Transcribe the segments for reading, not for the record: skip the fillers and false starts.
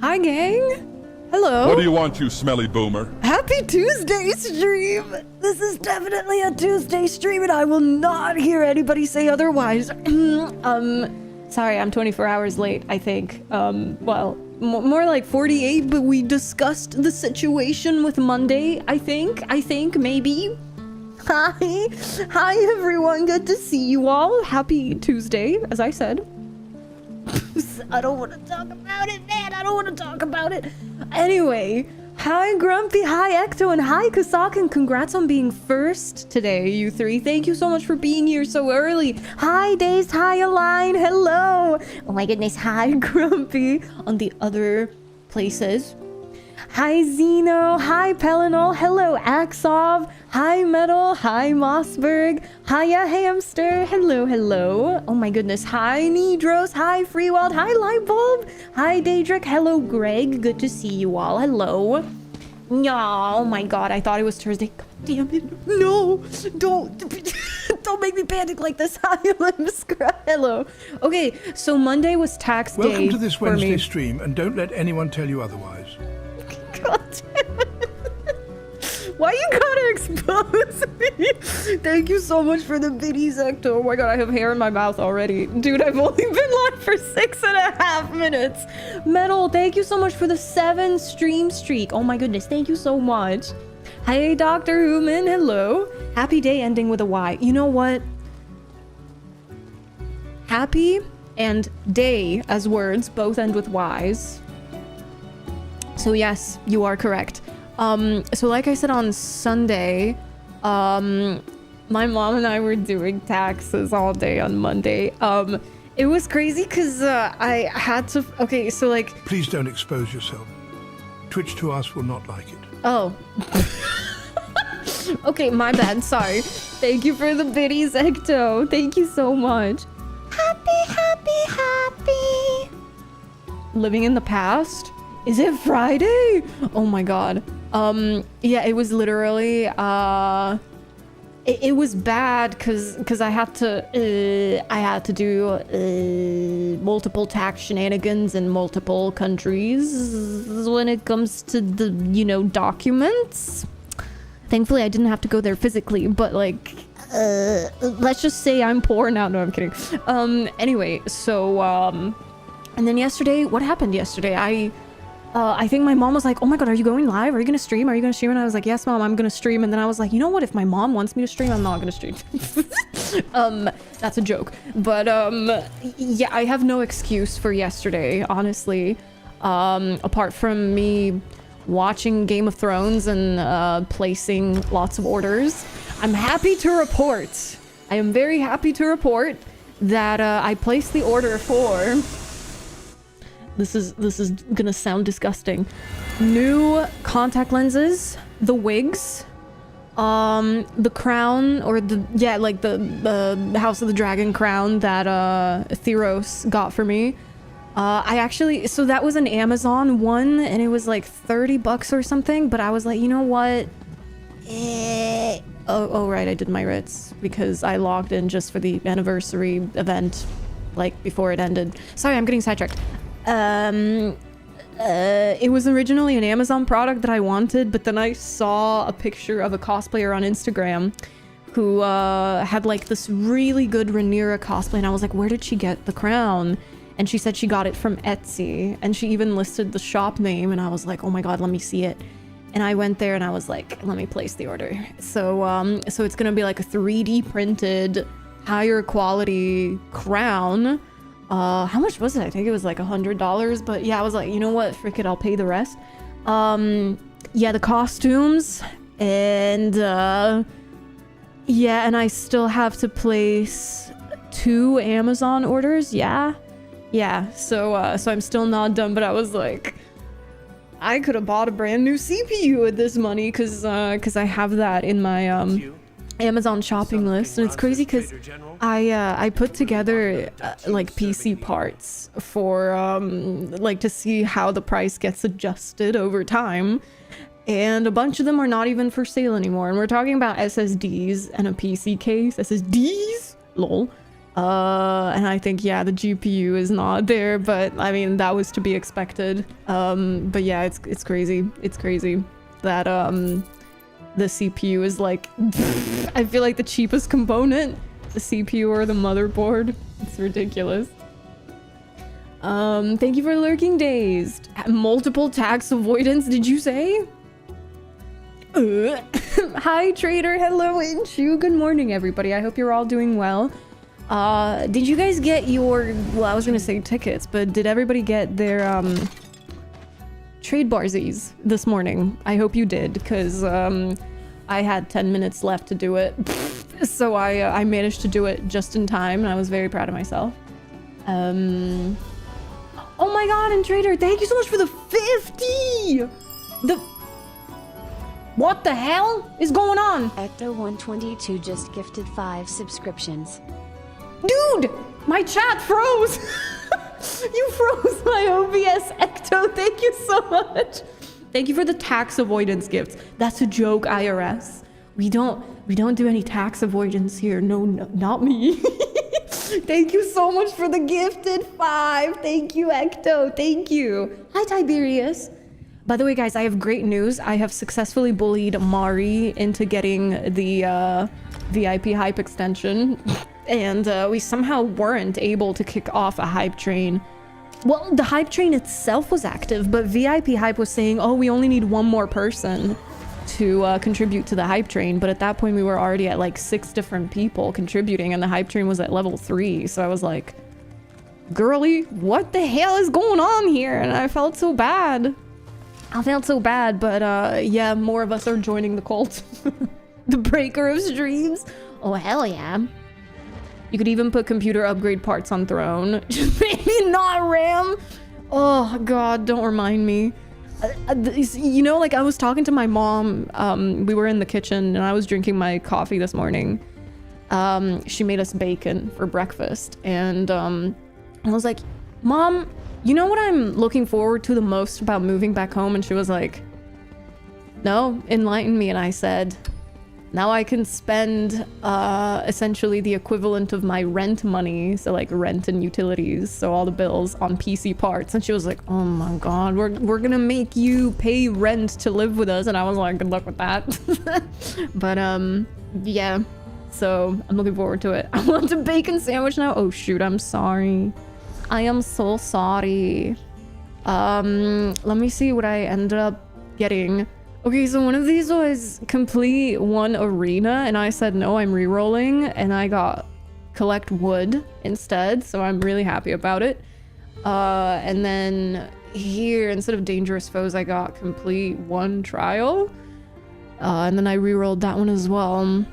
Hi, gang. Hello. What do you want, you smelly boomer? Happy Tuesday stream. This is definitely a Tuesday stream, and I will not hear anybody say otherwise. Sorry, I'm 24 hours late, I think. Well, more like 48, but we discussed the situation with Monday, I think, maybe. Hi, everyone. Good to see you all. Happy Tuesday, as I said. I don't want to talk about it, man. I don't want to talk about it. Anyway, hi Grumpy, hi Ecto, and hi Kusaka, and congrats on being first today, you three. Thank you so much for being here so early. Hi Days, hi Align, hello. Oh my goodness, hi Grumpy on the other places. Hi Zeno, hi Pelinol, hello Axov, hi Metal, hi Mossberg, hiya Hamster, hello. Oh my goodness, hi Nidros, hi Freewild, hi Lightbulb, hi Daedric, hello Greg, good to see you all, hello. Oh my god, I thought it was Thursday. God damn it. No, don't make me panic like this. Hi, hello. Okay, so Monday was tax day. Welcome to this Wednesday stream, and don't let anyone tell you otherwise. God damn it. Why you gotta expose me? Thank you so much for the biddies, Ecto. Oh my god, I have hair in my mouth already. Dude, I've only been live for 6.5 minutes. Metal, thank you so much for the 7 stream streak. Oh my goodness, thank you so much. Hey, Dr. Human, hello. Happy day ending with a Y. You know what? Happy and day as words both end with Ys. So yes, you are correct. So like I said on Sunday, my mom and I were doing taxes all day on Monday. It was crazy because I had to, okay, so like... Please don't expose yourself. Twitch to us will not like it. Oh. Okay, my bad, sorry. Thank you for the biddies, Ecto. Thank you so much. Happy. Living in the past? Is it Friday? Oh my god. Yeah, it was literally, it was bad because I had to do multiple tax shenanigans in multiple countries when it comes to the, you know, documents. Thankfully, I didn't have to go there physically, but like, let's just say I'm poor now. No, I'm kidding. Anyway, so, and then yesterday, what happened yesterday? I think my mom was like, oh my god, are you going live? Are you gonna stream? And I was like, yes, mom, I'm gonna stream. And then I was like, you know what? If my mom wants me to stream, I'm not gonna stream. That's a joke. But, yeah, I have no excuse for yesterday, honestly. Apart from me watching Game of Thrones and, placing lots of orders. I'm happy to report. I am very happy to report that, I placed the order for... This is gonna sound disgusting. New contact lenses, the wigs, the crown, or like the House of the Dragon crown that 𝙒𝘼𝙔𝙎 got for me. I actually, so that was an Amazon one, and it was like $30 or something. But I was like, you know what? Oh right, I did my writs because I logged in just for the anniversary event, like before it ended. Sorry, I'm getting sidetracked. It was originally an Amazon product that I wanted, but then I saw a picture of a cosplayer on Instagram who had like this really good Rhaenyra cosplay, and I was like, where did she get the crown? And she said she got it from Etsy, and she even listed the shop name, and I was like, oh my god, let me see it. And I went there and I was like, let me place the order. So so it's gonna be like a 3D printed higher quality crown. How much was it? I think it was like $100, but yeah, I was like, you know what, frick it, I'll pay the rest. Yeah, the costumes, and yeah, and I still have to place 2 Amazon orders. Yeah, so I'm still not done, but I was like, I could have bought a brand new CPU with this money because I have that in my Amazon shopping list. And it's crazy because I put together like PC parts for like to see how the price gets adjusted over time, and a bunch of them are not even for sale anymore. And we're talking about SSDs and a PC case. SSDs, lol. And I think, yeah, the GPU is not there, but I mean, that was to be expected. But yeah, it's crazy. It's crazy that, the CPU is like, I feel like the cheapest component, the CPU or the motherboard. It's ridiculous. Thank you for lurking, Dazed. Multiple tax avoidance, did you say? Hi, Trader. Hello, Inshu. Good morning, everybody. I hope you're all doing well. Did you guys get your, well, I was gonna say tickets, but did everybody get their, trade barsies this morning? I hope you did, because, I had 10 minutes left to do it. So I managed to do it just in time, and I was very proud of myself. Oh my god, and Trader, thank you so much for the 50! What the hell is going on? 𝙒𝘼𝙒𝙎𝙏 just gifted 5 subscriptions. Dude, my chat froze. You froze my OBS, Ecto. Thank you so much. Thank you for the tax avoidance gifts. That's a joke, IRS. We don't do any tax avoidance here. No, not me. Thank you so much for the gifted 5. Thank you, Ecto. Thank you. Hi, Tiberius. By the way, guys, I have great news. I have successfully bullied Mari into getting the VIP hype extension. And we somehow weren't able to kick off a hype train. Well, the hype train itself was active, but VIP hype was saying, oh, we only need one more person to contribute to the hype train. But at that point, we were already at like 6 different people contributing, and the hype train was at level 3. So I was like, girly, what the hell is going on here? And I felt so bad. But yeah, more of us are joining the cult. The breaker of streams. Oh, hell yeah. You could even put computer upgrade parts on throne. Just maybe not RAM. Oh, God, don't remind me. You know, like I was talking to my mom. We were in the kitchen and I was drinking my coffee this morning. She made us bacon for breakfast. And I was like, Mom, you know what I'm looking forward to the most about moving back home? And she was like, no, enlighten me. And I said, now I can spend essentially the equivalent of my rent money, so like rent and utilities, so all the bills on PC parts. And she was like, oh my god, we're gonna make you pay rent to live with us. And I was like, good luck with that. But yeah, so I'm looking forward to it. I want a bacon sandwich now. Oh shoot, I'm sorry. I am so sorry. Let me see what I ended up getting. Okay, so one of these was complete one arena, and I said no, I'm re-rolling, and I got collect wood instead, so I'm really happy about it. And then here, instead of dangerous foes, I got complete one trial, and then I re-rolled that one as well.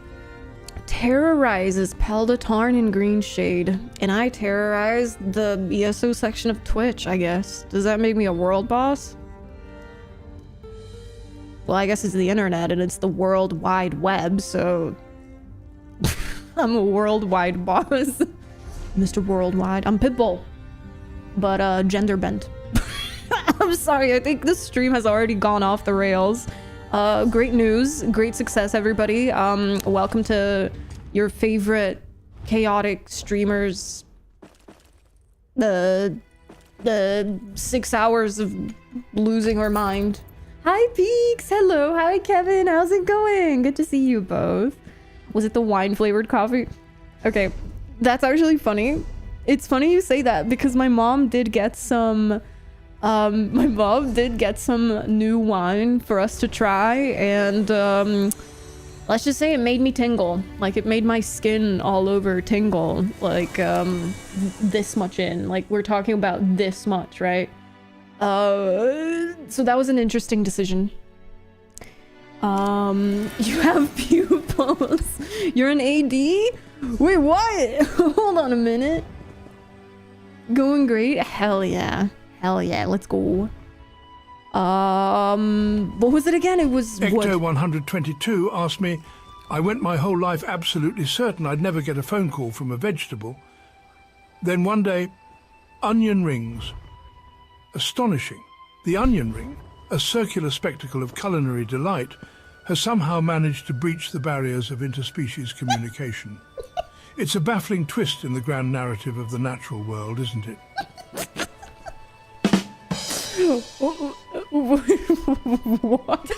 Terrorizes Peldatarn in Green Shade, and I terrorized the ESO section of Twitch, I guess. Does that make me a world boss? Well, I guess it's the internet and it's the World Wide Web, so I'm a worldwide boss. Mr. Worldwide. I'm Pitbull, but gender bent. I'm sorry, I think this stream has already gone off the rails. Great news, great success, everybody. Welcome to your favorite chaotic streamers. The 6 hours of losing our mind. Hi, Peaks. Hello. Hi, Kevin. How's it going? Good to see you both. Was it the wine-flavored coffee? Okay, that's actually funny. It's funny you say that because my mom did get some... new wine for us to try, and let's just say it made me tingle. Like, it made my skin all over tingle. Like, this much in. Like, we're talking about this much, right? So that was an interesting decision. You have pupils. You're an AD? Wait, what? Hold on a minute. Going great? Hell yeah. Hell yeah, let's go. What was it again? It was 𝙒𝘼𝙒𝙎𝙏 asked me, I went my whole life absolutely certain I'd never get a phone call from a vegetable. Then one day, onion rings. Astonishing. The onion ring, a circular spectacle of culinary delight, has somehow managed to breach the barriers of interspecies communication. It's a baffling twist in the grand narrative of the natural world, isn't it? What?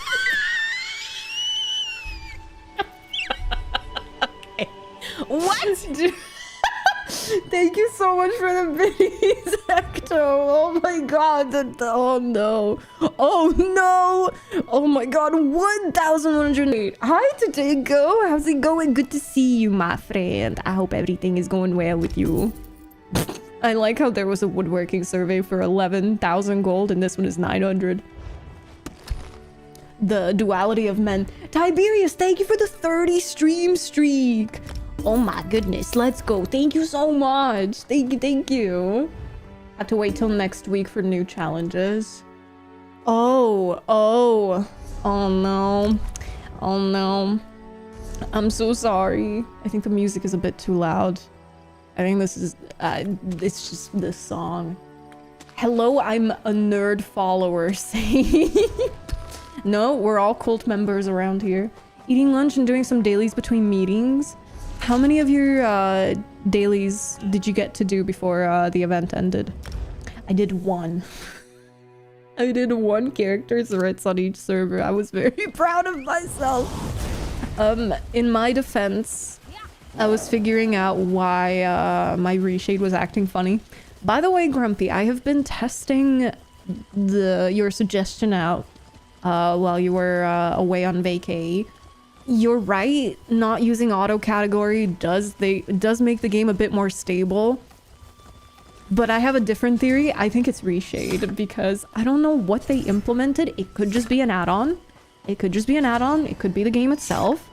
Okay. What? Thank you so much for the biddies, Ecto. Oh my god. Oh no. Oh no. Oh my god. 1,108. Hi, Tatango. How's it going? Good to see you, my friend. I hope everything is going well with you. I like how there was a woodworking survey for 11,000 gold and this one is 900. The duality of men. Tiberius, thank you for the 30 stream streak. Oh my goodness, let's go. Thank you so much. Thank you, thank you. Have to wait till next week for new challenges. Oh no. Oh no. I'm so sorry. I think the music is a bit too loud. I think this is, it's just this song. Hello, I'm a nerd follower saying. No, we're all cult members around here. Eating lunch and doing some dailies between meetings. How many of your dailies did you get to do before the event ended? I did one. I did one character threats on each server. I was very proud of myself. In my defense, I was figuring out why my reshade was acting funny. By the way, Grumpy, I have been testing your suggestion out while you were away on vacay. You're right, not using auto category does make the game a bit more stable. But I have a different theory. I think it's reshade because I don't know what they implemented. It could just be an add-on. It could just be an add-on. It could be the game itself.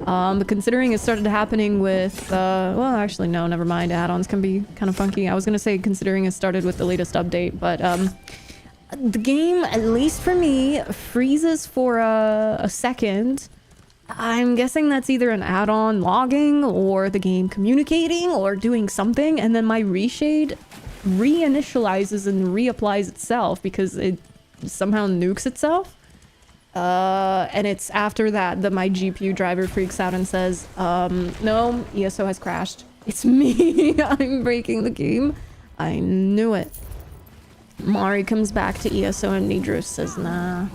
But considering it started happening with, well, actually, no, never mind. Add-ons can be kind of funky. I was going to say considering it started with the latest update, but the game, at least for me, freezes for a second. I'm guessing that's either an add-on logging or the game communicating or doing something, and then my reshade reinitializes and reapplies itself because it somehow nukes itself. And it's after that my GPU driver freaks out and says, no, ESO has crashed. It's me. I'm breaking the game. I knew it. Mari comes back to ESO and Nidros says, nah.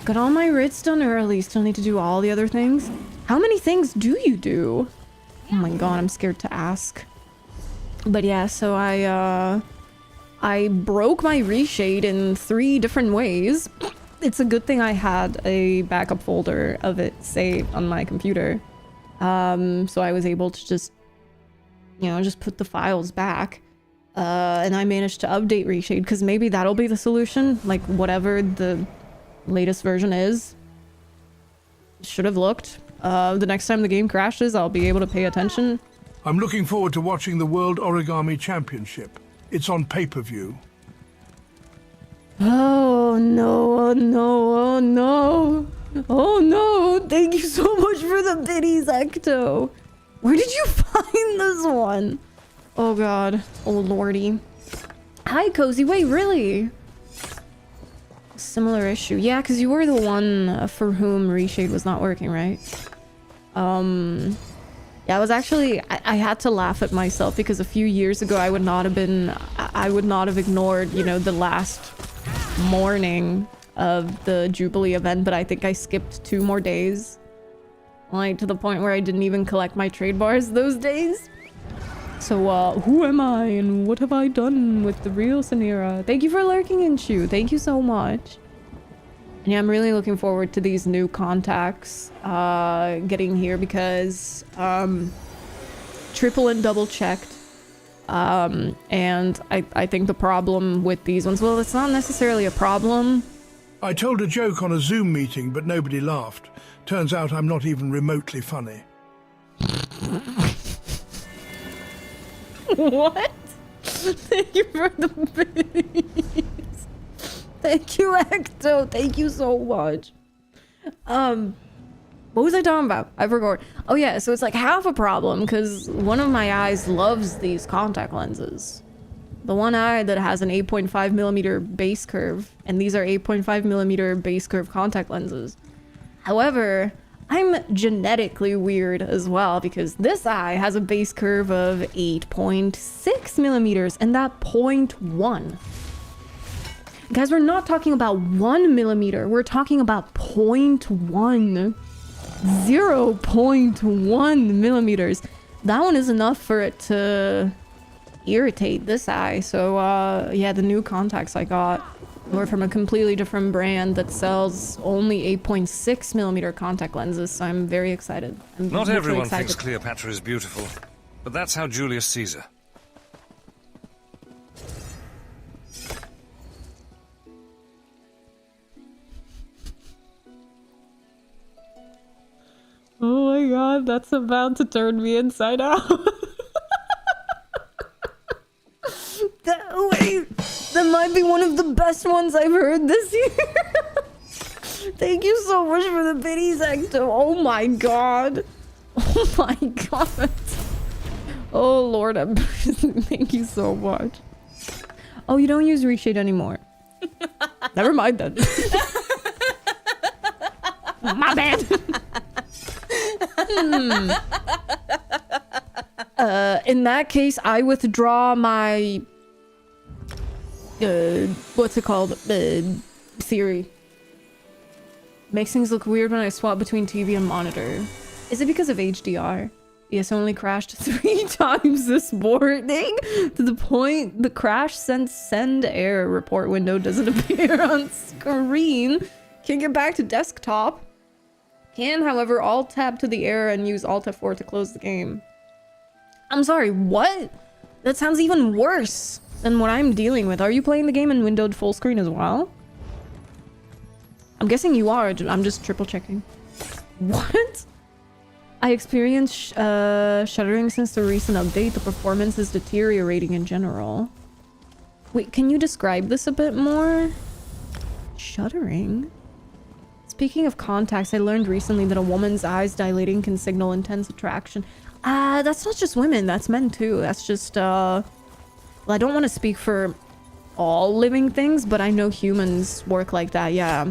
Got all my writs done early. Still need to do all the other things. How many things do you do? Oh my god, I'm scared to ask. But yeah, so I broke my reshade in 3 different ways. It's a good thing I had a backup folder of it saved on my computer. So I was able to just, you know, just put the files back. And I managed to update reshade because maybe that'll be the solution. Like whatever the latest version is. Should have looked. The next time the game crashes, I'll be able to pay attention. I'm looking forward to watching the World Origami Championship. It's on pay-per-view. Oh no, oh no, oh no. Oh no, thank you so much for the biddies, Ecto. Where did you find this one? Oh god, oh lordy. Hi Cozy, wait, really? Similar issue. Yeah, because you were the one for whom reshade was not working, right? Yeah, I was actually, I had to laugh at myself because a few years ago I would not have ignored, you know, the last morning of the Jubilee event, but I think I skipped 2 more days. Like, to the point where I didn't even collect my trade bars those days. So, who am I and what have I done with the real Sanira? Thank you for lurking in, Shu. Thank you so much. And yeah, I'm really looking forward to these new contacts getting here because triple and double checked. And I think the problem with these ones, well, it's not necessarily a problem. I told a joke on a Zoom meeting, but nobody laughed. Turns out I'm not even remotely funny. What? Thank you for the biddies. Thank you, Ecto. Thank you so much. What was I talking about? I forgot. Oh yeah, so it's like half a problem because one of my eyes loves these contact lenses. The one eye that has an 8.5mm base curve, and these are 8.5mm base curve contact lenses. However, I'm genetically weird as well because this eye has a base curve of 8.6 millimeters and that 0.1. Guys, we're not talking about 1 millimeter. We're talking about 0.1. 0.1 millimeters. That one is enough for it to irritate this eye. So, yeah, the new contacts I got were from a completely different brand that sells only 8.6 millimeter contact lenses. So I'm very excited. Not everyone thinks Cleopatra is beautiful, but that's how Julius Caesar. Oh my god, that's about to turn me inside out. Wait, that might be one of the best ones I've heard this year. Thank you so much for the biddies, Ecto. Oh my god. Oh my god. Oh lord, thank you so much. Oh, you don't use reshade anymore. Never mind then. My bad. In that case, I withdraw my what's it called? Theory. Makes things look weird when I swap between TV and monitor. Is it because of HDR? ESO only crashed 3 times this morning to the point the crash send error report window doesn't appear on screen. Can't get back to desktop. Can, however, alt-tab to the error and use alt-F4 to close the game. I'm sorry, what? That sounds even worse than what I'm dealing with. Are you playing the game in windowed full screen as well? I'm guessing you are. I'm just triple checking. What? I experienced shuddering since the recent update. The performance is deteriorating in general. Wait, can you describe this a bit more? Shuddering? Speaking of contacts, I learned recently that a woman's eyes dilating can signal intense attraction. That's not just women, that's men too. That's just, well, I don't want to speak for all living things, but I know humans work like that, yeah.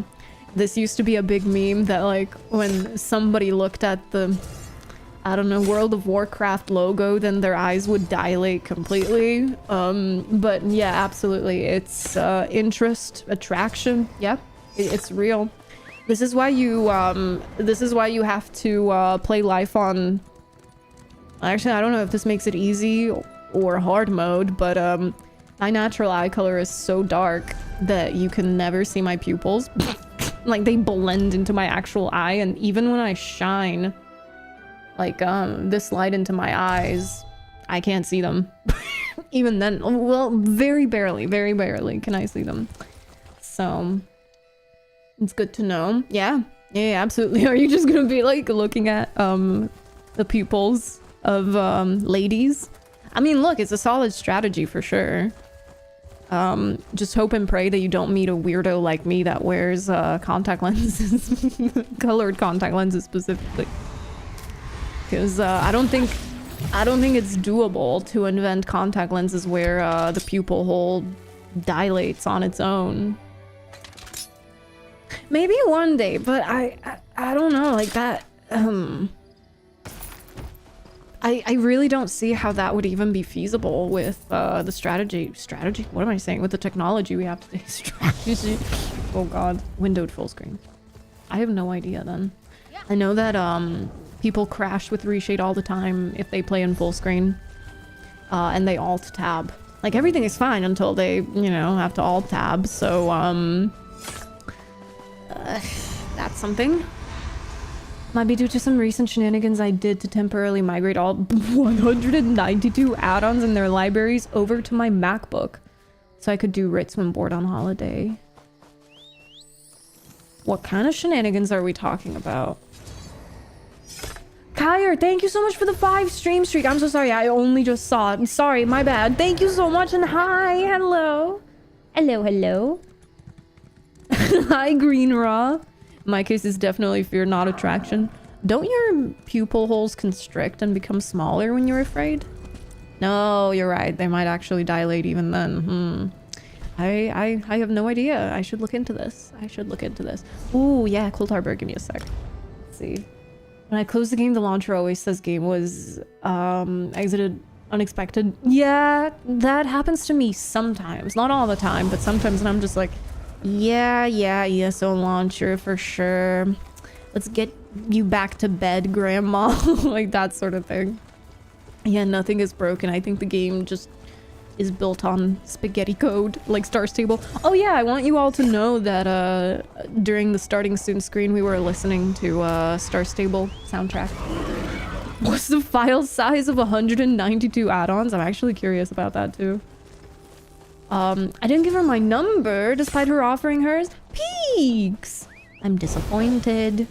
This used to be a big meme that, like, when somebody looked at the, I don't know, World of Warcraft logo, then their eyes would dilate completely. But yeah, absolutely. It's, interest, attraction, yeah, it's real. This is why you have to play life on... Actually, I don't know if this makes it easy or hard mode, but my natural eye color is so dark that you can never see my pupils. Like, they blend into my actual eye, and even when I shine, like, this light into my eyes, I can't see them. Even then, well, very barely can I see them. So... it's good to know. Yeah, absolutely. Are you just gonna be like looking at the pupils of ladies? I mean, look, it's a solid strategy for sure. Just hope and pray that you don't meet a weirdo like me that wears contact lenses, colored contact lenses specifically. Because I don't think it's doable to invent contact lenses where the pupil hole dilates on its own. Maybe one day, but I don't know, like that, I really don't see how that would even be feasible with the strategy, what am I saying? With the technology we have today, strategy. Oh god, windowed full screen. I have no idea then. I know that people crash with reshade all the time if they play in full screen, and they alt tab. Like, everything is fine until they, you know, have to alt tab, so that's something. Might be due to some recent shenanigans I did to temporarily migrate all 192 add-ons in their libraries over to my MacBook so I could do writs when bored on holiday. What kind of shenanigans are we talking about? Kyer, thank you so much for the 5 stream streak. I'm so sorry, I only just saw it. I'm sorry, my bad. Thank you so much, and hi, hello. Hello. Hi, Green Raw. My case is definitely fear, not attraction. Don't your pupil holes constrict and become smaller when you're afraid? No, you're right. They might actually dilate even then. I have no idea. I should look into this. Ooh, yeah, 𝙒𝘼𝙔𝙎, give me a sec. Let's see. When I close the game, the launcher always says game was exited unexpected. Yeah, that happens to me sometimes. Not all the time, but sometimes, and I'm just like, yeah, ESO launcher for sure. Let's get you back to bed, grandma. Like that sort of thing. Yeah, nothing is broken. I think the game just is built on spaghetti code, like Star Stable. Oh yeah, I want you all to know that during the starting soon screen, we were listening to Star Stable soundtrack. What's the file size of 192 add-ons? I'm actually curious about that too. I didn't give her my number despite her offering hers. Peaks! I'm disappointed.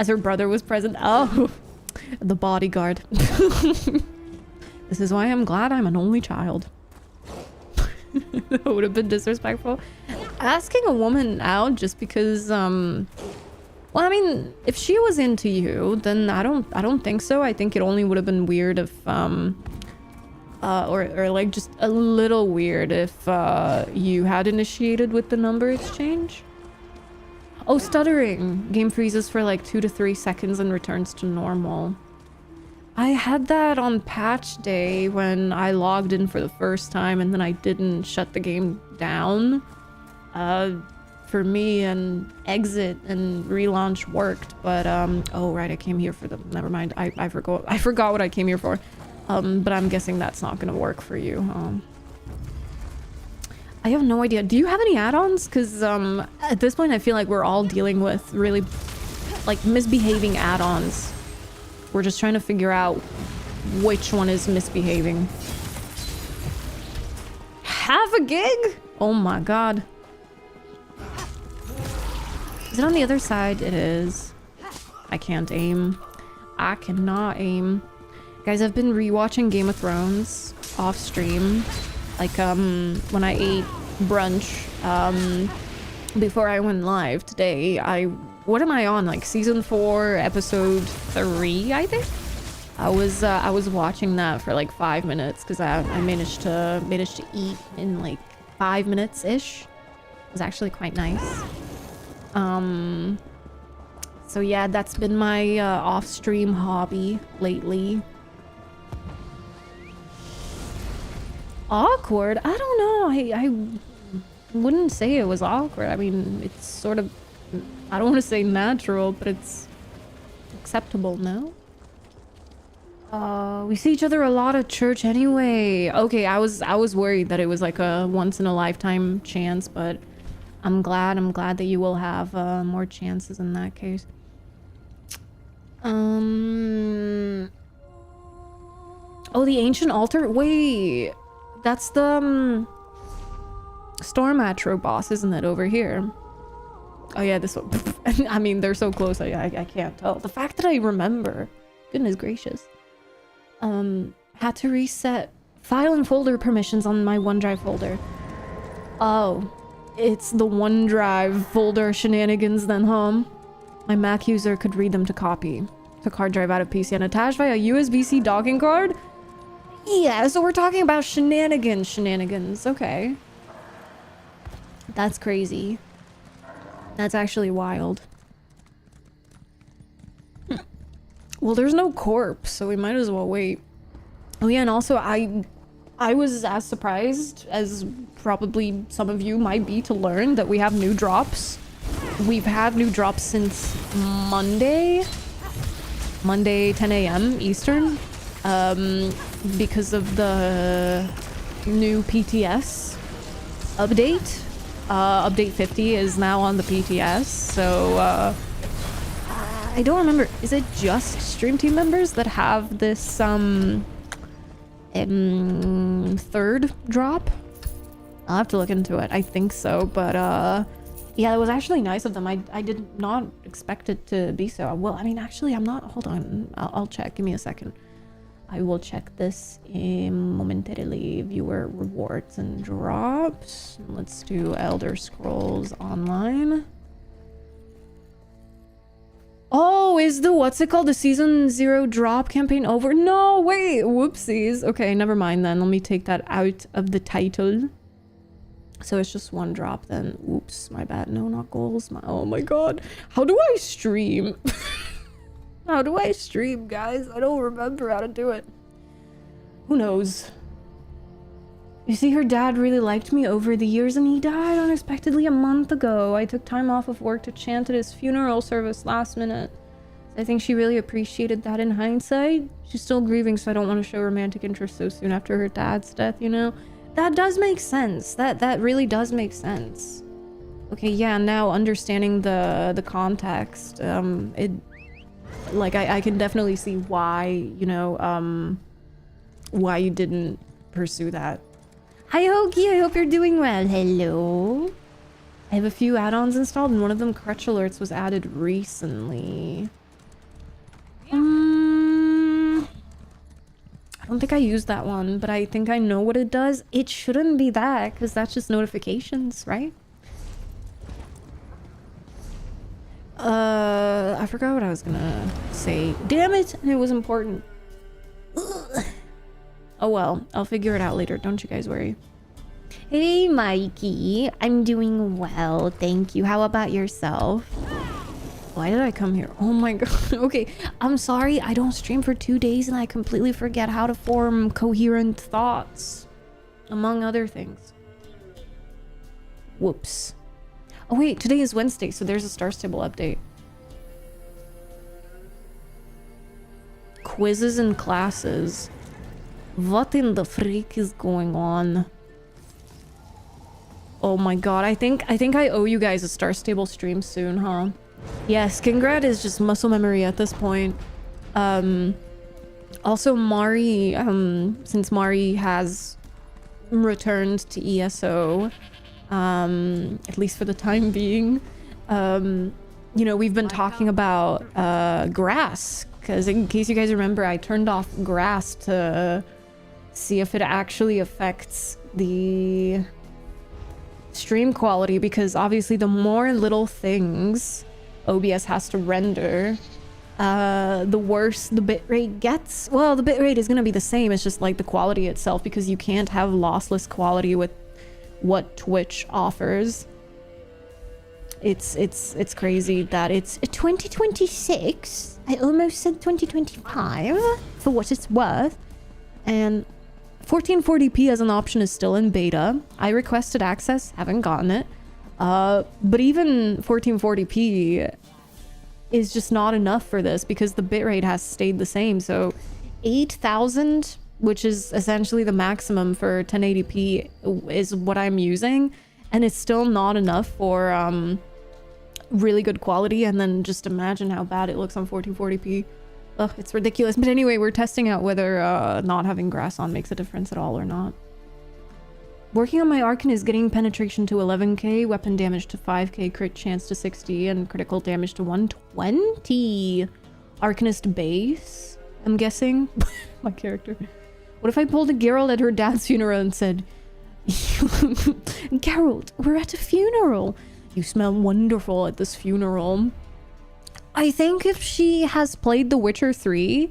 As her brother was present. Oh, the bodyguard. This is why I'm glad I'm an only child. That would have been disrespectful. Asking a woman out just because, well, I mean, if she was into you, then I don't think so. I think it only would have been weird if, or like just a little weird if, you had initiated with the number exchange. Oh, stuttering. Game freezes for like 2 to 3 seconds and returns to normal. I had that on patch day when I logged in for the first time and then I didn't shut the game down. For me, and exit and relaunch worked, but oh right, I came here for the, never mind. I forgot what I came here for. But I'm guessing that's not gonna work for you. I have no idea. Do you have any add-ons? Because at this point I feel like we're all dealing with really like misbehaving add-ons. We're just trying to figure out which one is misbehaving. Half a gig? Oh my god. Is it on the other side? It is. I can't aim. I cannot aim. Guys, I've been rewatching Game of Thrones off stream. Like, when I ate brunch, before I went live today, what am I on? Like season 4, episode 3, I think? I was watching that for like 5 minutes because I managed to eat in like 5 minutes-ish. It was actually quite nice. So yeah, that's been my off-stream hobby lately. Awkward? I don't know. I wouldn't say it was awkward. I mean, it's sort of, I don't want to say natural, but it's acceptable, no? We see each other a lot at church anyway. Okay, I was worried that it was like a once in a lifetime chance, but I'm glad that you will have more chances in that case. Oh, the ancient altar? Wait, that's the Storm Atro boss, isn't it, over here? Oh yeah, this one. I mean, they're so close, I can't tell. The fact that I remember, goodness gracious. Had to reset file and folder permissions on my OneDrive folder. Oh, it's the OneDrive folder shenanigans then, huh? My Mac user could read them to copy. Took hard drive out of PC and attached via USB-C docking card? Yeah, so we're talking about shenanigans. Okay. That's crazy. That's actually wild. Well, there's no corpse, so we might as well wait. Oh yeah, and also I was as surprised as probably some of you might be to learn that we have new drops. We've had new drops since Monday 10 a.m. Eastern, because of the new PTS update. Update 50 is now on the PTS, so I don't remember, is it just Stream Team members that have this third drop? I'll have to look into it. I think so, but yeah, it was actually nice of them. I did not expect it to be so. Well, I mean, actually, I'm not. Hold on, I'll check. Give me a second. I will check this momentarily. Viewer rewards and drops. Let's do Elder Scrolls Online. Oh, is the what's it called? The season 0 drop campaign over? No, wait, whoopsies. Okay, never mind then. Let me take that out of the title. So it's just one drop then. Oops, my bad. No, not goals. Oh my god. How do I stream? How do I stream, guys? I don't remember how to do it. Who knows? You see, her dad really liked me over the years and he died unexpectedly a month ago. I took time off of work to chant at his funeral service last minute. I think she really appreciated that in hindsight. She's still grieving, so I don't want to show romantic interest so soon after her dad's death, you know? That does make sense. That really does make sense. Okay, yeah, now understanding the context, like, I can definitely see why, you know, why you didn't pursue that. Hi, Hoagie, I hope you're doing well. Hello. I have a few add-ons installed, and one of them, Crutch Alerts, was added recently. I don't think I used that one, but I think I know what it does. It shouldn't be that, because that's just notifications, right? I forgot what I was gonna say. Damn it! It was important. Ugh. Oh well, I'll figure it out later. Don't you guys worry. Hey, Mikey. I'm doing well, thank you. How about yourself? Why did I come here? Oh my god. Okay, I'm sorry. I don't stream for 2 days and I completely forget how to form coherent thoughts. Among other things. Whoops. Oh wait, today is Wednesday, so there's a Star Stable update. Quizzes and classes. What in the freak is going on? Oh my god, I think I owe you guys a Star Stable stream soon, huh? Yes, Kingrad is just muscle memory at this point. Also Mari, since Mari has returned to ESO, at least for the time being, you know, we've been talking about grass, because in case you guys remember, I turned off grass to see if it actually affects the stream quality, because obviously the more little things OBS has to render, the worse the bitrate gets. Well, the bitrate is going to be the same, it's just like the quality itself, because you can't have lossless quality with what Twitch offers. It's crazy that it's 2026. I almost said 2025 for what it's worth. And 1440p as an option is still in beta. I requested access, haven't gotten it. But even 1440p is just not enough for this because the bitrate has stayed the same. So 8000, which is essentially the maximum for 1080p, is what I'm using, and it's still not enough for really good quality. And then just imagine how bad it looks on 1440p. Ugh, it's ridiculous. But anyway, we're testing out whether not having grass on makes a difference at all or not. Working on my Arcan is getting penetration to 11k, weapon damage to 5k, crit chance to 60, and critical damage to 120. Arcanist base, I'm guessing. My character. What if I pulled a Geralt at her dad's funeral and said, Geralt, we're at a funeral. You smell wonderful at this funeral. I think if she has played The Witcher 3,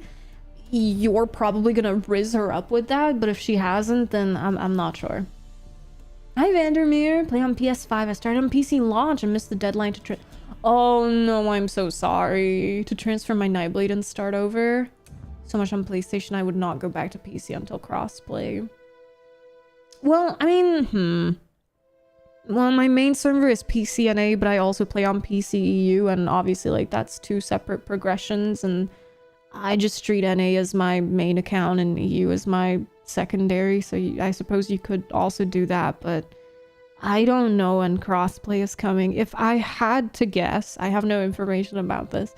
you're probably gonna riz her up with that, but if she hasn't, then I'm not sure. Hi Vandermeer, play on PS5. I started on PC launch and missed the deadline to oh no, I'm so sorry. To transfer my Nightblade and start over. So much on PlayStation, I would not go back to PC until crossplay. Well, I mean, well, my main server is PCNA, but I also play on PCEU, and obviously, like, that's two separate progressions, and I just treat NA as my main account and EU as my secondary, so I suppose you could also do that, but I don't know when crossplay is coming. If I had to guess, I have no information about this.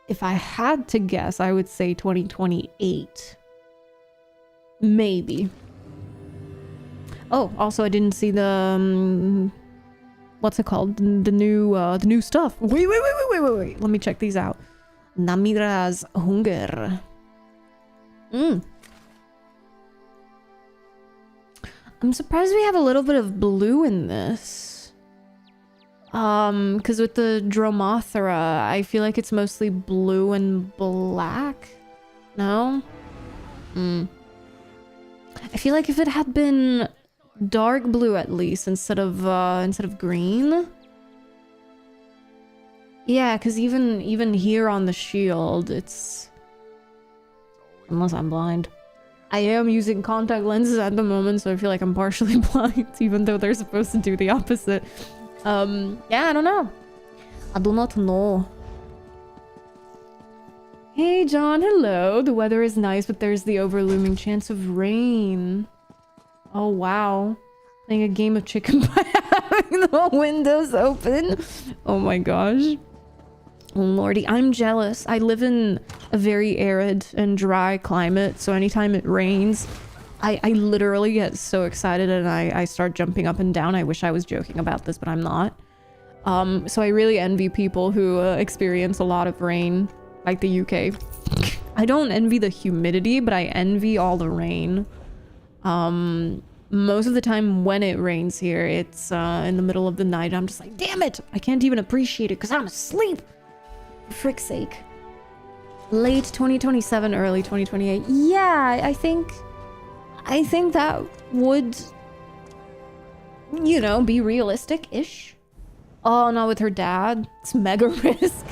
If I had to guess, I would say 2028. Maybe. Oh, also I didn't see the what's it called? The new stuff. Wait. Let me check these out. Namidra's Hunger. I'm surprised we have a little bit of blue in this. Because with the Dromothera, I feel like it's mostly blue and black. No? I feel like if it had been dark blue at least instead of green. Yeah, because even here on the shield, it's... Unless I'm blind. I am using contact lenses at the moment, so I feel like I'm partially blind, even though they're supposed to do the opposite. Yeah, I don't know. I do not know. Hey, John, hello. The weather is nice, but there's the overlooming chance of rain. Oh, wow. Playing a game of chicken by having the windows open. Oh my gosh. Oh lordy, I'm jealous. I live in a very arid and dry climate, so anytime it rains, I literally get so excited and I start jumping up and down. I wish I was joking about this, but I'm not. So I really envy people who experience a lot of rain, like the UK. I don't envy the humidity, but I envy all the rain. Most of the time when it rains here, it's in the middle of the night. I'm just like, damn it! I can't even appreciate it because I'm asleep! For frick's sake. Late 2027, early 2028. Yeah, I think that would, you know, be realistic-ish. Oh, not with her dad. It's mega risk.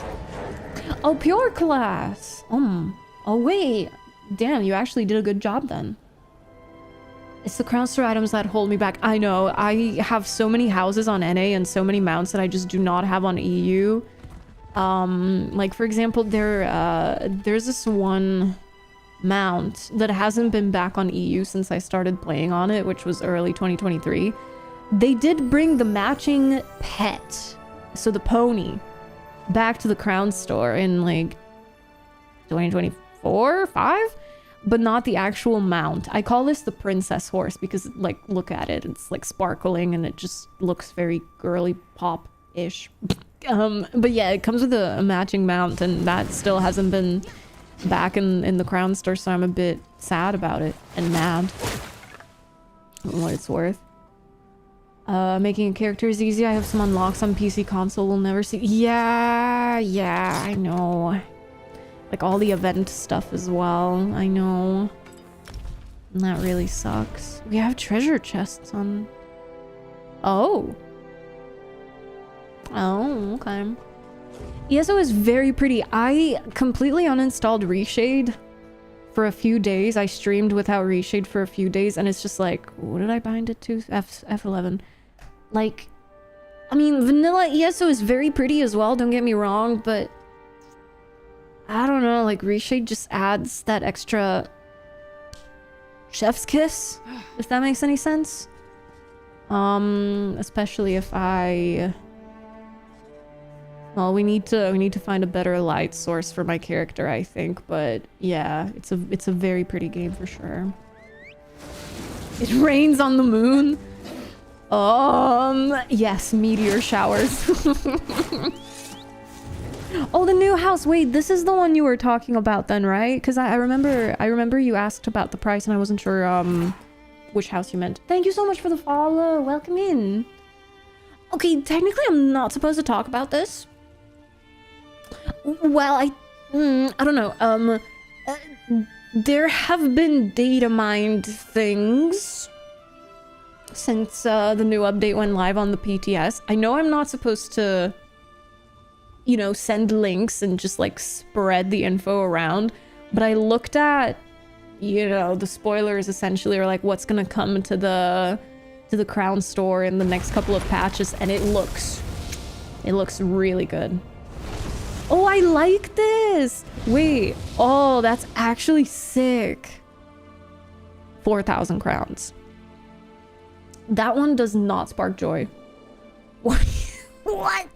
Oh, pure class. Oh, wait. Damn, you actually did a good job then. It's the crown store items that hold me back. I know. I have so many houses on NA and so many mounts that I just do not have on EU. Like, for example, there's this one mount that hasn't been back on EU since I started playing on it, which was early 2023. They did bring the matching pet, so the pony, back to the crown store in like 2024, 5, but not the actual mount. I call this the princess horse because, like, look at it. It's like sparkling and it just looks very girly pop-ish. But yeah, it comes with a matching mount and that still hasn't been back in the crown store, so I'm a bit sad about it and mad. What it's worth. Making a character is easy. I have some unlocks on PC console we'll never see. Yeah, I know. Like all the event stuff as well. I know. And that really sucks. We have treasure chests on... Oh. Oh, okay. ESO is very pretty. I completely uninstalled Reshade for a few days. I streamed without Reshade for a few days, and it's just like, what did I bind it to? F11. Like, I mean, vanilla ESO is very pretty as well, don't get me wrong, but I don't know, like, Reshade just adds that extra chef's kiss, if that makes any sense. Especially if I... Well, we need to find a better light source for my character, I think, but yeah, it's a very pretty game for sure. It rains on the moon. Yes, meteor showers. Oh, the new house. Wait, this is the one you were talking about then, right? Because I remember you asked about the price and I wasn't sure which house you meant. Thank you so much for the follow. Welcome in. Okay, technically I'm not supposed to talk about this. Well, I don't know. There have been data mined things since the new update went live on the PTS. I know I'm not supposed to, you know, send links and just like spread the info around, but I looked at, you know, the spoilers essentially, or like what's gonna come to the crown store in the next couple of patches, and it looks really good. Oh, I like this! Wait, oh, that's actually sick. 4,000 crowns. That one does not spark joy. What? What?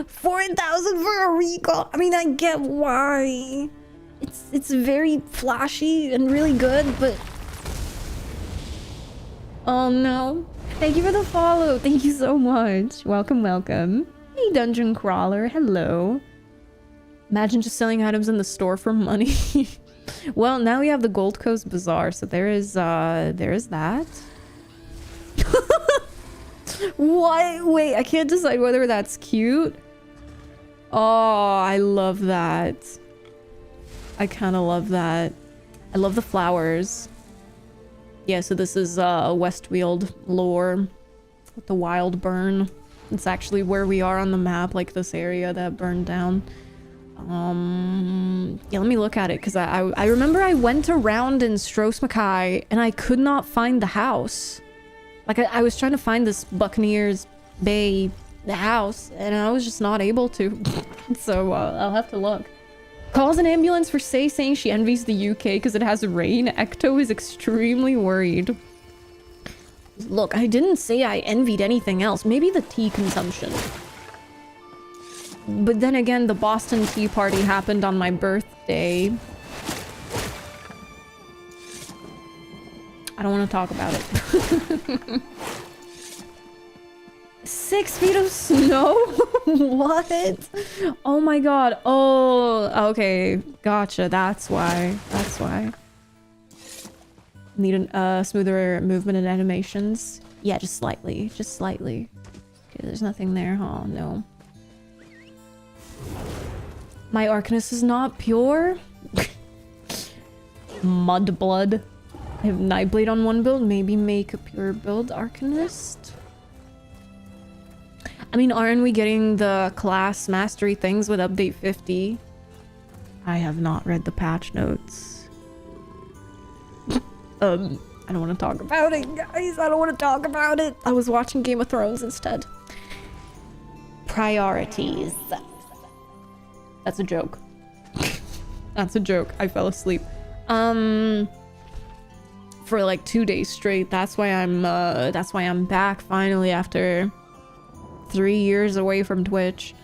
4,000 for a recall? I mean, I get why. It's very flashy and really good, but... Oh no. Thank you for the follow. Thank you so much. Welcome, welcome. Hey, Dungeon Crawler. Hello. Imagine just selling items in the store for money. Well, now we have the Gold Coast Bazaar, so there is that. What? Wait, I can't decide whether that's cute. Oh, I love that. I kind of love that. I love the flowers. Yeah, so this is Westweald lore with the wild burn. It's actually where we are on the map, like this area that burned down. Yeah, let me look at it, because I remember I went around in 𝙒𝘼𝙔𝙎 and I could not find the house. Like, I was trying to find this 𝙒𝘼𝙂𝙎𝙏, the house, and I was just not able to. So, I'll have to look. Calls an ambulance for 𝙒 saying she envies the UK because it has rain. 𝙒𝘼𝙁 is extremely worried. Look, I didn't say I envied anything else. Maybe the tea consumption. But then again, the Boston Tea Party happened on my birthday. I don't want to talk about it. 6 feet of snow? What? Oh my god. Oh, okay. Gotcha. That's why. That's why. Need a smoother movement and animations. Yeah, just slightly. Just slightly. Okay, there's nothing there. Oh, no. My Arcanist is not pure. Mudblood. I have Nightblade on one build. Maybe make a pure build Arcanist. I mean, aren't we getting the class mastery things with update 50? I have not read the patch notes. I don't want to talk about it, guys. I don't want to talk about it. I was watching Game of Thrones instead. Priorities. That's a joke. That's a joke. I fell asleep. For like 2 days straight. That's why I'm back finally after 3 years away from Twitch.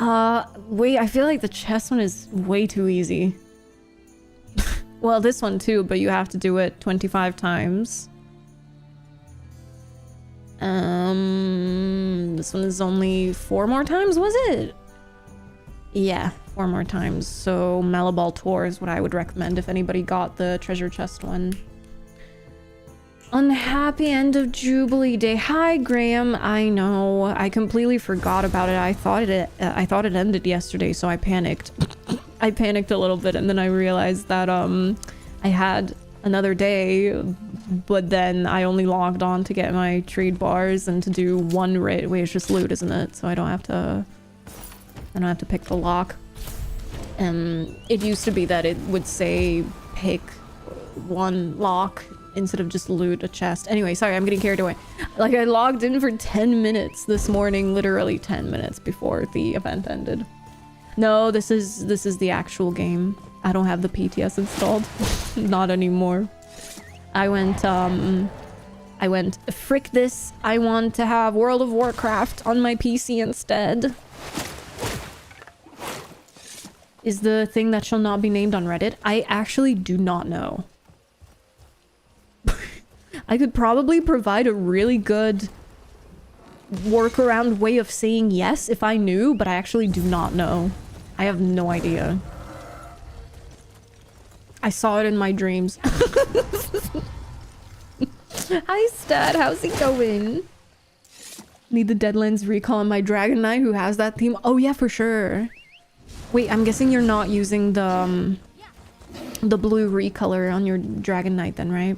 Wait, I feel like the chess one is way too easy. Well, this one too, but you have to do it 25 times. This one is only 4 more times, was it? Yeah, 4 more times. So Malabal Tour is what I would recommend if anybody got the treasure chest one. Unhappy end of Jubilee Day. Hi, Graham. I know. I completely forgot about it. I thought it ended yesterday, so I panicked. I panicked a little bit, and then I realized that I had another day, but then I only logged on to get my trade bars and to do one raid. Wait, it's just loot, isn't it? So I don't have to pick the lock. It used to be that it would say pick one lock instead of just loot a chest. Anyway, sorry, I'm getting carried away. Like, I logged in for 10 minutes this morning, literally 10 minutes before the event ended. No, this is the actual game. I don't have the PTS installed. Not anymore. I went, frick this. I want to have World of Warcraft on my PC instead. Is the thing that shall not be named on Reddit? I actually do not know. I could probably provide a really good workaround way of saying yes if I knew, but I actually do not know. I have no idea. I saw it in my dreams. Hi, Stat. How's it going? Need the Deadlands recall on my Dragon Knight who has that theme. Oh, yeah, for sure. Wait, I'm guessing you're not using the blue recolor on your Dragon Knight then, right?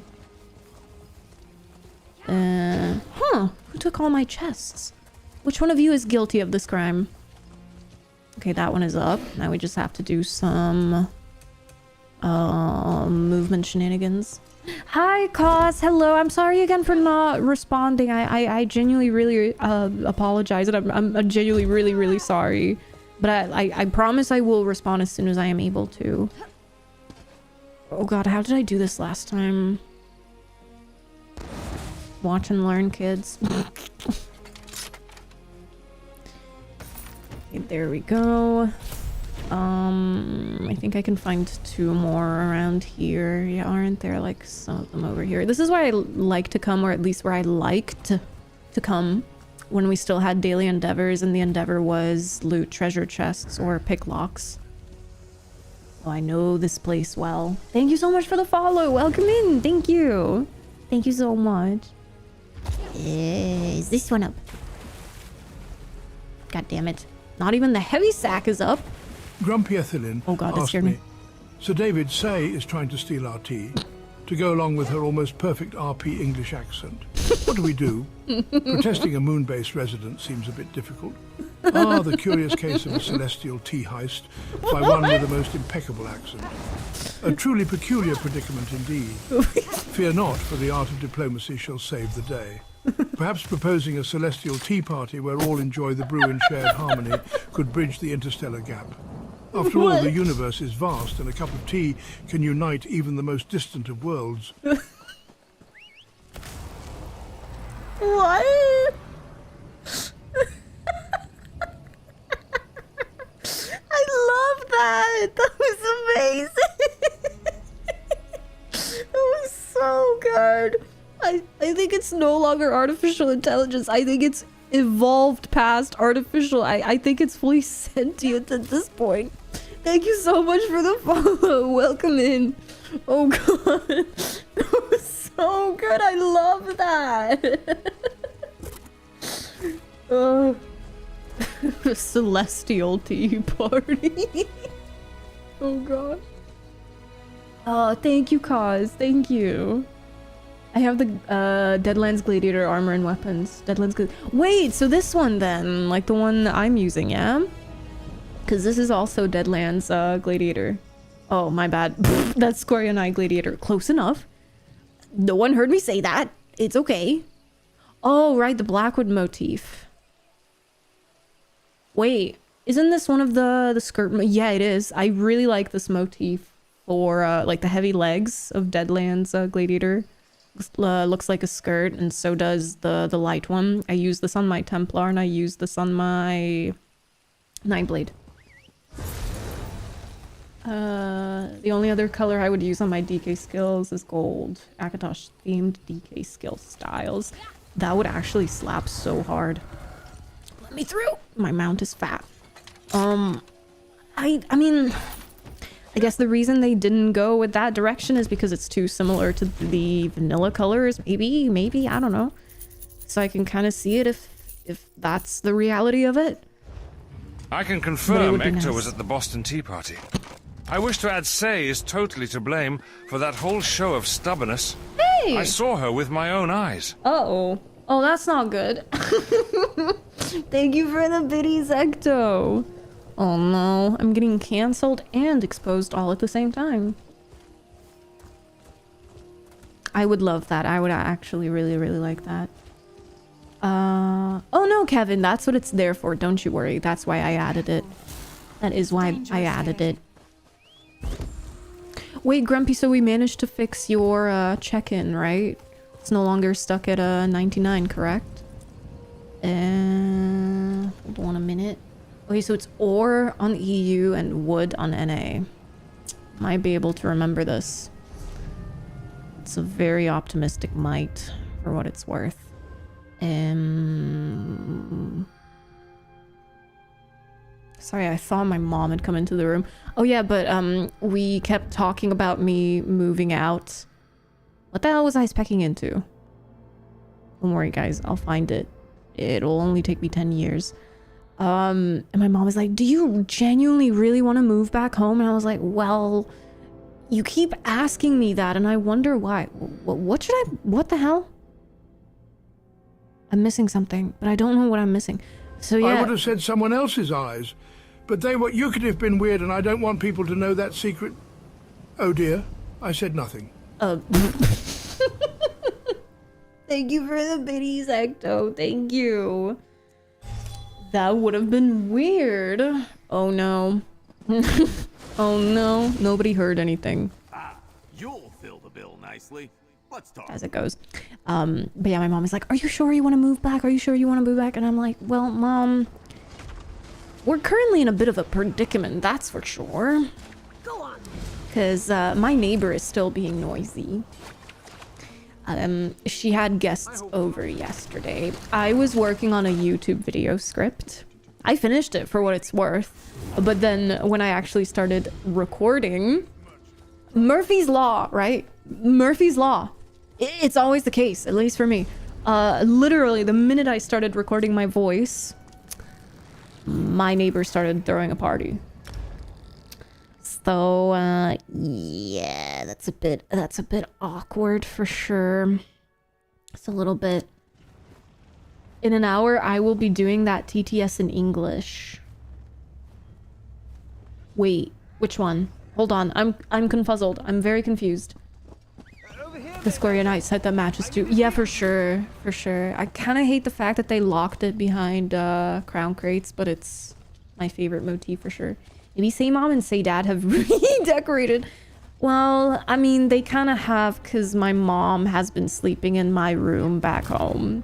Huh. Who took all my chests? Which one of you is guilty of this crime? Okay, that one is up. Now we just have to do some movement shenanigans. Hi, Cos. Hello. I'm sorry again for not responding. I genuinely really apologize, and I'm genuinely really sorry. But I promise I will respond as soon as I am able to. Oh god, how did I do this last time? Watch and learn, kids. Okay, there we go. I think I can find 2 more around here. Yeah, aren't there like some of them over here? This is where I like to come, or at least where I liked to come when we still had daily endeavors, and the endeavor was loot treasure chests or pick locks. Oh, I know this place well. Thank you so much for the follow. Welcome in. Thank you. Thank you so much. Is this one up? God damn it. Not even the heavy sack is up. Grumpyethilin oh god, that scared me. Sir David 𝙒 is trying to steal our tea to go along with her almost perfect RP English accent. What do we do? Protesting a moon-based resident seems a bit difficult. Ah, the curious case of a celestial tea heist by one with the most impeccable accent. A truly peculiar predicament indeed. Fear not, for the art of diplomacy shall save the day. Perhaps proposing a celestial tea party where all enjoy the brew in shared harmony could bridge the interstellar gap. After all, the universe is vast, and a cup of tea can unite even the most distant of worlds. What? I love that. That was amazing. That was so good. I think it's no longer artificial intelligence. I think it's evolved past artificial. I think it's fully sentient at this point. Thank you so much for the follow. Welcome in. Oh god. That was so good. I love that. Celestial tea party. Oh god. Oh, thank you, Cause. Thank you. I have the Deadlands Gladiator armor and weapons. Wait, so this one then, like the one I'm using, yeah? Because this is also Deadlands Gladiator. Oh, my bad. That's 𝙎𝘼𝙎𝙎 Gladiator. Close enough. No one heard me say that. It's okay. Oh, right, the Blackwood motif. Wait, isn't this one of the skirt? Yeah, it is. I really like this motif for like the heavy legs of Deadlands Gladiator. Looks like a skirt, and so does the light one. I use this on my Templar, and I use this on my Nightblade. The only other color I would use on my DK skills is gold. Akatosh themed DK skill styles. That would actually slap so hard. Let me through. My mount is fat. I mean, I guess the reason they didn't go with that direction is because it's too similar to the vanilla colors. Maybe, I don't know. So I can kind of see it if that's the reality of it. I can confirm 𝙒𝘼𝙎𝙎 Ector nice. was at the Boston Tea Party. I wish to add 𝙎is totally to blame for that whole show of stubbornness. Hey! I saw her with my own eyes. Uh-oh. Oh, that's not good. Thank you for the biddies, Ecto. Oh no, I'm getting cancelled and exposed all at the same time. I would love that. I would actually really like that. Oh no, Kevin, that's what it's there for. Don't you worry. That's why I added it. That is why I added it. Wait, Grumpy, so we managed to fix your check-in, right? It's no longer stuck at 99, correct? Hold on a minute. Okay, so it's ore on EU and wood on NA. Might be able to remember this. It's a very optimistic might, for what it's worth. Sorry, I thought my mom had come into the room. Oh yeah, but we kept talking about me moving out. What the hell was I specking into? Don't worry, guys. I'll find it. It'll only take me 10 years. And my mom was like, do you genuinely really want to move back home? And I was like, well, you keep asking me that, and I wonder why. What the hell? I'm missing something, but I don't know what I'm missing. So yeah. I would have said someone else's eyes, but you could have been weird, and I don't want people to know that secret. Oh dear, I said nothing. Thank you for the biddies, Ecto. Thank you. That would have been weird. Oh no. Oh no. Nobody heard anything. You'll fill the bill nicely. Let's talk. As it goes. But yeah, my mom is like, are you sure you want to move back? Are you sure you want to move back? And I'm like, well, Mom, we're currently in a bit of a predicament, that's for sure. Go on. Because my neighbor is still being noisy. She had guests over yesterday. I was working on a YouTube video script. I finished it for what it's worth. But then when I actually started recording, Murphy's Law, right? Murphy's Law. It's always the case, at least for me. Literally, the minute I started recording my voice, my neighbor started throwing a party. So, yeah, that's a bit awkward for sure. It's a little bit. In an hour, I will be doing that TTS in English. Wait, which one? Hold on, I'm confuzzled. I'm very confused. The Square Knight set that matches too. Yeah, for sure, for sure. I kind of hate the fact that they locked it behind crown crates, but it's my favorite motif for sure. Maybe Say Mom and Say Dad have redecorated. Well, I mean, they kind of have, because my mom has been sleeping in my room back home.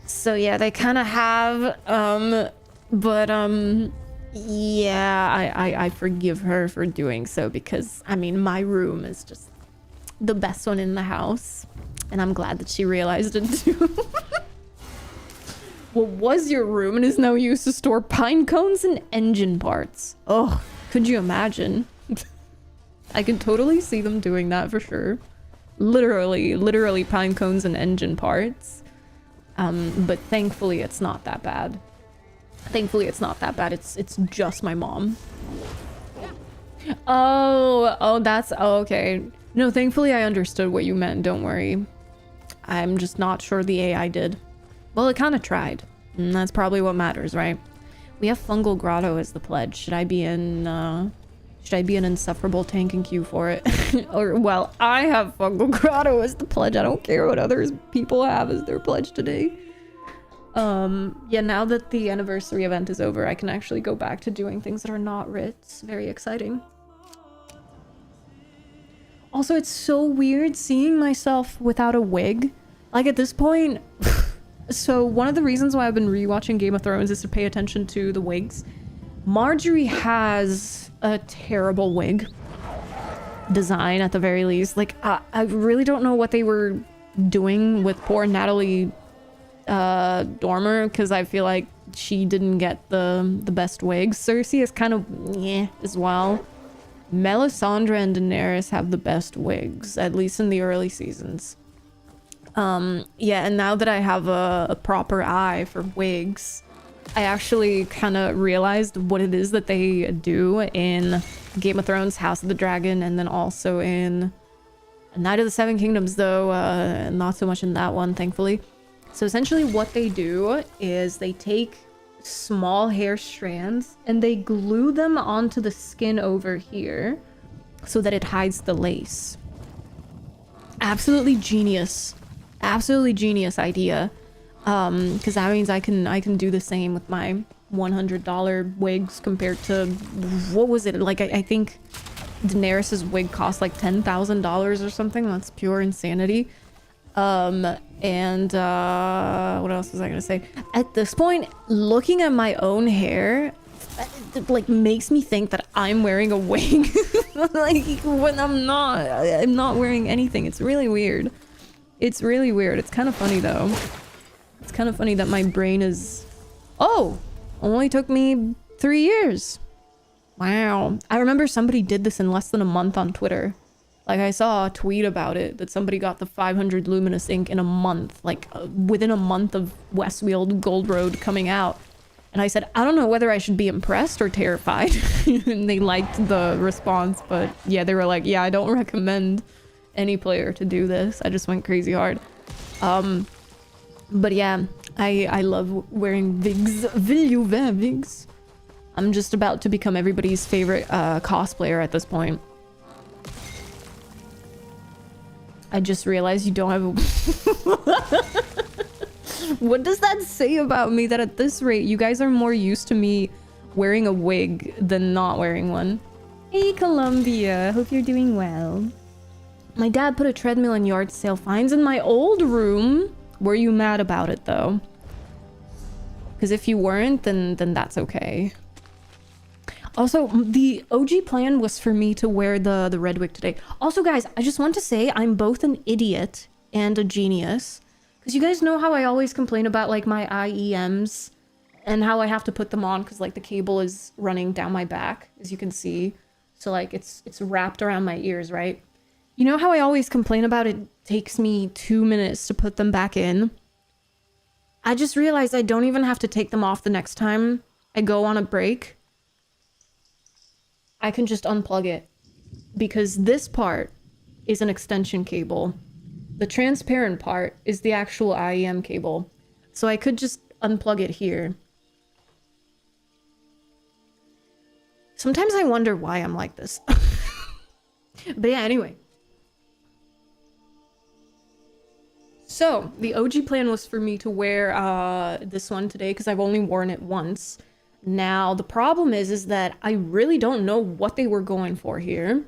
So yeah, they kind of have, yeah, I forgive her for doing so because, I mean, my room is just the best one in the house. And I'm glad that she realized it too. What was your room and is now used to store pine cones and engine parts? Oh, could you imagine? I can totally see them doing that for sure. Literally pine cones and engine parts. But thankfully it's not that bad. Thankfully it's not that bad. It's just my mom. Oh, that's okay. No, thankfully I understood what you meant. Don't worry. I'm just not sure the AI did. Well, it kind of tried. And that's probably what matters, right? We have Fungal Grotto as the pledge. Should I be an insufferable tank and queue for it? Or, well, I have Fungal Grotto as the pledge. I don't care what others people have as their pledge today. Yeah, now that the anniversary event is over, I can actually go back to doing things that are not writs. Very exciting. Also, it's so weird seeing myself without a wig. Like, at this point... So, one of the reasons why I've been rewatching Game of Thrones is to pay attention to the wigs. Marjorie has a terrible wig design, at the very least. Like, I really don't know what they were doing with poor Natalie Dormer, because I feel like she didn't get the best wigs. Cersei is kind of yeah as well. Melisandre and Daenerys have the best wigs, at least in the early seasons. Yeah, and now that I have a proper eye for wigs, I actually kind of realized what it is that they do in Game of Thrones, House of the Dragon, and then also in Night of the Seven Kingdoms, though not so much in that one, thankfully. So essentially what they do is they take small hair strands and they glue them onto the skin over here so that it hides the lace. Absolutely genius. Absolutely genius idea. Because that means I can do the same with my $100 wigs compared to, what was it? Like, I think Daenerys's wig cost like $10,000 or something. That's pure insanity. What else was I gonna say? At this point, looking at my own hair, like, makes me think that I'm wearing a wig. Like, when I'm not wearing anything. It's really weird. It's really weird. It's kind of funny, though. It's kind of funny that my brain is... Oh! Only took me 3 years. Wow. I remember somebody did this in less than a month on Twitter. Like, I saw a tweet about it, that somebody got the 500 Luminous ink in a month. Like, within a month of Westfield Gold Road coming out. And I said, I don't know whether I should be impressed or terrified. And they liked the response, but yeah, they were like, yeah, I don't recommend any player to do this. I just went crazy hard. But yeah, I love wearing wigs. Will you wear wigs? I'm just about to become everybody's favorite cosplayer at this point. I just realized you don't have a... What does that say about me that at this rate you guys are more used to me wearing a wig than not wearing one? Hey Columbia, hope you're doing well. My dad put a treadmill and yard sale finds in my old room. Were you mad about it though? Because if you weren't, then that's okay. Also, the OG plan was for me to wear the red wig today. Also, guys, I just want to say I'm both an idiot and a genius. Because you guys know how I always complain about, like, my IEMs and how I have to put them on because, like, the cable is running down my back, as you can see. So, like, it's wrapped around my ears, right? You know how I always complain about it takes me 2 minutes to put them back in? I just realized I don't even have to take them off the next time I go on a break. I can just unplug it because this part is an extension cable The transparent part is the actual IEM cable. So I could just unplug it here. Sometimes I wonder why I'm like this. But yeah, anyway. So, the OG plan was for me to wear this one today because I've only worn it once. Now, the problem is that I really don't know what they were going for here.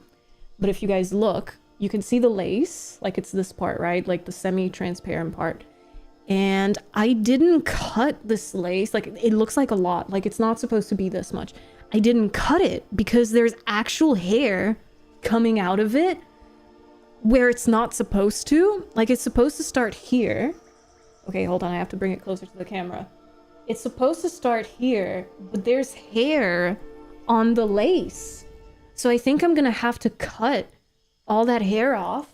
But if you guys look, you can see the lace, like it's this part, right? Like the semi-transparent part. And I didn't cut this lace, like it looks like a lot, like it's not supposed to be this much. I didn't cut it because there's actual hair coming out of it where it's not supposed to. Like it's supposed to start here. Okay, hold on, I have to bring it closer to the camera. It's supposed to start here, but there's hair on the lace. So I think I'm gonna have to cut all that hair off,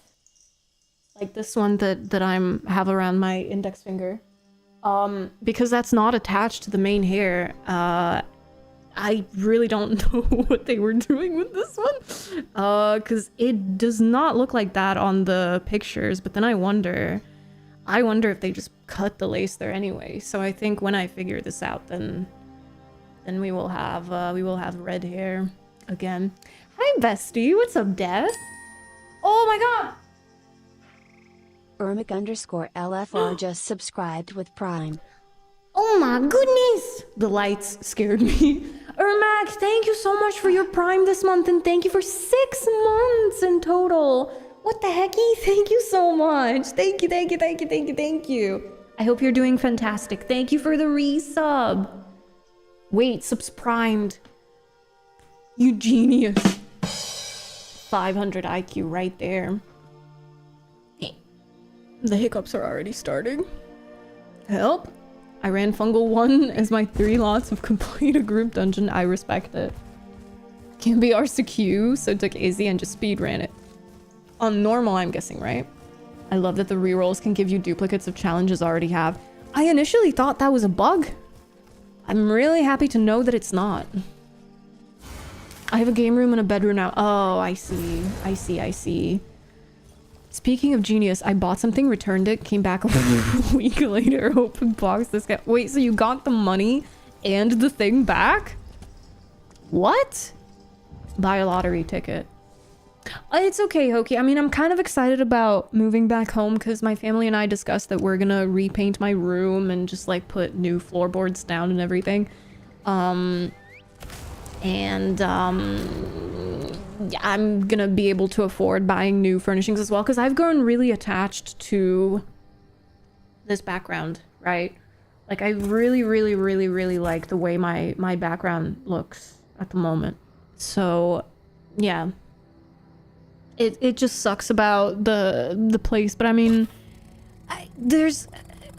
like this one that I'm have around my index finger, because that's not attached to the main hair. I really don't know what they were doing with this one, because it does not look like that on the pictures. But then I wonder if they just cut the lace there anyway. So I think when I figure this out, then we will have red hair again. Hi bestie, what's up, Dev? Oh my god! 𝙒𝘼𝙔𝙎 just subscribed with Prime. Oh my goodness! The lights scared me. Ermac, thank you so much for your Prime this month, and thank you for 6 months in total. What the hecky? Thank you so much. Thank you, thank you, thank you, thank you, thank you. I hope you're doing fantastic. Thank you for the resub. Wait, subs primed. You genius. 500 IQ right there. The hiccups are already starting. Help. I ran Fungal 1 as my 3 lots of complete a group dungeon. I respect it. Can be 𝙒𝘼𝙔𝙎, so took easy and just speed ran it. On normal, I'm guessing, right? I love that the rerolls can give you duplicates of challenges already have. I initially thought that was a bug. I'm really happy to know that it's not. I have a game room and a bedroom now. Oh, I see. I see, I see. Speaking of genius, I bought something, returned it, came back a week later, open box, this guy. Wait, so you got the money and the thing back? What? Buy a lottery ticket. It's okay, Hoki. I mean, I'm kind of excited about moving back home because my family and I discussed that we're gonna repaint my room and just like put new floorboards down and everything. I'm gonna be able to afford buying new furnishings as well because I've grown really attached to this background, right? Like I really, really, really, really like the way my background looks at the moment. So yeah, it just sucks about the place, but I mean, there's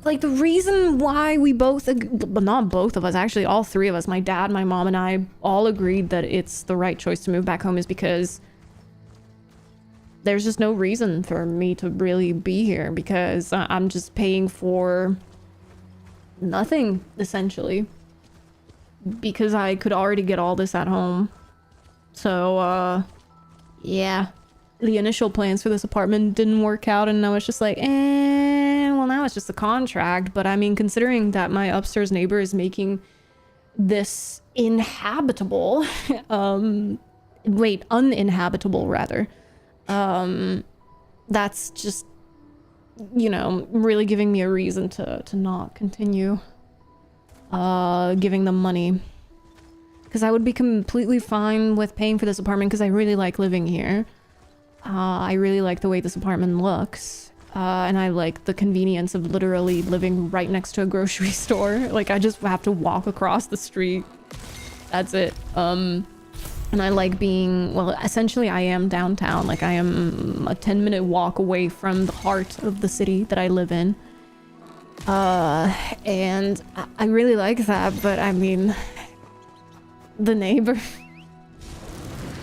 like the reason why we both, but not both of us, actually all 3 of us, my dad, my mom, and I all agreed that it's the right choice to move back home is because there's just no reason for me to really be here because I'm just paying for nothing, essentially, because I could already get all this at home. So, yeah. The initial plans for this apartment didn't work out, and I was just like, well, now it's just a contract. But I mean, considering that my upstairs neighbor is making this inhabitable, uninhabitable rather, that's just, you know, really giving me a reason to not continue giving them money. Because I would be completely fine with paying for this apartment because I really like living here. I really like the way this apartment looks. And I like the convenience of literally living right next to a grocery store. Like, I just have to walk across the street. That's it. And I like being, well, essentially I am downtown. Like, I am a 10-minute walk away from the heart of the city that I live in. And I really like that, but I mean, the neighbor...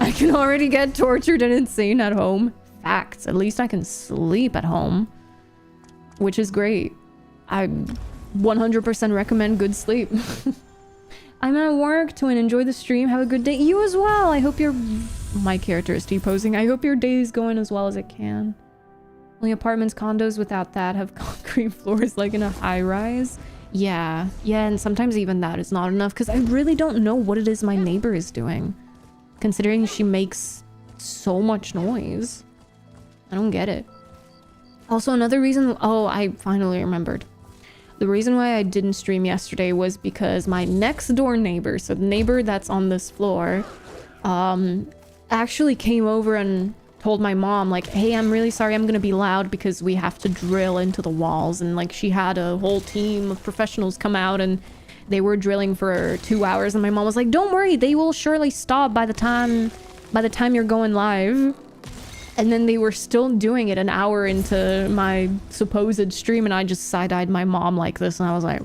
I can already get tortured and insane at home. Facts. At least I can sleep at home, which is great. I 100% recommend good sleep. I'm at work to enjoy the stream. Have a good day. You as well. I hope your... My character is T-posing. I hope your day is going as well as it can. Only apartments, condos without that have concrete floors like in a high-rise. Yeah, and sometimes even that is not enough because I really don't know what it is my neighbor is doing. Considering she makes so much noise. I don't get it. Also, another reason... Oh, I finally remembered. The reason why I didn't stream yesterday was because my next door neighbor, so the neighbor that's on this floor, actually came over and told my mom, like, hey, I'm really sorry, I'm gonna be loud because we have to drill into the walls. And like, she had a whole team of professionals come out and they were drilling for 2 hours. And my mom was like, don't worry, they will surely stop by the time you're going live. And then they were still doing it an hour into my supposed stream, and I just side-eyed my mom like this, and I was like,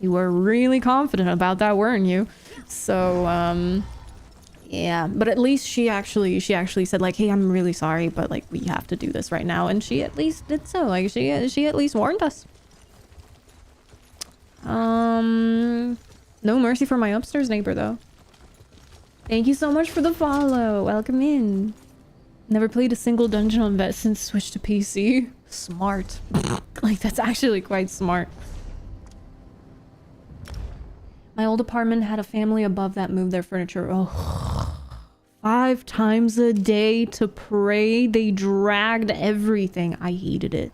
you were really confident about that, weren't you? So, yeah, but at least she actually said like, hey, I'm really sorry, but like, we have to do this right now, and she at least did so. Like, she at least warned us. No mercy for my upstairs neighbor, though. Thank you so much for the follow. Welcome in. Never played a single dungeon on Vet since switched to PC. Smart. Like, that's actually quite smart. My old apartment had a family above that moved their furniture. Oh, 5 times a day to pray. They dragged everything. I hated it.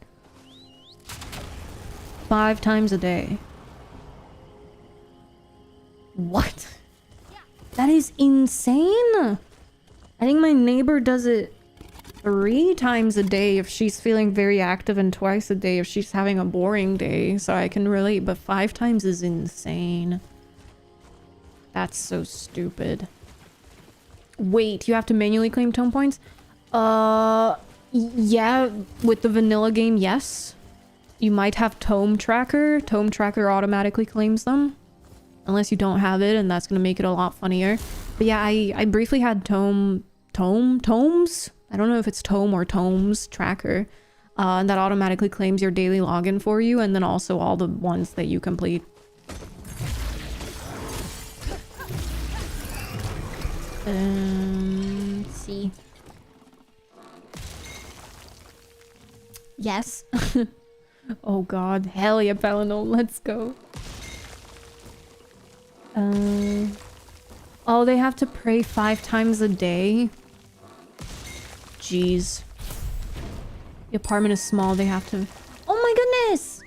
5 times a day. What? That is insane. I think my neighbor does it 3 times a day if she's feeling very active, and twice a day if she's having a boring day, so I can relate, but 5 times is insane. That's so stupid. Wait, you have to manually claim tome points? Yeah, with the vanilla game, yes. You might have Tome Tracker. Tome Tracker automatically claims them. Unless you don't have it, and that's gonna make it a lot funnier. But yeah, I briefly had Tomes? I don't know if it's Tome or Tomes Tracker. And that automatically claims your daily login for you, and then also all the ones that you complete. Let's see. Yes. Oh god, hell yeah, Pellinol, let's go. Oh, they have to pray 5 times a day? Jeez. The apartment is small, they have to... Oh my goodness!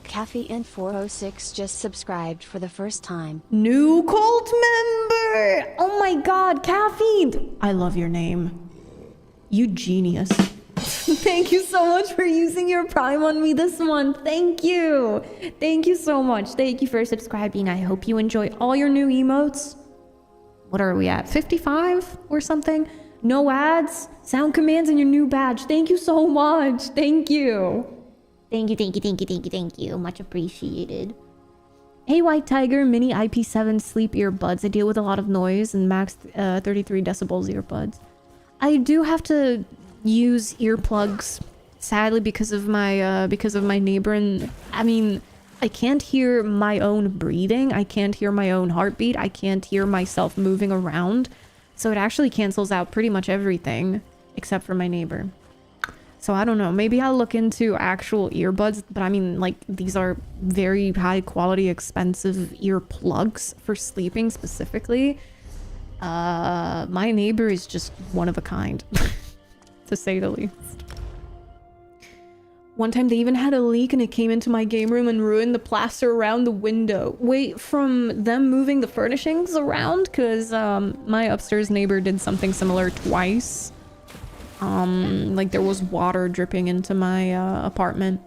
𝙎𝙬𝙖𝙎 just subscribed for the first time. New cult member! Oh my god, Caffeine! I love your name. You genius. Thank you so much for using your Prime on me this month. Thank you. Thank you so much. Thank you for subscribing. I hope you enjoy all your new emotes. What are we at? 55 or something? No ads, sound commands, and your new badge. Thank you so much. Thank you. Thank you. Much appreciated. Hey, White Tiger, mini IP7 sleep earbuds. I deal with a lot of noise and max 33 decibels earbuds. I do have to use earplugs, sadly, because of my neighbor, and I mean, I can't hear my own breathing. I can't hear my own heartbeat. I can't hear myself moving around. So it actually cancels out pretty much everything except for my neighbor. So I don't know, maybe I'll look into actual earbuds, but I mean, like, these are very high quality, expensive earplugs for sleeping specifically. My neighbor is just one of a kind, to say the least. One time they even had a leak and it came into my game room and ruined the plaster around the window. Wait, from them moving the furnishings around? Because my upstairs neighbor did something similar twice. Like there was water dripping into my apartment.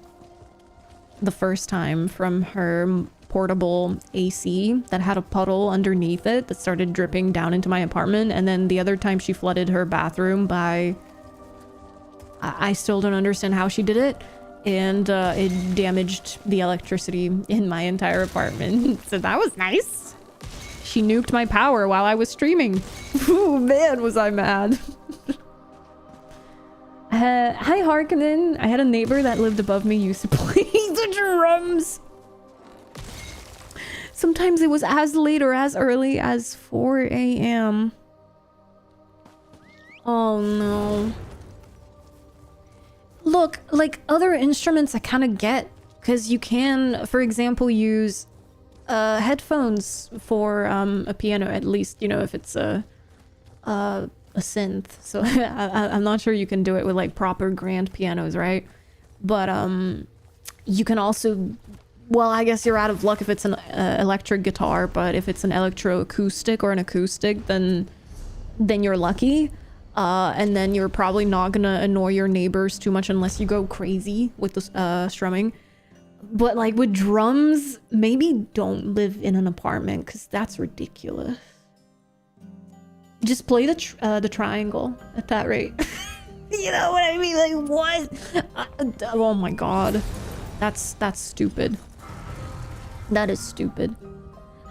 The first time from her portable AC that had a puddle underneath it that started dripping down into my apartment. And then the other time she flooded her bathroom by... I still don't understand how she did it. And it damaged the electricity in my entire apartment. So that was nice. She nuked my power while I was streaming. Ooh, man, was I mad. Hi, Harkonnen. I had a neighbor that lived above me used to play the drums. Sometimes it was as late or as early as 4 a.m. Oh, no. look, like other instruments I kind of get, because you can, for example, use headphones for a piano, at least, you know, if it's a synth. So I'm not sure you can do it with like proper grand pianos, right? But you can also, well, I guess you're out of luck if it's an electric guitar, but if it's an electroacoustic or an acoustic, then you're lucky. And then you're probably not gonna annoy your neighbors too much unless you go crazy with the strumming. But like with drums, maybe don't live in an apartment because that's ridiculous. Just play the triangle at that rate. You know what I mean? Like what? Oh my god, that's stupid. That is stupid.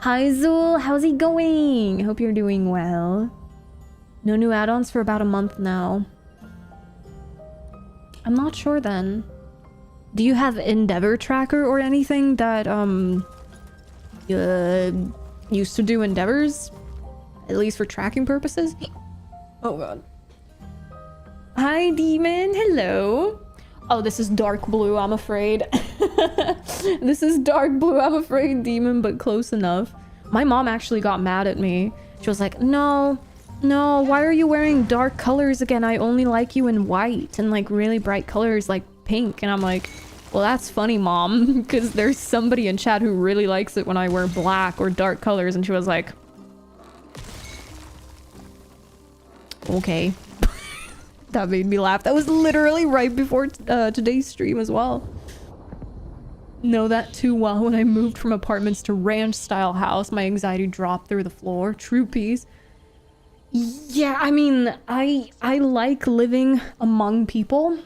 Hi Zul, how's it going? Hope you're doing well. No new add-ons for about a month now. I'm not sure then. Do you have Endeavor Tracker or anything that used to do endeavors? At least for tracking purposes? Oh god. Hi Demon, hello. Oh, this is dark blue, I'm afraid. This is dark blue, I'm afraid, Demon, but close enough. My mom actually got mad at me. She was like, no, why are you wearing dark colors again? I only like you in white and like really bright colors like pink. And I'm like, well, that's funny, Mom, because there's somebody in chat who really likes it when I wear black or dark colors. And she was like, okay. That made me laugh. That was literally right before today's stream as well. Know that too well. When I moved from apartments to ranch style house, my anxiety dropped through the floor. True peace. Yeah, I mean, I like living among people,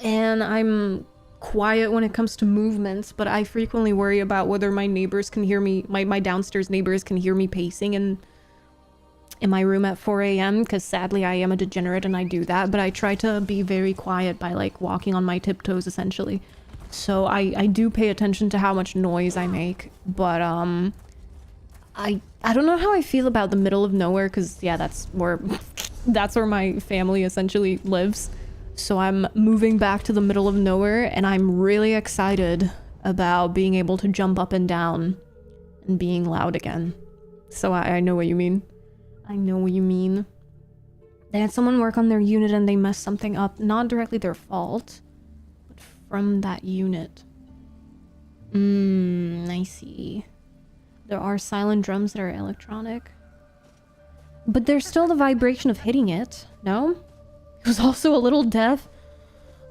and I'm quiet when it comes to movements, but I frequently worry about whether my neighbors can hear me, my downstairs neighbors can hear me pacing in my room at 4 a.m. because sadly I am a degenerate and I do that, but I try to be very quiet by like walking on my tiptoes essentially. So I do pay attention to how much noise I make, but I don't know how I feel about the middle of nowhere because yeah, that's where my family essentially lives. So I'm moving back to the middle of nowhere and I'm really excited about being able to jump up and down and being loud again. So I know what you mean. I know what you mean. They had someone work on their unit and they messed something up. Not directly their fault, but from that unit. I see. There are silent drums that are electronic. But there's still the vibration of hitting it, no? It was also a little deaf.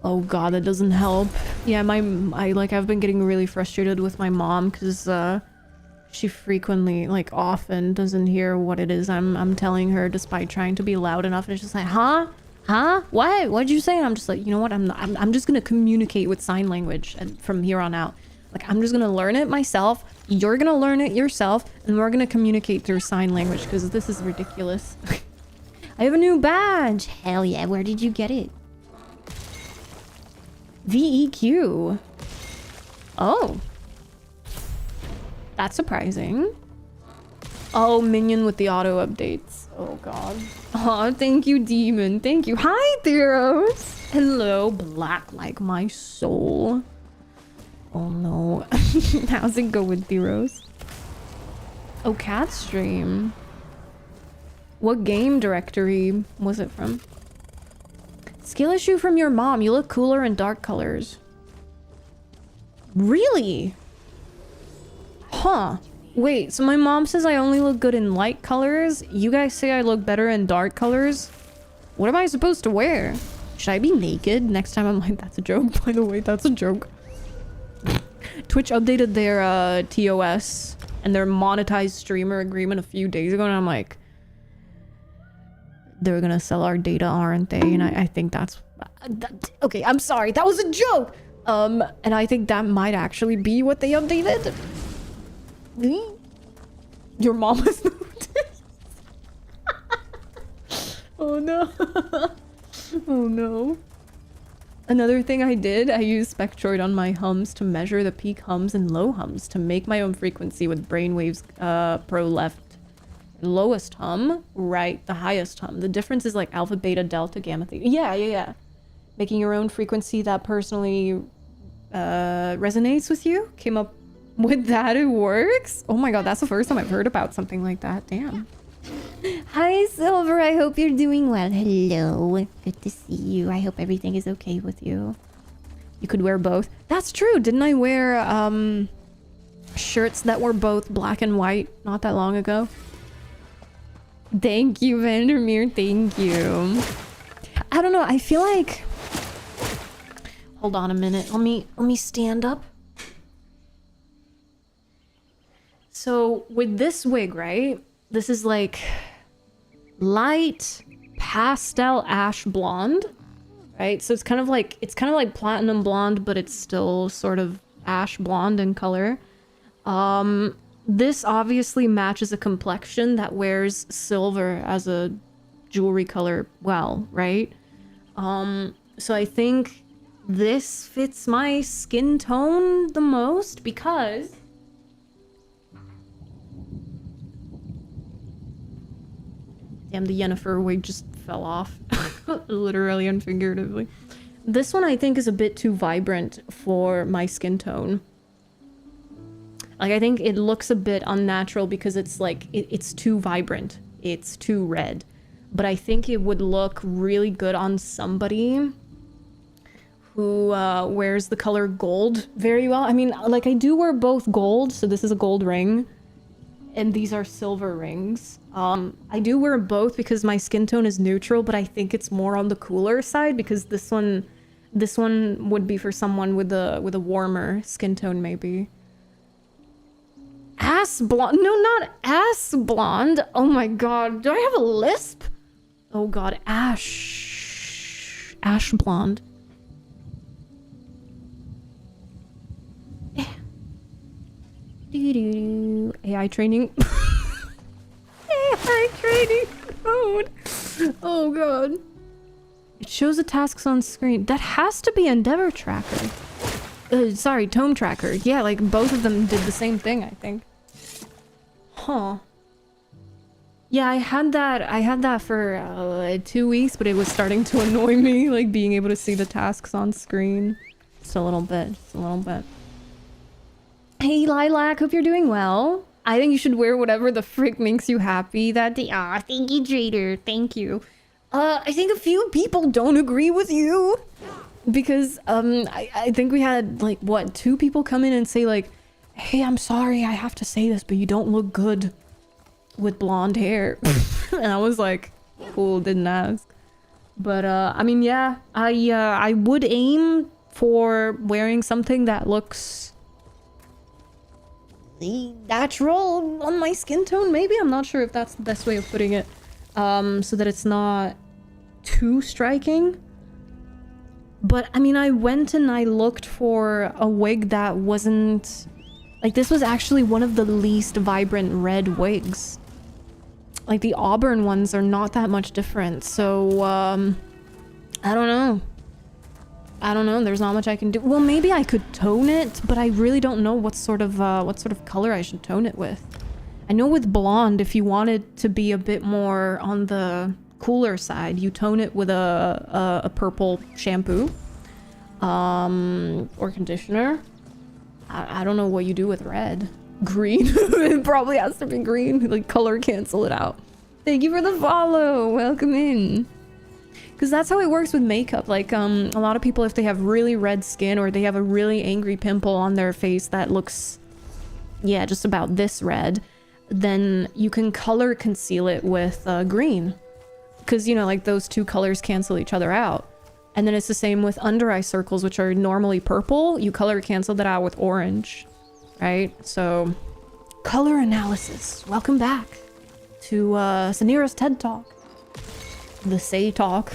Oh god, that doesn't help. Yeah, I've been getting really frustrated with my mom because she frequently, like often, doesn't hear what it is I'm telling her despite trying to be loud enough, and it's just like, huh? What'd you say? And I'm just like, you know what, I'm just gonna communicate with sign language and from here on out. Like, I'm just gonna learn it myself, you're gonna learn it yourself, and we're gonna communicate through sign language because this is ridiculous. I have a new badge. Hell yeah, where did you get it? VEQ. Oh. That's surprising. Oh, minion with the auto updates. Oh god. Oh, thank you, Demon. Thank you. Hi, Theros. Hello, black like my soul. Oh no. How's it go with Theros? Oh, cat stream. What game directory was it from? Skill issue from your mom. You look cooler in dark colors. Really? Huh. Wait, so my mom says I only look good in light colors? You guys say I look better in dark colors? What am I supposed to wear? Should I be naked? Next time I'm like, that's a joke, by the way, that's a joke. Twitch updated their TOS and their monetized streamer agreement a few days ago, and I'm like, they're gonna sell our data, aren't they? And I think that's... okay, I'm sorry, that was a joke! And I think that might actually be what they updated. Your mom has moved. Oh no. Oh no. Another thing I did, I used Spectroid on my hums to measure the peak hums and low hums to make my own frequency with brainwaves pro left. Lowest hum, right, the highest hum. The difference is like alpha, beta, delta, gamma, theta. Yeah. Making your own frequency that personally resonates with you. Came up with that. It works. Oh my god, that's the first time I've heard about something like that. Damn. Hi, Silver. I hope you're doing well. Hello. Good to see you. I hope everything is okay with you. You could wear both. That's true. Didn't I wear shirts that were both black and white not that long ago? Thank you, Vandermeer. Thank you. I don't know. I feel like... Hold on a minute. Let me stand up. So with this wig, right? This is like light pastel ash blonde, right? So it's kind of like platinum blonde, but it's still sort of ash blonde in color. This obviously matches a complexion that wears silver as a jewelry color well, right? So I think this fits my skin tone the most because damn, the Yennefer wig just fell off. Literally and figuratively. This one I think is a bit too vibrant for my skin tone. Like, I think it looks a bit unnatural because it's like, it's too vibrant. It's too red. But I think it would look really good on somebody who wears the color gold very well. I mean, like, I do wear both gold, so this is a gold ring. And these are silver rings. I do wear both because my skin tone is neutral, but I think it's more on the cooler side because this one would be for someone with a warmer skin tone, maybe. Ass blonde? No, not ass blonde. Oh my god, do I have a lisp? Oh god, ash blonde. AI training. AI training code. Oh god. It shows the tasks on screen. That has to be Endeavor Tracker. Sorry, Tome Tracker. Yeah, like both of them did the same thing, I think. Huh. Yeah, I had that for 2 weeks, but it was starting to annoy me, like being able to see the tasks on screen. Just a little bit. Hey Lilac, hope you're doing well. I think you should wear whatever the frick makes you happy that day. Ah, thank you, Trader. Thank you. I think a few people don't agree with you. Because, I think we had, like, what, 2 people come in and say, like, hey, I'm sorry, I have to say this, but you don't look good with blonde hair. And I was like, cool, didn't ask. But, I mean, yeah, I would aim for wearing something that looks natural on my skin tone, maybe? I'm not sure if that's the best way of putting it. So that it's not too striking. But, I mean, I went and I looked for a wig that wasn't... Like, this was actually one of the least vibrant red wigs. Like, the auburn ones are not that much different. So, I don't know. There's not much I can do. Well, maybe I could tone it, but I really don't know what sort of color I should tone it with. I know with blonde, if you want it to be a bit more on the cooler side, you tone it with a purple shampoo, or conditioner. I don't know what you do with red. Green. It probably has to be green. Like, color cancel it out. Thank you for the follow. Welcome in. Because that's how it works with makeup. Like, a lot of people, if they have really red skin or they have a really angry pimple on their face that looks, yeah, just about this red, then you can color conceal it with green. Because, you know, like, those two colors cancel each other out. And then it's the same with under eye circles, which are normally purple. You color cancel that out with orange, right? So, color analysis. Welcome back to Sanira's TED Talk. The Say Talk.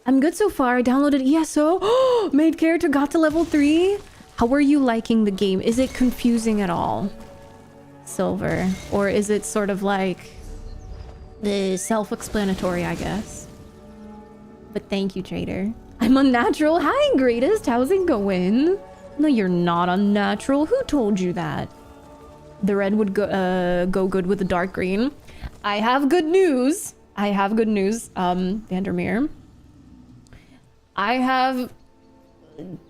I'm good so far. I downloaded ESO. Made character, got to level 3. How are you liking the game? Is it confusing at all? Silver. Or is it sort of like the self-explanatory, I guess? But thank you, Trader. I'm unnatural. Hi, Greatest. How's it going? No, you're not unnatural. Who told you that? The red would go good with the dark green. I have good news. I have good news, Vandermeer. I have,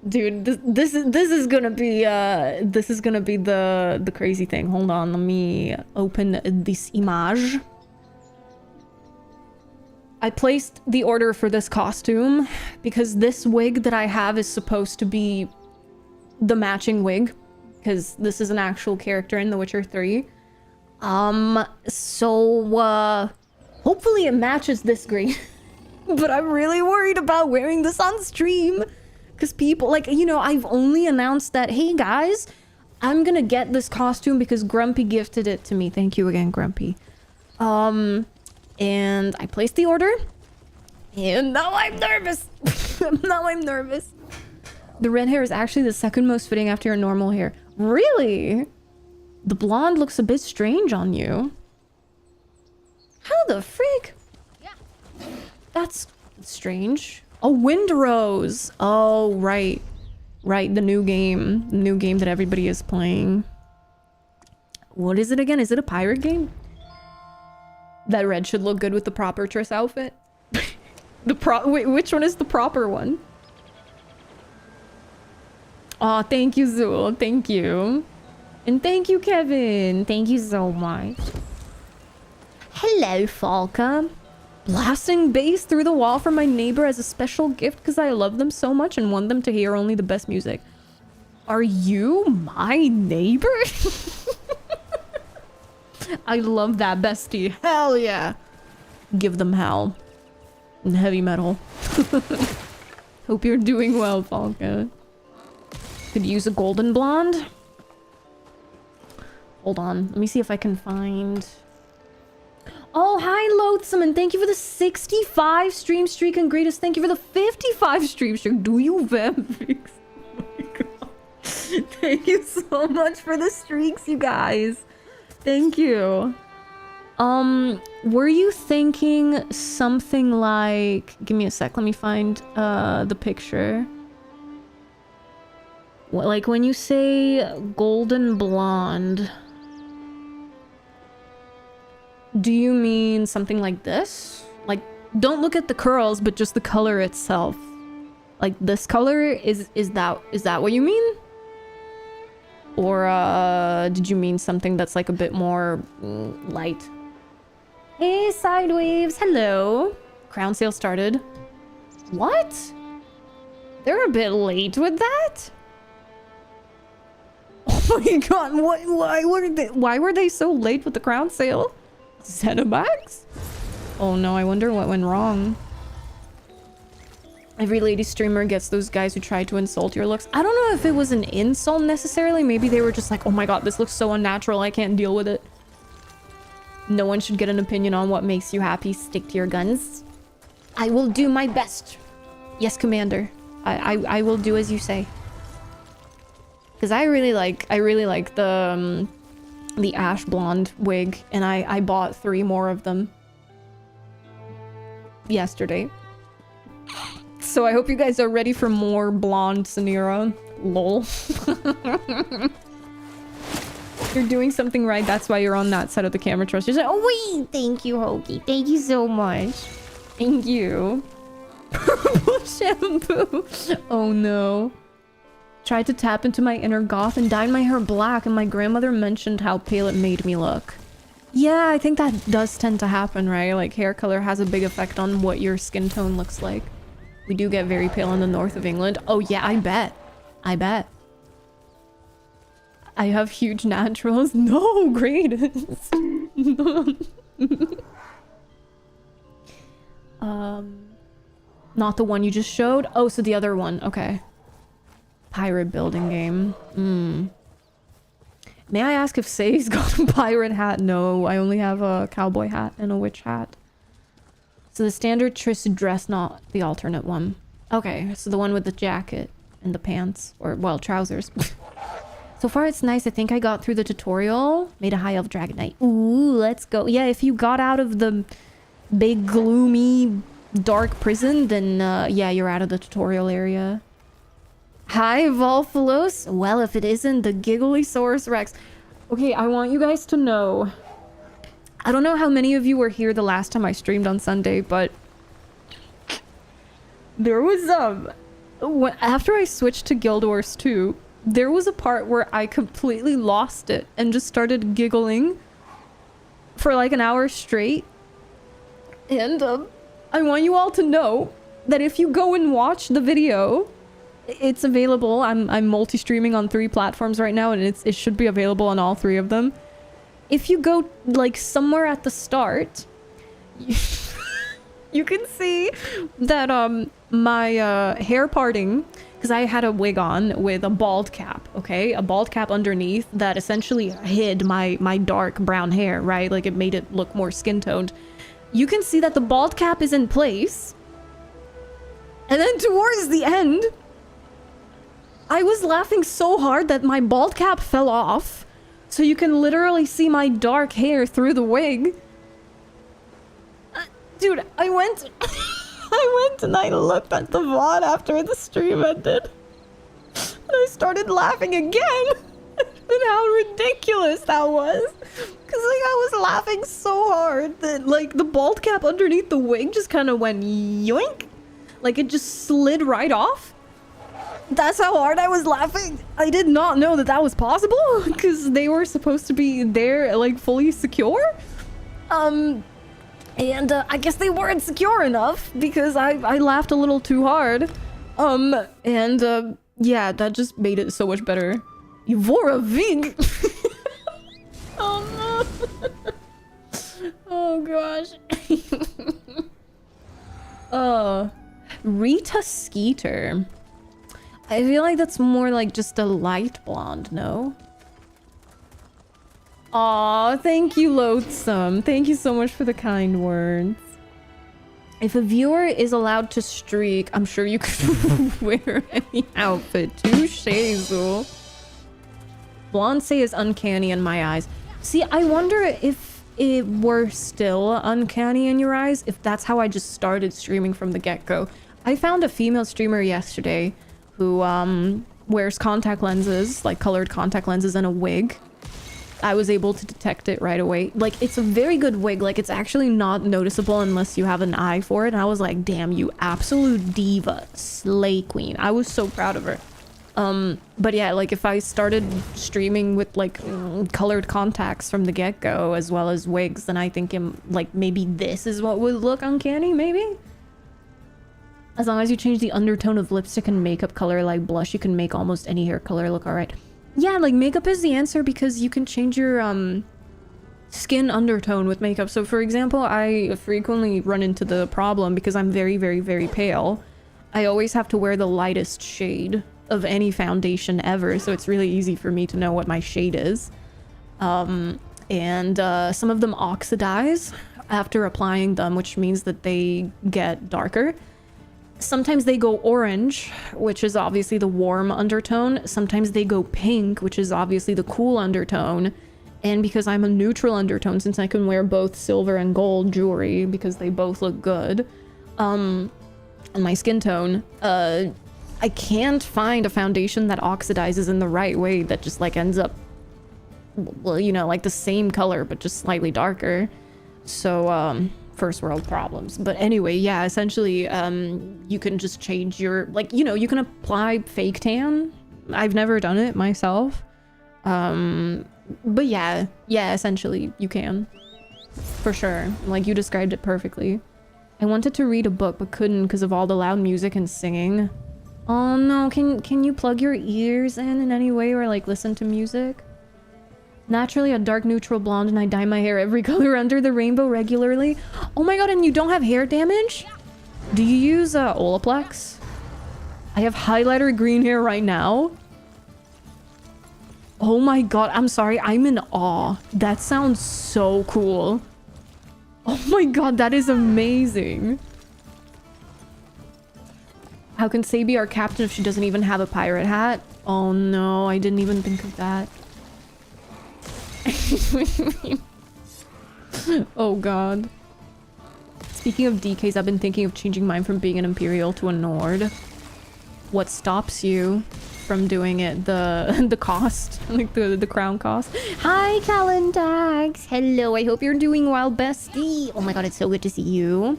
dude. This is gonna be the crazy thing. Hold on, let me open this image. I placed the order for this costume because this wig that I have is supposed to be the matching wig, because this is an actual character in The Witcher 3. So hopefully it matches this green. But I'm really worried about wearing this on stream, because people, like, you know, I've only announced that, hey guys, I'm gonna get this costume because Grumpy gifted it to me. Thank you again, Grumpy. And I placed the order, and now I'm nervous. Now I'm nervous. The red hair is actually the second most fitting after your normal hair. Really? The blonde looks a bit strange on you. How the freak? Yeah. That's strange. Oh, Windrose. Oh, right. Right, the new game. The new game that everybody is playing. What is it again? Is it a pirate game? That red should look good with the proper Triss outfit. Wait, which one is the proper one? Oh, thank you, Zool. Thank you. And thank you, Kevin. Thank you so much. Hello, Falca. Blasting bass through the wall from my neighbor as a special gift because I love them so much and want them to hear only the best music. Are you my neighbor? I love that, bestie. Hell yeah. Give them hell. And heavy metal. Hope you're doing well, Falca. Could use a golden blonde. Hold on. Let me see if I can find... Oh, hi, Loathsome, and thank you for the 65 stream streak, and greatest thank you for the 55 stream streak. Do you vampix? Oh my god. Thank you so much for the streaks, you guys. Thank you. Were you thinking something like... Give me a sec, let me find the picture. Like when you say golden blonde, do you mean something like this? Like, don't look at the curls, but just the color itself. Like this color, is that what you mean? Or did you mean something that's like a bit more light? Hey, Sidewaves, hello. Crown sale started. What? They're a bit late with that? Oh my god, why were they so late with the crown sale? Zenimax? Oh no, I wonder what went wrong. Every lady streamer gets those guys who try to insult your looks. I don't know if it was an insult necessarily. Maybe they were just like, oh my god, this looks so unnatural, I can't deal with it. No one should get an opinion on what makes you happy. Stick to your guns. I will do my best. Yes, Commander. I will do as you say. Because I really like the ash blonde wig, and I bought 3 more of them yesterday. So I hope you guys are ready for more blonde Sanira. Lol. You're doing something right. That's why you're on that side of the camera, Trust. You're like, oh wait, thank you, Hoagie. Thank you so much. Thank you. Purple shampoo. Oh no. Tried to tap into my inner goth and dyed my hair black, and my grandmother mentioned how pale it made me look. Yeah, I think that does tend to happen, right? Like, hair color has a big effect on what your skin tone looks like. We do get very pale in the north of England. Oh yeah, I bet. I bet. I have huge naturals. No, greatest. Not the one you just showed? Oh, so the other one. Okay. Pirate building game. May I ask if Say's got a pirate hat? No, I only have a cowboy hat and a witch hat. So the standard Triss dress, not the alternate one. Okay, so the one with the jacket and the pants. Or, well, trousers. So far it's nice. I think I got through the tutorial. Made a high elf dragon knight. Ooh, let's go. Yeah, if you got out of the big, gloomy, dark prison, then yeah, you're out of the tutorial area. Hi, Volphalos. Well, if it isn't the Gigglysaurus Rex. Okay, I want you guys to know I don't know how many of you were here the last time I streamed on Sunday, but there was after I switched to Guild Wars 2, there was a part where I completely lost it and just started giggling for like an hour straight. And I want you all to know that if you go and watch the video, it's available. I'm multi-streaming on 3 platforms right now, and it should be available on all 3 of them. If you go like somewhere at the start, you can see that my hair parting, because I had a wig on with a bald cap, okay? A bald cap underneath that essentially hid my dark brown hair, right? Like it made it look more skin toned. You can see that the bald cap is in place. And then towards the end, I was laughing so hard that my bald cap fell off. So you can literally see my dark hair through the wig. Dude, I went and I looked at the VOD after the stream ended. And I started laughing again. And how ridiculous that was. Because like I was laughing so hard that like the bald cap underneath the wig just kind of went yoink. Like it just slid right off. That's how hard I was laughing. I did not know that that was possible because they were supposed to be there like fully secure. And I guess they weren't secure enough because I laughed a little too hard. Yeah, that just made it so much better. You wore a wig. Oh no. Oh gosh. Rita Skeeter. I feel like that's more like just a light blonde, no? Aw, thank you, Loathsome. Thank you so much for the kind words. If a viewer is allowed to streak, I'm sure you could wear any outfit. Touche, Zul. Blonde say is uncanny in my eyes. See, I wonder if it were still uncanny in your eyes, if that's how I just started streaming from the get-go. I found a female streamer yesterday who wears contact lenses, like colored contact lenses and a wig. I was able to detect it right away. Like, it's a very good wig. Like, it's actually not noticeable unless you have an eye for it. And I was like, damn, you absolute diva. Slay queen. I was so proud of her. But yeah, like, if I started streaming with, like, colored contacts from the get-go, as well as wigs, then I think, like, maybe this is what would look uncanny, maybe? As long as you change the undertone of lipstick and makeup color like blush, you can make almost any hair color look alright. Yeah, like makeup is the answer because you can change your skin undertone with makeup. So for example, I frequently run into the problem because I'm very, very, very pale. I always have to wear the lightest shade of any foundation ever, so it's really easy for me to know what my shade is. Some of them oxidize after applying them, which means that they get darker. Sometimes they go orange, which is obviously the warm undertone. Sometimes they go pink, which is obviously the cool undertone. And because I'm a neutral undertone, since I can wear both silver and gold jewelry because they both look good, on my skin tone, I can't find a foundation that oxidizes in the right way that just like ends up, well, you know, like the same color but just slightly darker. So first world problems. But anyway, yeah, essentially you can just change your, like, you know, you can apply fake tan. I've never done it myself, but yeah, essentially you can, for sure. Like, you described it perfectly. I wanted to read a book but couldn't because of all the loud music and singing. Oh no, can you plug your ears in any way or like listen to music? Naturally a dark neutral blonde and I dye my hair every color under the rainbow regularly. Oh my god, and you don't have hair damage? Do you use Olaplex? I have highlighter green hair right now. Oh my god, I'm sorry, I'm in awe. That sounds so cool. Oh my god, that is amazing. How can Sae be our captain if she doesn't even have a pirate hat? Oh no, I didn't even think of that. Oh god. Speaking of DKs, I've been thinking of changing mine from being an Imperial to a Nord. What stops you? from doing it, the cost, like the crown cost. Hi, Calendax. Hello, I hope you're doing well, bestie. Oh my god, it's so good to see you.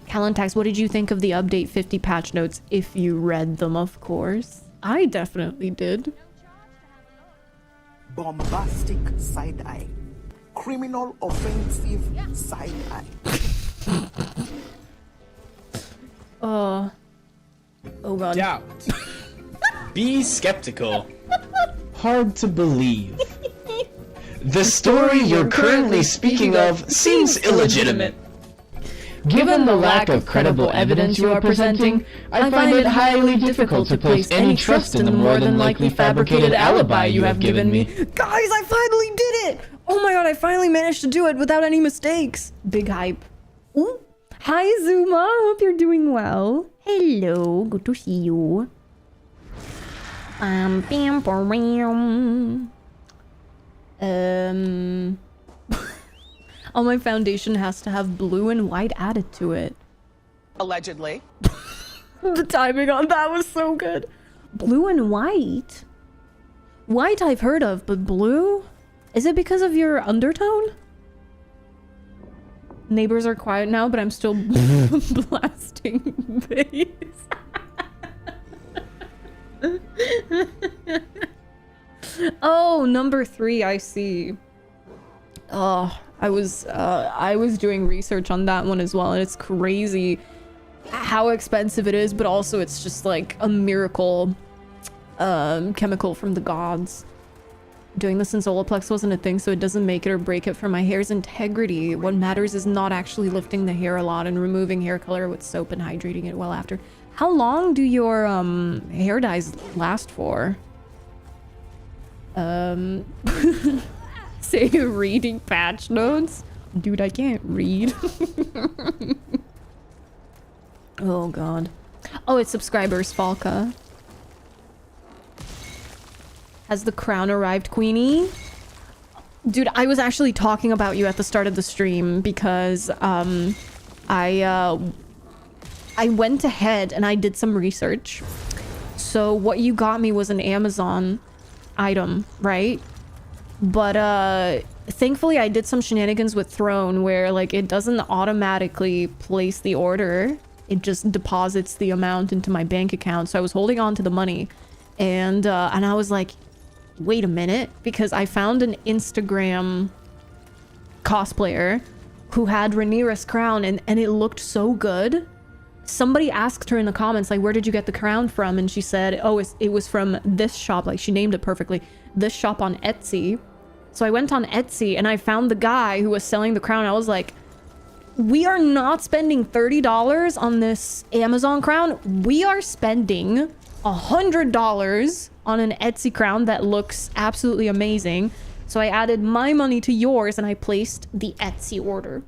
Calendax, what did you think of the update 50 patch notes? If you read them, of course. I definitely did. Bombastic side eye. Criminal offensive side eye. Oh god. Doubt. Be skeptical. Hard to believe. The story you're currently speaking of seems illegitimate. Given the lack of credible evidence you are presenting, I find it highly difficult to place any trust in the more than likely fabricated alibi you have given me. Guys, I finally did it! Oh my god, I finally managed to do it without any mistakes. Big hype. Ooh. Hi, Zuma. Hope you're doing well. Hello. Good to see you. Bam, bam. All my foundation has to have blue and white added to it. Allegedly. The timing on that was so good. Blue and white? White I've heard of, but blue? Is it because of your undertone? Neighbors are quiet now, but I'm still blasting bass. Oh, number 3, I see. Oh, I was doing research on that one as well, and it's crazy how expensive it is, but also it's just like a miracle chemical from the gods. Doing this in Soloplex wasn't a thing, so it doesn't make it or break it for my hair's integrity. What matters is not actually lifting the hair a lot and removing hair color with soap and hydrating it well after. How long do your hair dyes last for? Say reading patch notes? Dude, I can't read. Oh god. Oh, it's subscribers, Falca. Has the crown arrived, Queenie? Dude, I was actually talking about you at the start of the stream because I went ahead and I did some research. So what you got me was an Amazon item, right? But thankfully I did some shenanigans with Throne where like it doesn't automatically place the order. It just deposits the amount into my bank account. So I was holding on to the money and I was like, wait a minute, because I found an Instagram cosplayer who had Rhaenyra's crown and it looked so good. Somebody asked her in the comments, like, where did you get the crown from? And she said, oh, it was from this shop. Like, she named it perfectly. This shop on Etsy. So I went on Etsy and I found the guy who was selling the crown. I was like, we are not spending $30 on this Amazon crown. We are spending $100 on an Etsy crown that looks absolutely amazing. So I added my money to yours and I placed the Etsy order.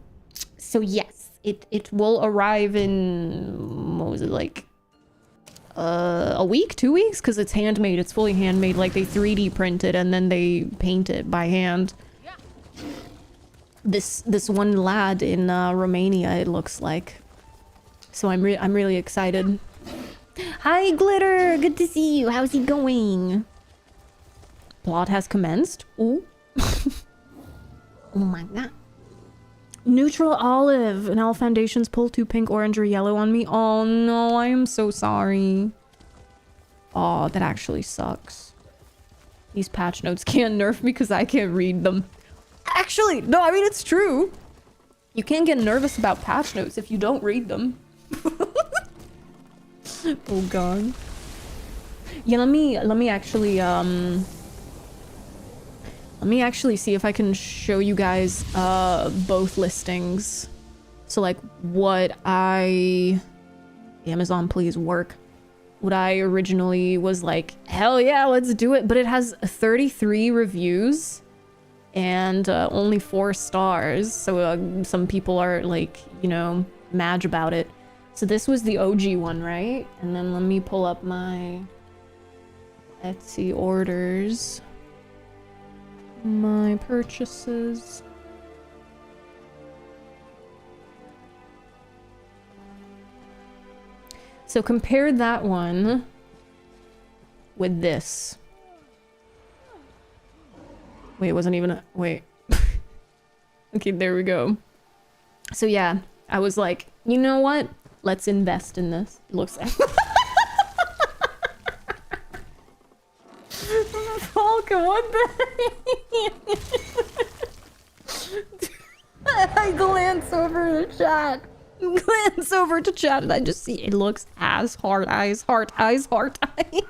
So yes, it will arrive in, what was it, like a week, 2 weeks? Because it's handmade. It's fully handmade. Like they 3D printed and then they paint it by hand. This one lad in Romania, it looks like. So I'm really excited. Hi, Glitter! Good to see you. How's it going? Plot has commenced. Ooh. Oh my god. Neutral olive. And all foundations pull 2 pink, orange, or yellow on me. Oh no, I am so sorry. Oh, that actually sucks. These patch notes can't nerf me because I can't read them. Actually, no, I mean, it's true. You can't get nervous about patch notes if you don't read them. Oh god. Yeah, let me actually see if I can show you guys both listings. So like what Amazon, please work. What I originally was like, hell yeah, let's do it, but it has 33 reviews and only 4 stars. So some people are like, you know, mad about it. So this was the OG one, right? And then let me pull up my Etsy orders. My purchases. So compare that one with this. Wait, it wasn't even a... Wait. Okay, there we go. So yeah, I was like, you know what? Let's invest in this. It looks... Falcon, what the... I glance over to chat. Glance over to chat and I just see it looks as heart eyes, heart eyes, heart eyes.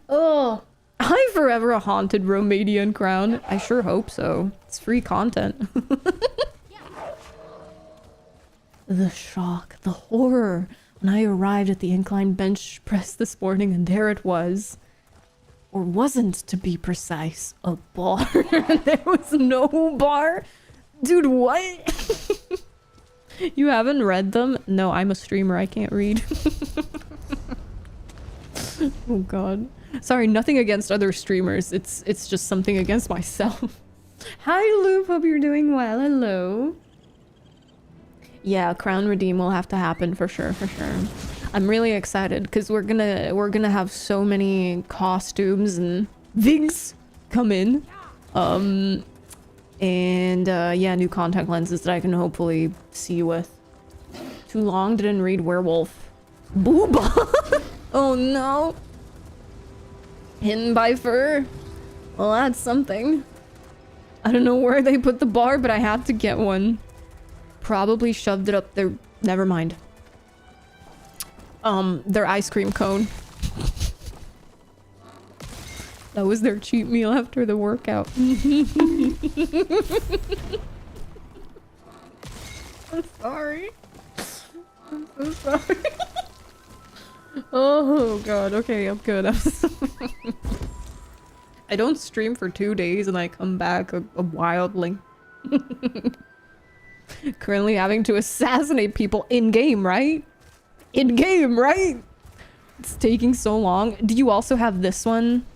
Oh, I forever a haunted Romadian crown. I sure hope so. It's free content. The shock, the horror when I arrived at the incline bench press this morning and there it was. Or wasn't, to be precise, a bar. There was no bar. Dude, what? You haven't read them? No, I'm a streamer. I can't read. Oh god. Sorry, nothing against other streamers. It's just something against myself. Hi, Loop. Hope you're doing well. Hello. Yeah, crown redeem will have to happen for sure, for sure. I'm really excited because we're gonna have so many costumes and wigs come in. Yeah, new contact lenses that I can hopefully see you with. Too long, didn't read werewolf. Booba! Oh no. Hidden by fur. Well, that's something. I don't know where they put the bar, but I had to get one. Probably shoved it up their... Never mind. Their ice cream cone. That was their cheat meal after the workout. I'm sorry. I'm so sorry. Oh god, okay, I'm good. I don't stream for 2 days and I come back a wildling. Currently having to assassinate people in-game, right? In-game, right? It's taking so long. Do you also have this one?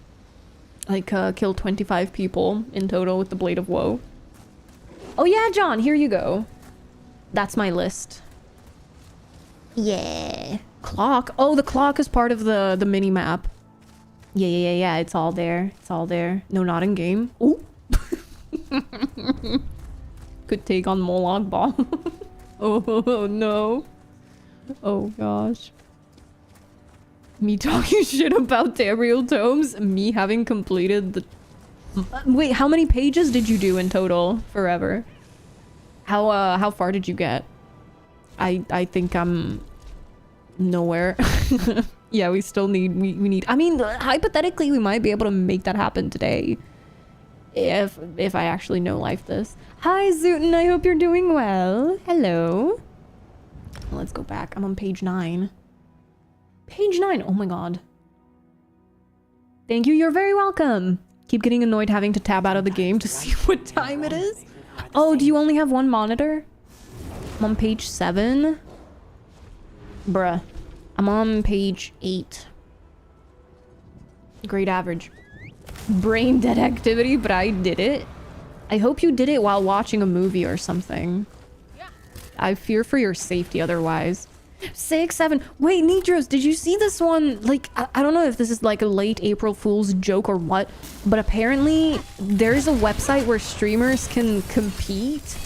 Like, kill 25 people in total with the Blade of Woe. Oh yeah, John, here you go. That's my list. Yeah. Clock? Oh, the clock is part of the mini-map. Yeah, it's all there. It's all there. No, not in-game. Ooh. Could take on Molag Ball. Oh, no. Oh, gosh. Me talking shit about Tamriel Tomes. Me having completed the... Wait, how many pages did you do in total? Forever. How far did you get? I think I'm... nowhere. Yeah, we still need... We need... I mean, hypothetically, we might be able to make that happen today. If I actually know life this. Hi, Zootin. I hope you're doing well. Hello. Let's go back. I'm on page 9. Page 9. Oh my god. Thank you. You're very welcome. Keep getting annoyed having to tab out of the game to see what time it is. Oh, do you only have one monitor? I'm on page 7. Bruh. I'm on page 8. Great average. Brain dead activity, but I did it. I hope you did it while watching a movie or something. I fear for your safety otherwise. 6, 7. Wait, Nidros, did you see this one? Like, I don't know if this is like a late April Fool's joke or what, but apparently there's a website where streamers can compete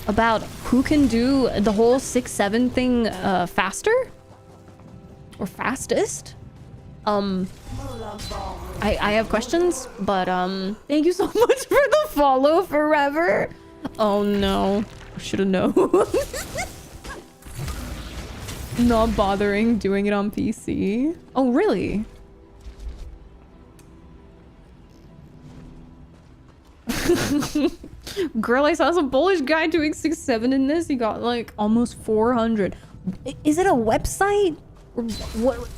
about who can do the whole 6, 7 thing faster? Or fastest? I have questions, but thank you so much for the follow forever. Oh no, I should have known. Not bothering doing it on PC. Oh really? Girl, I saw some Polish guy doing 6, 7 in this. He got like almost 400. Is it a website? Or what?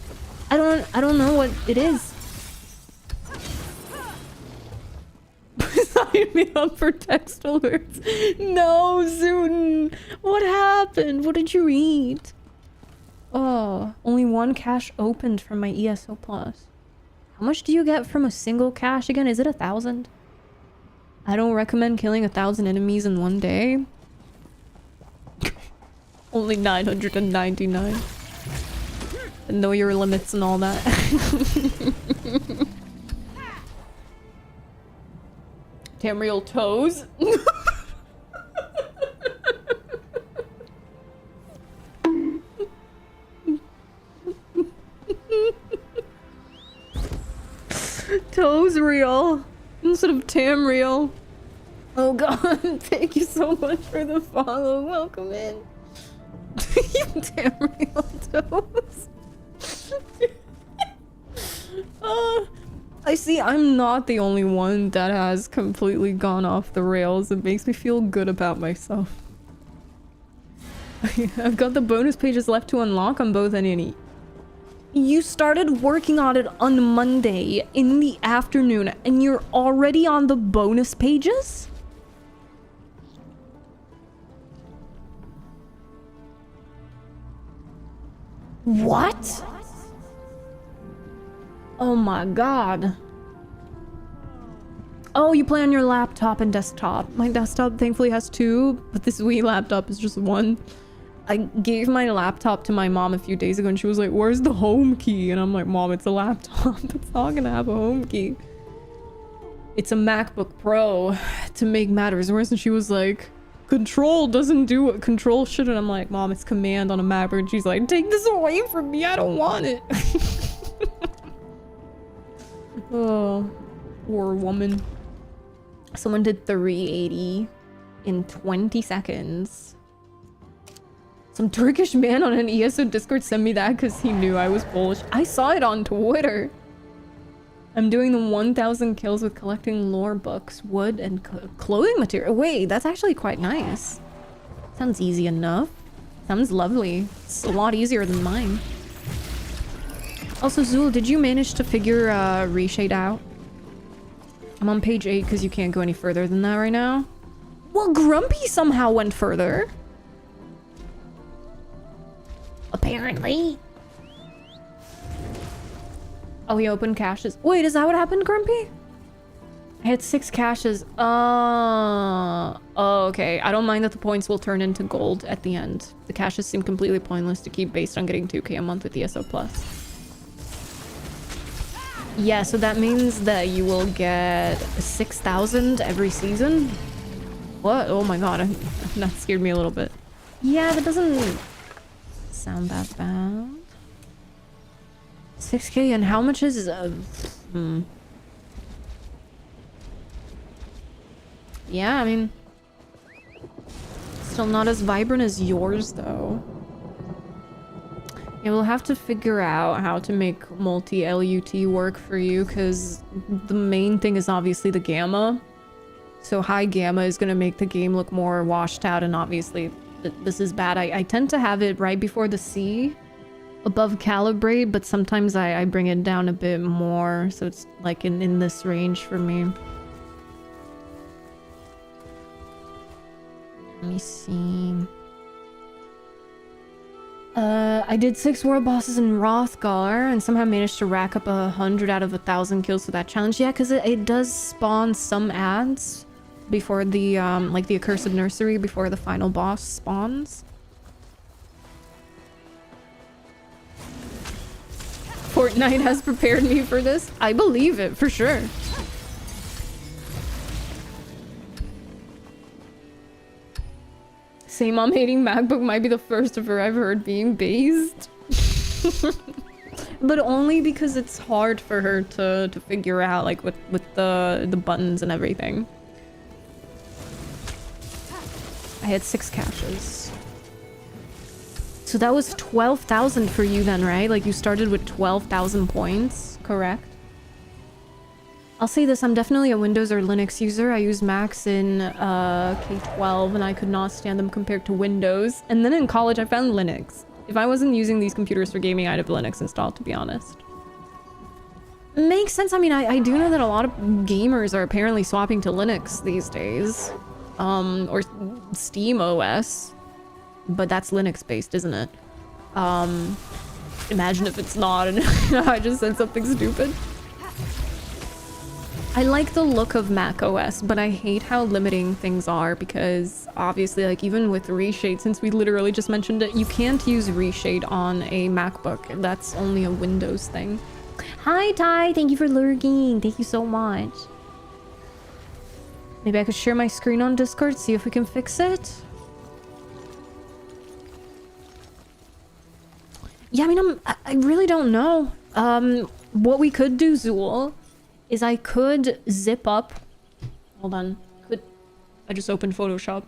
I don't know what it is. Sign me up for text alerts. No, Zootin. What happened? What did you eat? Oh, only one cache opened from my ESO Plus. How much do you get from a single cache again? Is it 1,000? I don't recommend killing 1,000 enemies in one day. Only 999. Know your limits and all that. Tamriel toes? Toes real instead of Tamriel. Oh god, thank you so much for the follow. Welcome in. Tamriel toes. I see I'm not the only one that has completely gone off the rails. It makes me feel good about myself. I've got the bonus pages left to unlock on both NE. You started working on it on Monday in the afternoon and you're already on the bonus pages? What? Oh my god. Oh, you play on your laptop and desktop. My desktop thankfully has two, but this Wii laptop is just one. I gave my laptop to my mom a few days ago and she was like, where's the home key? And I'm like, Mom, it's a laptop. It's not gonna have a home key. It's a MacBook Pro to make matters worse. And she was like, Control doesn't do what Control should. And I'm like, Mom, it's Command on a MacBook. And she's like, take this away from me. I don't want it. Oh, poor woman. Someone did 380 in 20 seconds. Some Turkish man on an ESO Discord sent me that because he knew I was Polish. I saw it on Twitter. I'm doing the 1,000 kills with collecting lore books, wood, and clothing material. Wait, that's actually quite nice. Sounds easy enough. Sounds lovely. It's a lot easier than mine. Also, Zool, did you manage to figure reshade out? I'm on page 8 because you can't go any further than that right now. Well, Grumpy somehow went further. Apparently. Oh, he opened caches. Wait, is that what happened, Grumpy? I had 6 caches. Oh, okay. I don't mind that the points will turn into gold at the end. The caches seem completely pointless to keep based on getting 2k a month with ESO Plus. Yeah, so that means that you will get 6,000 every season. What? Oh my god, that scared me a little bit. Yeah, that doesn't sound that bad. 6k, and how much is yeah, I mean, still not as vibrant as yours though. Yeah, we'll have to figure out how to make multi-LUT work for you, because the main thing is obviously the gamma. So high gamma is going to make the game look more washed out, and obviously this is bad. I tend to have it right before the C, above calibrate, but sometimes I bring it down a bit more, so it's like in this range for me. Let me see. I did 6 world bosses in Hrothgar and somehow managed to rack up 100 out of 1,000 kills for that challenge. Yeah, because it does spawn some ads before the like the accursed nursery before the final boss spawns. Fortnite has prepared me for this. I believe it for sure. Say mom hating MacBook might be the first of her I've heard being based. But only because it's hard for her to figure out, like with the buttons and everything. I had 6 caches. So that was 12,000 for you then, right? Like you started with 12,000 points, correct? I'll say this, I'm definitely a Windows or Linux user. I used Macs in K-12 and I could not stand them compared to Windows. And then in college I found Linux. If I wasn't using these computers for gaming, I'd have Linux installed, to be honest. Makes sense. I mean, I do know that a lot of gamers are apparently swapping to Linux these days. Or Steam OS. But that's Linux based, isn't it? Imagine if it's not and I just said something stupid. I like the look of Mac OS, but I hate how limiting things are, because obviously, like, even with reshade, since we literally just mentioned it, you can't use reshade on a MacBook. That's only a Windows thing. Hi, Ty. Thank you for lurking. Thank you so much. Maybe I could share my screen on Discord, see if we can fix it. Yeah, I mean, I really don't know. What we could do, Zool, is I could zip up. Hold on. I just opened Photoshop.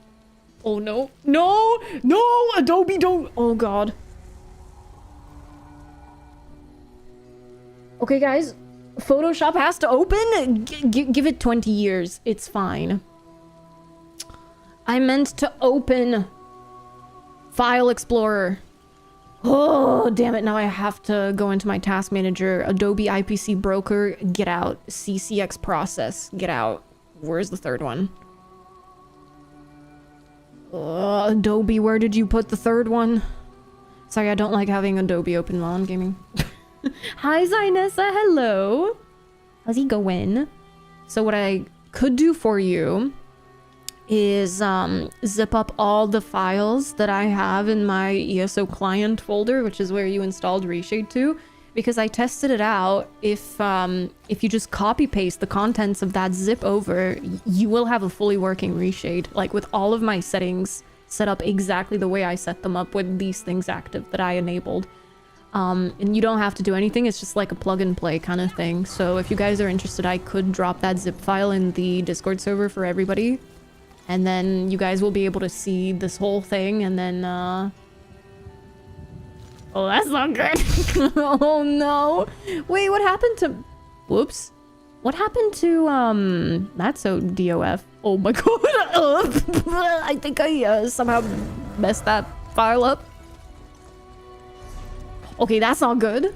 Oh no. No! No! Adobe don't. Oh god. Okay, guys. Photoshop has to open. Give it 20 years. It's fine. I meant to open File Explorer. Oh, damn it. Now I have to go into my task manager. Adobe IPC Broker. Get out. CCX Process. Get out. Where's the third one? Adobe, where did you put the third one? Sorry, I don't like having Adobe open while I'm gaming. Hi, Zynessa. Hello. How's it going? So what I could do for you is zip up all the files that I have in my ESO client folder, which is where you installed Reshade to, because I tested it out. If you just copy paste the contents of that zip over, you will have a fully working Reshade, like with all of my settings set up exactly the way I set them up with these things active that I enabled. And you don't have to do anything. It's just like a plug and play kind of thing. So if you guys are interested, I could drop that zip file in the Discord server for everybody. And then you guys will be able to see this whole thing, and then, oh, that's not good. Oh, no. Wait, what happened to... Whoops. What happened to, that's so DOF. Oh, my God. I think I, somehow messed that file up. Okay, that's not good.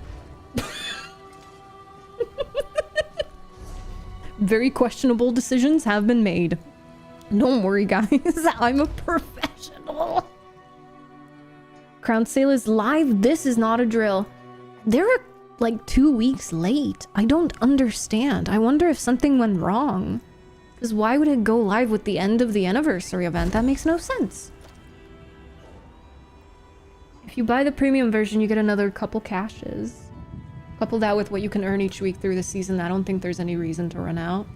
Very questionable decisions have been made. Don't worry, guys. I'm a professional. Crown Sale is live. This is not a drill. They're like 2 weeks late. I don't understand. I wonder if something went wrong. Because why would it go live with the end of the anniversary event? That makes no sense. If you buy the premium version, you get another couple caches. Couple that with what you can earn each week through the season. I don't think there's any reason to run out.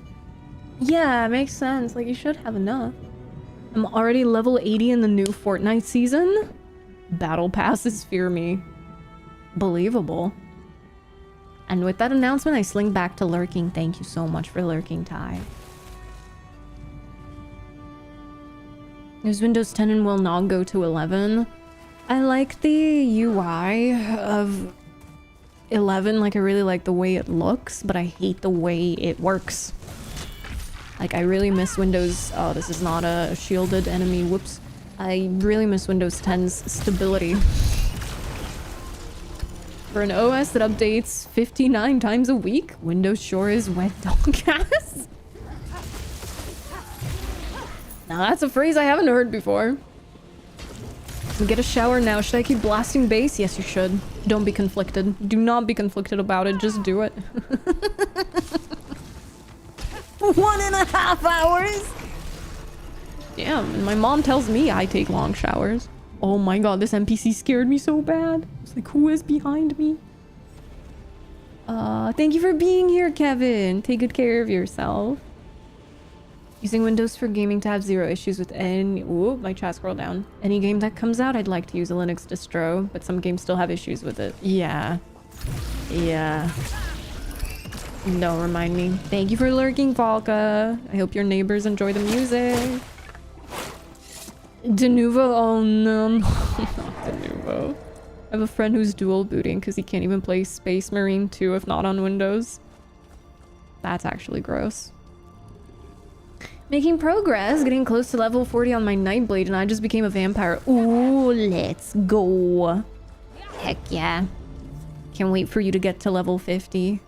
Yeah, it makes sense. Like, you should have enough. I'm already level 80 in the new Fortnite season. Battle passes fear me. Believable. And with that announcement, I sling back to lurking. Thank you so much for lurking, Ty. There's Windows 10 and will not go to 11. I like the UI of 11. Like, I really like the way it looks, but I hate the way it works. Like, I really miss Windows... Oh, this is not a shielded enemy. Whoops. I really miss Windows 10's stability. For an OS that updates 59 times a week, Windows sure is wet dog ass. Now that's a phrase I haven't heard before. Get a shower now. Should I keep blasting bass? Yes, you should. Don't be conflicted. Do not be conflicted about it. Just do it. 1.5 hours? Damn, and my mom tells me I take long showers. Oh my god, this NPC scared me so bad. It's like, who is behind me? Thank you for being here, Kevin. Take good care of yourself. Using Windows for gaming to have zero issues with any... Ooh, my chat scrolled down. Any game that comes out, I'd like to use a Linux distro, but some games still have issues with it. Yeah. Yeah. Don't remind me. Thank you for lurking, Falca. I hope your neighbors enjoy the music. De Nouveau? Oh no, not De Nouveau. I have a friend who's dual booting because he can't even play Space Marine 2 if not on Windows. That's actually gross. Making progress, getting close to level 40 on my Nightblade, and I just became a vampire. Ooh, let's go. Heck yeah. Can't wait for you to get to level 50.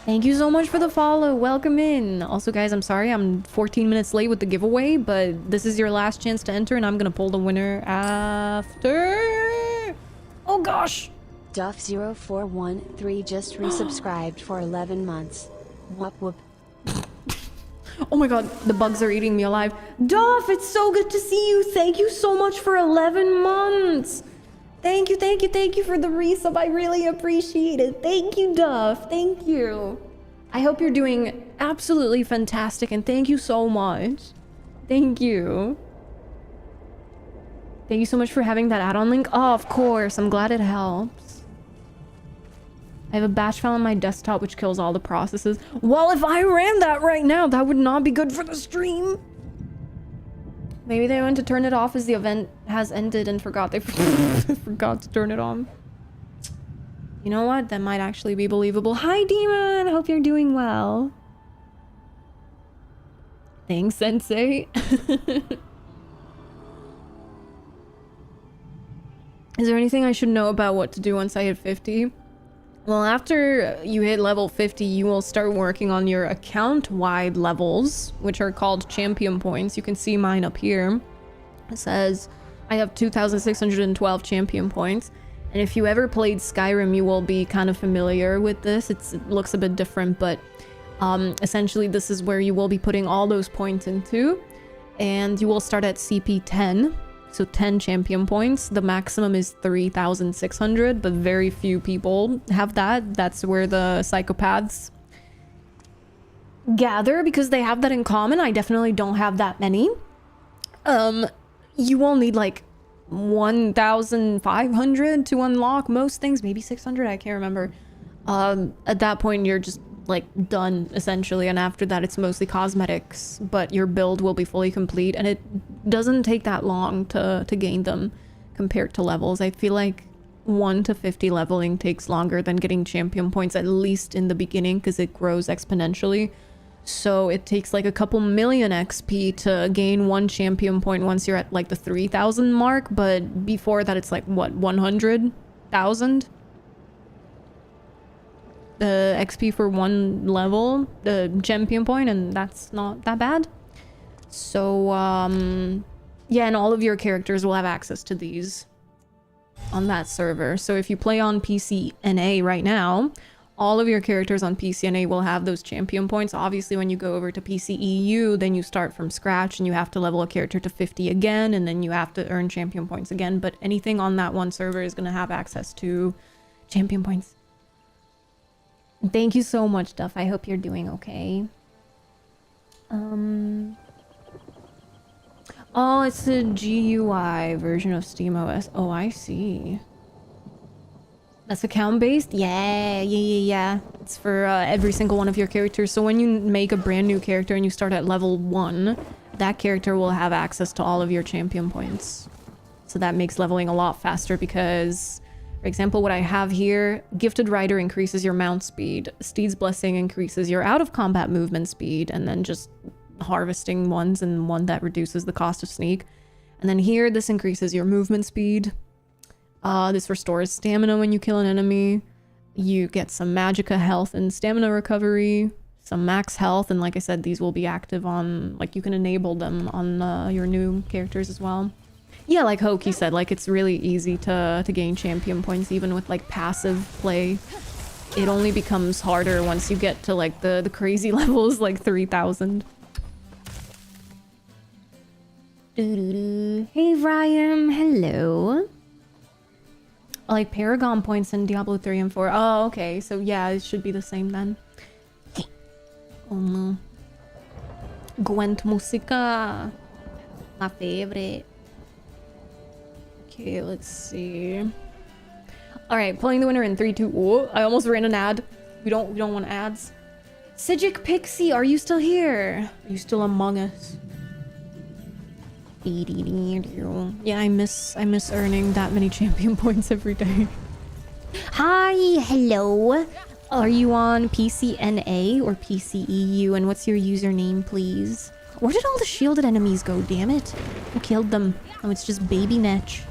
Thank you so much for the follow. Welcome in. Also, guys, I'm sorry I'm 14 minutes late with the giveaway, but this is your last chance to enter, and I'm gonna pull the winner after... Oh, gosh. Duff0413 just resubscribed for 11 months. Whoop whoop. Oh my god, the bugs are eating me alive. Duff, it's so good to see you. Thank you so much for 11 months. Thank you, thank you, thank you for the resub. I really appreciate it. Thank you, Duff. Thank you. I hope you're doing absolutely fantastic, and thank you so much. Thank you. Thank you so much for having that add-on link. Oh, of course. I'm glad it helps. I have a bash file on my desktop which kills all the processes. Well, if I ran that right now, that would not be good for the stream. Maybe they went to turn it off as the event has ended and forgot they forgot to turn it on. You know what? That might actually be believable. Hi, Demon! Hope you're doing well. Thanks, Sensei. Is there anything I should know about what to do once I hit 50? Well, after you hit level 50, you will start working on your account-wide levels, which are called champion points. You can see mine up here. It says, I have 2,612 champion points. And if you ever played Skyrim, you will be kind of familiar with this. It looks a bit different, but essentially this is where you will be putting all those points into. And you will start at CP 10. So 10 champion points. The maximum is 3,600, but very few people have that. That's where the psychopaths gather because they have that in common. I definitely don't have that many. You will need like 1,500 to unlock most things, maybe 600, I can't remember. At that point you're just like done essentially, and after that it's mostly cosmetics, but your build will be fully complete, and it doesn't take that long to gain them compared to levels. I feel like 1 to 50 leveling takes longer than getting champion points, at least in the beginning, because it grows exponentially. So it takes like a couple million XP to gain 1 champion point once you're at like the 3,000 mark, but before that it's like what, 100,000? The XP for 1 level, the champion point, and that's not that bad. So yeah, and all of your characters will have access to these on that server. So if you play on PCNA right now, all of your characters on PCNA will have those champion points. Obviously when you go over to PCEU, then you start from scratch and you have to level a character to 50 again, and then you have to earn champion points again. But anything on that one server is going to have access to champion points. Thank you so much, Duff. I hope you're doing okay. Oh, it's the GUI version of SteamOS. Oh, I see. That's account-based? Yeah. It's for every single one of your characters. So when you make a brand new character and you start at level 1, that character will have access to all of your champion points. So that makes leveling a lot faster because... For example, what I have here, Gifted Rider increases your mount speed, Steed's Blessing increases your out-of-combat movement speed, and then just harvesting ones, and one that reduces the cost of sneak. And then here, this increases your movement speed. This restores stamina when you kill an enemy. You get some Magicka health and stamina recovery, some max health, and like I said, these will be active on, like you can enable them on your new characters as well. Yeah, like 𝙒𝘼𝙂 said, like it's really easy to gain champion points even with like passive play. It only becomes harder once you get to like the crazy levels like 3,000. Hey Ryan, hello. Like Paragon points in Diablo 3 and 4. Oh, okay. So yeah, it should be the same then. Oh no. Gwent Musica. My favorite. Okay, let's see. All right, pulling the winner in 3, 2. Oh, I almost ran an ad. We don't want ads. 𝙒𝘼𝙔𝙎, are you still here? Are you still among us? Yeah, I miss earning that many champion points every day. Hi, hello. Are you on PCNA or PCEU? And what's your username, please? Where did all the shielded enemies go? Damn it! Who killed them? Oh, it's just baby Netch.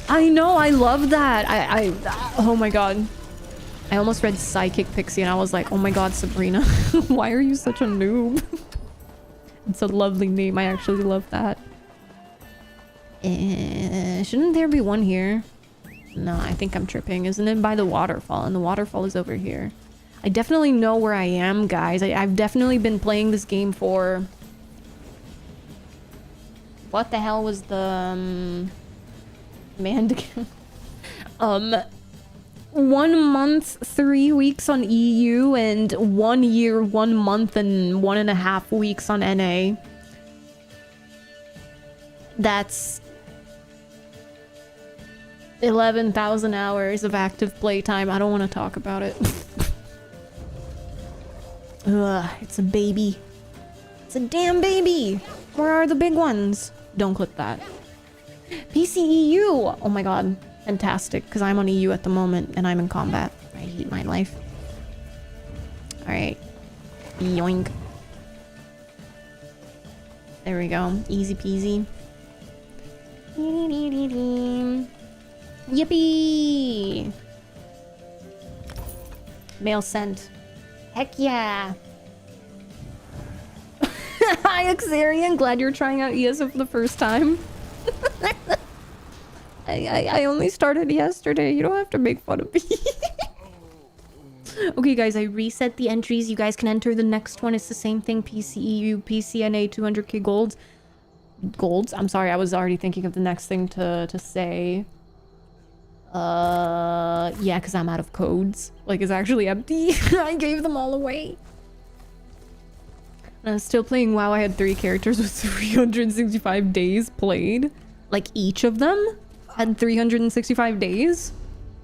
I know, I love that. Oh my god. I almost read 𝙒𝘼𝙔𝙎 and I was like, oh my god, Sabrina. Why are you such a noob? It's a lovely name. I actually love that. Shouldn't there be one here? No, I think I'm tripping. Isn't it by the waterfall? And the waterfall is over here. I definitely know where I am, guys. I've definitely been playing this game for... What the hell was the... Mandican. 1 month, 3 weeks on EU, and 1 year, 1 month, and 1.5 weeks on NA. That's 11,000 hours of active playtime. I don't want to talk about it. Ugh, it's a baby. It's a damn baby. Where are the big ones? Don't click that. PCEU. Oh my god. Fantastic, because I'm on EU at the moment and I'm in combat. I hate my life. Alright. Yoink. There we go. Easy peasy. Yippee! Mail sent. Heck yeah! Hi, 𝙒𝘼𝙎𝙎. Glad you're trying out ESO for the first time. I only started yesterday. You don't have to make fun of me. Okay, guys, I reset the entries. You guys can enter the next one. It's the same thing. PCEU, PCNA, 200k golds. Golds? I'm sorry, I was already thinking of the next thing to say. Yeah, because I'm out of codes. Like, it's actually empty. I gave them all away. And I was still playing WoW. I had 3 characters with 365 days played. Like, each of them had 365 days?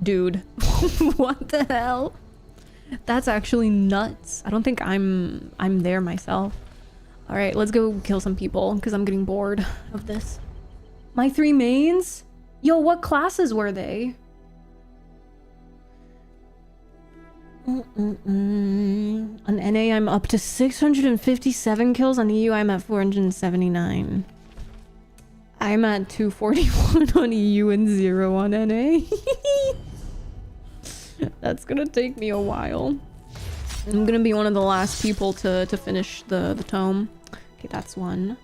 Dude. What the hell? That's actually nuts. I don't think I'm there myself. Alright, let's go kill some people, because I'm getting bored of this. My 3 mains? Yo, what classes were they? On NA, I'm up to 657 kills. On EU, I'm at 479. I'm at 241 on EU and 0 on NA. That's gonna take me a while. I'm gonna be one of the last people to finish the tome. Okay, that's one.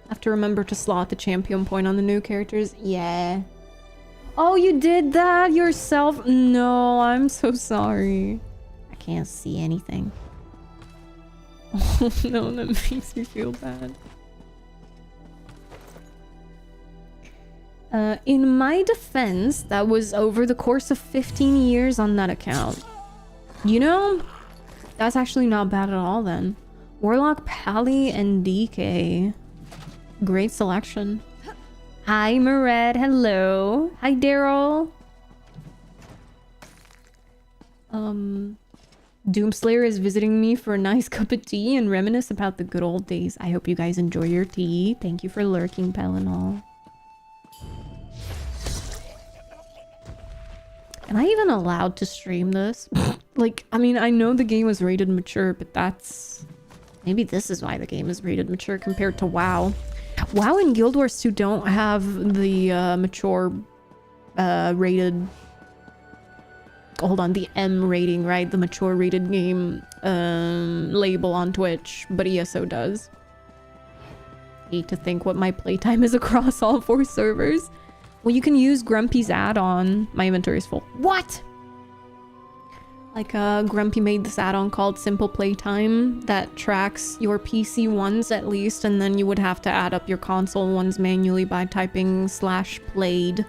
Have to remember to slot the champion point on the new characters. Yeah. Oh, you did that yourself? No, I'm so sorry. I can't see anything. Oh no, that makes me feel bad. In my defense, that was over the course of 15 years on that account. You know, that's actually not bad at all then. Warlock, Pally, and DK. Great selection. Hi, Mered. Hello. Hi, Daryl. Doomslayer is visiting me for a nice cup of tea and reminisce about the good old days. I hope you guys enjoy your tea. Thank you for lurking, Pelinol. Am I even allowed to stream this? Like, I mean, I know the game was rated mature, but that's... Maybe this is why the game is rated mature compared to WoW. WoW and Guild Wars 2 don't have the mature rated... Hold on, the M rating, right? The mature rated game label on Twitch, but ESO does. Hate to think what my playtime is across all 4 servers. Well, you can use Grumpy's add-on. My inventory is full. What? Like, Grumpy made this add-on called Simple Playtime that tracks your PC ones at least, and then you would have to add up your console ones manually by typing /played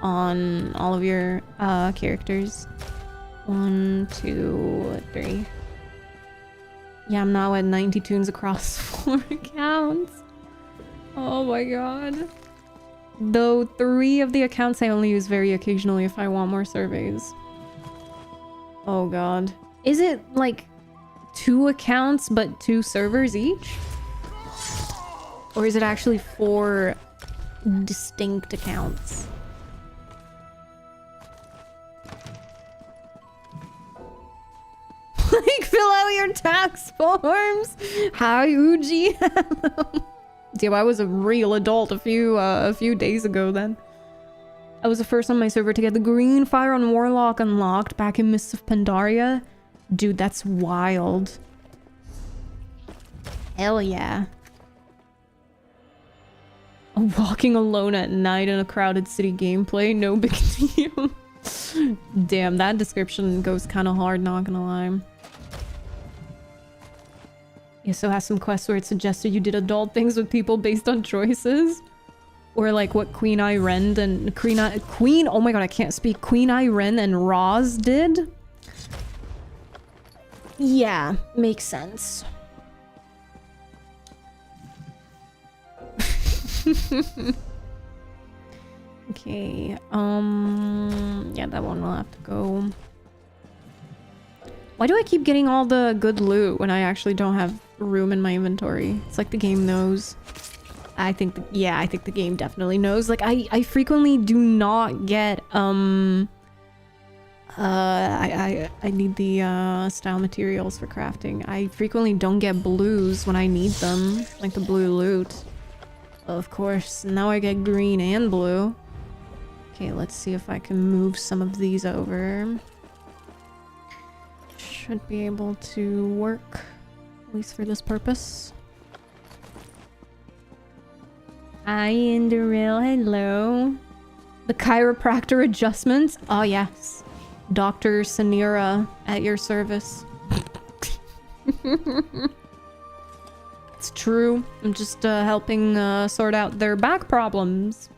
on all of your characters. 1, 2, 3. Yeah, I'm now at 90 tunes across 4 accounts. Oh my god. Though 3 of the accounts I only use very occasionally if I want more surveys. Oh god. Is it like 2 accounts but 2 servers each? Or is it actually 4 distinct accounts? Like, fill out your tax forms! Hi, Uji! Damn, I was a real adult a few days ago then. I was the first on my server to get the green fire on Warlock unlocked back in Mists of Pandaria. Dude, that's wild. Hell yeah. Walking alone at night in a crowded city gameplay, no big deal. Damn, that description goes kind of hard, not gonna lie. ESO has some quests where it suggested you did adult things with people based on choices. Or like what Queen, oh my god, I can't speak. 𝙒𝘼𝙔𝙎 and Roz did? Yeah, makes sense. Okay, yeah, that one will have to go. Why do I keep getting all the good loot when I actually don't have room in my inventory? It's like the game knows. I think the game definitely knows. Like I frequently do not get I need the style materials for crafting. I frequently don't get blues when I need them, like the blue loot. Of course, now I get green and blue. Okay, let's see if I can move some of these over. Should be able to work, at least for this purpose. Hi, Indoril, hello. The chiropractor adjustments? Oh, yes. Dr. Sanira at your service. It's true. I'm just helping sort out their back problems.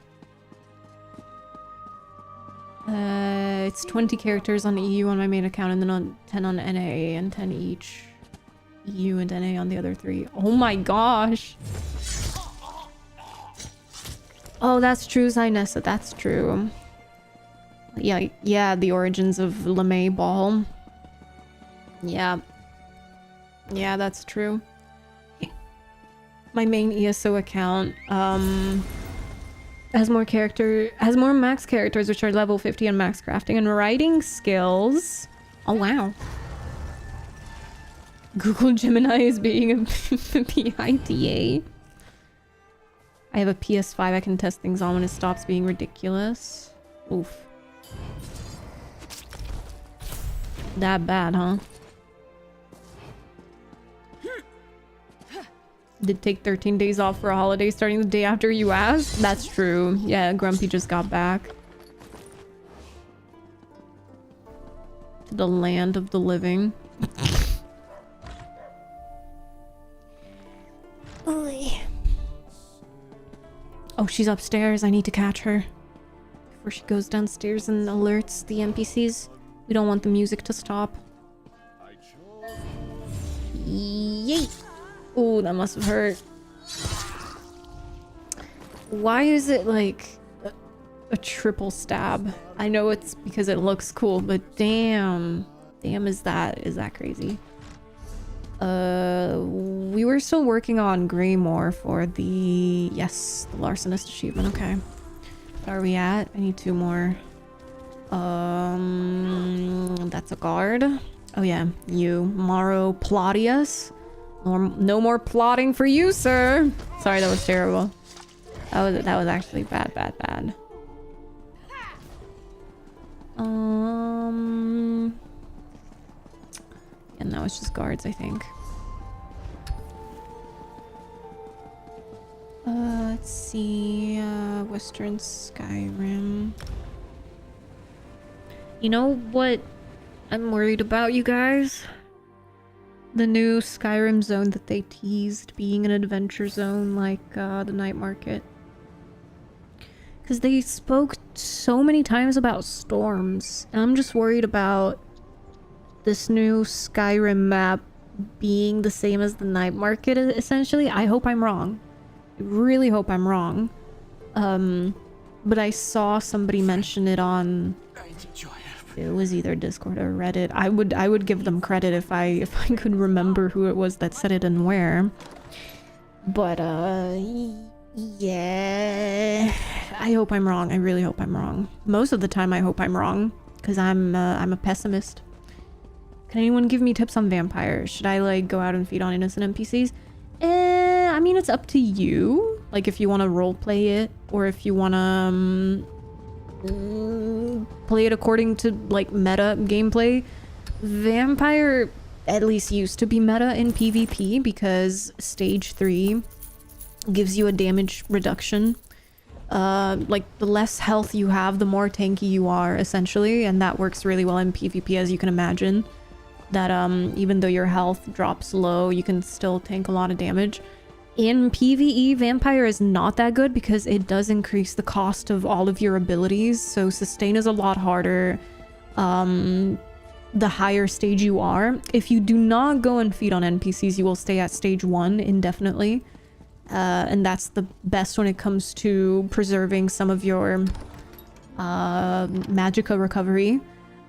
It's 20 characters on EU on my main account and then on 10 on NA and 10 each. EU and NA on the other 3. Oh my gosh. Oh, that's true, Zynessa. That's true. Yeah, the origins of 𝙒𝘼𝙔𝙎. Yeah. Yeah, that's true. My main ESO account, has more max characters, which are level 50 on max crafting and writing skills. Oh, wow. Google Gemini is being a PITA. I have a PS5 I can test things on when it stops being ridiculous. Oof. That bad, huh? Did take 13 days off for a holiday starting the day after you asked? That's true. Yeah, Grumpy just got back. To the land of the living. Oh, she's upstairs. I need to catch her before she goes downstairs and alerts the NPCs. We don't want the music to stop. Yay! Ooh, that must have hurt. Why is it like a triple stab? I know it's because it looks cool, but damn. Damn, is that crazy? We were still working on Greymoor for the larcenist achievement. Okay. Where are we at? I need 2 more. That's a guard. Oh yeah, you. Maro Plaudius. No more plotting for you, sir. Sorry, that was terrible. That was actually bad. And now it's just guards, I think. Let's see. Western Skyrim. You know what I'm worried about, you guys? The new Skyrim zone that they teased being an adventure zone like the night market. Because they spoke so many times about storms. And I'm just worried about this new Skyrim map being the same as the night market, essentially. I hope I'm wrong. I really hope I'm wrong. But I saw somebody mention it on... It was either Discord or Reddit. I would give them credit if I could remember who it was that said it and where. But yeah, I hope I'm wrong. I really hope I'm wrong. Most of the time I hope I'm wrong because I'm a pessimist. Can anyone give me tips on vampires? Should I like go out and feed on innocent NPCs? I mean, it's up to you. Like if you want to roleplay it or if you want to play it according to like meta gameplay. Vampire at least used to be meta in PvP because stage 3 gives you a damage reduction. Like the less health you have, the more tanky you are essentially, and that works really well in PvP, as you can imagine. That even though your health drops low, you can still tank a lot of damage. In PvE, Vampire is not that good because it does increase the cost of all of your abilities. So sustain is a lot harder the higher stage you are. If you do not go and feed on NPCs, you will stay at stage 1 indefinitely. And that's the best when it comes to preserving some of your magicka recovery.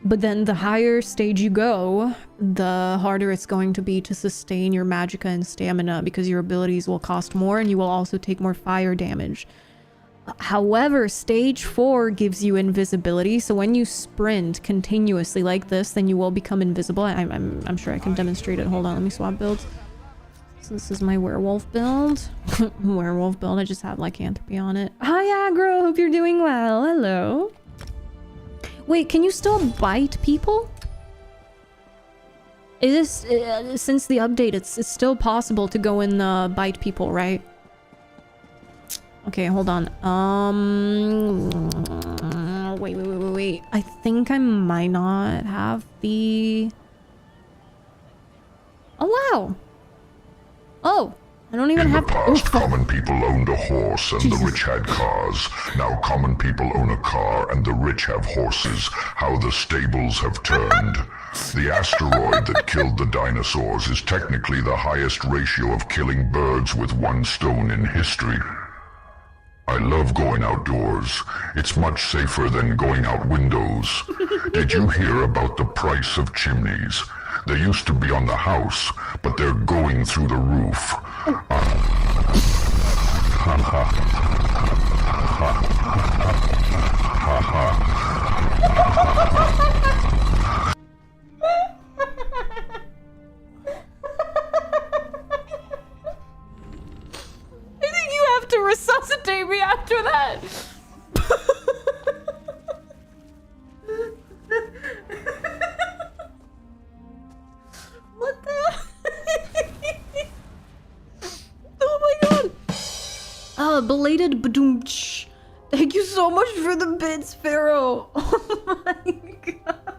But then the higher stage you go, the harder it's going to be to sustain your magicka and stamina because your abilities will cost more and you will also take more fire damage. However, stage 4 gives you invisibility, so when you sprint continuously like this, then you will become invisible. I'm sure I can demonstrate it. Hold on, let me swap builds. So this is my werewolf build. Werewolf build, I just have lycanthropy on it. Hi Aggro, hope you're doing well. Hello. Wait, can you still bite people? Is this, since the update, it's still possible to go and bite people, right? Okay, hold on. Wait. I think I might not have the... Oh, wow. Oh, I don't even have to... In the past, common people owned a horse and the rich had cars. Now common people own a car and the rich have horses. How the stables have turned. The asteroid that killed the dinosaurs is technically the highest ratio of killing birds with one stone in history. I love going outdoors. It's much safer than going out windows. Did you hear about the price of chimneys? They used to be on the house, but they're going through the roof. I think you have to resuscitate me after that. What the? Oh my god. Oh, belated badoomch. Thank you so much for the bits, Pharaoh. Oh my god.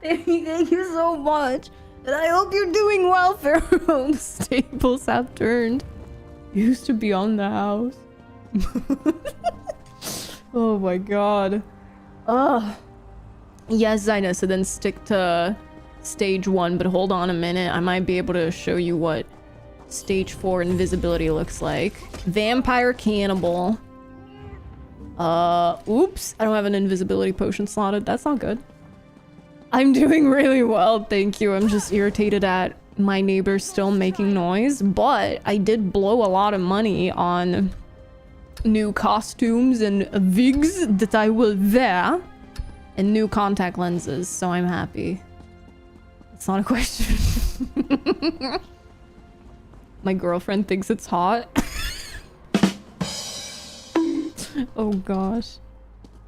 Thank you so much. And I hope you're doing well, Pharaoh. The stables have turned. Used to be on the house. Oh my god. Ugh. Yes, Zinus, so then stick to stage 1, but hold on a minute. I might be able to show you what stage 4 invisibility looks like. Vampire Cannibal. Oops. I don't have an invisibility potion slotted. That's not good. I'm doing really well, thank you. I'm just irritated at my neighbors still making noise, but I did blow a lot of money on new costumes and wigs that I will wear and new contact lenses, so I'm happy. It's not a question. My girlfriend thinks it's hot. Oh gosh.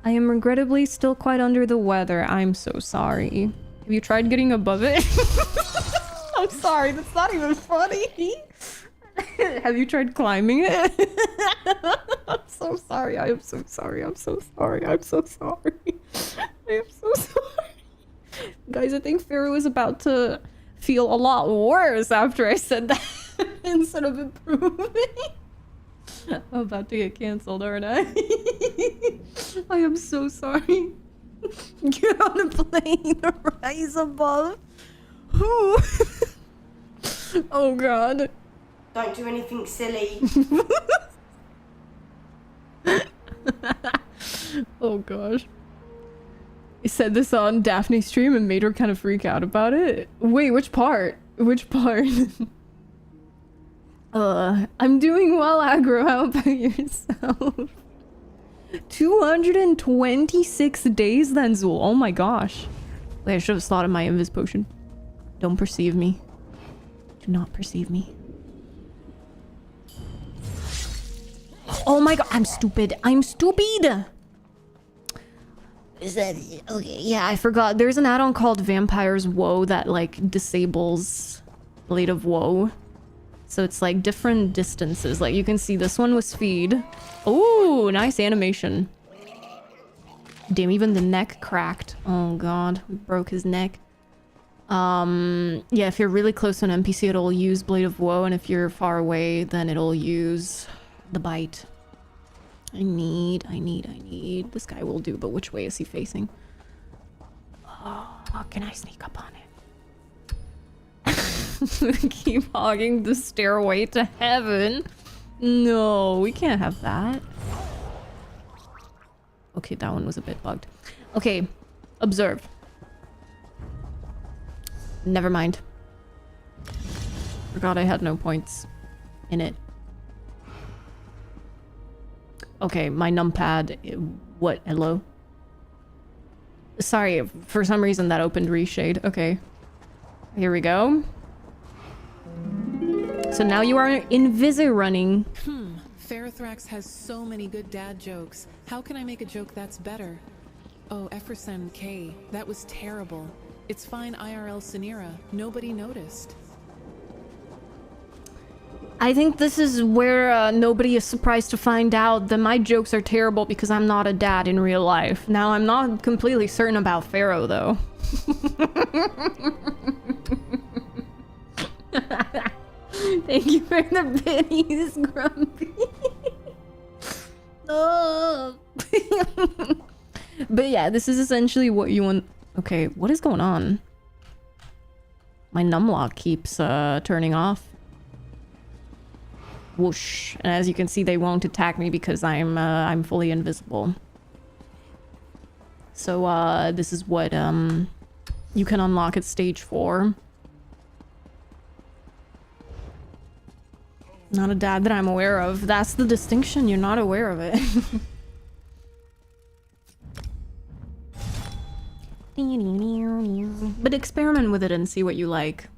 I am regrettably still quite under the weather. I'm so sorry. Have you tried getting above it? I'm sorry, that's not even funny. Have you tried climbing it? I'm so sorry. I am so sorry. I'm so sorry. I'm so sorry. I am so sorry. Guys, I think Pharaoh is about to feel a lot worse after I said that instead of improving. I'm about to get cancelled, aren't I? I am so sorry. Get on a plane, rise above. Who? Oh god. Don't do anything silly. Oh gosh. I said this on Daphne's stream and made her kind of freak out about it. Wait, which part? Which part? I'm doing well, Aggro. How about yourself? 226 days then, Zool. Oh my gosh. Wait, I should have slotted my invis potion. Don't perceive me. Do not perceive me. Oh my god, I'm stupid. I'm stupid! Is that... Okay, yeah, I forgot. There's an add-on called Vampire's Woe that, like, disables Blade of Woe. So it's, like, different distances. Like, you can see this one was feed. Ooh, nice animation. Damn, even the neck cracked. Oh god, we broke his neck. Yeah, if you're really close to an NPC, it'll use Blade of Woe, and if you're far away, then it'll use the Bite. I need. This guy will do, but which way is he facing? Oh, can I sneak up on it? Keep hogging the stairway to heaven. No, we can't have that. Okay, that one was a bit bugged. Okay, observe. Never mind. Forgot I had no points in it. Okay, my numpad. What? Hello? Sorry, for some reason that opened Reshade. Okay. Here we go. So now you are running. Ferrothrax has so many good dad jokes. How can I make a joke that's better? Oh, 𝙒𝘼𝙎𝙎𝙎, that was terrible. It's fine IRL Sanira. Nobody noticed. I think this is where nobody is surprised to find out that my jokes are terrible because I'm not a dad in real life. Now, I'm not completely certain about Pharaoh, though. Thank you for the biddies, Grumpy. Oh. But yeah, this is essentially what you want. Okay, what is going on? My numlock keeps turning off. Whoosh. And as you can see, they won't attack me because I'm fully invisible. So this is what you can unlock at stage 4. Not a dad that I'm aware of. That's the distinction. You're not aware of it. But experiment with it and see what you like.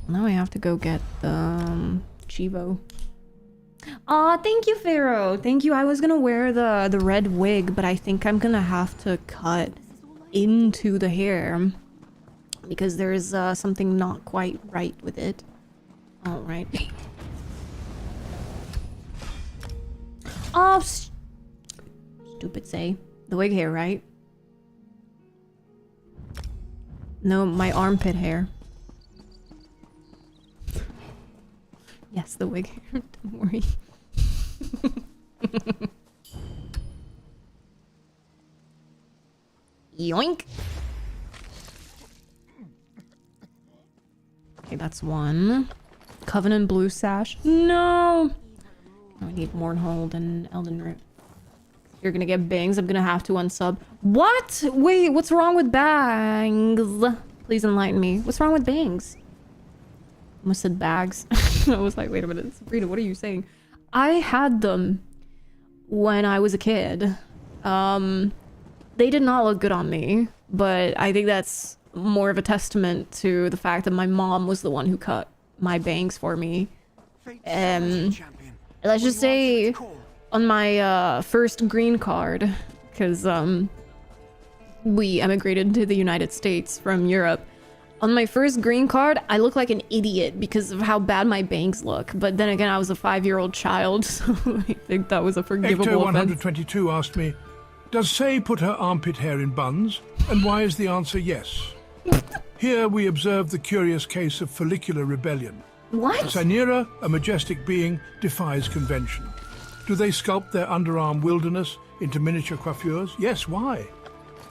Now I have to go get the Chivo. Aw, thank you, Pharaoh. Thank you. I was gonna wear the red wig, but I think I'm gonna have to cut into the hair because there's something not quite right with it. All right. Oh, stupid say. The wig hair, right? No, my armpit hair. Yes, the wig hair. Don't worry. Yoink. Okay, that's one. Covenant blue sash. No. I need Mournhold and Elden Root. You're gonna get bangs. I'm gonna have to unsub. What? Wait, what's wrong with bangs? Please enlighten me. What's wrong with bangs? I almost said bags. I was like, wait a minute, Sabrina, what are you saying? I had them when I was a kid. They did not look good on me, but I think that's more of a testament to the fact that my mom was the one who cut my bangs for me. Let's just say on my first green card, because we emigrated to the United States from Europe. On my first green card, I look like an idiot because of how bad my bangs look. But then again, I was a 5-year-old child, so I think that was a forgivable offense. Ecto122 asked me, does 𝙎 put her armpit hair in buns? And why is the answer yes? Here we observe the curious case of follicular rebellion. What? Sanira, a majestic being, defies convention. Do they sculpt their underarm wilderness into miniature coiffures? Yes, why?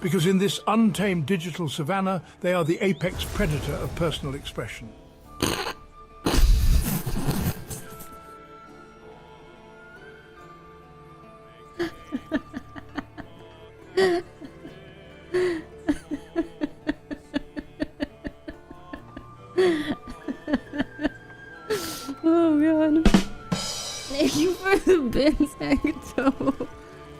Because in this untamed digital savannah, they are the apex predator of personal expression. Oh god. Thank you for the bins, Ecto.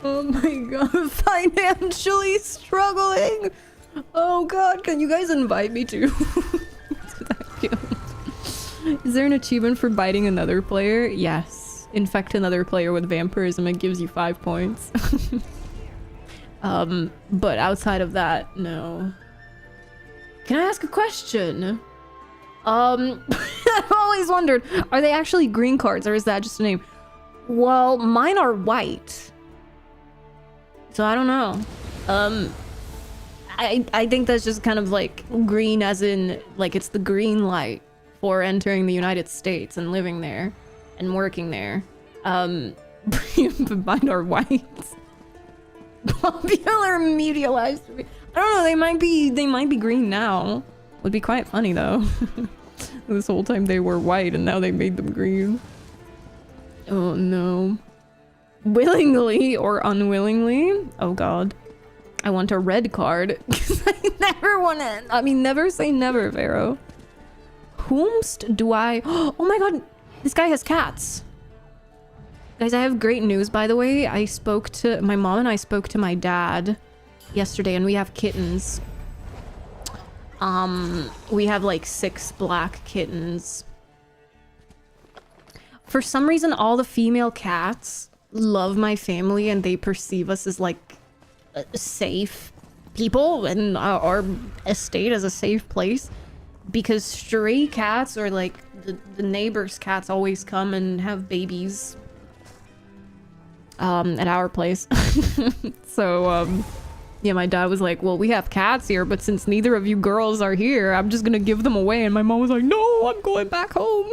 Oh my god, financially struggling. Oh god, can you guys invite me to? Is there an achievement for biting another player? Yes. Infect another player with vampirism, it gives you 5 points. But outside of that, no. Can I ask a question? I've always wondered, are they actually green cards or is that just a name? Well, mine are white. So I don't know. I think that's just kind of like green as in like it's the green light for entering the United States and living there and working there. Mine are whites. Popular media lives. I don't know, they might be green now. Would be quite funny though. This whole time they were white and now they made them green. Oh no. Willingly or unwillingly? Oh god. I want a red card. Because I never want to... I mean, never say never, Vero. Whomst do I... Oh my god. This guy has cats. Guys, I have great news, by the way. I spoke to... My mom and I spoke to my dad yesterday, and we have kittens. We have like 6 black kittens. For some reason, all the female cats love my family, and they perceive us as like... safe people and our estate as a safe place, because stray cats or like the neighbors' cats always come and have babies at our place. So yeah, my dad was like, well, we have cats here, but since neither of you girls are here, I'm just gonna give them away. And my mom was like, no, I'm going back home.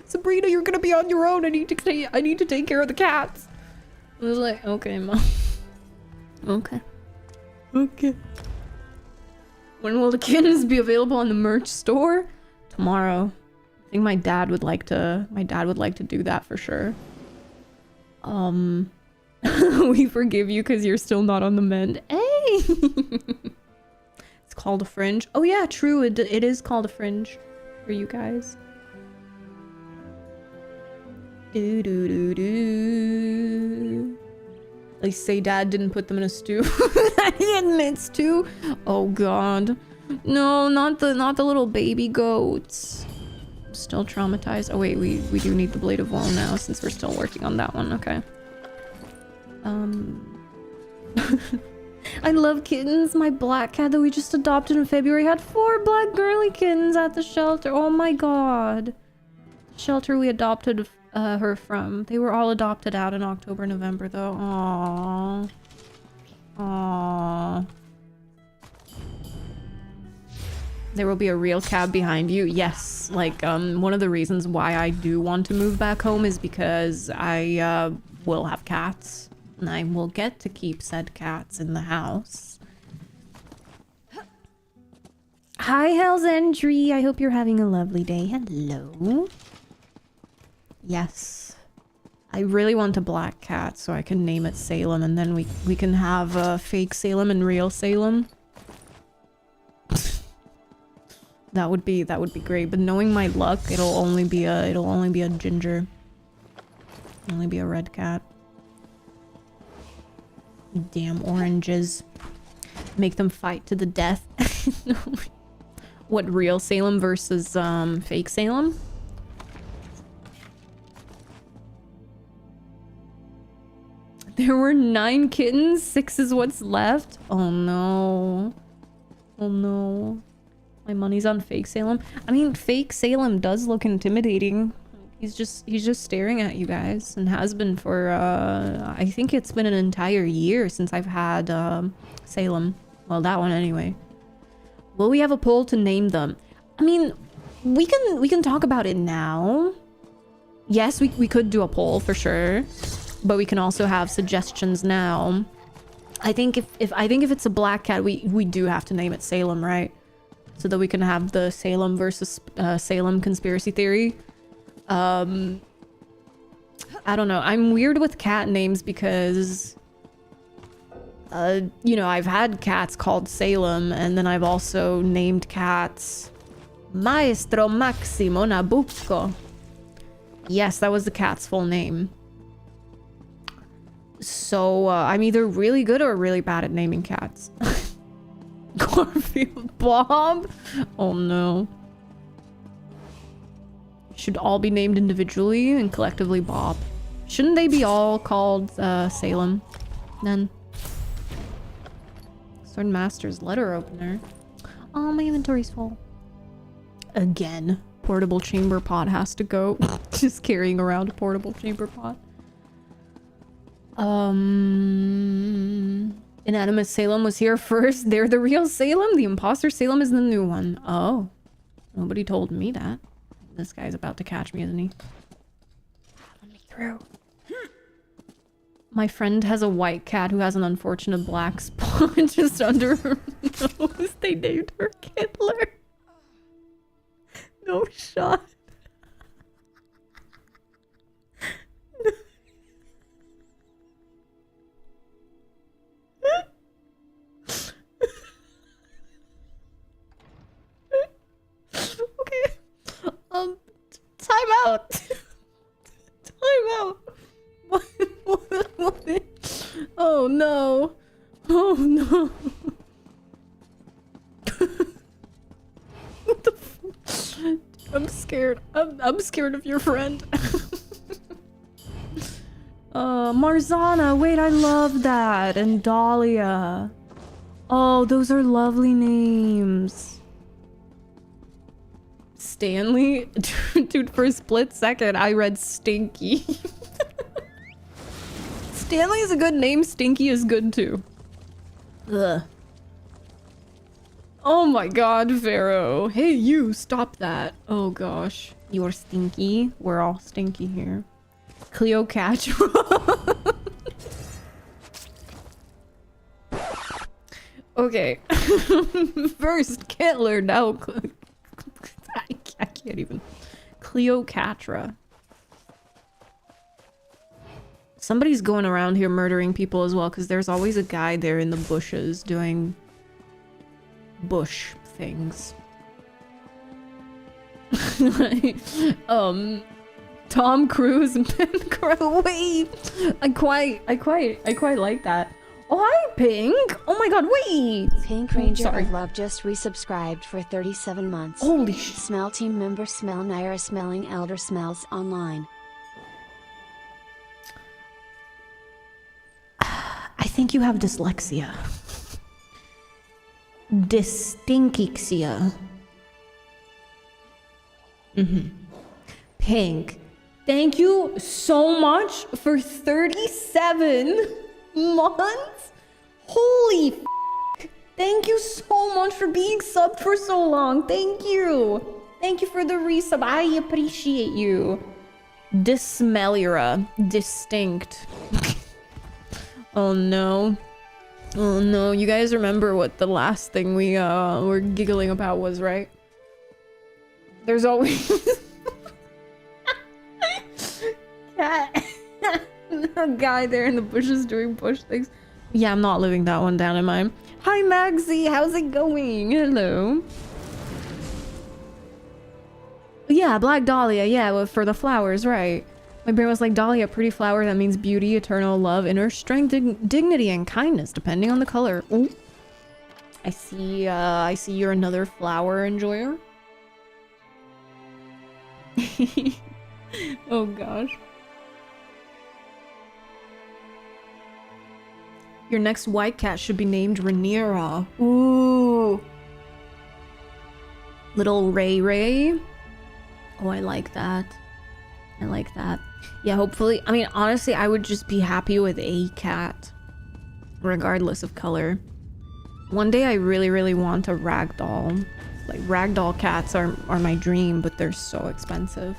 Sabrina, you're gonna be on your own. I need to take care of the cats. I was like, okay, mom. Okay. Okay. When will the kittens be available on the merch store? Tomorrow. I think my dad would like to do that for sure. We forgive you because you're still not on the mend. Hey! It's called a fringe. Oh yeah, true. It is called a fringe for you guys. Do do do do. At least say dad didn't put them in a stew that he admits to. Oh god. No, not the little baby goats. I'm still traumatized. Oh wait, we do need the blade of woe now since we're still working on that one. Okay. I love kittens. My black cat that we just adopted in February had 4 black girly kittens at the shelter. Oh my god. Shelter we adopted her from. They were all adopted out in October, November though. Aww. Aww. There will be a real cab behind you. Yes, like one of the reasons why I do want to move back home is because I will have cats and I will get to keep said cats in the house. Hi, 𝙒𝘼𝙎𝙏. I hope you're having a lovely day. Hello. Yes. I really want a black cat so I can name it Salem, and then we can have fake Salem and real Salem. That would be great, but knowing my luck, it'll only be a ginger. Only be a red cat. Damn oranges. Make them fight to the death. What, real Salem versus fake Salem? There were 9 kittens, 6 is what's left. Oh no. Oh no. My money's on fake Salem. I mean, fake Salem does look intimidating. He's just staring at you guys, and has been for I think it's been an entire year since I've had Salem. Well, that one anyway. Will we have a poll to name them? I mean, we can talk about it now. Yes, we could do a poll for sure, but we can also have suggestions now. I think if it's a black cat, we do have to name it Salem, right? So that we can have the Salem versus Salem conspiracy theory. I don't know. I'm weird with cat names because, you know, I've had cats called Salem, and then I've also named cats Maestro Maximo Nabucco. Yes, that was the cat's full name. So I'm either really good or really bad at naming cats. Garfield Bob? Oh no. Should all be named individually and collectively Bob. Shouldn't they be all called Salem then? Sword Master's letter opener. Oh, my inventory's full. Again. Portable chamber pot has to go. Just carrying around a portable chamber pot. Inanimate Salem was here first. They're the real Salem. The imposter Salem is the new one. Oh. Nobody told me that. This guy's about to catch me, isn't he? Let me through. My friend has a white cat who has an unfortunate black spot just under her nose. They named her Kittler. No shot. Okay. Time out. Time out. What? Oh no. Oh no. What the f— I'm scared. I'm scared of your friend. Marzana, wait, I love that. And Dahlia. Oh, those are lovely names. Stanley? Dude, for a split second, I read Stinky. Stanley is a good name. Stinky is good too. Ugh. Oh my god, Pharaoh. Hey, you, stop that. Oh gosh. You're stinky. We're all stinky here. Cleopatra. Okay. First, Kittler, now... I can't even. Cleopatra. Somebody's going around here murdering people as well, because there's always a guy there in the bushes doing bush things. Tom Cruise and Ben Crow. Wait, I quite like that. Oh, hi, Pink. Oh my god, wait. Pink Ranger of Love just resubscribed for 37 months. Holy shit. Smell team member Smell Naira smelling elder smells online. I think you have dyslexia. Distincixia. Pink, thank you so much for 37 months. Holy f***. Thank you so much for being subbed for so long. Thank you. Thank you for the resub. I appreciate you. Dismellera. Distinct. Oh no. Oh no. You guys remember what the last thing we were giggling about was, right? There's always cat. A guy there in the bushes doing bush things. Yeah, I'm not living that one down, am I? Hi, Maxie. How's it going? Hello. Yeah, Black Dahlia. Yeah, well, for the flowers, right. My brain was like, Dahlia, pretty flower that means beauty, eternal love, inner strength, dignity, and kindness, depending on the color. Ooh. I see you're another flower enjoyer. Oh gosh. Your next white cat should be named Rhaenyra. Ooh. Little Ray. Oh, I like that. I like that. Yeah, hopefully. I mean, honestly, I would just be happy with a cat, regardless of color. One day I really want a ragdoll. Like, ragdoll cats are my dream, but they're so expensive.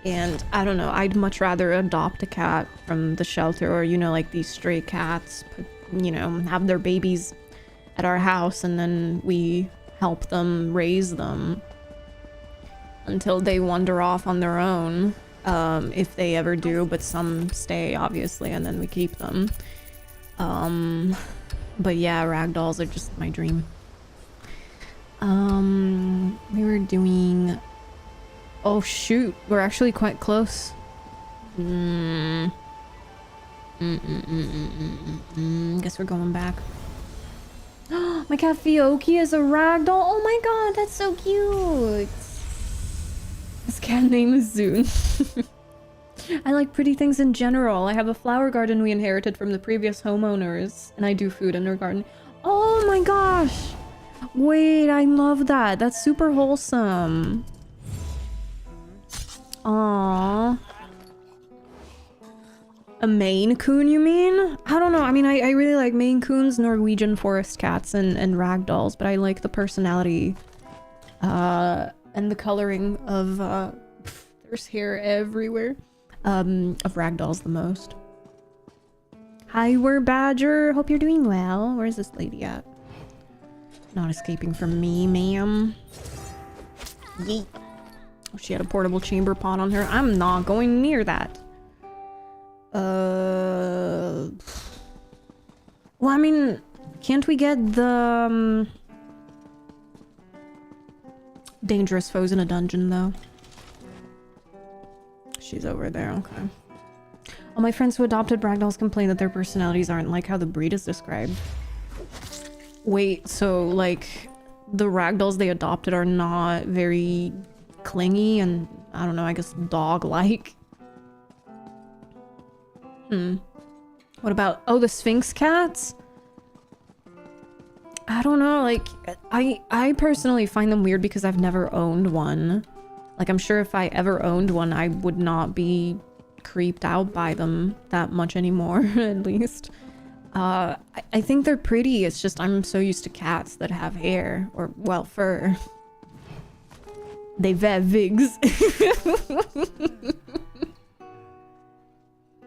And I don't know, I'd much rather adopt a cat from the shelter, or, you know, like these stray cats, you know, have their babies at our house and then we help them raise them until they wander off on their own, if they ever do, but some stay obviously, and then we keep them. But yeah, ragdolls are just my dream. We were doing... Oh shoot, we're actually quite close. Guess we're going back. My cat Fioki is a ragdoll. Oh my god, that's so cute. His cat name is Zune. I like pretty things in general. I have a flower garden we inherited from the previous homeowners, and I do food in her garden. Oh my gosh. Wait, I love that. That's super wholesome. Aww. A Maine Coon, you mean? I don't know. I mean, I really like Maine Coons, Norwegian forest cats, and ragdolls, but I like the personality and the coloring of there's hair everywhere of ragdolls the most. Hi, we're Badger. Hope you're doing well. Where's this lady at? Not escaping from me, ma'am. Yeet. Oh, she had a portable chamber pot on her. I'm not going near that. Well, I mean, can't we get the dangerous foes in a dungeon, though? She's over there, okay. All my friends who adopted ragdolls complain that their personalities aren't like how the breed is described. Wait, so, like, the ragdolls they adopted are not very clingy and, I don't know, I guess dog-like? What about, oh, the Sphinx cats? I don't know, like, I personally find them weird because I've never owned one. Like, I'm sure if I ever owned one, I would not be creeped out by them that much anymore, at least. I think they're pretty, it's just I'm so used to cats that have hair, or, well, fur. They have wigs.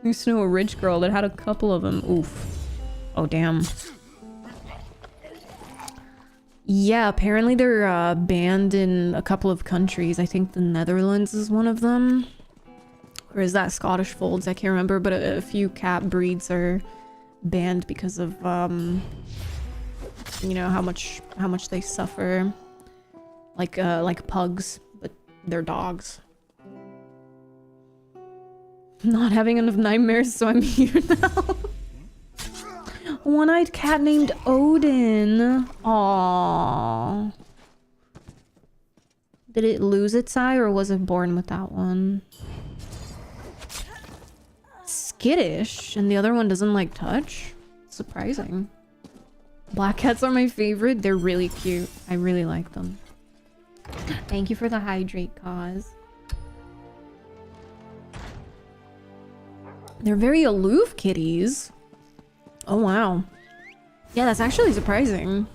I used to know a rich girl that had a couple of them. Oof. Oh, damn. Yeah, apparently they're banned in a couple of countries. I think the Netherlands is one of them. Or is that Scottish Folds? I can't remember, but a few cat breeds are banned because of, you know, how much they suffer. Like pugs, but they're dogs. Not having enough nightmares, so I'm here now. One-eyed cat named Odin. Aww. Did it lose its eye or was it born with that one? Skittish, and the other one doesn't like touch? Surprising. Black cats are my favorite. They're really cute. I really like them. Thank you for the hydrate, cause. They're very aloof kitties. Oh, wow. Yeah, that's actually surprising.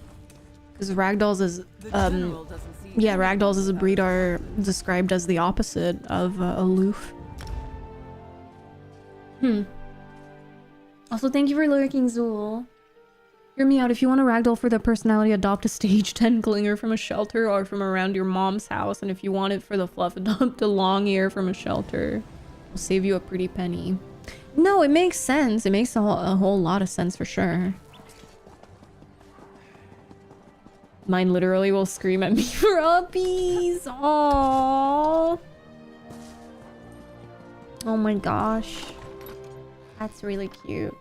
Because ragdolls is, yeah, ragdolls as a breed are described as the opposite of aloof. Also, thank you for lurking, Zool. Hear me out. If you want a ragdoll for their personality, adopt a stage 10 clinger from a shelter or from around your mom's house. And if you want it for the fluff, adopt a long ear from a shelter. It'll save you a pretty penny. No, it makes sense. It makes a whole lot of sense for sure. Mine literally will scream at me for uppies. Aww. Oh my gosh. That's really cute.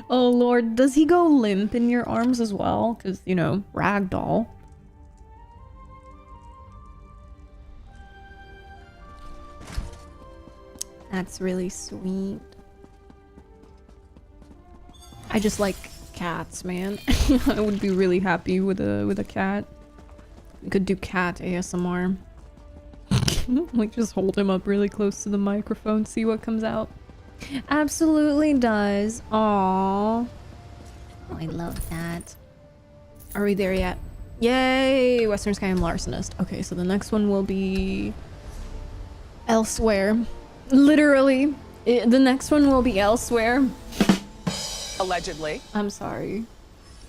Oh lord, does he go limp in your arms as well? Because, you know, ragdoll. That's really sweet. I just like cats, man. I would be really happy with a cat. We could do cat ASMR. Like, just hold him up really close to the microphone, see what comes out. Absolutely does. Aww. Oh, I love that. Are we there yet? Yay! Western Sky and Larcenist. Okay, so the next one will be elsewhere. Literally. The next one will be elsewhere. Allegedly. I'm sorry.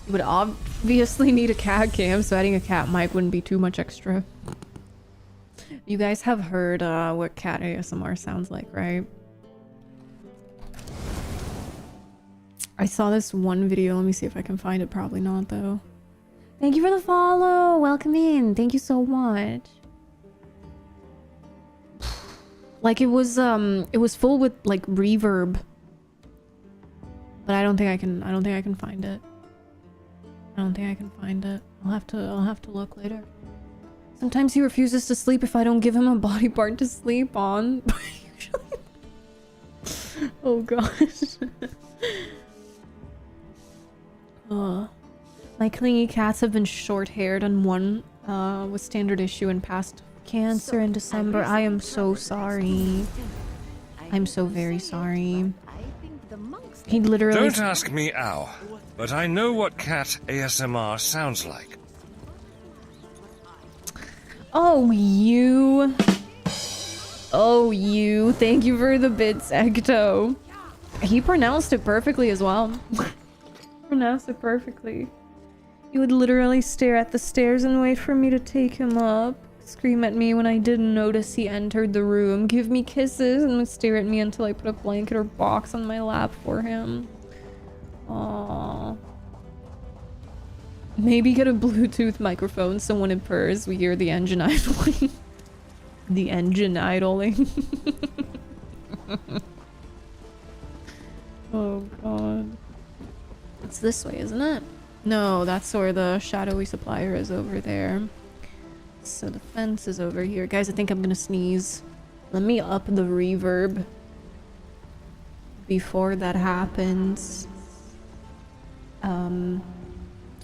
You would obviously need a cat cam, so adding a cat mic wouldn't be too much extra. You guys have heard what cat ASMR sounds like, right? I saw this one video. Let me see if I can find it. Probably not, though. Thank you for the follow. Welcome in. Thank you so much. Like, it was full with like reverb. But I don't think I can find it. I don't think I can find it. I'll have to look later. Sometimes he refuses to sleep if I don't give him a body part to sleep on. Oh gosh. My clingy cats have been short-haired and one was standard issue and passed cancer in December. I am so sorry. I'm so very sorry. He literally... Don't ask me how, but I know what cat ASMR sounds like. Oh, you. Oh, you. Thank you for the bits, Ecto. He pronounced it perfectly as well. Pronounced it perfectly. He would literally stare at the stairs and wait for me to take him up. Scream at me when I didn't notice he entered the room. Give me kisses and would stare at me until I put a blanket or box on my lap for him. Aww. Maybe get a Bluetooth microphone so when it purrs, we hear the engine idling. The engine idling. Oh god. It's this way, isn't it? No, that's where the shadowy supplier is over there. So the fence is over here. Guys, I think I'm gonna sneeze. Let me up the reverb before that happens. It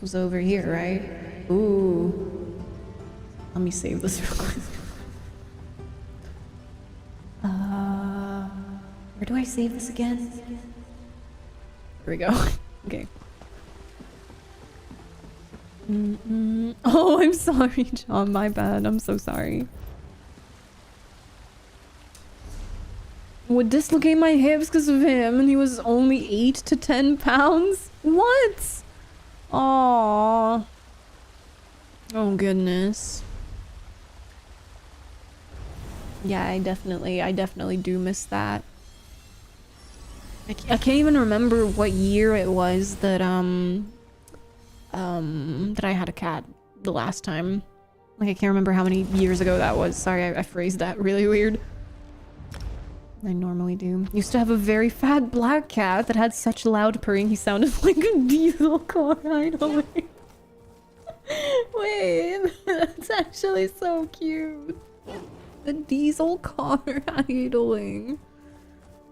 was over here, right? Ooh. Let me save this real quick. Where do I save this again? Here we go. Okay. Oh, I'm sorry, John. My bad. I'm so sorry. Would dislocate my hips because of him, and he was only 8 to 10 pounds? What? Aww. Oh, goodness. Yeah, I definitely do miss that. I can't even remember what year it was that that I had a cat the last time. Like, I can't remember how many years ago that was. Sorry, I phrased that really weird. I normally do. Used to have a very fat black cat that had such loud purring he sounded like a diesel car idling. Wait, that's actually so cute. The diesel car idling.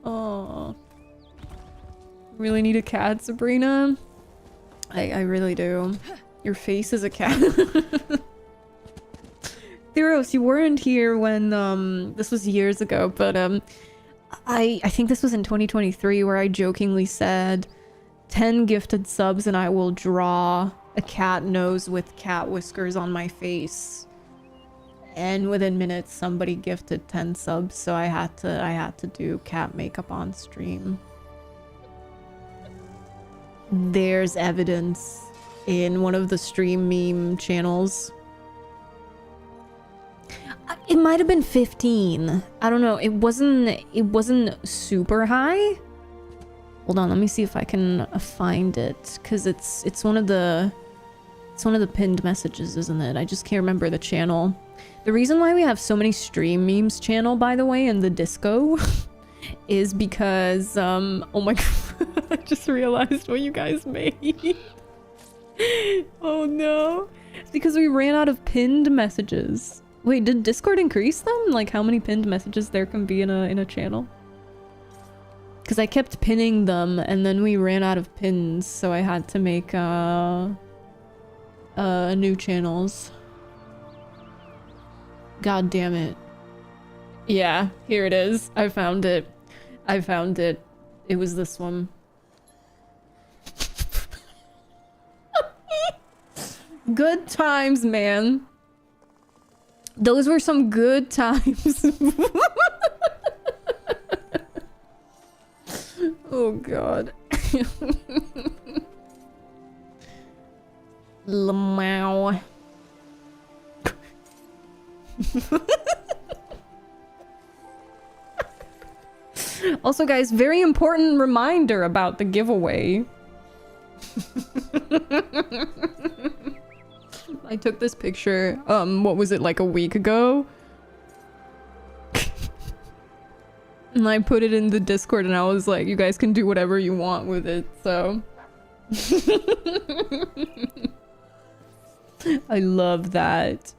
Oh. Really need a cat, Sabrina? I really do. Your face is a cat. Theros, you weren't here when this was years ago, but I think this was in 2023 where I jokingly said 10 gifted subs and I will draw a cat nose with cat whiskers on my face. And within minutes somebody gifted 10 subs, so I had to do cat makeup on stream. There's evidence in one of the stream meme channels. It might have been 15. I don't know. It wasn't super high. Hold on, let me see if I can find it, cuz it's one of the pinned messages, isn't it? I just can't remember the channel. The reason why we have so many stream memes channel, by the way, in the disco is because oh my god. I just realized what you guys made. Oh no. It's because we ran out of pinned messages. Wait, did Discord increase them? Like how many pinned messages there can be in a channel? Because I kept pinning them and then we ran out of pins, so I had to make new channels. God damn it. Yeah, here it is. I found it. It was this one. Good times, man. Those were some good times. Oh god. Lamau. Also, guys, very important reminder about the giveaway. I took this picture, what was it, like a week ago? And I put it in the Discord and I was like, you guys can do whatever you want with it, so. I love that.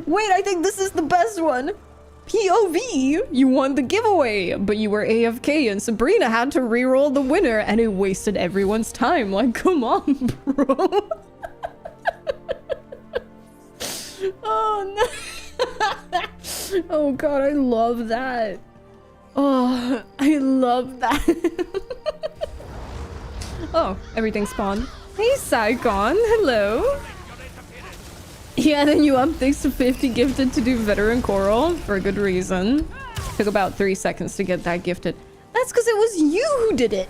Wait, I think this is the best one. POV, you won the giveaway, but you were AFK and Sabrina had to reroll the winner and it wasted everyone's time. Like, come on, bro. Oh, no. Oh god, I love that. Oh, I love that. Oh, everything spawned. Hey, 𝙒𝘋, hello. Yeah, then you up things to 50 gifted to do veteran coral for a good reason. Took about 3 seconds to get that gifted. That's because it was you who did it.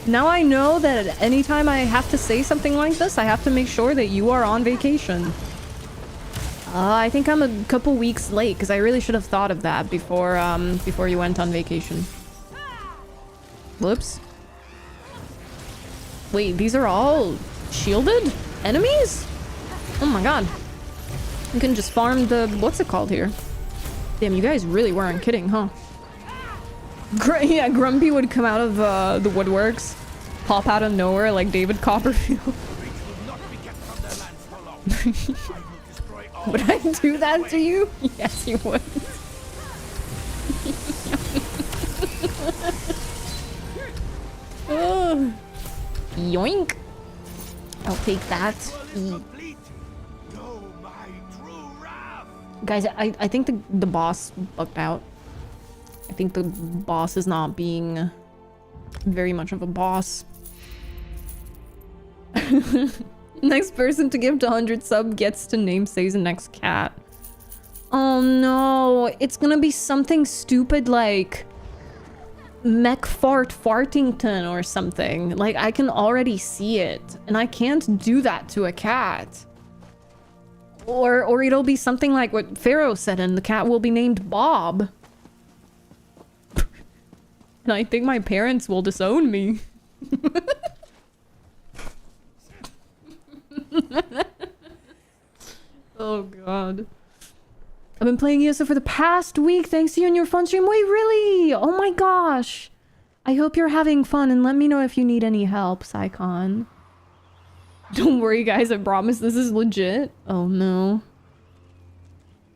Now I know that anytime I have to say something like this, I have to make sure that you are on vacation. I think I'm a couple weeks late because I really should have thought of that before you went on vacation. Whoops. Wait, these are all shielded enemies? Oh my god. You can just farm the... what's it called here? Damn, you guys really weren't kidding, huh? Yeah, Grumpy would come out of the woodworks, pop out of nowhere like David Copperfield. Would I do that to you? Yes, you would. Oh. Yoink. I'll take that. Guys, I think the boss bugged out. I think the boss is not being very much of a boss. Next person to give to 100 sub gets to name Say's next cat. Oh no, it's gonna be something stupid like 𝙒𝘼𝙒𝙎𝙎𝙬𝙬 or something. Like, I can already see it, and I can't do that to a cat. Or it'll be something like what Pharaoh said, and the cat will be named Bob. And I think my parents will disown me. Oh god. I've been playing ESO for the past week thanks to you and your fun stream. Wait, really? Oh my gosh. I hope you're having fun, and let me know if you need any help, 𝙒𝘋. Don't worry guys, I promise this is legit. Oh no.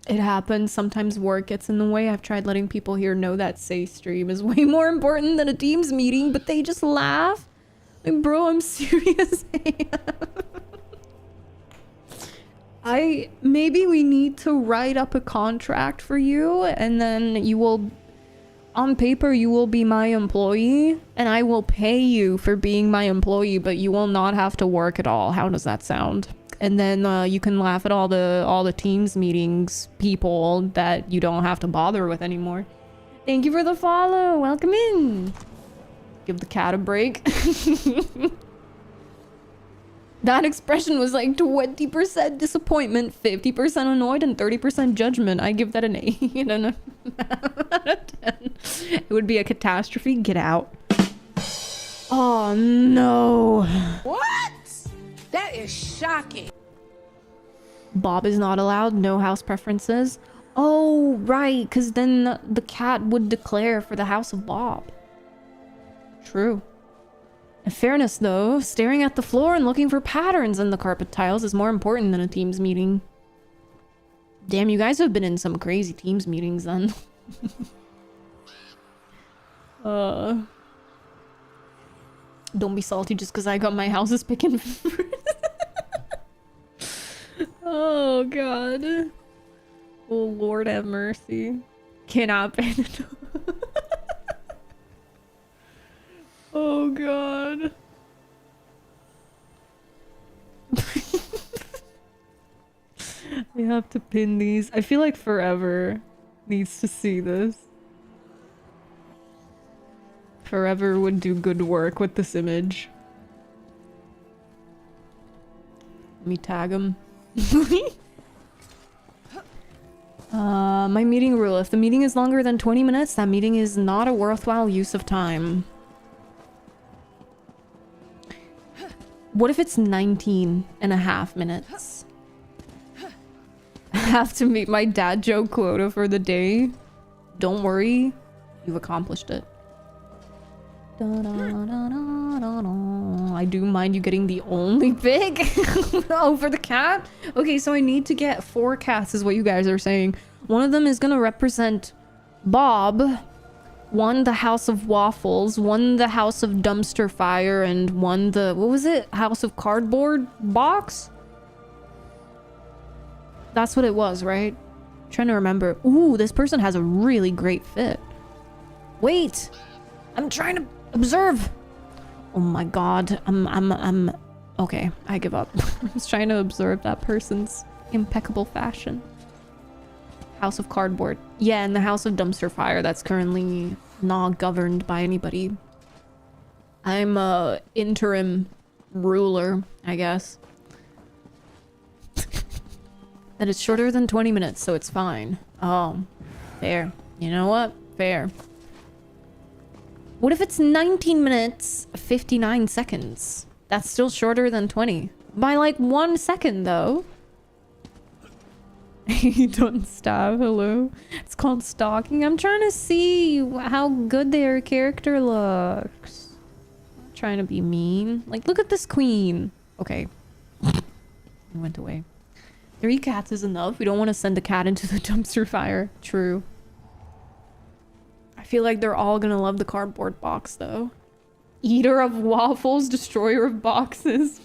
It happens. Sometimes work gets in the way. I've tried letting people here know that Say stream is way more important than a Teams meeting, but they just laugh. Like, bro, I'm serious. Maybe we need to write up a contract for you, and then you will, on paper, you will be my employee, and I will pay you for being my employee, but you will not have to work at all. How does that sound? And then you can laugh at all the Teams meetings people that you don't have to bother with anymore. Thank you for the follow. Welcome in. Give the cat a break. That expression was like 20% disappointment, 50% annoyed, and 30% judgment. I give that an 8 out of 10. It would be a catastrophe. Get out. Oh no. What? That is shocking. Bob is not allowed. No house preferences. Oh, right. Because then the cat would declare for the house of Bob. True. In fairness, though, staring at the floor and looking for patterns in the carpet tiles is more important than a Teams meeting. Damn, you guys have been in some crazy Teams meetings then. Don't be salty just because I got my houses picking first. Oh, God. Oh, Lord have mercy. Cannot pay the Oh god. I have to pin these. I feel like Forever needs to see this. Forever would do good work with this image. Let me tag him. My meeting rule. If the meeting is longer than 20 minutes, that meeting is not a worthwhile use of time. What if it's 19.5 minutes? I have to meet my dad joke quota for the day. Don't worry, you've accomplished it. I do mind you getting the only pig. Oh, for the cat? Okay, so I need to get 4 cats is what you guys are saying. One of them is gonna represent Bob. One the House of Waffles, one the House of Dumpster Fire, and one the, what was it? House of Cardboard Box? That's what it was, right? Trying to remember. Ooh, this person has a really great fit. Wait, I'm trying to observe. Oh my god, I'm okay, I give up. I was trying to observe that person's impeccable fashion. House of Cardboard. Yeah, and the House of Dumpster Fire that's currently not governed by anybody. I'm a interim ruler, I guess. And it's shorter than 20 minutes, so it's fine. Oh, fair. You know what? Fair. What if it's 19 minutes, 59 seconds? That's still shorter than 20. By like 1 second, though. You don't stop, hello? It's called stalking. I'm trying to see how good their character looks. I'm not trying to be mean. Like, look at this queen. Okay. It went away. 3 cats is enough. We don't want to send a cat into the dumpster fire. True. I feel like they're all gonna love the cardboard box, though. Eater of waffles, destroyer of boxes.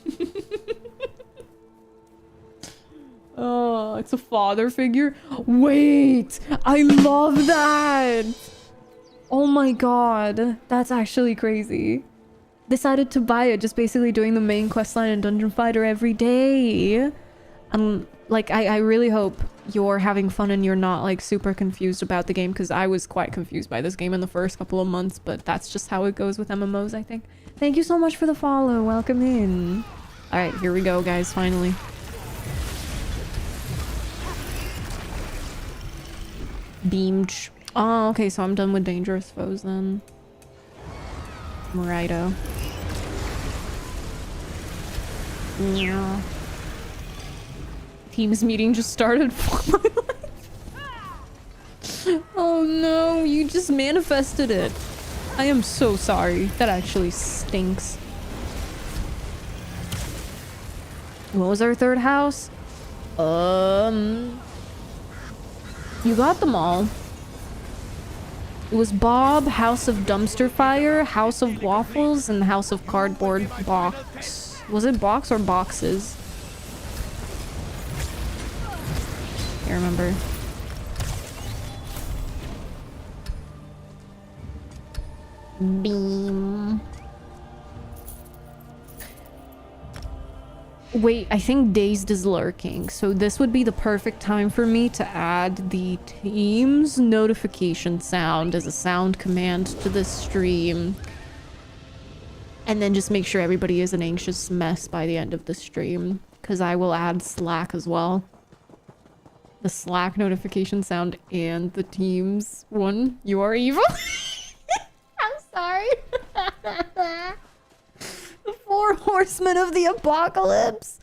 Oh, it's a father figure. Wait, I love that. Oh my god, that's actually crazy. Decided to buy it, just basically doing the main questline in Dungeon Fighter every day. Like, I really hope you're having fun and you're not, like, super confused about the game, because I was quite confused by this game in the first couple of months, but that's just how it goes with MMOs, I think. Thank you so much for the follow. Welcome in. Alright, here we go, guys, finally. Beamed. Oh, okay, so I'm done with dangerous foes, then. Righto. Yeah. Teams meeting just started for my life. Oh no, you just manifested it. I am so sorry. That actually stinks. What was our third house? You got them all. It was Bob, House of Dumpster Fire, House of Waffles, and House of Cardboard Box. Was it box or boxes? I remember. Beam. Wait, I think Dazed is lurking, so this would be the perfect time for me to add the team's notification sound as a sound command to the stream. And then just make sure everybody is an anxious mess by the end of the stream, because I will add Slack as well. The Slack notification sound and the team's one. You are evil. I'm sorry. The 4 horsemen of the apocalypse.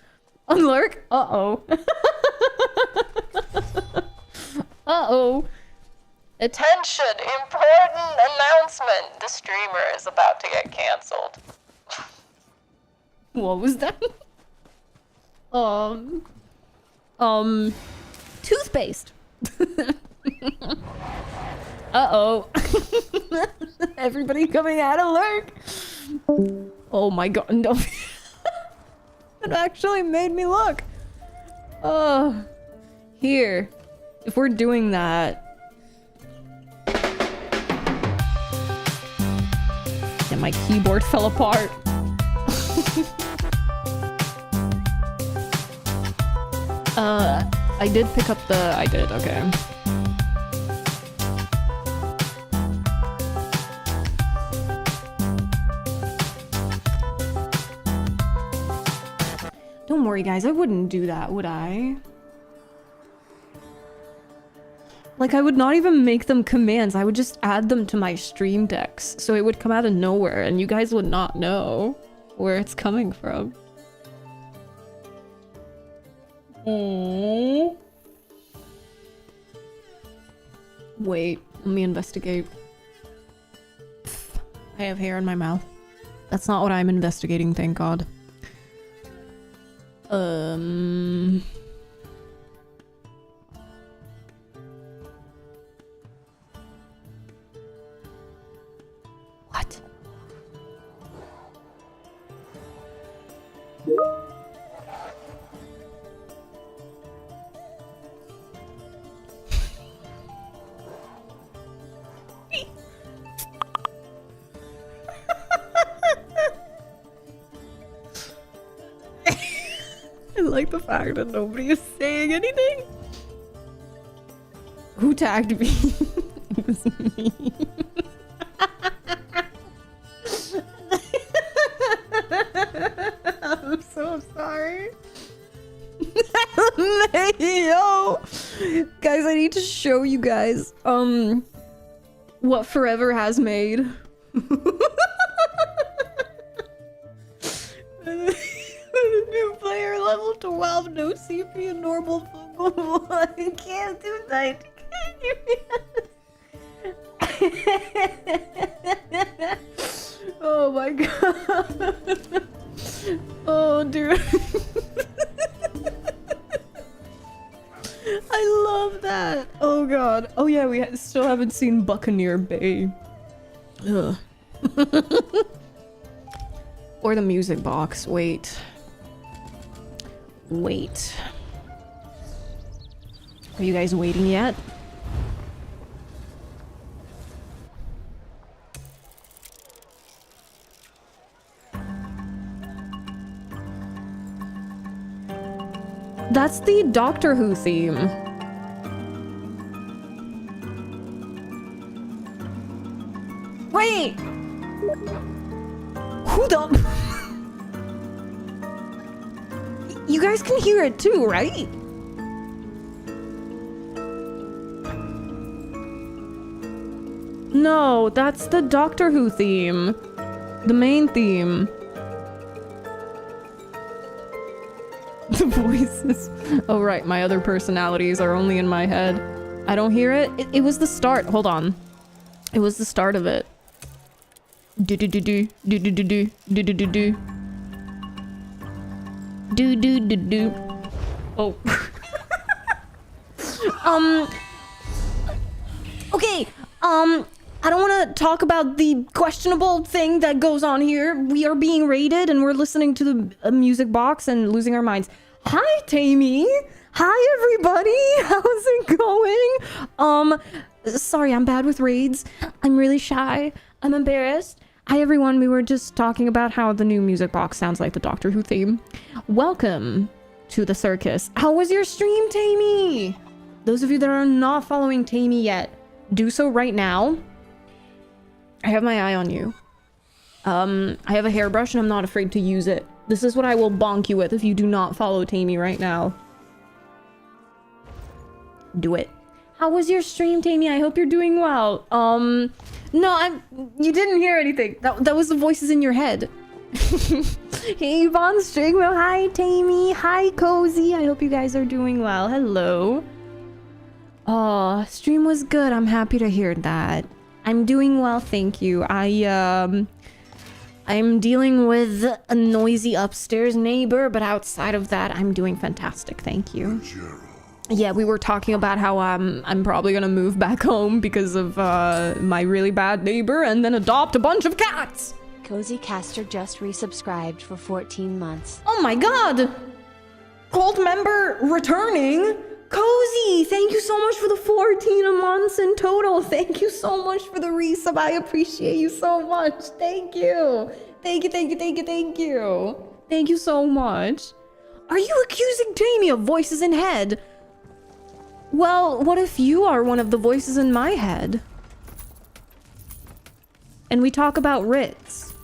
Unlurk. Uh-oh. Uh-oh. Attention! Important announcement! The streamer is about to get cancelled. What was that? Toothpaste. Uh-oh. Everybody coming out of lurk. Oh my god, no. It actually made me look. Oh. Here. If we're doing that. And my keyboard fell apart. I did pick up the... I did, okay. Don't worry, guys. I wouldn't do that, would I? Like, I would not even make them commands. I would just add them to my stream decks. So it would come out of nowhere, and you guys would not know where it's coming from. Oh. Wait, let me investigate. I have hair in my mouth. That's not what I'm investigating, thank God. What? I like the fact that nobody is saying anything. Who tagged me? It was me. I'm so sorry. Yo, guys, I need to show you guys what Forever has made. New player level 12, no CP and normal fungal. I can't do that. Oh my god. Oh dude. I love that. Oh god. Oh yeah, we still haven't seen Buccaneer Bay. Ugh. Or the music box. Wait. Wait. Are you guys waiting yet? That's the Doctor Who theme. Wait! Who the... You guys can hear it too, right? No, that's the Doctor Who theme. The main theme. The voices. Oh right, my other personalities are only in my head. I don't hear it. It was the start. Hold on. It was the start of it. Do do do do do do do do do do do do do do do do. Oh. Okay. I don't want to talk about the questionable thing that goes on here. We are being raided and we're listening to the music box and losing our minds. Hi, Tammy. Hi, everybody. How's it going? Sorry, I'm bad with raids. I'm really shy. I'm embarrassed. Hi, everyone. We were just talking about how the new music box sounds like the Doctor Who theme. Welcome to the circus. How was your stream, Tammy? Those of you that are not following Tammy yet, do so right now. I have my eye on you. I have a hairbrush and I'm not afraid to use it. This is what I will bonk you with if you do not follow Tammy right now. Do it. How was your stream, Tammy? I hope you're doing well. No, you didn't hear anything. That was the voices in your head. Hey, Von Strigmo. Hi, Tammy. Hi, Cozy. I hope you guys are doing well. Hello. Oh, stream was good. I'm happy to hear that. I'm doing well, thank you. I'm dealing with a noisy upstairs neighbor, but outside of that, I'm doing fantastic, thank you. Yeah, we were talking about how I'm probably gonna move back home because of my really bad neighbor and then adopt a bunch of cats! Cozy Caster just resubscribed for 14 months. Oh my god! Cult member returning? Cozy, thank you so much for the 14 months in total. Thank you so much for the resub. I appreciate you so much. Thank you. Thank you, thank you, thank you, thank you. Thank you so much. Are you accusing Tammy of voices in head? Well, what if you are one of the voices in my head? And we talk about writs.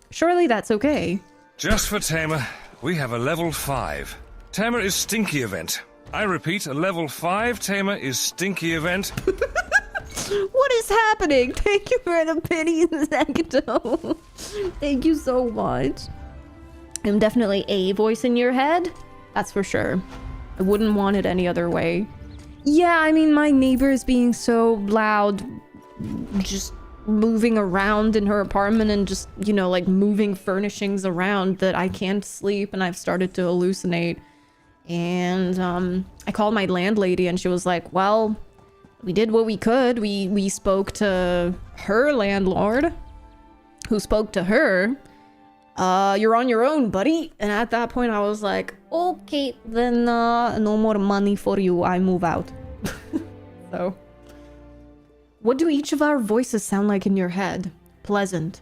Surely that's okay. Just for Tamer, we have a level 5. Tamer is Stinky Event. I repeat, a level 5 Tamer is Stinky Event. What is happening? Thank you for the pity, Zagato. Thank you so much. I'm definitely a voice in your head. That's for sure. I wouldn't want it any other way. Yeah, I mean, my neighbor is being so loud, just moving around in her apartment and just, you know, like moving furnishings around that I can't sleep and I've started to hallucinate. And I called my landlady and she was like, well, we did what we could. We spoke to her landlord, who spoke to her. You're on your own, buddy. And at that point I was like, okay, then no more money for you. I move out. So what do each of our voices sound like in your head? Pleasant.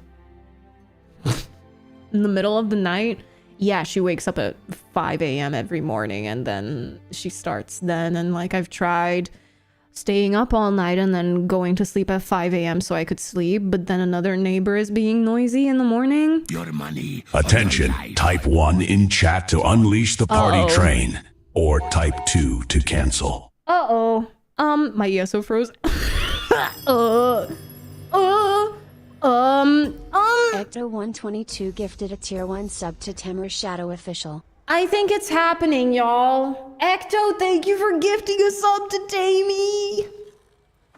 In the middle of the night, yeah, she wakes up at 5 a.m. every morning, and then she starts then. And like, I've tried staying up all night and then going to sleep at 5 a.m. so I could sleep, but then another neighbor is being noisy in the morning. Your money. Attention, type 1 in chat to unleash the party train, or type 2 to cancel. My ESO froze. 𝙒𝘼𝙂𝙗 gifted a tier 1 sub to 𝙤𝘼𝙎𝙗. I think it's happening, y'all. Ecto, thank you for gifting a sub to Tammy.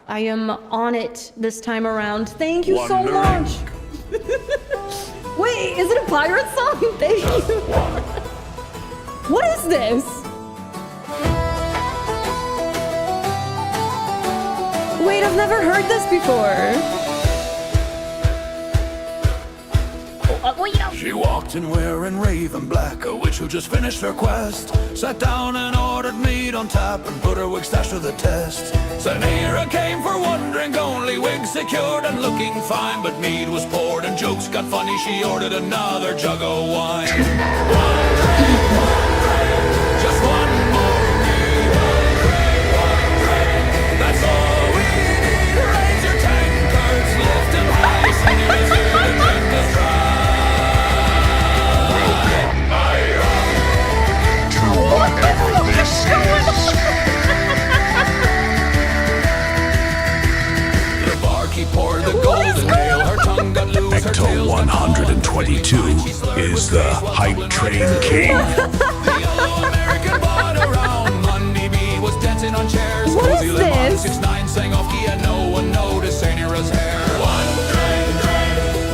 I am on it this time around. Thank you so much. Wait, is it a pirate song? Thank you. What is this? Wait, I've never heard this before. She walked in wearing raven black, a witch who just finished her quest. Sat down and ordered meat on tap and put her wig stash to the test. Cenira came for one drink only, wig secured and looking fine, but mead was poured and jokes got funny. She ordered another jug of wine. One drink, just one more mead. One drink, that's all we need. Raise your tankards, lift them high, Cenira's here to drink us dry. Whatever this is. The barkeep poured the golden ale, her tongue got loose, her tail 122 is the hype train king. The yellow American bought around. Monday B was dancing on chairs. What is this? 6ix9ine sang off key and no one noticed Cenira's hair. One drink,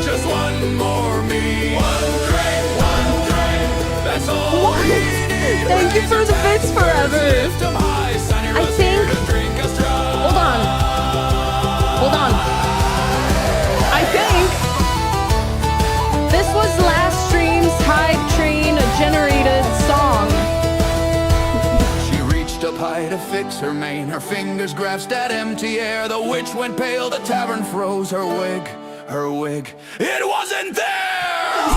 just one more me. One drink, that's all. What? Thank you for the bits forever. I think... Hold on. I think this was last stream's hype train generated song. She reached up high to fix her mane. Her fingers grasped at empty air. The witch went pale, the tavern froze. Her wig. It wasn't there!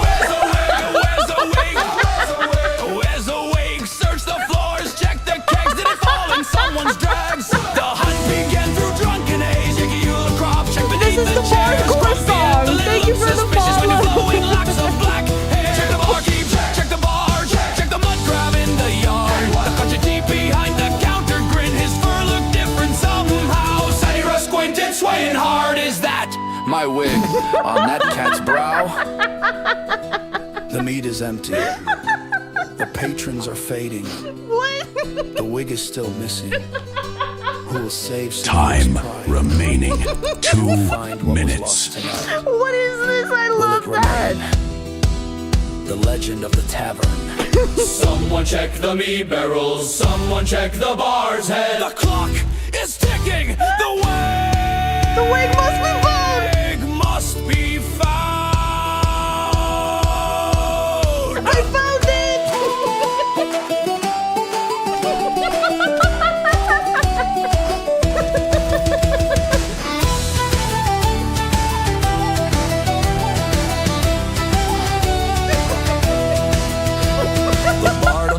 Where's the wig? Where's the wig? Where's the wig? Search the floors, check the kegs. Did it fall in someone's drags? The hunt began through drunken age. 𝙎𝑗𝑔 check beneath This is the hardcore song. Thank you for the follow. Black hair. Check the barkeep, check the bar, check the mud grab in the yard. The country deep behind the counter grin. His fur looked different somehow. Cenira squinted, swaying hard. Is that my wig on that cat's brow? The meat is empty. The patrons are fading. What? The wig is still missing. Who will save Time remaining 2 minutes. What is this? I love that. The legend of the tavern. Someone check the meat barrels. Someone check the bar's head. The clock is ticking. The wig must be found. Must be found. I found it.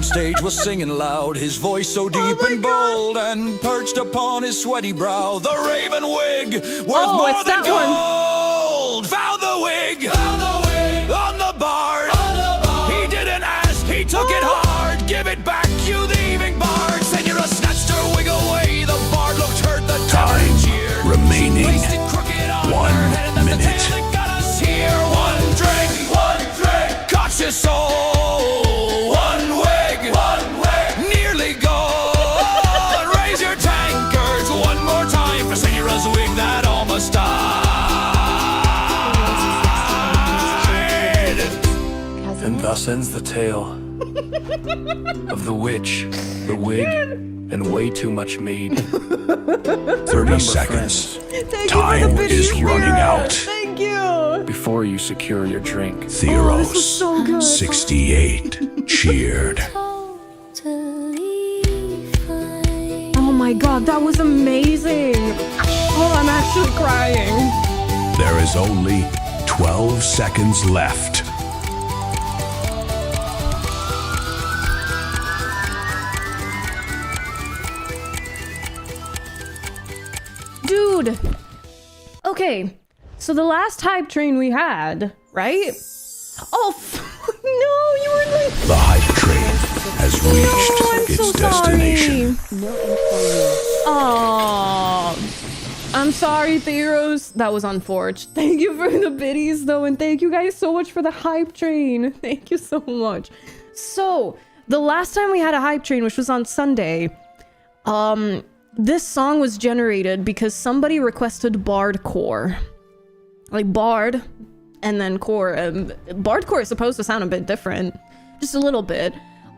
Stage was singing loud, his voice so deep and bold, and perched upon his sweaty brow, the raven wig, worth more than gold. Found the wig on the bar. He didn't ask, he took it hard. Give it back, you thieving bard. Cenira snatched her wig away. The bard looked hurt, the tavern cheered. Remaining 1 minute. Got us here. One drink, got your soul. Nearly gone. Raise your tankards one more time for Cenira's wig that almost died. And thus ends the tale of the witch, the wig, and way too much mead. 30 seconds. Time is running out. Thank you. Before you secure your drink. 𝙒𝘼𝙂𝙎 cheered. Oh my god, that was amazing. Oh, I'm actually crying. There is only 12 seconds left. dude. Okay, so the last hype train we had, right? Oh, no, you were like... The hype train has reached its so destination. Oh, I'm sorry, Theros. That was unfortunate. Thank you for the biddies, though, and thank you guys so much for the hype train. Thank you so much. So, the last time we had a hype train, which was on Sunday, this song was generated because somebody requested Bardcore. Like Bard, and then core. Bardcore is supposed to sound a bit different. Just a little bit.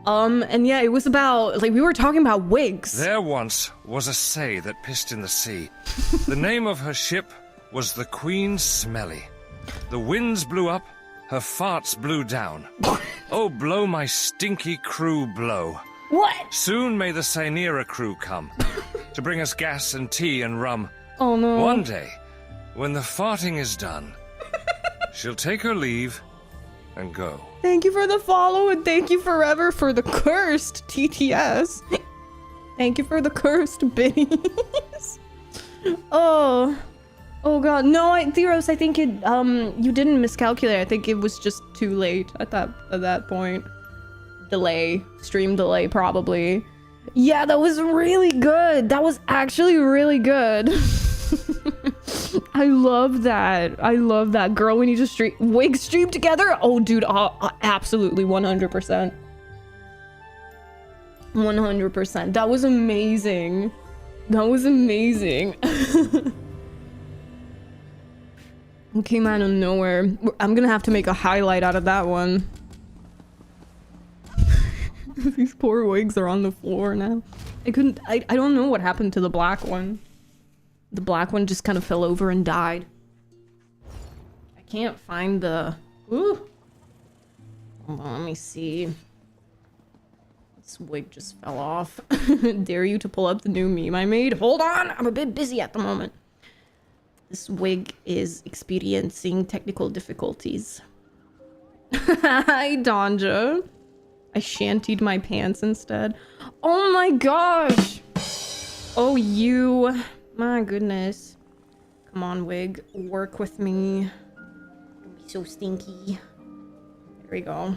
And yeah, it was about, like, we were talking about wigs. There once was a say that pissed in the sea. The name of her ship was the Queen Smelly. The winds blew up, her farts blew down. Oh, blow my stinky crew, blow. What? Soon may the Cynera crew come to bring us gas and tea and rum. Oh no. One day, when the farting is done, she'll take her leave and go. Thank you for the follow, and thank you forever for the cursed TTS. Thank you for the cursed biddies. Oh god. No, Theros, I think it, you didn't miscalculate. I think it was just too late at that point. Stream delay, probably. Yeah, that was really good. That was actually really good. I love that. I love that. Girl, we need to wig stream together. Oh, dude, absolutely 100%. 100%. That was amazing. That was amazing. It came out of nowhere. I'm gonna have to make a highlight out of that one. These poor wigs are on the floor now. I don't know what happened to the black one. The black one just kind of fell over and died. I can't find the... Ooh! Hold on, let me see. This wig just fell off. Dare you to pull up the new meme I made? Hold on! I'm a bit busy at the moment. This wig is experiencing technical difficulties. Hi, Donja. I shantied my pants instead. Oh my gosh! Oh, you... My goodness. Come on, wig. Work with me. Don't be so stinky. There we go.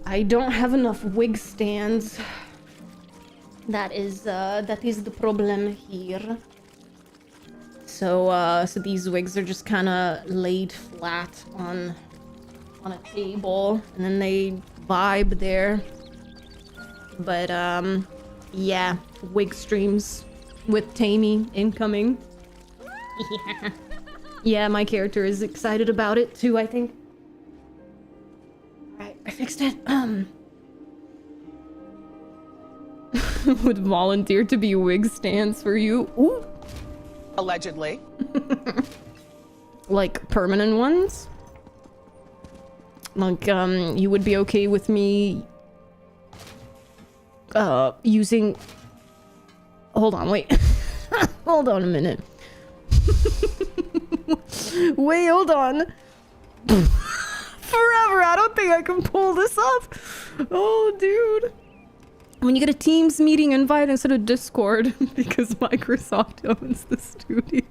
I don't have enough wig stands. That is the problem here. So these wigs are just kind of laid flat on a table, and then they vibe there. But yeah, wig streams with Tammy incoming. Yeah. Yeah, my character is excited about it too, I think. Alright, I fixed it. Would volunteer to be wig stands for you. Ooh. Allegedly. Like permanent ones? Like, you would be okay with me using... Hold on, wait. Hold on a minute. Wait, hold on. Forever, I don't think I can pull this up. Oh, dude. When you get a Teams meeting invite instead of Discord, because Microsoft owns the studio.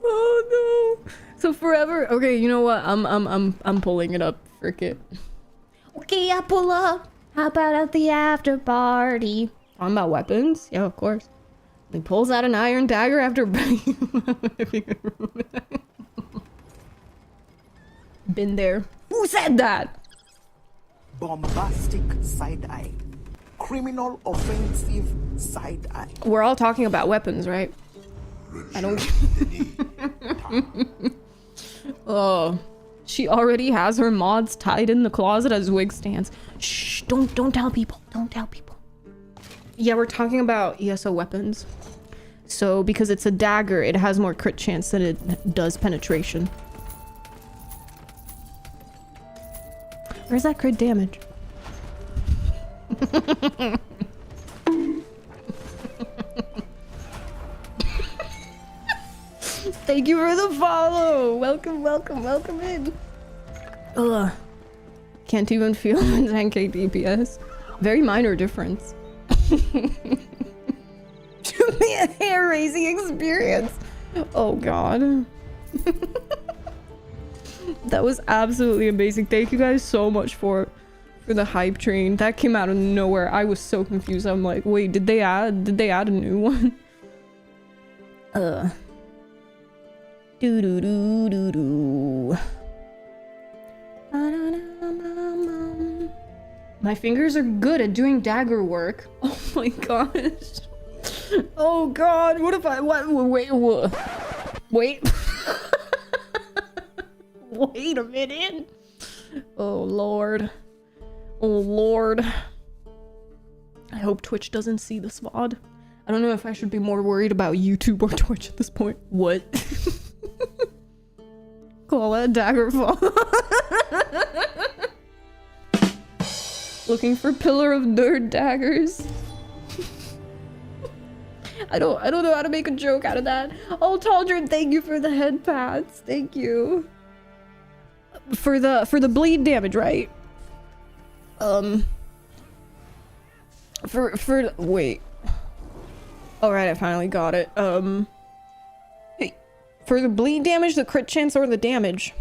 Oh, no. So forever, okay, you know what? I'm pulling it up. Frick it. Okay, I pull up. How about at the after party? Talking about weapons? Yeah, of course. He pulls out an iron dagger after been there. Who said that? Bombastic side eye. Criminal offensive side eye. We're all talking about weapons, right? I don't. Oh, she already has her mods tied in the closet as wig stands. Shh! Don't tell people. Don't tell people. Yeah, we're talking about ESO weapons. So because it's a dagger, it has more crit chance than it does penetration. Where's that crit damage? Thank you for the follow. Welcome in. Ugh. Can't even feel 10k DPS. Very minor difference. To be a hair-raising experience. Oh god. That was absolutely amazing. Thank you guys so much for the hype train. That came out of nowhere. I was so confused. I'm like, wait, did they add a new one? Do do do do do. My fingers are good at doing dagger work. Oh my gosh. Oh god, what if I wait wait a minute. Oh lord. Oh lord. I hope Twitch doesn't see this VOD. I don't know if I should be more worried about YouTube or Twitch at this point. What? Call that dagger fall. Looking for Pillar of Nerd daggers. I don't know how to make a joke out of that. Oh, Taldrin, thank you for the head pats. Thank you. For the bleed damage, right? Wait. Alright, I finally got it. Hey, for the bleed damage, the crit chance, or the damage?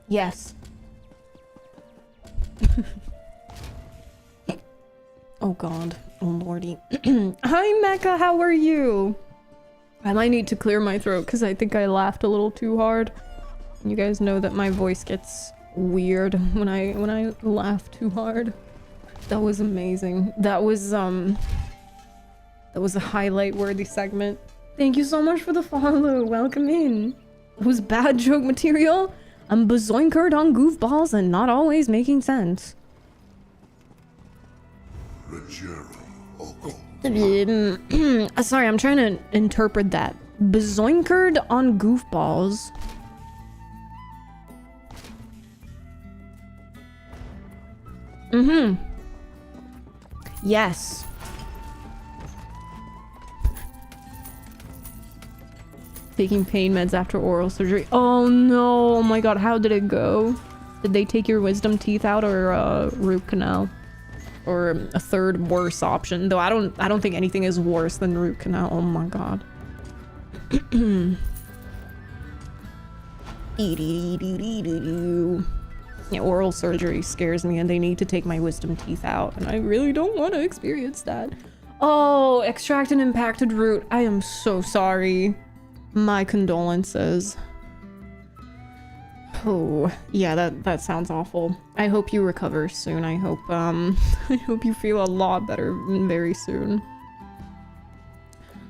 Yes. Oh god. Oh lordy. Hi Mecha, how are you? I might need to clear my throat because I think I laughed a little too hard. You guys know that my voice gets weird when I laugh too hard. That was amazing. That was a highlight worthy segment. Thank you so much for the follow. Welcome in. It was bad joke material. I'm bezoinkered on goofballs and not always making sense. Sorry, I'm trying to interpret that. Bezoinkered on goofballs. Yes. Taking pain meds after oral surgery. Oh no, oh my god, how did it go? Did they take your wisdom teeth out or root canal? Or a third worse option? Though I don't think anything is worse than root canal. Oh my god. Yeah, oral surgery scares me and they need to take my wisdom teeth out and I really don't want to experience that. Oh, extract an impacted root. I am so sorry. My condolences. Oh, yeah, that sounds awful. I hope you recover soon. I hope you feel a lot better very soon.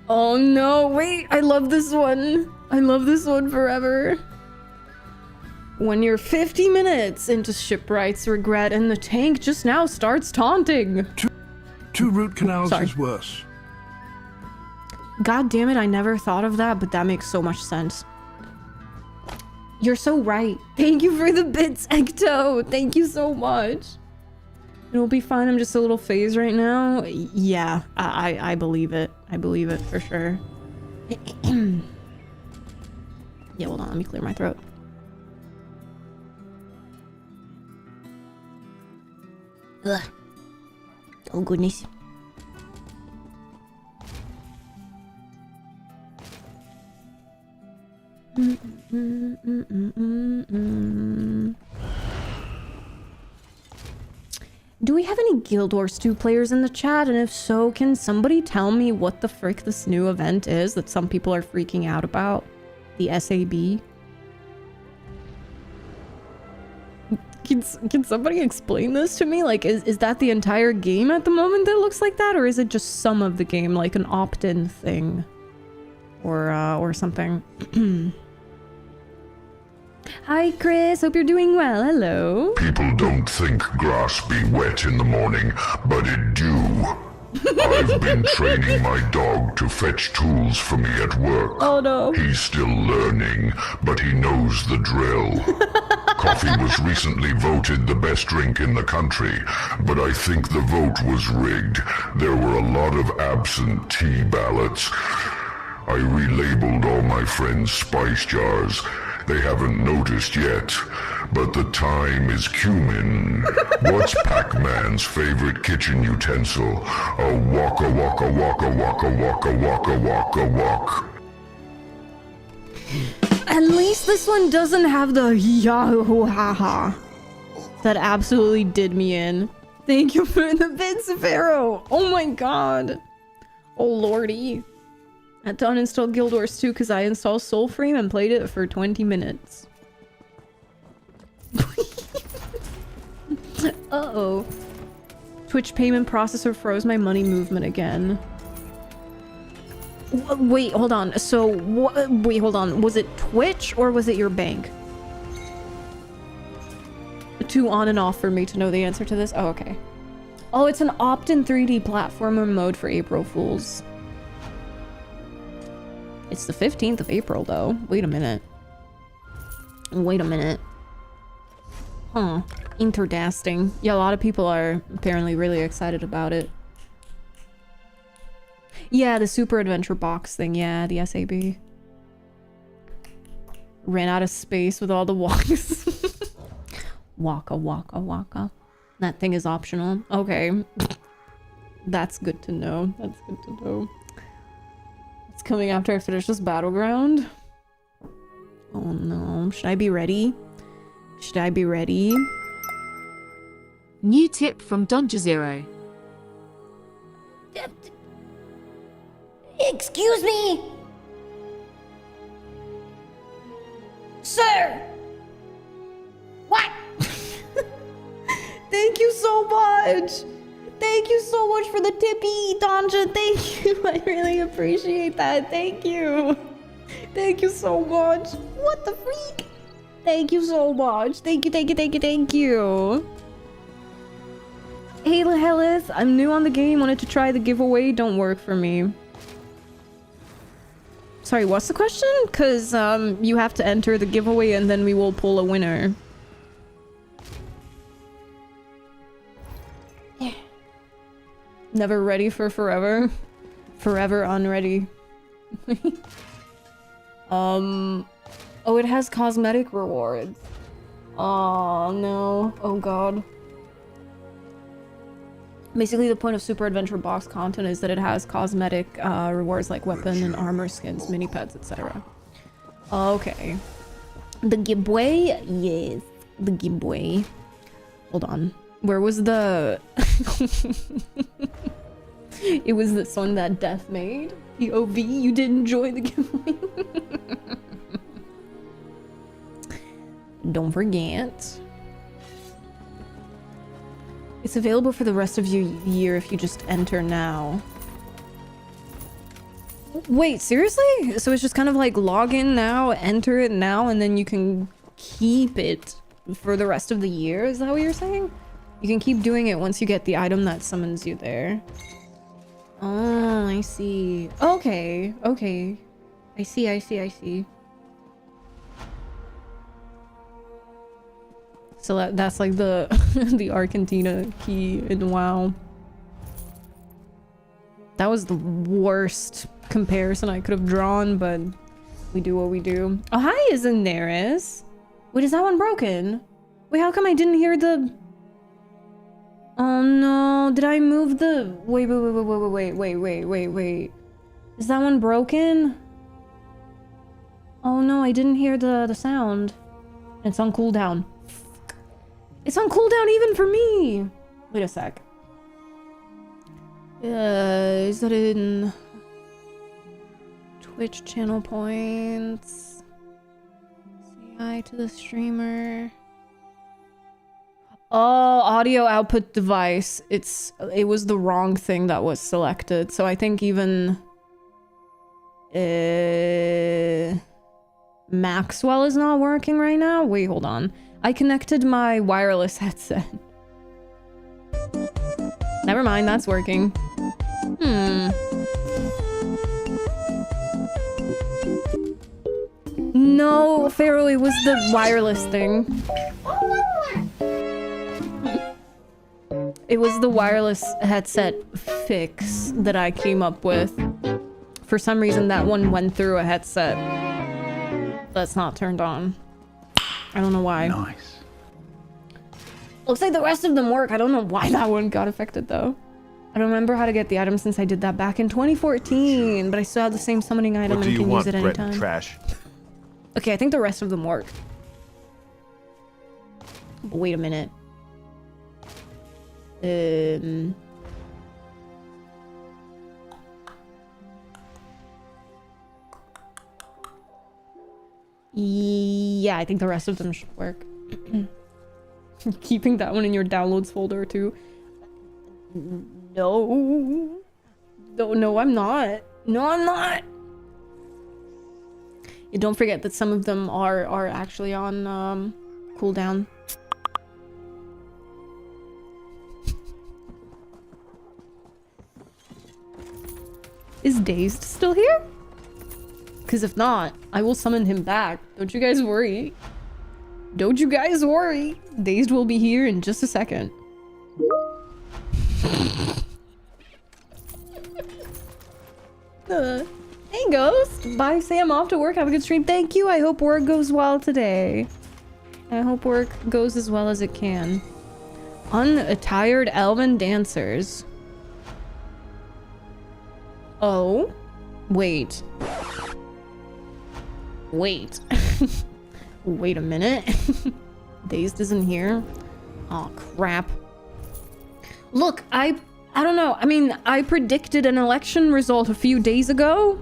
Oh no, wait, I love this one. I love this one forever. When you're 50 minutes into shipwright's regret and the tank just now starts taunting. Two root canals is worse. God damn it, I never thought of that, but that makes so much sense. You're so right. Thank you for the bits, Ecto. Thank you so much. It'll be fine. I'm just a little phased right now. Yeah, I believe it. I believe it for sure. Yeah, hold on. Let me clear my throat. Ugh. Oh, goodness. Do we have any Guild Wars 2 players in the chat? And if so, can somebody tell me what the frick this new event is that some people are freaking out about? The SAB? Can somebody explain this to me? Like, is that the entire game at the moment that looks like that? Or is it just some of the game, like an opt-in thing? Or something? Hi, Chris. Hope you're doing well. Hello. People don't think grass be wet in the morning, but it do. I've been training my dog to fetch tools for me at work. Oh no. He's still learning, but he knows the drill. Coffee was recently voted the best drink in the country, but I think the vote was rigged. There were a lot of absentee ballots. I relabeled all my friends' spice jars, They haven't noticed yet, but the time is cumin. What's Pac-Man's favorite kitchen utensil? A waka waka waka waka waka waka waka waka. At least this one doesn't have the yahoo haha. That absolutely did me in. Thank you for the bits, Pharaoh. Oh my god. Oh lordy. I had to uninstall Guild Wars 2 because I installed Soulframe and played it for 20 minutes. Uh-oh. Twitch payment processor froze my money movement again. Wait, hold on. So, wait, hold on. Was it Twitch or was it your bank? Too on and off for me to know the answer to this. Oh, okay. Oh, it's an opt-in 3D platformer mode for April Fools. It's the 15th of April, though. Wait a minute. Wait a minute. Huh. Interdasting. Yeah, a lot of people are apparently really excited about it. Yeah, the Super Adventure Box thing. Yeah, the SAB. Ran out of space with all the walks. Waka, waka, waka. That thing is optional. Okay. That's good to know. That's good to know. It's coming after I finish this battleground. Oh no. Should I be ready? Should I be ready? New tip from Donja Zero. Excuse me? Sir! What? Thank you so much! Thank you so much for the tippy, Donja. Thank you. I really appreciate that. Thank you. Thank you so much. What the freak? Thank you so much. Thank you, thank you, thank you, thank you. Hey, Hellis. I'm new on the game. Wanted to try the giveaway. Don't work for me. Sorry, what's the question? Because you have to enter the giveaway and then we will pull a winner. Yeah. Never ready for forever. Forever unready. Oh, it has cosmetic rewards. Oh no. Oh god. Basically, the point of Super Adventure Box content is that it has cosmetic rewards like weapon and armor skins, mini pets, etc. Okay. The giveaway? Yes. The giveaway. Hold on. Where was the... It was the song that Death made. POV, you did enjoy the giveaway. Don't forget. It's available for the rest of your year if you just enter now. Wait, seriously? So it's just kind of like log in now, enter it now, and then you can keep it for the rest of the year? Is that what you're saying? You can keep doing it once you get the item that summons you there. Oh, I see. Okay, okay. I see, I see, I see. So that's like the the Argentina key in WoW. That was the worst comparison I could have drawn, but we do what we do. Oh, hi, isn't there is? Wait, is that one broken? Wait, how come I didn't hear the... Oh no, did I move the... Wait. Is that one broken? Oh no, I didn't hear the sound. It's on cooldown. It's on cooldown even for me! Wait a sec. Is that in... Twitch channel points? Say hi to the streamer. Oh, audio output device. It was the wrong thing that was selected. So I think even... Maxwell is not working right now? Wait, hold on. I connected my wireless headset. Never mind, that's working. No, Pharaoh, it was the wireless thing. It was the wireless headset fix that I came up with. For some reason, that one went through a headset. that's not turned on. I don't know why. Nice. Looks like the rest of them work. I don't know why that one got affected though. I don't remember how to get the item since I did that back in 2014, but I still have the same summoning item What and do you can want, use it Brett anytime. Trash? Okay, I think the rest of them work. Wait a minute. Yeah, I think the rest of them should work. Keeping that one in your downloads folder too. No. No, I'm not. No, I'm not. Yeah, don't forget that some of them are actually on cooldown. Is Dazed still here? Because if not, I will summon him back. Don't you guys worry. Don't you guys worry. Dazed will be here in just a second. Hey, Ghost. Bye, Sam. Off to work. Have a good stream. Thank you. I hope work goes well today. I hope work goes as well as it can. Unattired elven dancers. Oh. Wait. Wait. Wait a minute. Dazed isn't here. Oh, crap. Look, I don't know. I mean, I predicted an election result a few days ago.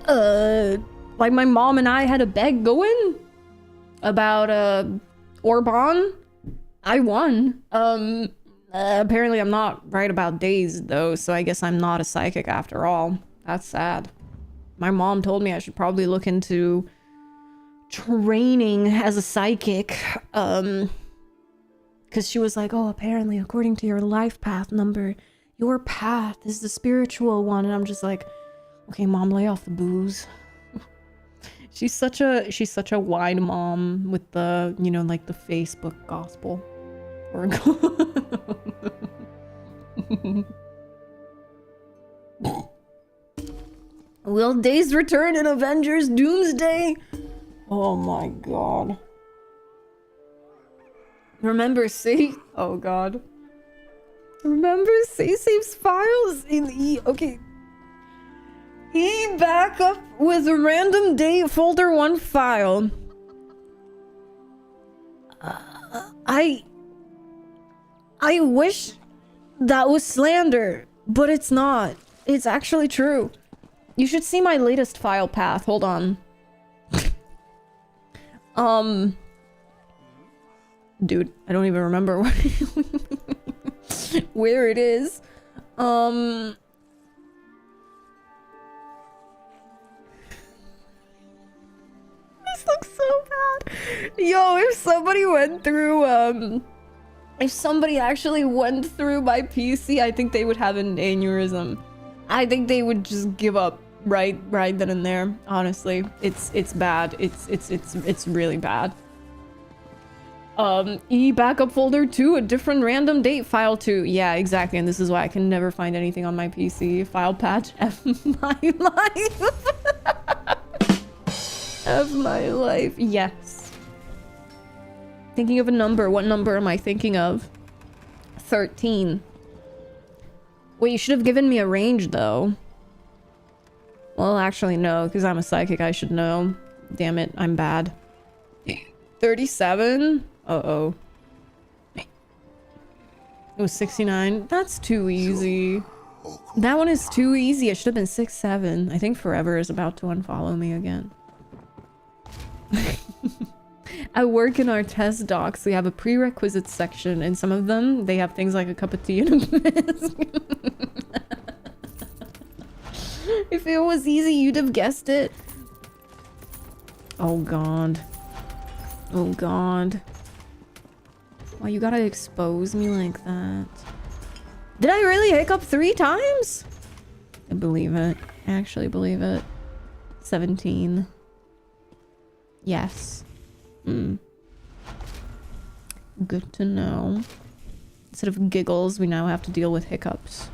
Like my mom and I had a bet going about, Orban. I won. Apparently I'm not right about Dazed though, so I guess I'm not a psychic after all. That's sad. My mom told me I should probably look into training as a psychic, because she was like, oh, apparently according to your life path number, your path is the spiritual one. And I'm just like, okay, mom, lay off the booze. she's such a wide mom with the, you know, like the Facebook gospel. Or will Dazed return in Avengers Doomsday? Oh my god. Remember C? Oh god. Remember C saves files in E. Okay. E backup with a random date folder 1 file. I wish that was slander, but it's not. It's actually true. You should see my latest file path. Hold on. Dude, I don't even remember where it is. This looks so bad. Yo, if somebody went through, if somebody actually went through my PC, I think they would have an aneurysm. I think they would just give up right then and there. Honestly, it's bad. It's really bad. E backup folder 2, a different random date file 2. Yeah, exactly. And this is why I can never find anything on my PC. File patch F my life. F my life. Yes. Thinking of a number. What number am I thinking of? 13. Wait, you should have given me a range though. Well, actually no, because I'm a psychic. I should know. Damn it, I'm bad. 37? Uh-oh. It was 69. That's too easy. That one is too easy. It should have been 6-7. I think Forever is about to unfollow me again. At work in our test docs, we have a prerequisites section, and some of them, they have things like a cup of tea and a biscuit. If it was easy, you'd have guessed it. Oh god. Oh god. Why you gotta expose me like that? Did I really hiccup 3 times? I believe it. I actually believe it. 17. Yes. Good to know. Instead of giggles, we now have to deal with hiccups.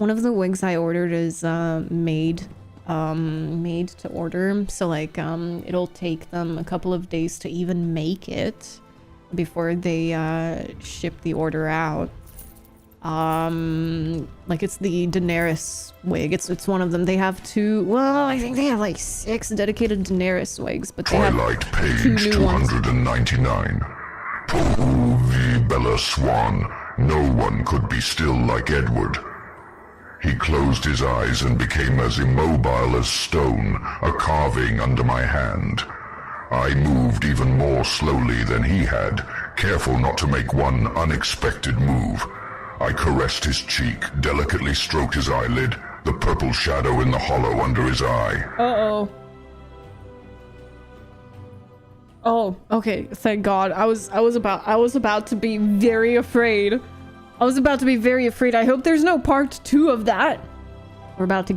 one of the wigs I ordered is made to order, so like it'll take them a couple of days to even make it before they ship the order out. Like it's the Daenerys wig. It's one of them. They have two. Well, I think they have like 6 dedicated Daenerys wigs, but they Twilight have two page new ones. 299. Oh, the Bella Swan. No one could be still like Edward. He closed his eyes and became as immobile as stone, a carving under my hand. I moved even more slowly than he had, careful not to make one unexpected move. I caressed his cheek, delicately stroked his eyelid, the purple shadow in the hollow under his eye. Uh-oh. Oh, okay, thank God. I was about to be very afraid. I hope there's no part 2 of that. We're about to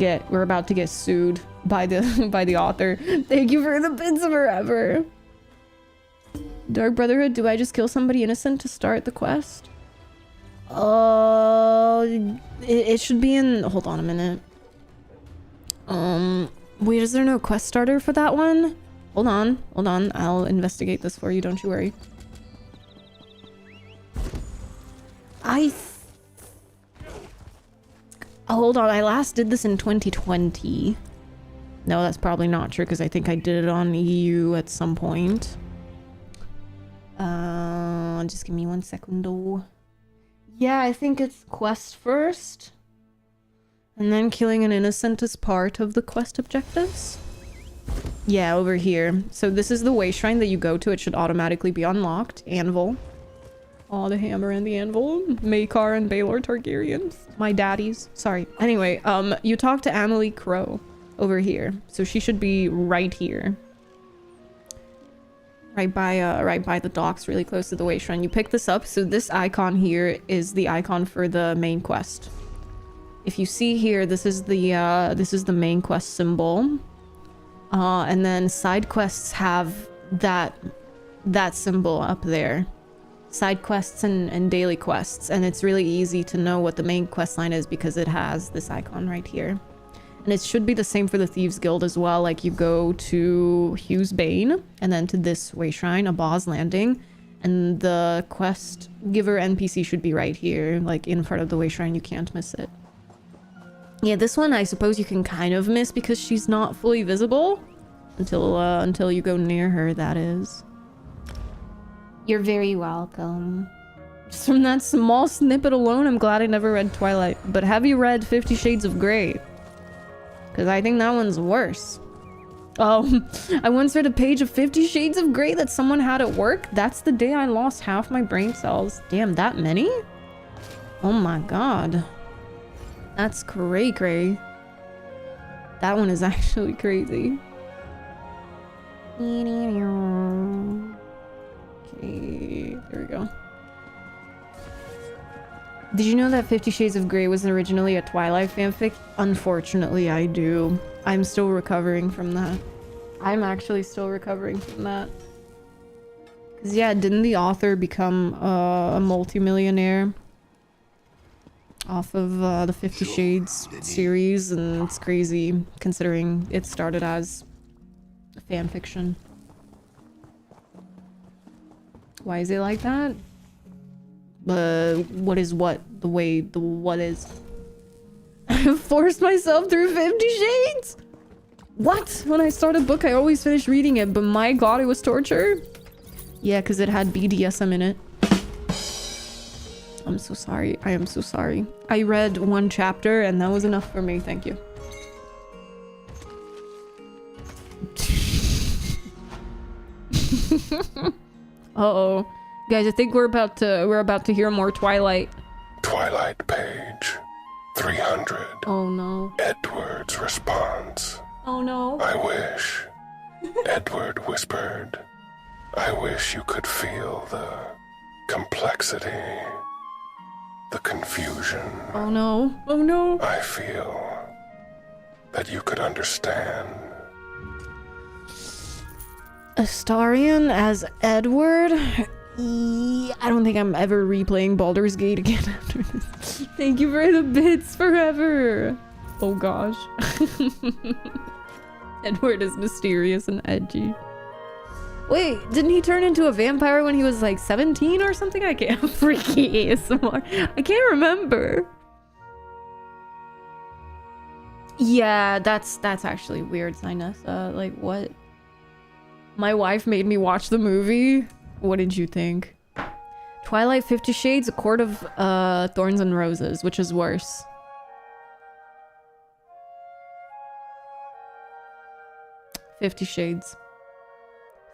get sued by the author. Thank you for the bits of forever. Dark Brotherhood, do I just kill somebody innocent to start the quest? It should be in, hold on a minute. Wait, is there no quest starter for that one? Hold on, I'll investigate this for you, don't you worry. Hold on, I last did this in 2020. No, that's probably not true, because I think I did it on EU at some point. Just give me 1 second though. Yeah, I think it's quest first. And then killing an innocent is part of the quest objectives. Yeah, over here. So this is the way shrine that you go to. It should automatically be unlocked. Anvil. Oh, the hammer and the anvil. Maekar and Baelor Targaryens. My daddies. Sorry. Anyway, you talk to Amelie Crow over here. So she should be right here. Right by the docks, really close to the way shrine. You pick this up. So this icon here is the icon for the main quest. If you see here, this is the main quest symbol. And then side quests have that symbol up there. Side quests and daily quests, and it's really easy to know what the main quest line is because it has this icon right here. And it should be the same for the Thieves Guild as well. Like you go to Hugh's Bane and then to this way shrine, Abba's Landing, and the quest giver NPC should be right here, like in front of the way shrine. You can't miss it. Yeah, this one I suppose you can kind of miss because she's not fully visible until you go near her, that is. You're very welcome. Just from that small snippet alone, I'm glad I never read Twilight. But have you read 50 Shades of Grey? Because I think that one's worse. Oh, I once read a page of 50 Shades of Grey that someone had at work. That's the day I lost half my brain cells. Damn, that many? Oh my god. That's cray-cray. That one is actually crazy. Okay, there we go. Did you know that 50 Shades of Grey was originally a Twilight fanfic? Unfortunately, I do. I'm still recovering from that. I'm actually still recovering from that. Because, yeah, didn't the author become a multimillionaire off of the 50 Shades series? And it's crazy, considering it started as a fanfiction. Why is it like that? What is what? The way the what is? I forced myself through 50 Shades? What? When I start a book, I always finish reading it, but my god, it was torture? Yeah, because it had BDSM in it. I'm so sorry. I am so sorry. I read 1 chapter and that was enough for me. Thank you. Uh-oh. Guys, I think we're about to hear more Twilight. Twilight page 300. Oh no. Edward's response. Oh no. I wish. Edward whispered. I wish you could feel the complexity, the confusion. Oh no. Oh no. I feel that you could understand. Astarion as Edward? I don't think I'm ever replaying Baldur's Gate again after this. Thank you for the bits forever. Oh gosh. Edward is mysterious and edgy. Wait, didn't he turn into a vampire when he was like 17 or something? I can't. Freaky ASMR. I can't remember. Yeah, that's actually weird, Sinessa. Like, what? My wife made me watch the movie. What did you think? Twilight, 50 Shades, A Court of Thorns and Roses. Which is worse? $50 Shades.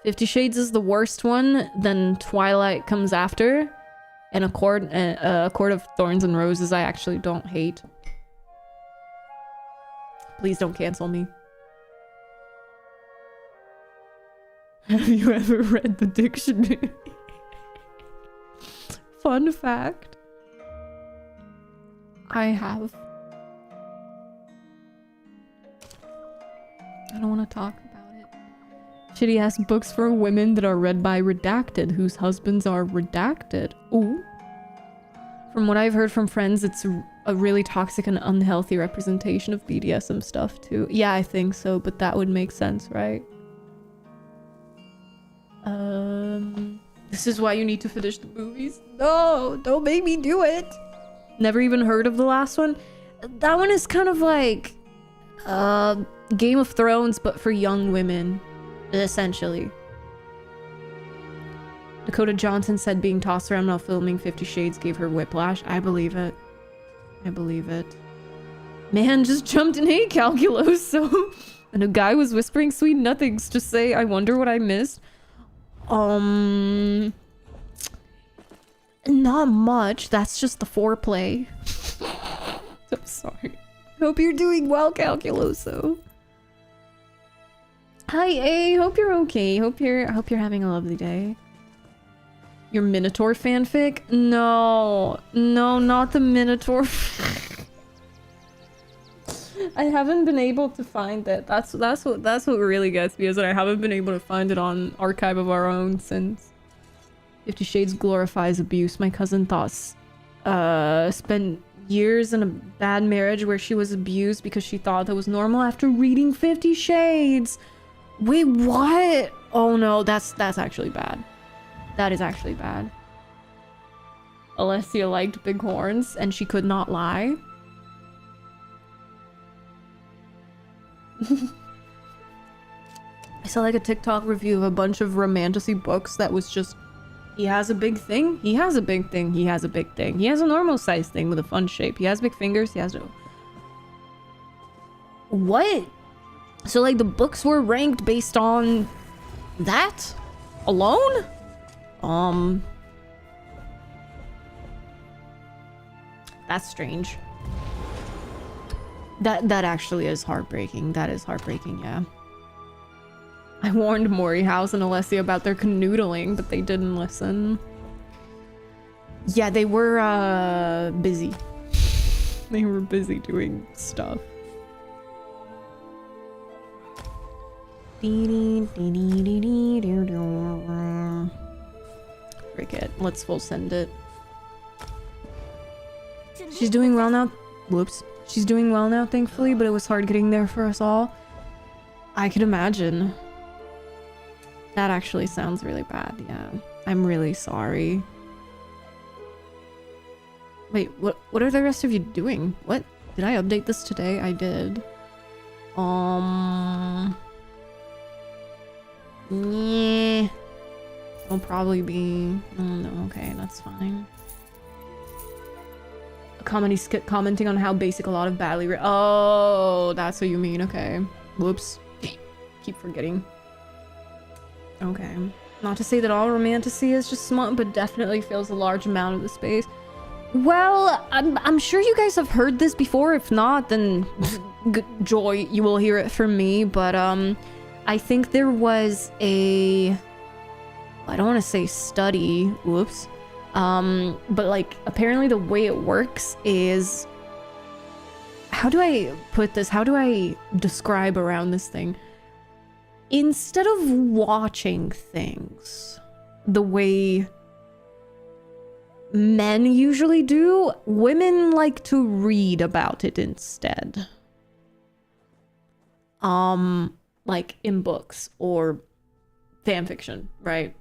50 Shades is the worst one, then Twilight comes after, and A Court of Thorns and Roses I actually don't hate. Please don't cancel me. Have you ever read the dictionary? Fun fact. I have. I don't want to talk about it. Shitty ass books for women that are read by redacted, whose husbands are redacted. Ooh. From what I've heard from friends, it's a really toxic and unhealthy representation of BDSM stuff too. Yeah, I think so, but that would make sense, right? This is why you need to finish the movies. No, don't make me do it. Never even heard of the last one. That one is kind of like Game of Thrones, but for young women, essentially. Dakota Johnson said being tossed around while filming 50 Shades gave her whiplash. I believe it. I believe it. Man just jumped in Hey Calculoso. And a guy was whispering sweet nothings to say, I wonder what I missed. Not much. That's just the foreplay. I'm sorry. Hope you're doing well, Calculoso. Hi, A. Hope you're okay. Hope you're having a lovely day. Your Minotaur fanfic? No, not the Minotaur. I haven't been able to find it. That's what really gets me, is that I haven't been able to find it on Archive of Our Own since 50 Shades glorifies abuse. My cousin thought spent years in a bad marriage where she was abused because she thought that was normal after reading 50 Shades. Wait, what? Oh no, that's actually bad. That is actually bad. Alessia liked big horns and she could not lie. I saw like a TikTok review of a bunch of romantasy books that was just, he has a big thing, he has a big thing, he has a big thing, he has a normal size thing with a fun shape, he has big fingers, he has no... What? So like the books were ranked based on that alone? That's strange. That actually is heartbreaking. That is heartbreaking, yeah. I warned Maury House and Alessia about their canoodling, but they didn't listen. Yeah, they were busy. They were busy doing stuff. Frick it. Let's full send it. She's doing well now. Whoops. She's doing well now, thankfully, but it was hard getting there for us all. I could imagine. That actually sounds really bad, yeah. I'm really sorry. Wait, what are the rest of you doing? What? Did I update this today? I did. Yeah. It'll probably be... no, okay, that's fine. A comedy skit commenting on how basic a lot of badly oh, that's what you mean, okay. Whoops. Keep forgetting. Okay. Not to say that all romantasy is just smut, but definitely fills a large amount of the space. Well, I'm sure you guys have heard this before. If not, then joy, you will hear it from me. But I think there was a... I don't want to say study. Whoops. But like apparently the way it works is... How do I put this? How do I describe around this thing? Instead of watching things the way men usually do. Women like to read about it instead. Like in books or fan fiction, right?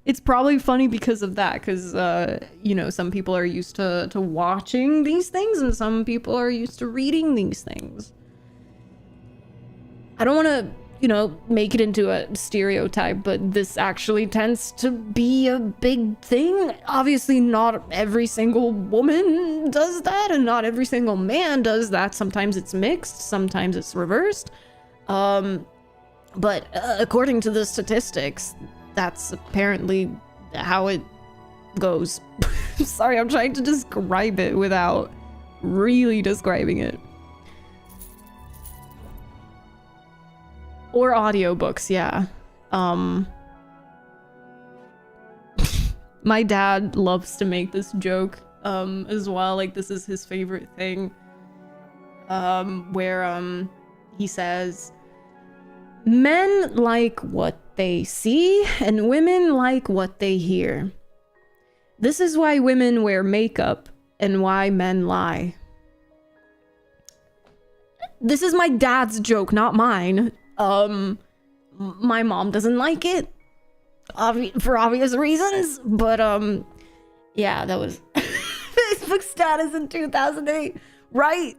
It's probably funny because of that, because you know, some people are used to watching these things and some people are used to reading these things. I don't want to, you know, make it into a stereotype, but this actually tends to be a big thing. Obviously, not every single woman does that, and not every single man does that. Sometimes it's mixed, sometimes it's reversed. But according to the statistics, that's apparently how it goes. Sorry, I'm trying to describe it without really describing it. Or audiobooks, yeah. My dad loves to make this joke as well. Like, this is his favorite thing. Where he says, men like what they see and women like what they hear. This is why women wear makeup and why men lie. This is my dad's joke, not mine. My mom doesn't like it for obvious reasons, but yeah, that was Facebook status in 2008, right?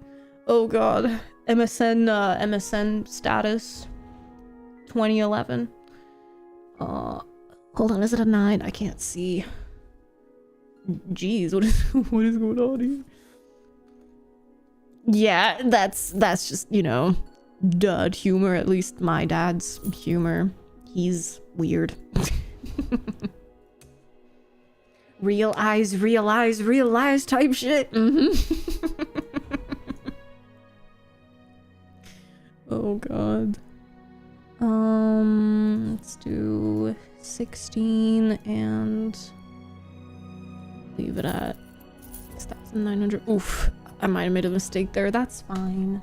Oh god, MSN status 2011. Hold on, is it a 9? I can't see. Jeez, what is going on here? Yeah, that's just, you know, dud humor, at least my dad's humor. He's weird. Real eyes type shit. Oh god. Let's do 16 and leave it at 6,900. Oof, I might have made a mistake there. That's fine.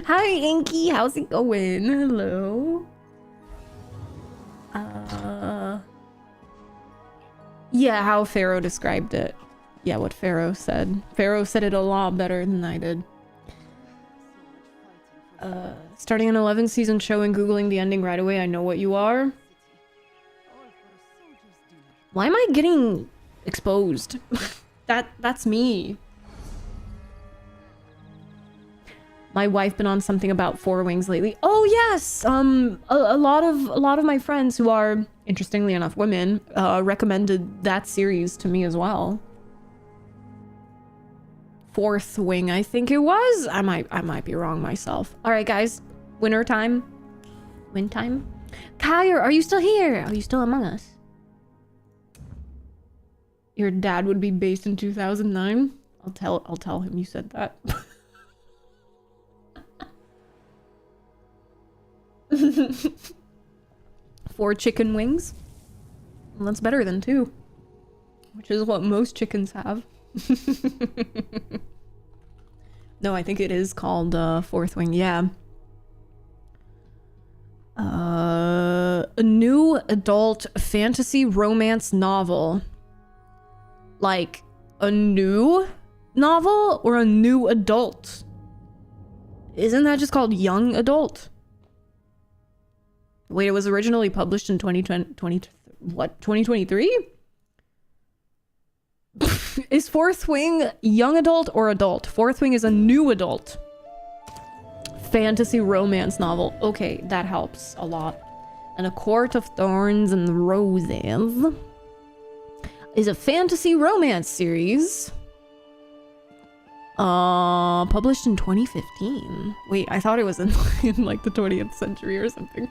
Hi, Inky. How's it going? Hello. Yeah, how Pharaoh described it. Yeah, what Pharaoh said. Pharaoh said it a lot better than I did. Starting an 11 season show and Googling the ending right away. I know what you are. Why am I getting exposed? That's me. My wife been on something about Four Wings lately. Oh yes, a lot of my friends who are, interestingly enough, women, recommended that series to me as well. Fourth Wing, I think it was. I might be wrong myself. All right, guys, winter time. Win time. Kyer, are you still here? Are you still among us? Your dad would be based in 2009. I'll tell him you said that. 4 chicken wings. Well, that's better than 2, which is what most chickens have. No, I think it is called Fourth Wing. Yeah. A new adult fantasy romance novel. Like a new novel or a new adult? Isn't that just called young adult? Wait, it was originally published in 2023? Is Fourth Wing young adult or adult? Fourth Wing is a new adult fantasy romance novel. Okay, that helps a lot. And A Court of Thorns and Roses is a fantasy romance series published in 2015. Wait, I thought it was in like the 20th century or something.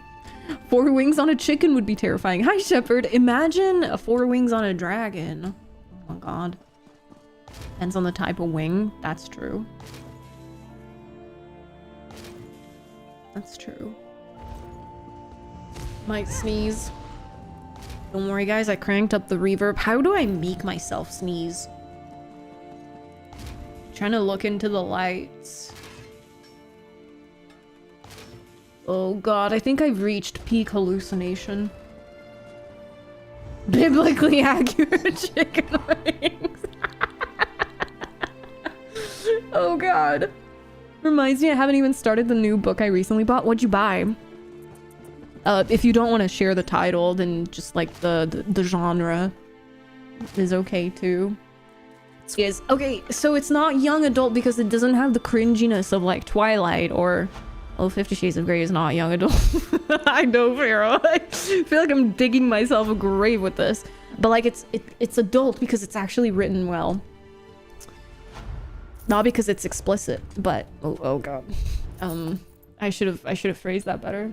4 wings on a chicken would be terrifying. Hi, Shepherd. Imagine 4 wings on a dragon. Oh god. Depends on the type of wing. That's true. That's true. Might sneeze. Don't worry, guys. I cranked up the reverb. How do I make myself sneeze? Trying to look into the lights. Oh god, I think I've reached peak hallucination. Biblically accurate chicken wings. Oh god. Reminds me, I haven't even started the new book I recently bought. What'd you buy? If you don't want to share the title, then just like the genre is okay too. Yes. Okay, so it's not young adult because it doesn't have the cringiness of like Twilight or 50 Shades of Grey is not young adult. I know, Pharaoh. I feel like I'm digging myself a grave with this, but like it's adult because it's actually written well. Not because it's explicit, but oh god. I should have phrased that better.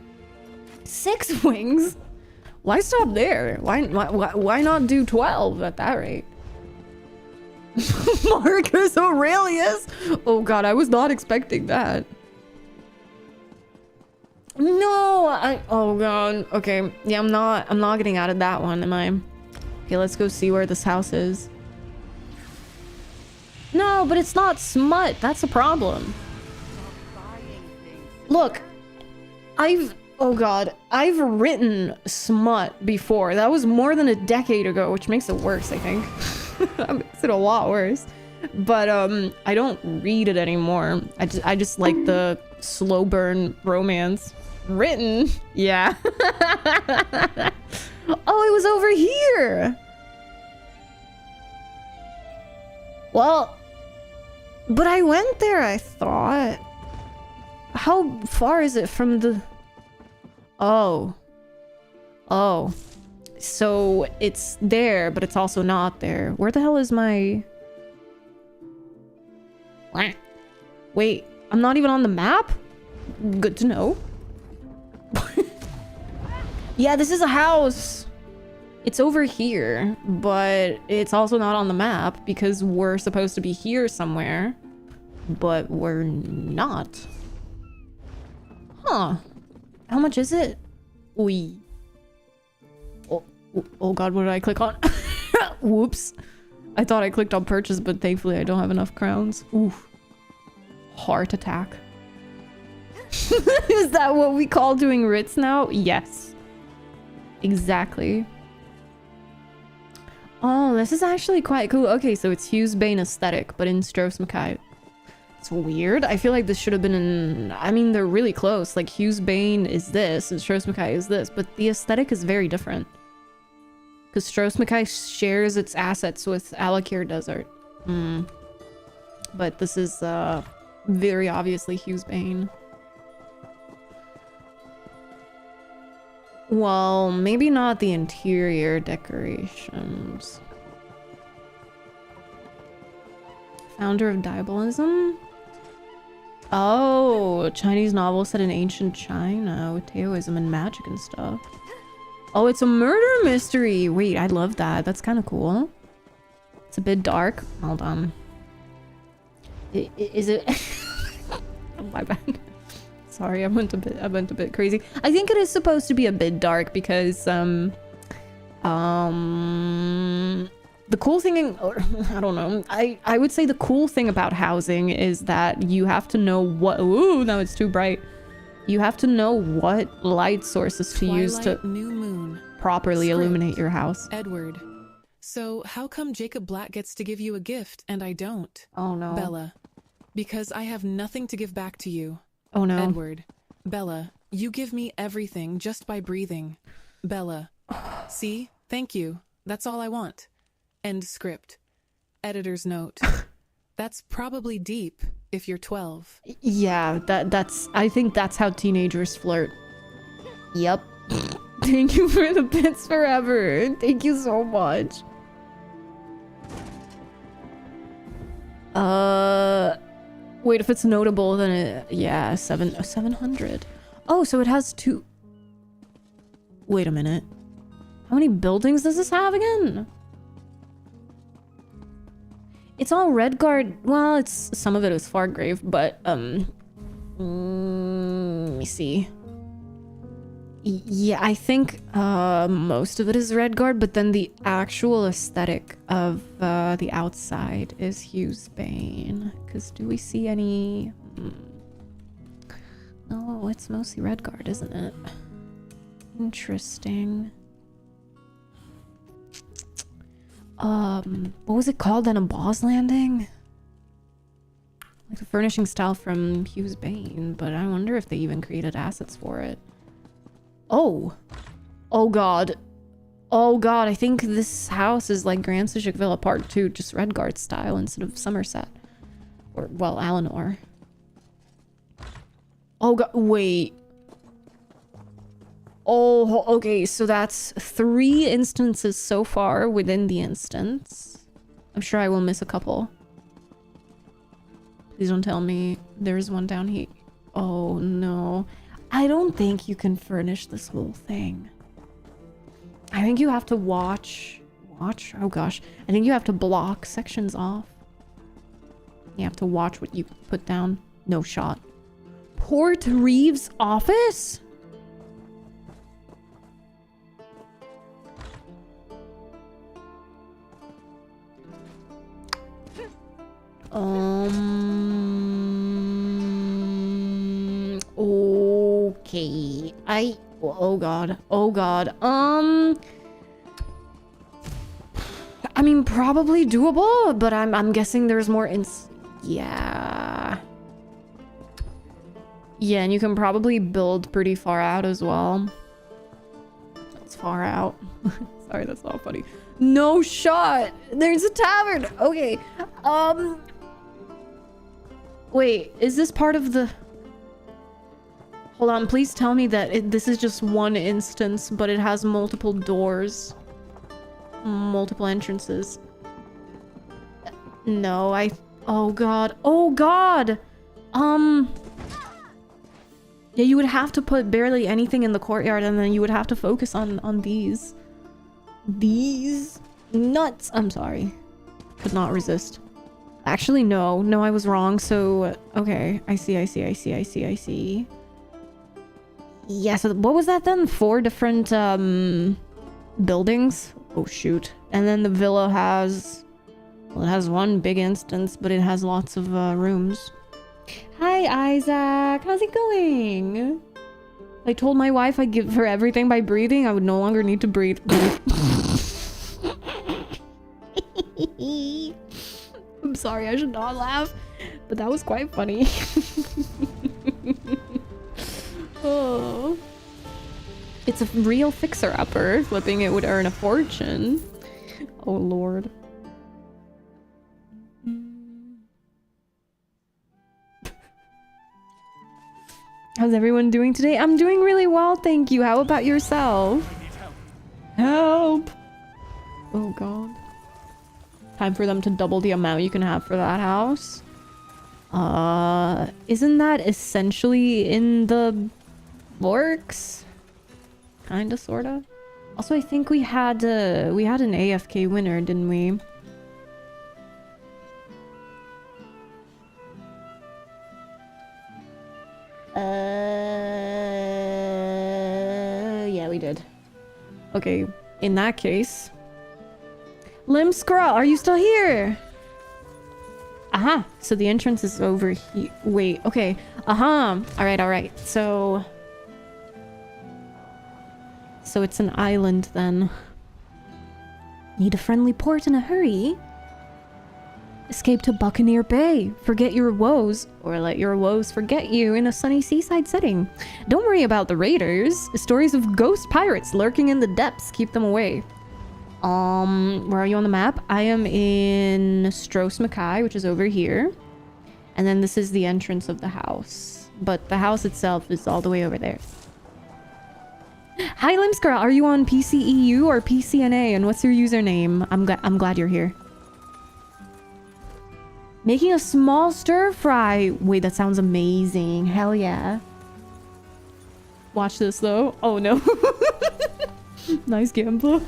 6 wings? Why stop there? Why not do 12 at that rate? Marcus Aurelius? Oh god, I was not expecting that. No, oh god. Okay, yeah, I'm not getting out of that one, am I? Okay, let's go see where this house is. No, but it's not smut. That's a problem. Look, oh god, I've written smut before. That was more than a decade ago, which makes it worse, I think. That makes it a lot worse. But I don't read it anymore. I just like the slow burn romance. Written? Yeah. Oh, it was over here. Well, but I went there, I thought. How far is it from the... Oh. So it's there, but it's also not there. Where the hell is my... Wait, I'm not even on the map? Good to know. Yeah, this is a house. It's over here, but it's also not on the map because we're supposed to be here somewhere, but we're not. Huh. How much is it? Oi. Oh god, what did I click on? Whoops. I thought I clicked on purchase, but thankfully I don't have enough crowns. Oof. Heart attack. Is that what we call doing writs now? Yes. Exactly. Oh, this is actually quite cool. Okay, so it's 𝙎𝘼𝙎 aesthetic, but in 𝙎𝘼𝙎𝙎. It's weird. I feel like this should have been in... I mean, they're really close. Like, 𝙎𝘼𝙎 is this, and 𝙎𝘼𝙎𝙎 is this, but the aesthetic is very different. Because 𝙎𝘼𝙎𝙎 shares its assets with Alakir Desert. But this is very obviously 𝙎𝘼𝙎𝙎. Well, maybe not the interior decorations. Founder of diabolism? Oh, a Chinese novel set in ancient China with Taoism and magic and stuff. Oh, it's a murder mystery. Wait, I love that. That's kind of cool. It's a bit dark. Hold on. Is it? Oh, my bad. Sorry, I went a bit crazy. I think it is supposed to be a bit dark because the cool thing, or I don't know, I would say the cool thing about housing is that you have to know what... Ooh, no, it's too bright. You have to know what light sources to use to new moon. Properly Script. Illuminate your house. Edward. So how come Jacob Black gets to give you a gift and I don't? Oh no. Bella. Because I have nothing to give back to you. Oh no. Edward. Bella, you give me everything just by breathing. Bella. See? Thank you. That's all I want. End script. Editor's note. That's probably deep if you're 12. Yeah, that's I think that's how teenagers flirt. Yep. Thank you for the bits forever. Thank you so much. Wait, if it's notable, then it, yeah, 700. Oh, so it has 2. Wait a minute. How many buildings does this have again? It's all Redguard. Well, it's some of it is Fargrave, but let me see. Yeah, I think most of it is Redguard, but then the actual aesthetic of the outside is 𝙎𝘼𝙎𝙎. Because do we see any... Oh, it's mostly Redguard, isn't it? Interesting. What was it called then? A boss landing? Like the furnishing style from Hugh's Bane, but I wonder if they even created assets for it. Oh! Oh god. Oh god, I think this house is like 𝙒𝘔𝙎𝙏 Part 2, just Redguard style instead of Somerset. Or, well, Alinor. Oh god, wait. Oh, okay, so that's 3 instances so far within the instance. I'm sure I will miss a couple. Please don't tell me there's one down here. Oh no. I don't think you can furnish this whole thing. I think you have to watch? Oh gosh. I think you have to block sections off. You have to watch what you put down. No shot. Port Reeves' office? Okay. Oh god. Oh god. I mean, probably doable, but I'm guessing there's more yeah. Yeah, and you can probably build pretty far out as well. It's far out. Sorry, that's not funny. No shot! There's a tavern! Okay. Wait, is this part of the... Hold on, please tell me that this is just one instance, but it has multiple doors. Multiple entrances. No, oh god. Oh god! Yeah, you would have to put barely anything in the courtyard, and then you would have to focus on these. These nuts! I'm sorry. Could not resist. Actually, no. No, I was wrong, so... Okay, I see. Yeah, so what was that then? 4 different, buildings? Oh, shoot. And then the villa has... Well, it has one big instance, but it has lots of, rooms. Hi, Isaac! How's it going? I told my wife I'd give her everything by breathing. I would no longer need to breathe. I'm sorry, I should not laugh, but that was quite funny. Oh. It's a real fixer-upper. Flipping it would earn a fortune. Oh, Lord. How's everyone doing today? I'm doing really well, thank you. How about yourself? Help! Oh, God. Time for them to double the amount you can have for that house. Isn't that essentially in the works? Kinda, sorta. Also, I think we had an AFK winner, didn't we? Yeah, we did. Okay, in that case... 𝙒𝘼𝙎𝙎, are you still here? Aha, so the entrance is over here. Wait, okay. Alright. So it's an island then. Need a friendly port in a hurry? Escape to Buccaneer Bay. Forget your woes, or let your woes forget you in a sunny seaside setting. Don't worry about the raiders. Stories of ghost pirates lurking in the depths keep them away. Where are you on the map? I am in 𝙒𝘼𝙎𝙎, which is over here. And then this is the entrance of the house. But the house itself is all the way over there. Hi, 𝙒𝘼𝙎𝙎, are you on PCEU or PCNA? And what's your username? I'm glad you're here. Making a small stir fry. Wait, that sounds amazing. Hell yeah. Watch this though. Oh no. Nice gamble.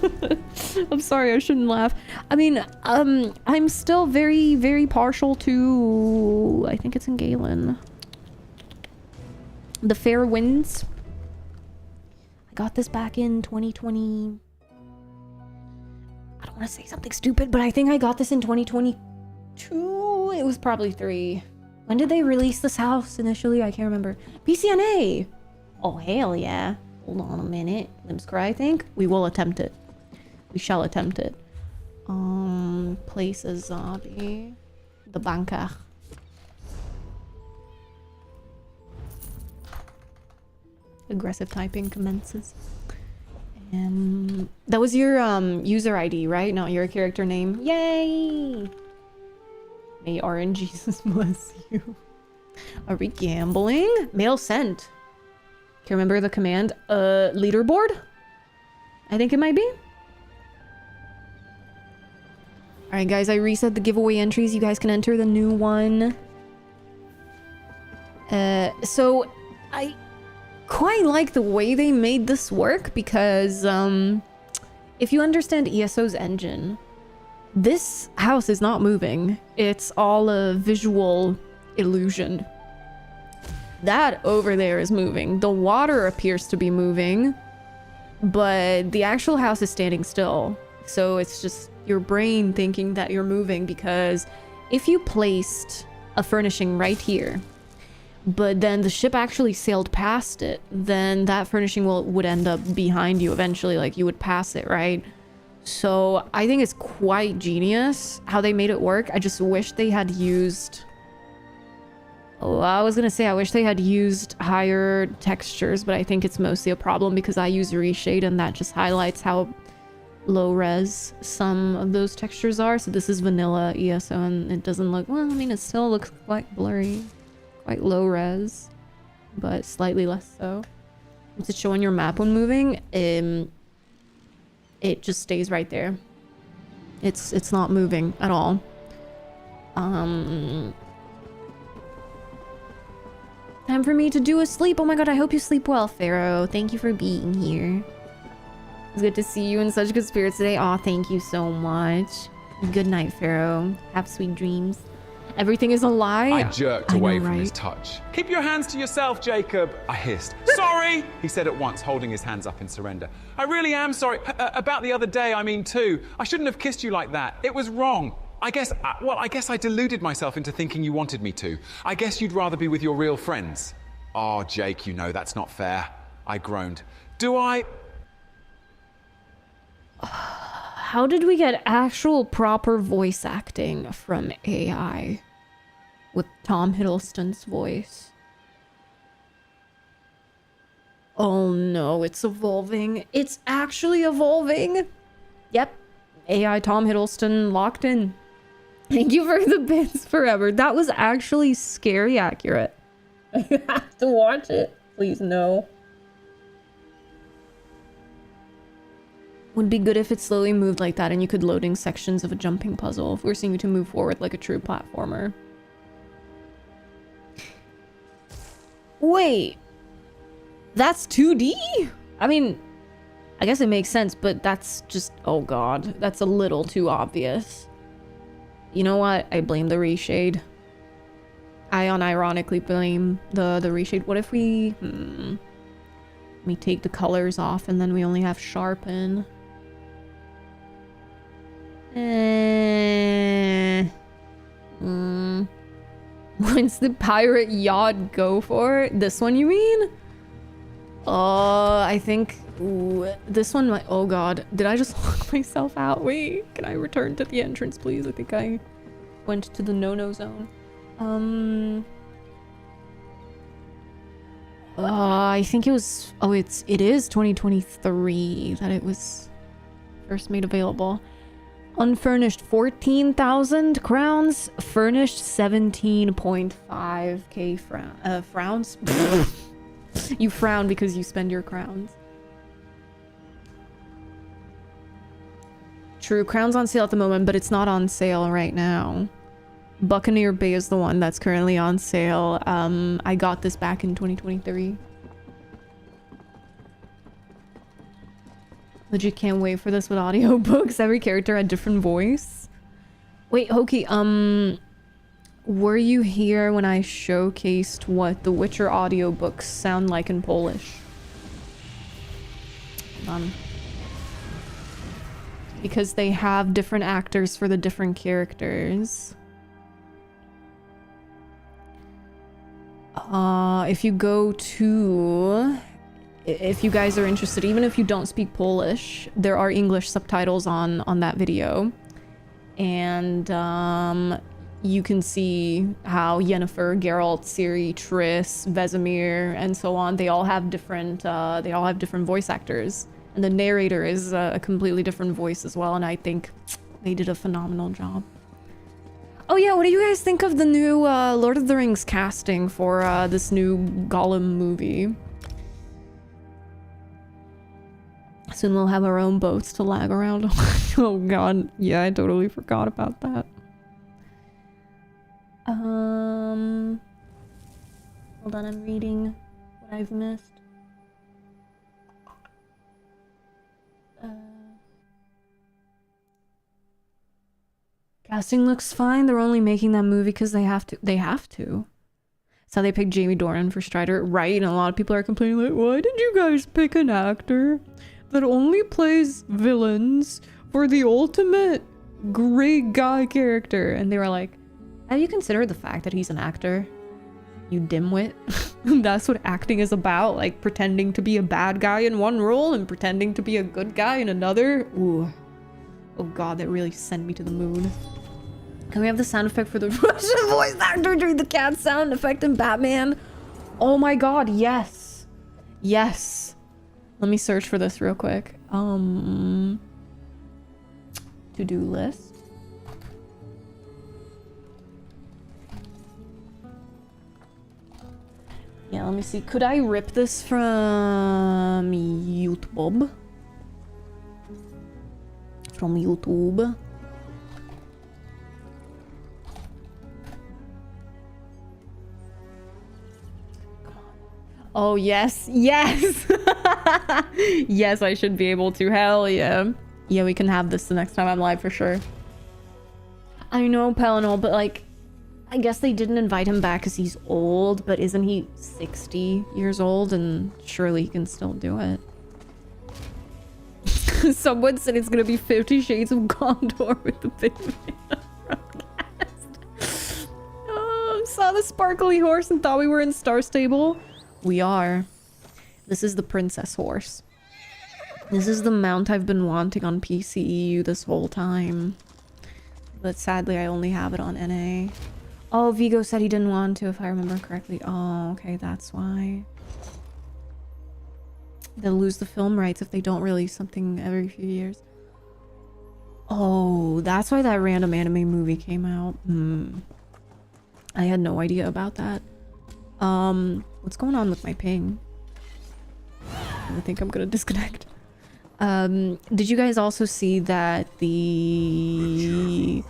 I'm sorry, I shouldn't laugh. I mean, I'm still very, very partial to... I think it's in Galen. The Fair Winds. I got this back in 2020... I don't want to say something stupid, but I think I got this in 2022. It was probably 3. When did they release this house initially? I can't remember. BCNA! Oh, hell yeah. Hold on a minute. 𝙒𝘼𝙔𝙎, I think. We will attempt it. We shall attempt it. Place a zombie. The banker. Aggressive typing commences. That was your user ID, right? Not your character name. Yay! May RNGesus bless you. Are we gambling? Mail sent. Can you remember the command? Leaderboard? I think it might be. Alright guys, I reset the giveaway entries. You guys can enter the new one. So I quite like the way they made this work because if you understand ESO's engine, this house is not moving. It's all a visual illusion. That over there is moving. The water appears to be moving, but the actual house is standing still. So it's just your brain thinking that you're moving, because if you placed a furnishing right here, but then the ship actually sailed past it, then that furnishing would end up behind you eventually, like you would pass it, right? So I think it's quite genius how they made it work. I just wish they had used... Oh, I was gonna say I wish they had used higher textures, but I think it's mostly a problem because I use reshade and that just highlights how low res some of those textures are. So this is vanilla ESO and it doesn't look... Well, I mean, it still looks quite blurry. Quite low res, but slightly less so. Once it's showing your map when moving, it just stays right there. It's not moving at all. Time for me to do a sleep. Oh my god, I hope you sleep well, Pharaoh. Thank you for being here. It's good to see you in such good spirits today. Aw, thank you so much. Good night, Pharaoh. Have sweet dreams. Everything is a lie. I jerked away from his touch. Keep your hands to yourself, Jacob, I hissed. Sorry, he said at once, holding his hands up in surrender. I really am sorry. About the other day, I mean, too. I shouldn't have kissed you like that. It was wrong. I guess I deluded myself into thinking you wanted me to. I guess you'd rather be with your real friends. Oh, Jake, you know that's not fair. I groaned. Do I? How did we get actual proper voice acting from AI with Tom Hiddleston's voice? Oh no, it's evolving. It's actually evolving. Yep. AI Tom Hiddleston locked in. Thank you for the bits forever. That was actually scary accurate. I have to watch it. Please no. Would be good if it slowly moved like that and you could loading sections of a jumping puzzle, forcing you to move forward like a true platformer. Wait, that's 2D? I mean, I guess it makes sense, but that's just, oh god, that's a little too obvious. You know what? I blame the reshade. I unironically blame the reshade. What if we, we take the colors off and then we only have sharpen? What's the pirate yacht go for? This one, you mean? I think... Ooh, this one might... Oh god, did I just lock myself out? Wait, can I return to the entrance, please? I think I went to the no-no zone. I think it was... Oh, it is 2023 that it was first made available. Unfurnished 14,000 crowns, furnished 17.5k frowns. You frown because you spend your crowns. True, crowns on sale at the moment, but it's not on sale right now. Buccaneer Bay is the one that's currently on sale. I got this back in 2023. Legit can't wait for this with audiobooks. Every character had different voice. Wait, Hoki, were you here when I showcased what the Witcher audiobooks sound like in Polish? Because they have different actors for the different characters. If you go to... If you guys are interested, even if you don't speak Polish, there are English subtitles on that video. And you can see how Yennefer, Geralt, Ciri, Triss, Vesemir, and so on, they all have different voice actors. And the narrator is a completely different voice as well, and I think they did a phenomenal job. Oh yeah, what do you guys think of the new Lord of the Rings casting for this new Gollum movie? Soon we'll have our own boats to lag around on. Oh god, yeah, I totally forgot about that. Hold on, I'm reading what I've missed. Casting looks fine. They're only making that movie because they have to. They have to. So they picked Jamie Dornan for Strider, right? And a lot of people are complaining like, why did you guys pick an actor that only plays villains for the ultimate great guy character? And they were like, have you considered the fact that he's an actor? You dimwit. That's what acting is about, like pretending to be a bad guy in one role and pretending to be a good guy in another. Ooh. Oh god, that really sent me to the moon. Can we have the sound effect for the Russian voice actor doing the cat sound effect in Batman? Oh my god, yes. Yes. Let me search for this real quick. To-do list. Yeah, let me see. Could I rip this from YouTube? From YouTube. Oh, yes. Yes. Yes, I should be able to. Hell yeah. Yeah, we can have this the next time I'm live for sure. I know, Pelinol, but like, I guess they didn't invite him back because he's old, but isn't he 60 years old? And surely he can still do it. Someone said it's gonna be 50 Shades of Gondor with the big man broadcast. Oh, saw the sparkly horse and thought we were in Star Stable. We are. This is the princess horse. This is the mount I've been wanting on PCEU this whole time. But sadly, I only have it on NA. Oh, Vigo said he didn't want to, if I remember correctly. Oh, okay, that's why. They'll lose the film rights if they don't release something every few years. Oh, that's why that random anime movie came out. I had no idea about that. What's going on with my ping? I think I'm gonna disconnect. Did you guys also see that the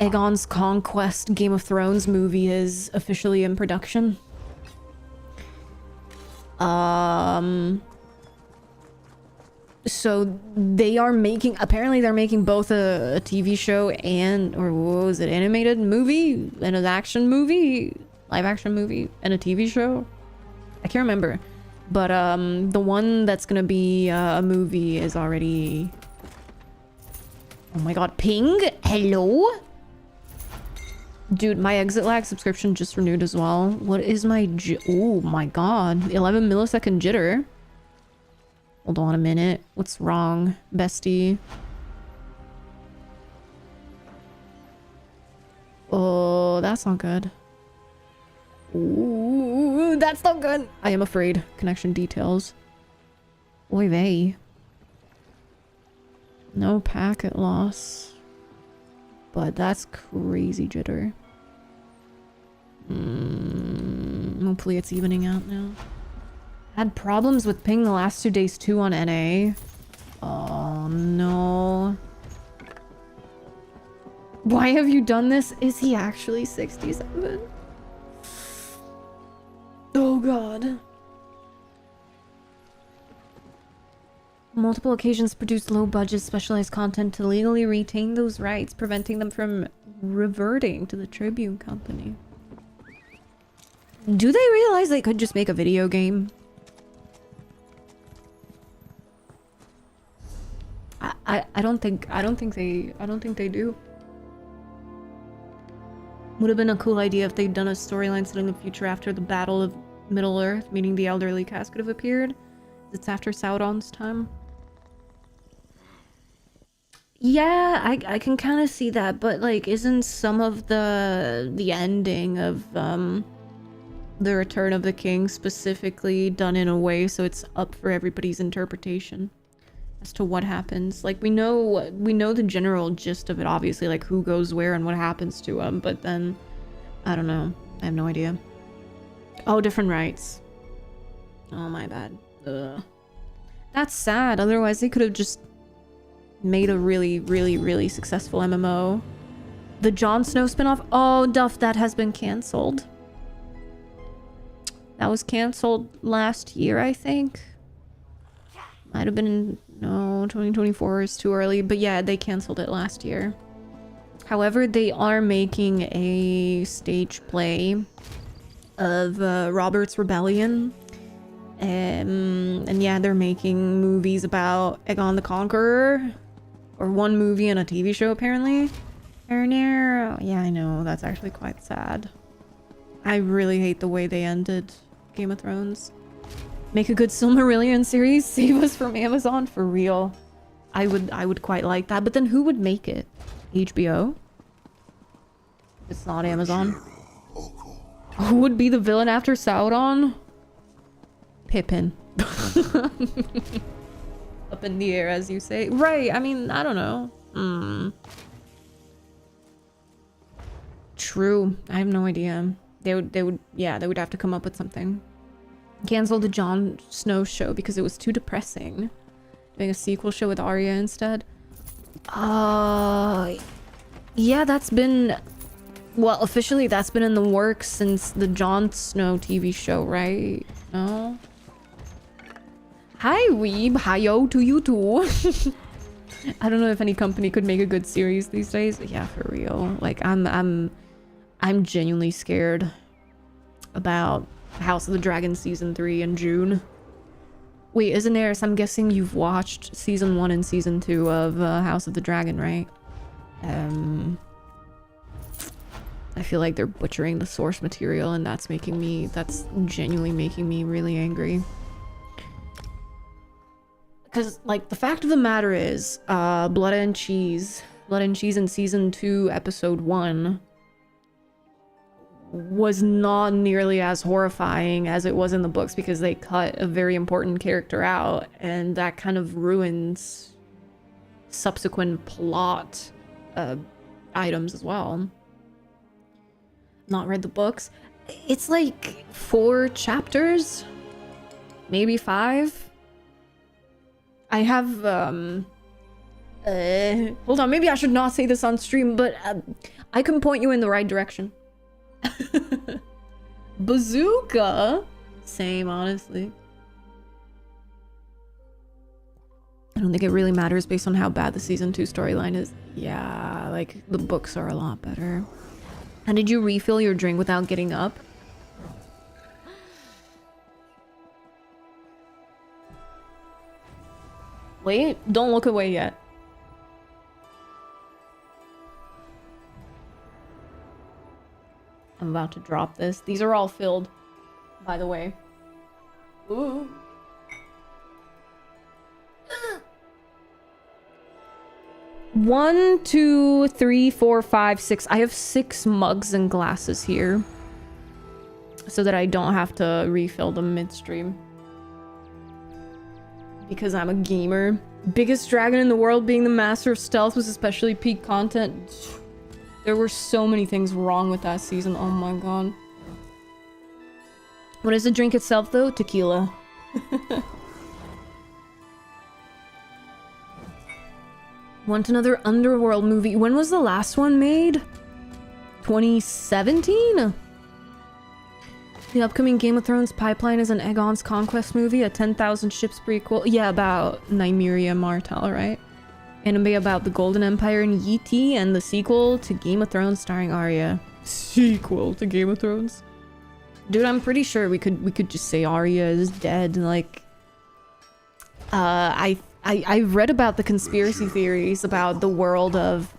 Aegon's Conquest Game of Thrones movie is officially in production? So they are making, apparently they're making both a TV show and, or what was it, animated movie and an action movie, live action movie and a TV show? I can't remember. But the one that's gonna be a movie is already... Oh my god, ping? Hello? Dude, my exit lag subscription just renewed as well. What is my oh my god, 11 millisecond jitter. Hold on a minute. What's wrong, bestie? Oh, that's not good. Ooh, that's not good. I am afraid. Connection details. Oy vey. No packet loss. But that's crazy jitter. Hopefully it's evening out now. Had problems with ping the last 2 days too on NA. Oh no. Why have you done this? Is he actually 67? Oh god. Multiple occasions produced low-budget specialized content to legally retain those rights, preventing them from reverting to the Tribune Company. Do they realize they could just make a video game? I don't think they do. Would have been a cool idea if they'd done a storyline set in the future after the Battle of Middle-earth, meaning the elderly cast could have appeared. It's after Sauron's time. Yeah, I can kind of see that, but like, isn't some of the ending of the Return of the King specifically done in a way so it's up for everybody's interpretation as to what happens? Like, we know the general gist of it, obviously, like who goes where and what happens to them, but then I don't know. I have no idea. Oh, different rights. Oh, my bad. Ugh. That's sad. Otherwise, they could have just made a really, really, really successful MMO. The Jon Snow spinoff? Oh, Duff, that has been cancelled. That was cancelled last year, I think. Might have been... No, 2024 is too early. But yeah, they cancelled it last year. However, they are making a stage play of Robert's Rebellion. And yeah, they're making movies about Aegon the Conqueror. Or one movie and a TV show, apparently. Yeah, I know. That's actually quite sad. I really hate the way they ended Game of Thrones. Make a good Silmarillion series. Save us from Amazon, for real. I would quite like that. But then who would make it? HBO? It's not Amazon. Who would be the villain after Sauron? Pippin. Up in the air, as you say. Right, I mean, I don't know. True. I have no idea. They would have to come up with something. Cancel the Jon Snow show because it was too depressing. Doing a sequel show with Arya instead. Yeah, that's been... Well, officially that's been in the works since the Jon Snow TV show, right? No? Hi, 𝙒𝘼𝙕 to you too. I don't know if any company could make a good series these days. Yeah, for real. Like, I'm genuinely scared about House of the Dragon Season 3 in June. Wait, isn't there... So I'm guessing you've watched Season 1 and Season 2 of House of the Dragon, right? I feel like they're butchering the source material, and that's genuinely making me really angry. Because, like, the fact of the matter is, Blood and Cheese in Season 2, Episode 1 was not nearly as horrifying as it was in the books because they cut a very important character out, and that kind of ruins subsequent plot items as well. Not read the books. It's like 4 chapters, maybe 5. I have hold on, maybe I should not say this on stream, but I can point you in the right direction. Bazooka? Same, honestly. I don't think it really matters based on how bad the Season 2 storyline is. Yeah, like, the books are a lot better. And did you refill your drink without getting up? Wait, don't look away yet. I'm about to drop this. These are all filled, by the way. Ooh. One, 2, 3, 4, 5, 6. I have 6 mugs and glasses here, so that I don't have to refill them midstream. Because I'm a gamer. Biggest dragon in the world being the master of stealth was especially peak content. There were so many things wrong with that season. Oh my god. What is the drink itself though? Tequila. Want another Underworld movie? When was the last one made? 2017? The upcoming Game of Thrones pipeline is an Aegon's Conquest movie, a 10,000 ships prequel. Yeah, about Nymeria Martell, right? Anime about the Golden Empire and Yeti, and the sequel to Game of Thrones starring Arya. Sequel to Game of Thrones? Dude, I'm pretty sure we could just say Arya is dead. Like, I read about the conspiracy theories about the world of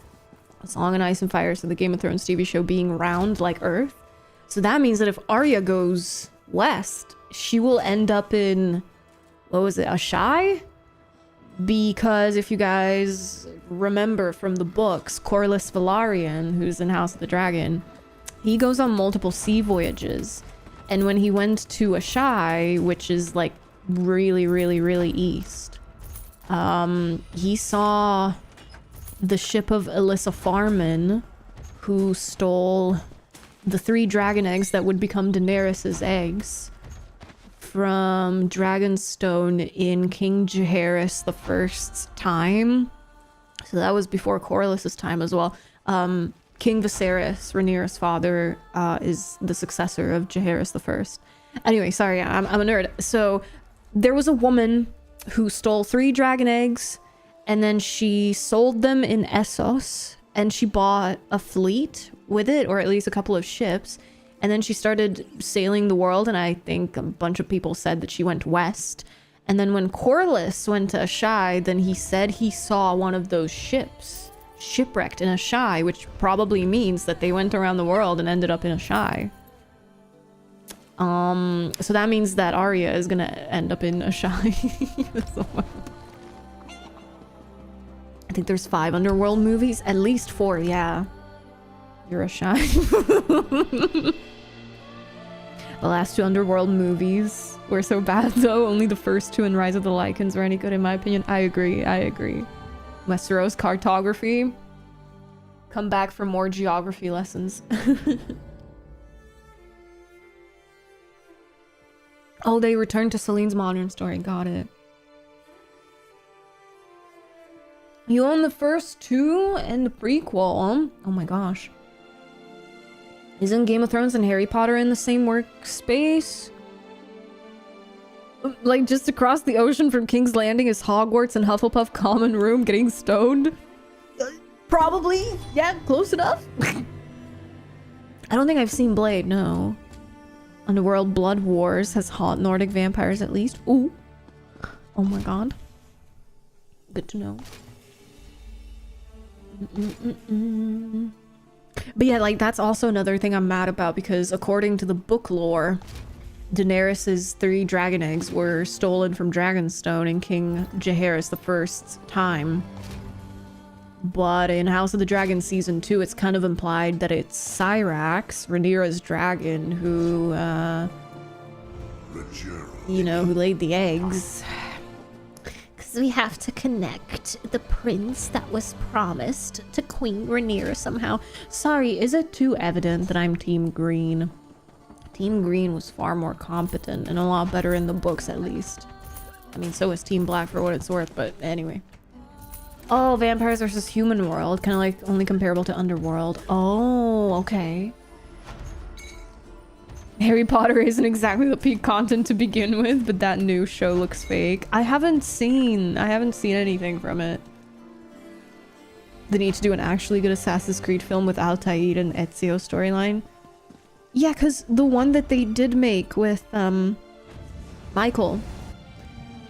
Song and Ice and Fire, so the Game of Thrones TV show being round like Earth. So that means that if Arya goes west, she will end up in, what was it, 𝙎𝘼𝙎? Because if you guys remember from the books, 𝙒𝘃 Velaryon, who's in House of the Dragon, he goes on multiple sea voyages. And when he went to 𝙎𝘼𝙎, which is like really, really, really east, he saw the ship of Elissa Farman, who stole the 3 dragon eggs that would become Daenerys's eggs from Dragonstone in King Jaehaerys I's time. So that was before Corlys's time as well. King Viserys, Rhaenyra's father, is the successor of Jaehaerys I. Anyway, sorry, I'm a nerd. So there was a woman who stole 3 dragon eggs, and then she sold them in Essos, and she bought a fleet with it, or at least a couple of ships, and then she started sailing the world, and I think a bunch of people said that she went west. And then when Corlys went to 𝙎𝘼𝙎, then he said he saw one of those ships shipwrecked in 𝙎𝘼𝙎, which probably means that they went around the world and ended up in 𝙎𝘼𝙎. So that means that Arya is gonna end up in 𝙎𝘼𝙎. I think there's 5 Underworld movies, at least 4, yeah. You're 𝙎𝘼𝙎. The last 2 Underworld movies were so bad though, only the first 2 in Rise of the Lycans are any good in my opinion. I agree. Westeros cartography. Come back for more geography lessons. Oh, they returned to Celine's modern story. Got it. You own the first 2 and the prequel. Oh my gosh. Isn't Game of Thrones and Harry Potter in the same workspace? Like just across the ocean from King's Landing is Hogwarts and Hufflepuff common room getting stoned? Probably. Yeah, close enough. I don't think I've seen Blade, no. Underworld Blood Wars has hot Nordic vampires at least. Ooh. Oh my god. Good to know. But yeah, like that's also another thing I'm mad about, because according to the book lore, Daenerys's 3 dragon eggs were stolen from Dragonstone in King Jaehaerys I's time. But in House of the Dragon Season 2, it's kind of implied that it's Syrax, Rhaenyra's dragon, who, you know, who laid the eggs. Because we have to connect the prince that was promised to Queen Rhaenyra somehow. Sorry, is it too evident that I'm Team Green? Team Green was far more competent and a lot better in the books, at least. I mean, so is Team Black for what it's worth, but anyway. Oh, vampires versus human world. Kind of like only comparable to Underworld. Oh, okay. Harry Potter isn't exactly the peak content to begin with, but that new show looks fake. I haven't seen anything from it. They need to do an actually good Assassin's Creed film with Altair and Ezio storyline. Yeah, because the one that they did make with, Michael.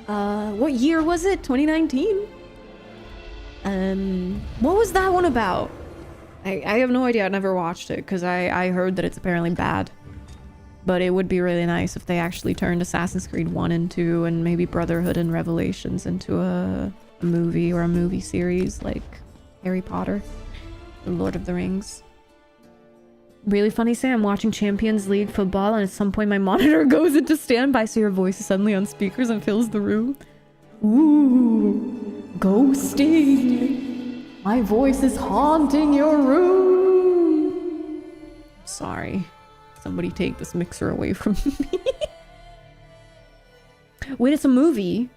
What year was it? 2019? What was that one about? I have no idea. I never watched it because I heard that it's apparently bad. But it would be really nice if they actually turned Assassin's Creed 1 and 2 and maybe Brotherhood and Revelations into a movie or a movie series like Harry Potter, The Lord of the Rings. Really funny, say I'm watching Champions League football and at some point my monitor goes into standby, so your voice is suddenly on speakers and fills the room. Ooh, ghosting. My voice is haunting your room. Sorry. Somebody take this mixer away from me. Wait, it's a movie?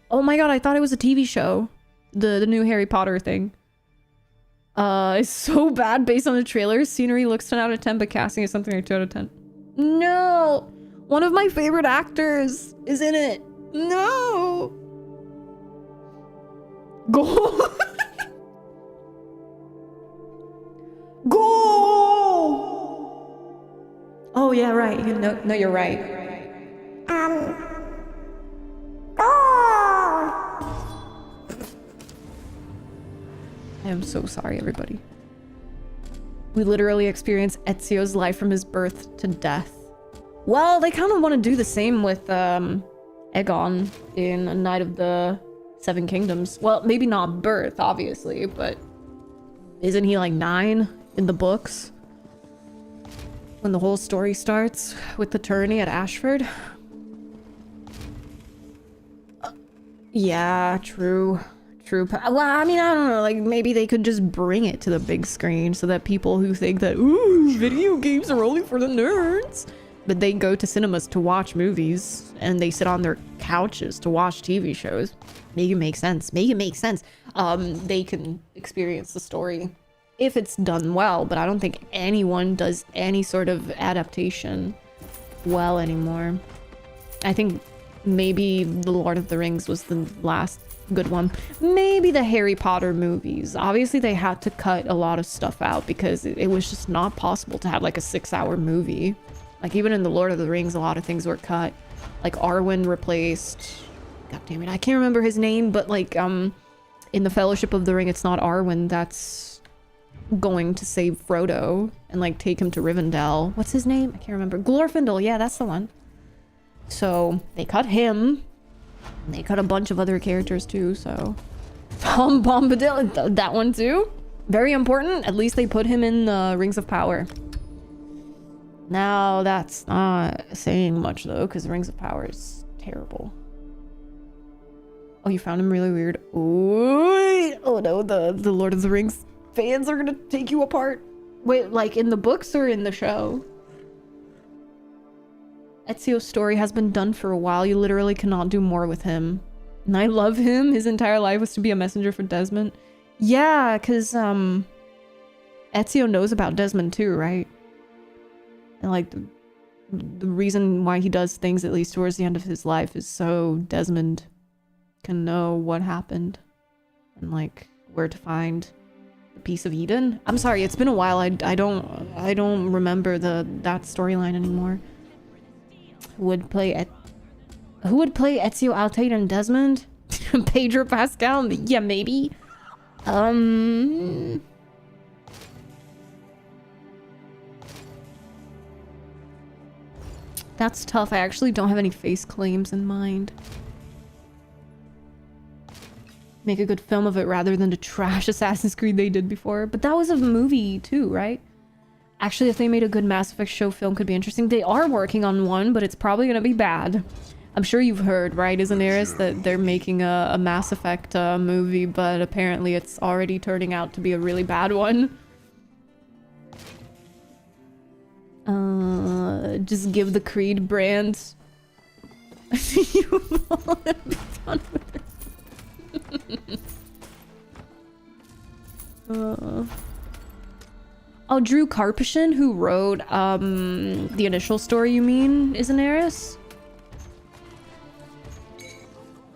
Oh my god, I thought it was a TV show. The new Harry Potter thing. It's so bad based on the trailer. Scenery looks 10 out of 10, but casting is something like 2 out of 10. No! One of my favorite actors is in it. No! Go! Go! Oh yeah, right. No, you're right. I am so sorry, everybody. We literally experience Ezio's life from his birth to death. Well, they kind of want to do the same with Aegon in A Knight of the Seven Kingdoms. Well, maybe not birth, obviously, but isn't he like 9 in the books? When the whole story starts with the tourney at Ashford. Yeah, true. True. Well, I mean, I don't know, like maybe they could just bring it to the big screen so that people who think that, ooh, video games are only for the nerds, but they go to cinemas to watch movies and they sit on their couches to watch TV shows. Make it make sense. Make it make sense. They can experience the story if it's done well, but I don't think anyone does any sort of adaptation well anymore. I think maybe The Lord of the Rings was the last good one. Maybe the Harry Potter movies. Obviously they had to cut a lot of stuff out because it was just not possible to have like a 6-hour movie. Like even in The Lord of the Rings, a lot of things were cut. Like Arwen replaced, god damn it, I can't remember his name, but like in the Fellowship of the Ring, it's not Arwen that's going to save Frodo and like take him to Rivendell. What's his name? I can't remember. Glorfindel, yeah, that's the one. So they cut him. And they cut a bunch of other characters too, so Tom Bombadil, that one too. Very important. At least they put him in the Rings of Power. Now that's not saying much though, because Rings of Power is terrible. Oh, you found him really weird. Ooh, oh no, the Lord of the Rings fans are gonna take you apart. Wait, like in the books or in the show? Ezio's story has been done for a while. You literally cannot do more with him. And I love him. His entire life was to be a messenger for Desmond. Yeah, because Ezio knows about Desmond too, right? And like the reason why he does things, at least towards the end of his life, is so Desmond can know what happened and like where to find the piece of Eden. I'm sorry, it's been a while. I don't remember that storyline anymore. Who would play Ezio, Altair, and Desmond? Pedro Pascal? Yeah, maybe. That's tough. I actually don't have any face claims in mind. Make a good film of it rather than the trash Assassin's Creed they did before. But that was a movie too, right? Actually, if they made a good Mass Effect show film, could be interesting. They are working on one, but it's probably gonna be bad. I'm sure you've heard, right, Ixaneris, that they're making a Mass Effect movie, but apparently it's already turning out to be a really bad one. Just give the Creed brand. Oh, Drew Karpyshyn, who wrote the initial story, you mean, Ixaneris?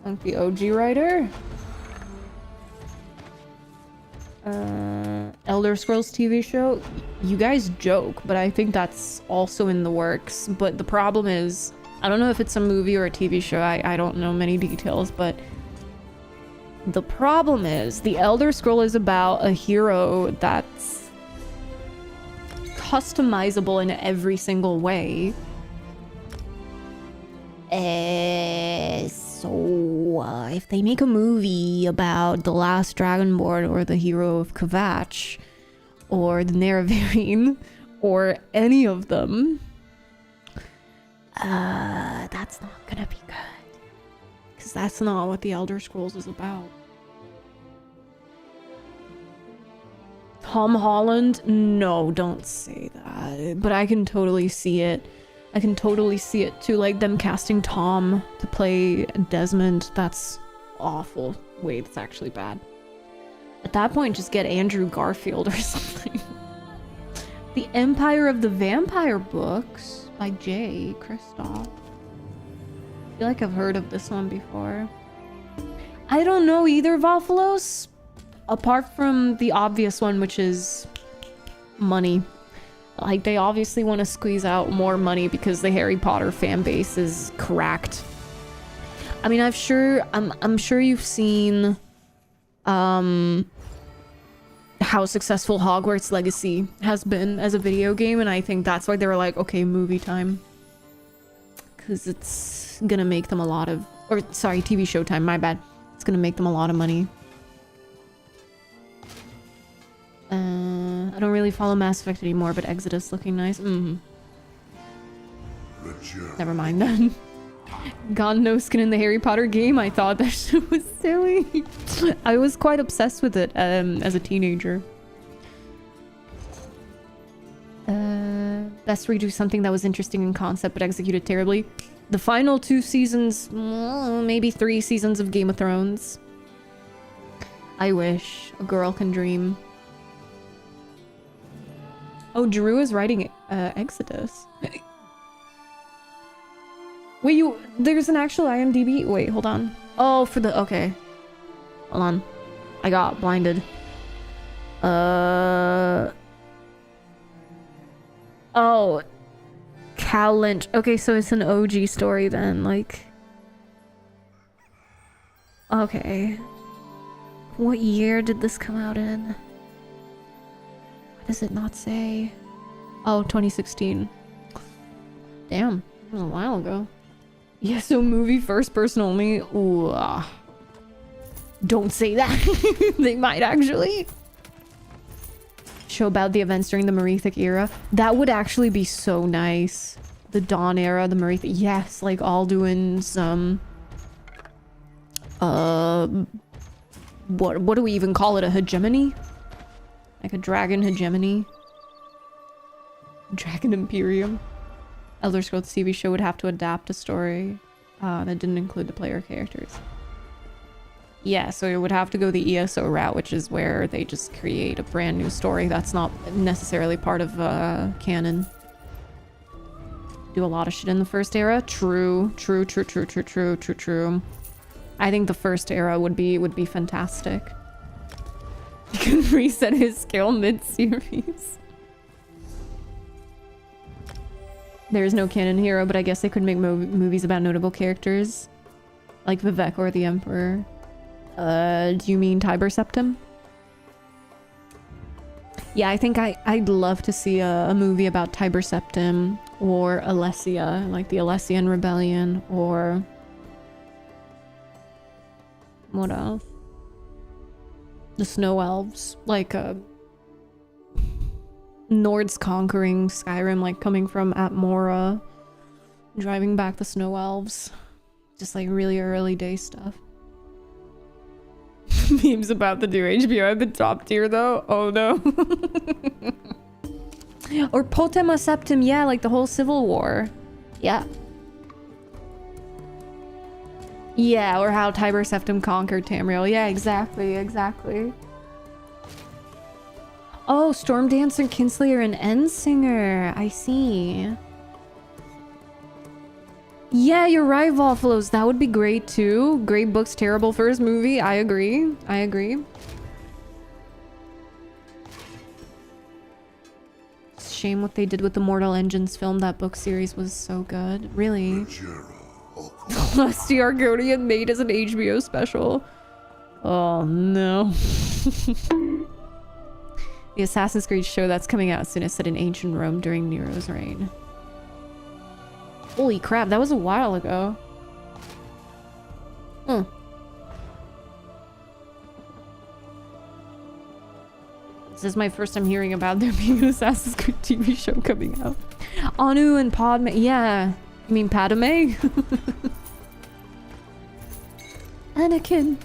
Like the OG writer? Elder Scrolls TV show? You guys joke, but I think that's also in the works. But the problem is, I don't know if it's a movie or a TV show, I don't know many details, but the problem is, the Elder Scroll is about a hero that's customizable in every single way. So if they make a movie about the last Dragonborn or the hero of Ǩavatch or the Nerevarine or any of them, that's not gonna be good. Because that's not what the Elder Scrolls is about. Tom Holland? No, don't say that. But I can totally see it. I can totally see it too, like them casting Tom to play Desmond. That's awful. Wait, that's actually bad. At that point, just get Andrew Garfield or something. The Empire of the Vampire books by J. Kristoff. I feel like I've heard of this one before. I don't know either, Valfalos. Apart from the obvious one, which is money. Like, they obviously want to squeeze out more money because the Harry Potter fan base is cracked. I mean, I'm sure you've seen how successful Hogwarts Legacy has been as a video game, and I think that's why they were like, okay, movie time. Because it's gonna make them a lot of... Or, sorry, TV show time, my bad. It's gonna make them a lot of money. I don't really follow Mass Effect anymore, but Exodus looking nice. Never mind then. Got no skin in the Harry Potter game. I thought that shit was silly. I was quite obsessed with it as a teenager. Best redo something that was interesting in concept but executed terribly. The final 2 seasons, maybe 3 seasons of Game of Thrones. I wish. A girl can dream. Oh, Drew is writing Exodus. Wait, there's an actual IMDb? Wait, hold on. Oh, for the, okay. Hold on. I got blinded. Oh. Cal Lynch. Okay, so it's an OG story then, like. Okay. What year did this come out in? What does it not say? Oh, 2016. Damn, that was a while ago. Yeah, so movie first person only. Ooh, don't say that. They might actually. Show about the events during the Merethic era. That would actually be so nice. The Dawn era, the Merethic. Yes, like Alduin's what do we even call it? A hegemony? Like a dragon hegemony? Dragon Imperium? Elder Scrolls TV show would have to adapt a story that didn't include the player characters. Yeah, so it would have to go the ESO route, which is where they just create a brand new story that's not necessarily part of canon. Do a lot of shit in the first era. True. I think the first era would be fantastic. You can reset his skill mid-series. There's no canon hero, but I guess they could make movies about notable characters. Like Vivek or the Emperor. Do you mean 𝙈𝘔𝙬𝙉 Septim? Yeah, I think I'd love to see a movie about 𝙈𝘔𝙬𝙉 Septim or Alessia, like the Alessian Rebellion, or... What else? The Snow Elves, like Nords conquering Skyrim, like coming from Atmora, driving back the Snow Elves. Just like really early day stuff. Memes about the new HBO at the top tier though. Oh no. Or 𝙁𝑚𝑎 Septim, yeah, like the whole Civil War. Yeah. Yeah, or how 𝙈𝘔𝙬𝙉 Septim conquered Tamriel. Yeah, exactly. Oh, Stormdancer, Kinslayer, and Endsinger. I see. Yeah, you're right, Volflos. That would be great too. Great books, terrible first movie. I agree. Shame what they did with the Mortal Engines film. That book series was so good. Really. Lusty Argonian made as an HBO special. Oh no. The Assassin's Creed show that's coming out soon is set in ancient Rome during Nero's reign. Holy crap, that was a while ago. This is my first time hearing about there being an Assassin's Creed TV show coming out. Anu and Padme. Yeah. You mean Padme? Anakin.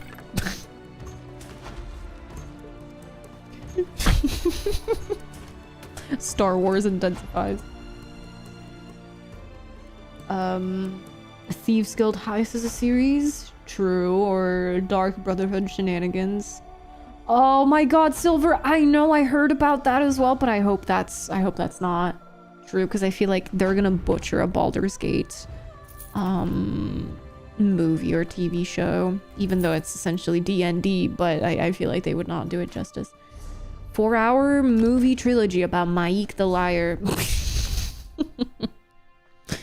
Star Wars intensifies. Thieves Guild Heist is a series. True. Or Dark Brotherhood Shenanigans. Oh my god, Silver. I know, I heard about that as well, but I hope that's not true, because I feel like they're gonna butcher a Baldur's Gate movie or TV show, even though it's essentially D&D, but I feel like they would not do it justice. 4-hour movie trilogy about 𝙒𝘼𝙂 the Liar.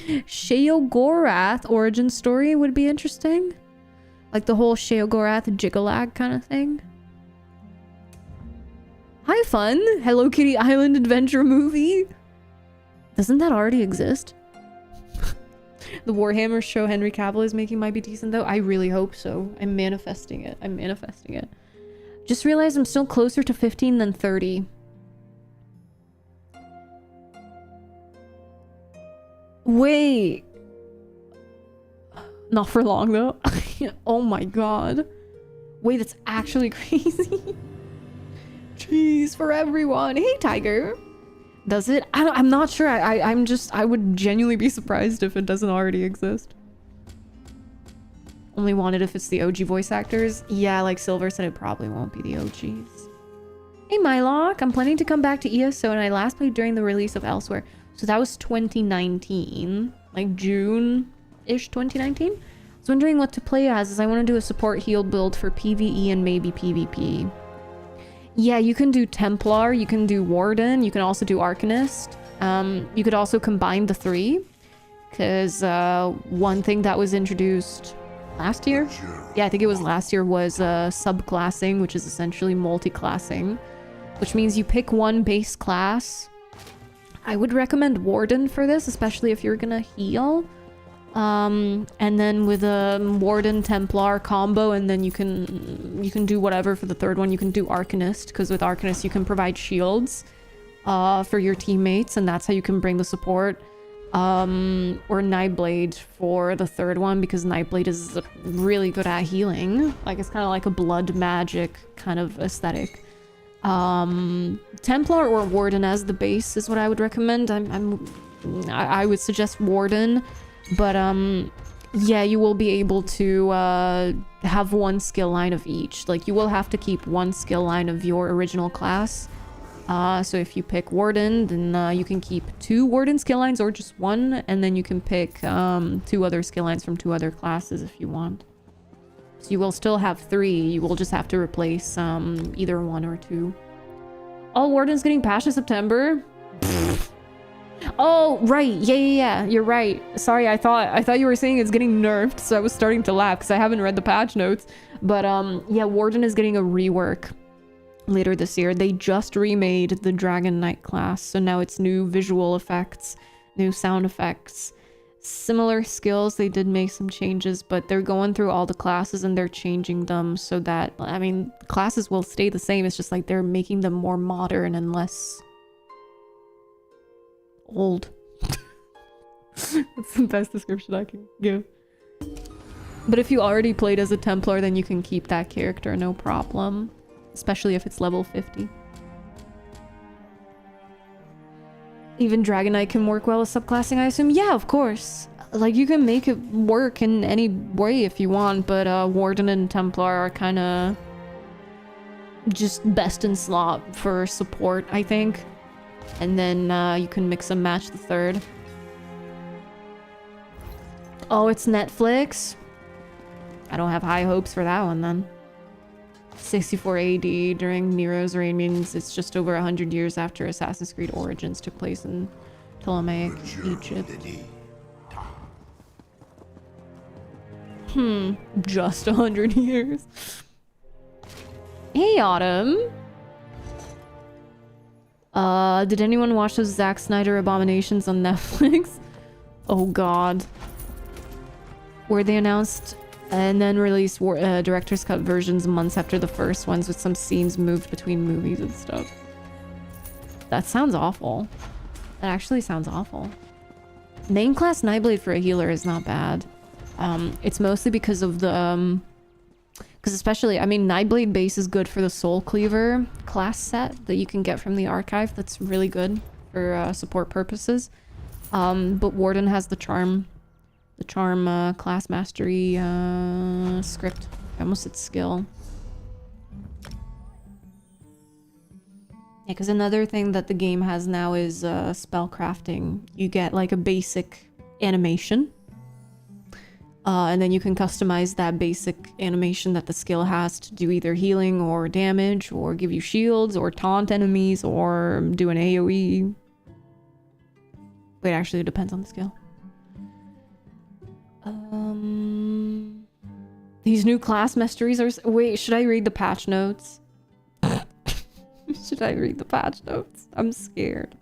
𝙎𝘼𝙎𝙎 origin story would be interesting. Like the whole 𝙎𝘼𝙎𝙎 Jiggalag kind of thing. Hi, Fun. Hello Kitty Island adventure movie. Doesn't that already exist? The Warhammer show Henry Cavill is making might be decent, though. I really hope so. I'm manifesting it. I'm manifesting it. Just realized I'm still closer to 15 than 30. Wait. Not for long, though. Oh my god. Wait, that's actually crazy. Jeez, for everyone. Hey, Tiger. Does it? I'm not sure. I would genuinely be surprised if it doesn't already exist. Only want it if it's the OG voice actors. Yeah, like Silver said, it probably won't be the OGs. Hey, Mylock. I'm planning to come back to ESO, and I last played during the release of Elsewhere. So that was 2019. Like June-ish 2019. I was wondering what to play as I want to do a support heal build for PvE and maybe PvP. Yeah, you can do Templar, you can do Warden, you can also do Arcanist. You could also combine the three, because one thing that was introduced last year? Yeah, I think it was last year, was subclassing, which is essentially multi-classing, which means you pick one base class. I would recommend Warden for this, especially if you're gonna heal. And then with a Warden Templar combo, and then you can do whatever for the third one. You can do Arcanist, because with Arcanist you can provide shields for your teammates, and that's how you can bring the support. Or Nightblade for the third one, because Nightblade is really good at healing. Like, it's kind of like a blood magic kind of aesthetic. Templar or Warden as the base is what I would recommend. I would suggest Warden. But, yeah, you will be able to have one skill line of each. Like, you will have to keep one skill line of your original class. So if you pick Warden, then you can keep 2 Warden skill lines or just 1. And then you can pick 2 other skill lines from 2 other classes if you want. So you will still have 3. You will just have to replace either 1 or 2. All Wardens getting patched in September? Oh, right. Yeah. You're right. Sorry, I thought you were saying it's getting nerfed, so I was starting to laugh because I haven't read the patch notes. But yeah, Warden is getting a rework later this year. They just remade the Dragon Knight class, so now it's new visual effects, new sound effects, similar skills. They did make some changes, but they're going through all the classes and they're changing them so that, I mean, classes will stay the same. It's just like they're making them more modern and less old. That's the best description I can give. But if you already played as a Templar, then you can keep that character, no problem. Especially if it's level 50. Even Dragon Knight can work well as subclassing, I assume? Yeah, of course. Like, you can make it work in any way if you want, but Warden and Templar are kind of just best in slot for support, I think. And then you can mix and match the third. Oh, it's Netflix? I don't have high hopes for that one then. 64 AD during Nero's reign means it's just over 100 years after Assassin's Creed Origins took place in Ptolemaic Egypt. Just 100 years. Hey, Autumn. Did anyone watch those Zack Snyder abominations on Netflix? Oh god. Where they announced and then released director's cut versions months after the first ones, with some scenes moved between movies and stuff. That sounds awful. That actually sounds awful. Main class Nightblade for a healer is not bad. It's mostly because of the because especially, I mean, Nightblade base is good for the Soul Cleaver class set that you can get from the archive. That's really good for support purposes. But Warden has the charm class mastery script. I almost said skill. Yeah, because another thing that the game has now is spell crafting. You get like a basic animation. And then you can customize that basic animation that the skill has to do either healing or damage, or give you shields, or taunt enemies, or do an AoE. But it actually depends on the skill. These new class mysteries are... Wait, should I read the patch notes? Should I read the patch notes? I'm scared.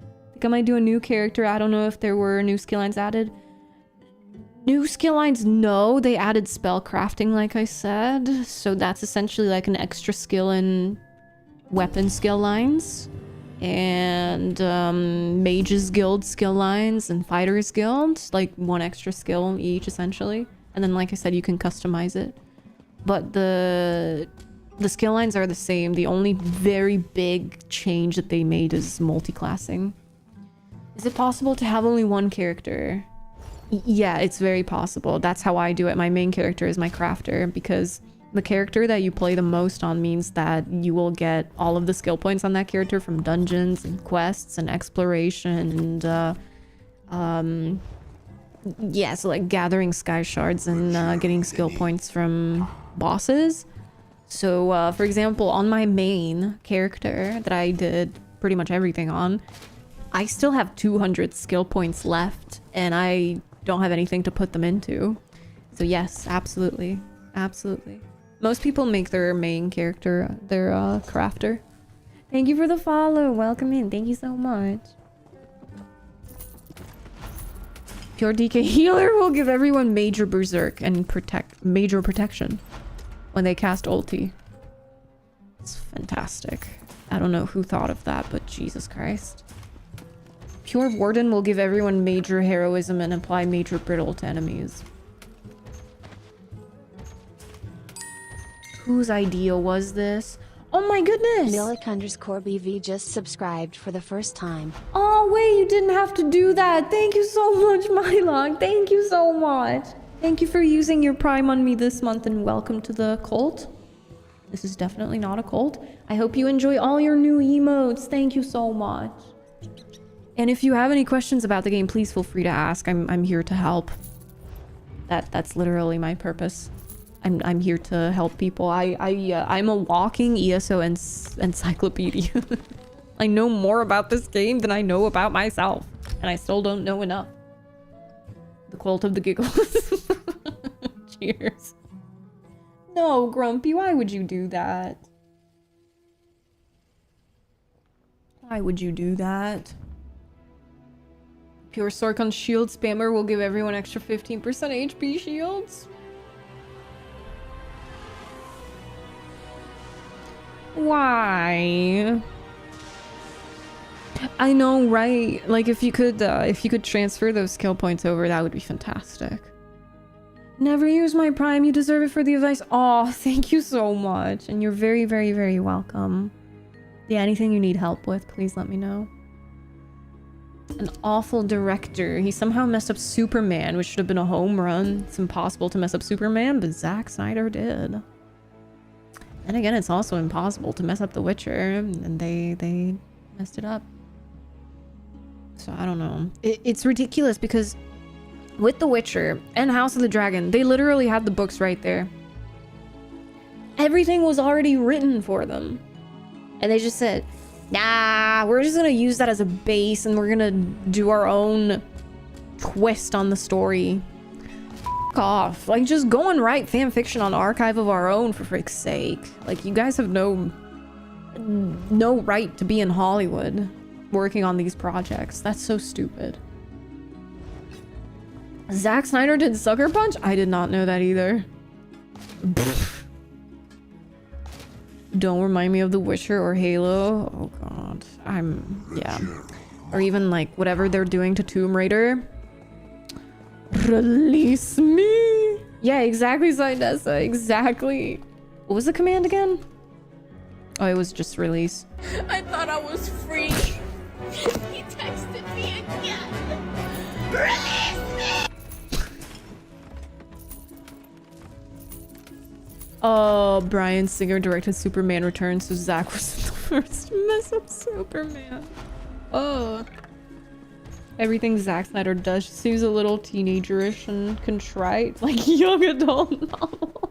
I think I might do a new character. I don't know if there were new skill lines added. New skill lines, no. They added spell crafting, like I said. So that's essentially like an extra skill in weapon skill lines. And Mages Guild skill lines and Fighters Guild. Like one extra skill each, essentially. And then, like I said, you can customize it. But the skill lines are the same. The only very big change that they made is multi-classing. Is it possible to have only one character? Yeah, it's very possible. That's how I do it. My main character is my crafter, because the character that you play the most on means that you will get all of the skill points on that character from dungeons and quests and exploration and yeah, so like gathering sky shards and getting skill points from bosses. So for example, on my main character that I did pretty much everything on, I still have 200 skill points left and I don't have anything to put them into. So yes, absolutely. Absolutely. Most people make their main character their crafter. Thank you for the follow. Welcome in. Thank you so much. Pure DK healer will give everyone major berserk and major protection when they cast ulti. It's fantastic. I don't know who thought of that, but Jesus Christ. Pure Warden will give everyone major heroism and apply major brittle to enemies. Whose idea was this? Oh my goodness! 𝙒𝘼𝙔𝙎 just subscribed for the first time. Oh wait, you didn't have to do that. Thank you so much, Mylog. Thank you so much. Thank you for using your Prime on me this month and welcome to the cult. This is definitely not a cult. I hope you enjoy all your new emotes. Thank you so much. And if you have any questions about the game, please feel free to ask. I'm here to help. That's literally my purpose. I'm here to help people. I'm a walking ESO encyclopedia. I know more about this game than I know about myself, and I still don't know enough. The Cult of the Giggles. Cheers. No, Grumpy, why would you do that? Why would you do that? Pure Sarkon shield spammer will give everyone extra 15% HP shields. Why? I know, right? Like if you could transfer those skill points over, that would be fantastic. Never use my Prime. You deserve it for the advice. Oh, thank you so much. And you're very, very, very welcome. Yeah, anything you need help with, please let me know. An awful director. He somehow messed up Superman, which should have been a home run. It's impossible to mess up Superman, but Zack Snyder did. And again, it's also impossible to mess up The Witcher, and they messed it up. So I don't know. It's ridiculous because with The Witcher and House of the Dragon, they literally had the books right there. Everything was already written for them. And they just said, nah, we're just gonna use that as a base and we're gonna do our own twist on the story. F off. Like, just go and write fan fiction on Archive of Our Own, for frick's sake. Like, you guys have no right to be in Hollywood working on these projects. That's so stupid. Zack Snyder did Sucker Punch? I did not know that either. Don't remind me of The Witcher or Halo. Oh god. Yeah. Or even like whatever they're doing to Tomb Raider. Release me. Yeah, exactly, Zynessa. Exactly. What was the command again? Oh, it was just release. I thought I was free. He texted me again. Release me. Oh, Bryan Singer directed Superman Returns, so Zack was the first to mess up Superman. Oh. Everything Zack Snyder does seems a little teenagerish and contrite, like young adult novels.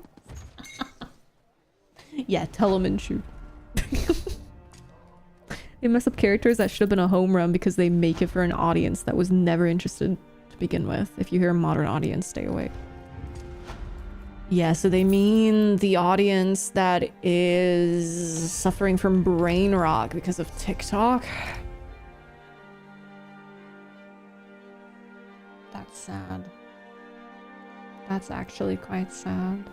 Yeah, tell him and shoot. They mess up characters that should have been a home run because they make it for an audience that was never interested to begin with. If you hear a modern audience, stay away. Yeah, so they mean the audience that is suffering from brain rot because of TikTok. That's sad. That's actually quite sad.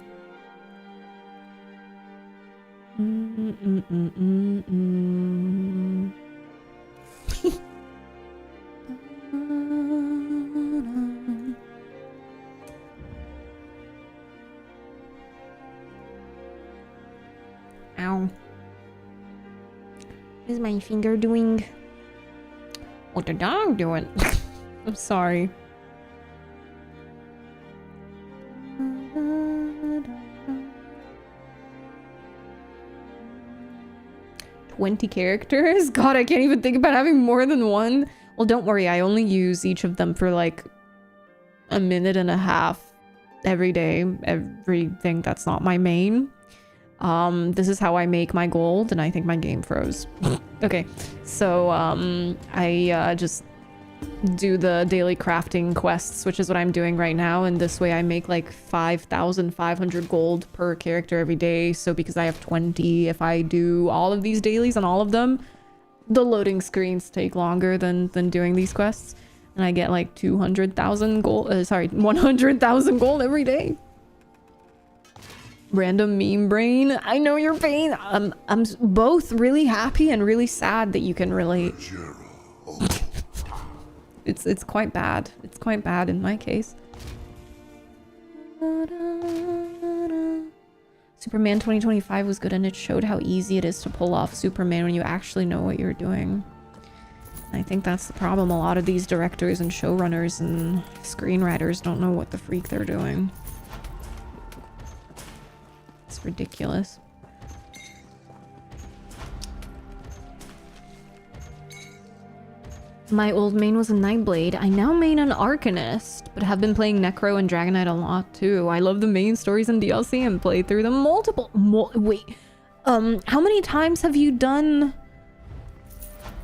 Ow. What is my finger doing? What the dog doing? I'm sorry. $20 characters? God, I can't even think about having more than one. Well, don't worry. I only use each of them for like a minute and a half every day. Everything that's not my main. This is how I make my gold, and I think my game froze. Okay, so I just do the daily crafting quests, which is what I'm doing right now, and this way I make like 5,500 gold per character every day. So because I have 20, if I do all of these dailies on all of them, the loading screens take longer than doing these quests, and I get like 200,000 gold, sorry, 100,000 gold every day. Random meme brain. I know your pain. I'm both really happy and really sad that you can relate. It's quite bad. It's quite bad in my case. Superman 2025 was good, and it showed how easy it is to pull off Superman when you actually know what you're doing. And I think that's the problem. A lot of these directors and showrunners and screenwriters don't know what the freak they're doing. It's ridiculous. My old main was a Nightblade. I now main an Arcanist, but have been playing Necro and Dragonite a lot too. I love the main stories and DLC and play through them wait. How many times have you done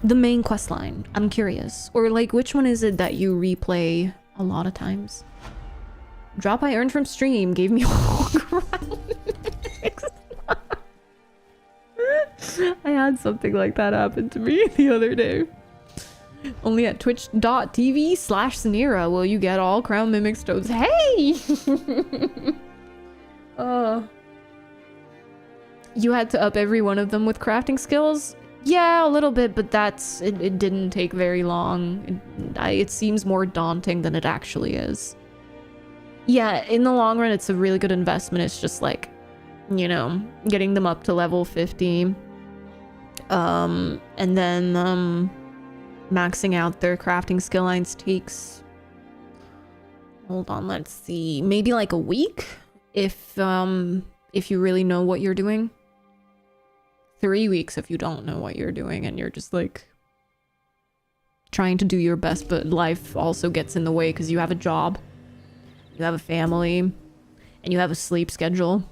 the main quest line? I'm curious. Or like, which one is it that you replay a lot of times? Drop I earned from stream gave me a whole grind. I had something like that happen to me the other day. Only at twitch.tv/Sanira will you get all Crown Mimic stones. Hey! You had to up every one of them with crafting skills? Yeah, a little bit, but it didn't take very long. It seems more daunting than it actually is. Yeah, in the long run, it's a really good investment. It's just like, you know, getting them up to level 50. And then, maxing out their crafting skill lines takes... Hold on, let's see. Maybe like a week? If you really know what you're doing. 3 weeks if you don't know what you're doing and you're just like... trying to do your best, but life also gets in the way because you have a job. You have a family. And you have a sleep schedule.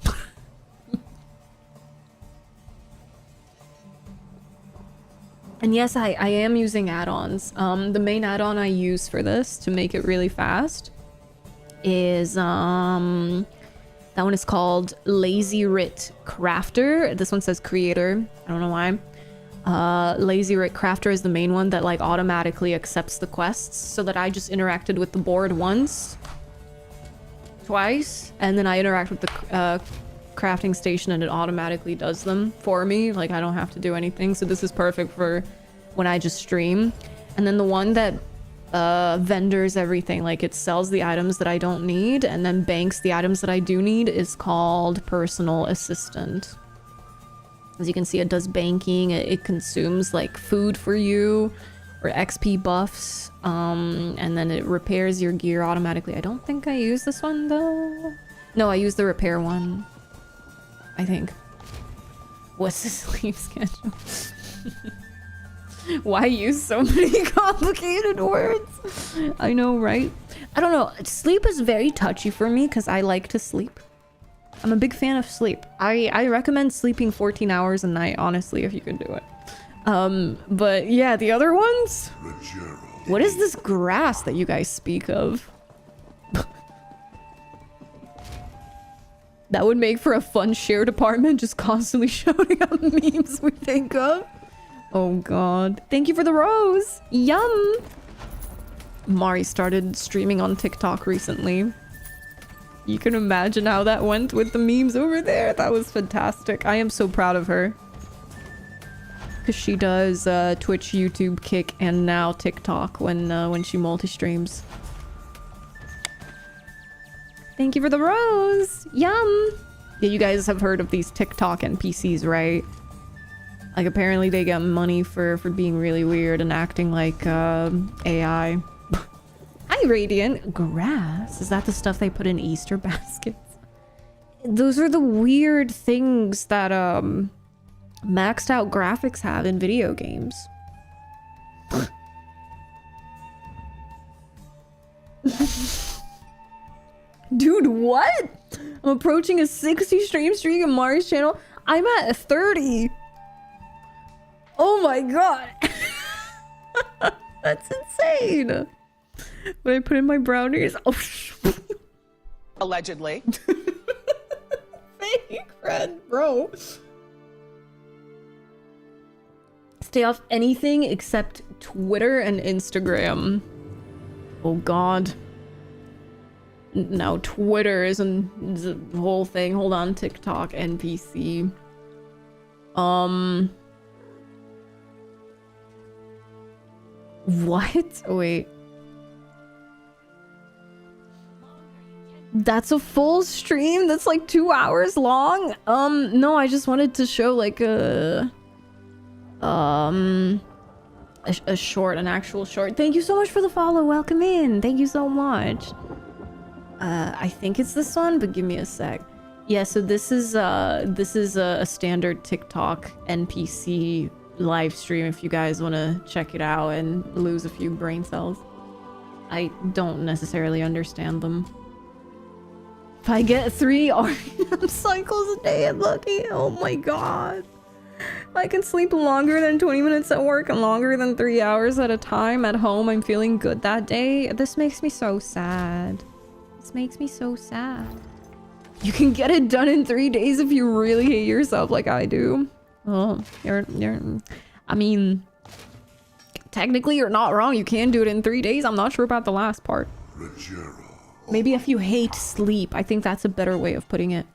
And yes, I am using add-ons. The main add-on I use for this to make it really fast is that one is called 𝙒𝘼𝙎𝙏 Crafter. This one says creator. I don't know why. 𝙒𝘼𝙎𝙏 Crafter is the main one that like automatically accepts the quests, so that I just interacted with the board once, twice, and then I interact with the crafting station and it automatically does them for me. Like I don't have to do anything. So this is perfect for when I just stream. And then the one that vendors everything, like it sells the items that I don't need and then banks the items that I do need, is called Personal Assistant. As you can see, it does banking. It consumes like food for you or XP buffs, and then it repairs your gear automatically. I don't think I use this one though. No, I use the repair one, I think. What's the sleep schedule? Why use so many complicated words? I know, right? I don't know. Sleep is very touchy for me because I like to sleep. I'm a big fan of sleep. I recommend sleeping 14 hours a night, honestly, if you can do it. But yeah, the other ones? What is this grass that you guys speak of? That would make for a fun share department, just constantly shouting out memes we think of. Oh god. Thank you for the rose! Yum! Mari started streaming on TikTok recently. You can imagine how that went with the memes over there. That was fantastic. I am so proud of her. Because she does Twitch, YouTube, Kick, and now TikTok when she multi-streams. Thank you for the rose! Yum! Yeah, you guys have heard of these TikTok NPCs, right? Like, apparently they get money for being really weird and acting like AI. Hi, Radiant! Grass? Is that the stuff they put in Easter baskets? Those are the weird things that maxed out graphics have in video games. Dude, what? I'm approaching a 60 stream streak on Mari's channel. I'm at 30. Oh my god. That's insane. When I put in my brownies. Oh, Allegedly. fake friend, bro. Stay off anything except Twitter and Instagram. Oh god. No, Twitter is a whole thing. Hold on, TikTok, NPC. What? Wait. That's a full stream? That's like 2 hours long? No, I just wanted to show like a short, an actual short. Thank you so much for the follow. Welcome in. Thank you so much. I think it's this one, but give me a sec. Yeah, so this is a standard TikTok NPC live stream if you guys want to check it out and lose a few brain cells. I don't necessarily understand them. If I get 3 REM cycles a day, I'm lucky. Oh my god. If I can sleep longer than 20 minutes at work and longer than 3 hours at a time at home, I'm feeling good that day. This makes me so sad. This makes me so sad. You can get it done in 3 days if you really hate yourself like I do. Oh, I mean, technically you're not wrong. You can do it in 3 days. I'm not sure about the last part. Maybe if you hate sleep. I think that's a better way of putting it.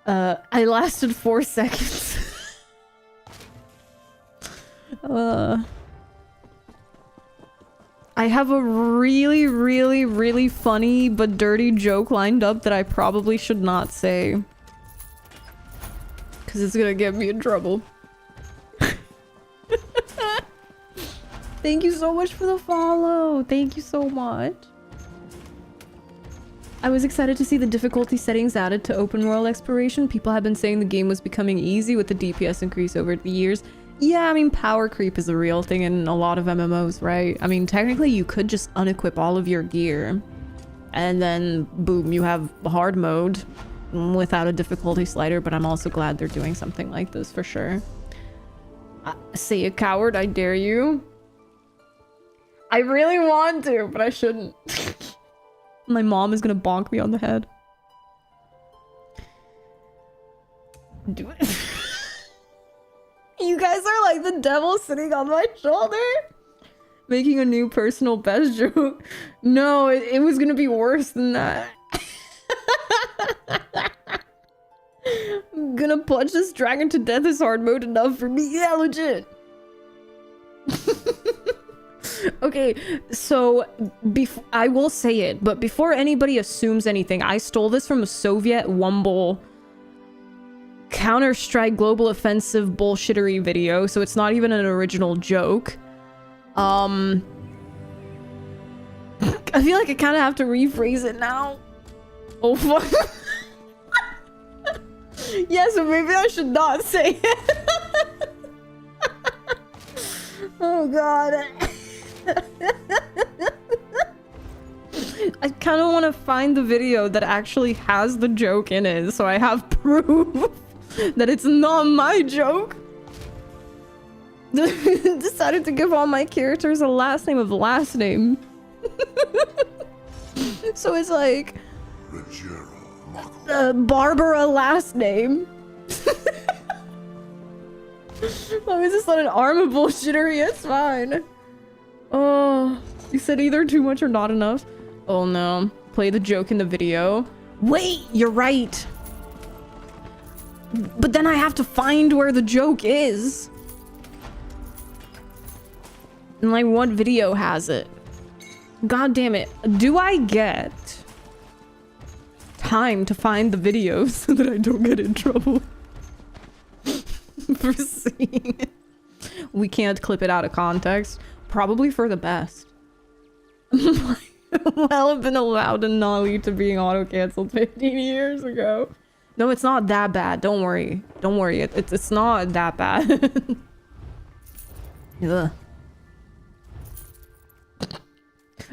I lasted 4 seconds. I have a really, really, really funny but dirty joke lined up that I probably should not say. Because it's gonna get me in trouble. Thank you so much for the follow. Thank you so much. I was excited to see the difficulty settings added to open world exploration. People have been saying the game was becoming easy with the DPS increase over the years. Yeah, I mean, power creep is a real thing in a lot of MMOs, right? I mean, technically you could just unequip all of your gear and then boom, you have hard mode without a difficulty slider, but I'm also glad they're doing something like this for sure. Say a coward, I dare you. I really want to, but I shouldn't. My mom is gonna bonk me on the head. Do it. You guys are like the devil sitting on my shoulder. Making a new personal best joke. No, it was gonna be worse than that. I'm gonna punch this dragon to death is hard mode enough for me. Yeah, legit. Okay, so I will say it, but before anybody assumes anything, I stole this from a Soviet Wumble Counter-Strike Global Offensive bullshittery video, so it's not even an original joke. I feel like I kind of have to rephrase it now. Oh fuck. Yeah, so maybe I should not say it. Oh god. I kind of want to find the video that actually has the joke in it, so I have proof that it's not my joke. Decided to give all my characters a last name of last name. So it's like Barbara last name. Oh, is this not an arm of bullshittery? It's fine. Oh, you said either too much or not enough. Oh no. Play the joke in the video. Wait, you're right. But then I have to find where the joke is. And like, what video has it? God damn it. Do I get time to find the videos so that I don't get in trouble for seeing it? We can't clip it out of context. Probably for the best. Well, I've been allowed to not lead to being auto-canceled 15 years ago. No, it's not that bad. Don't worry. Don't worry. It's not that bad. Ugh.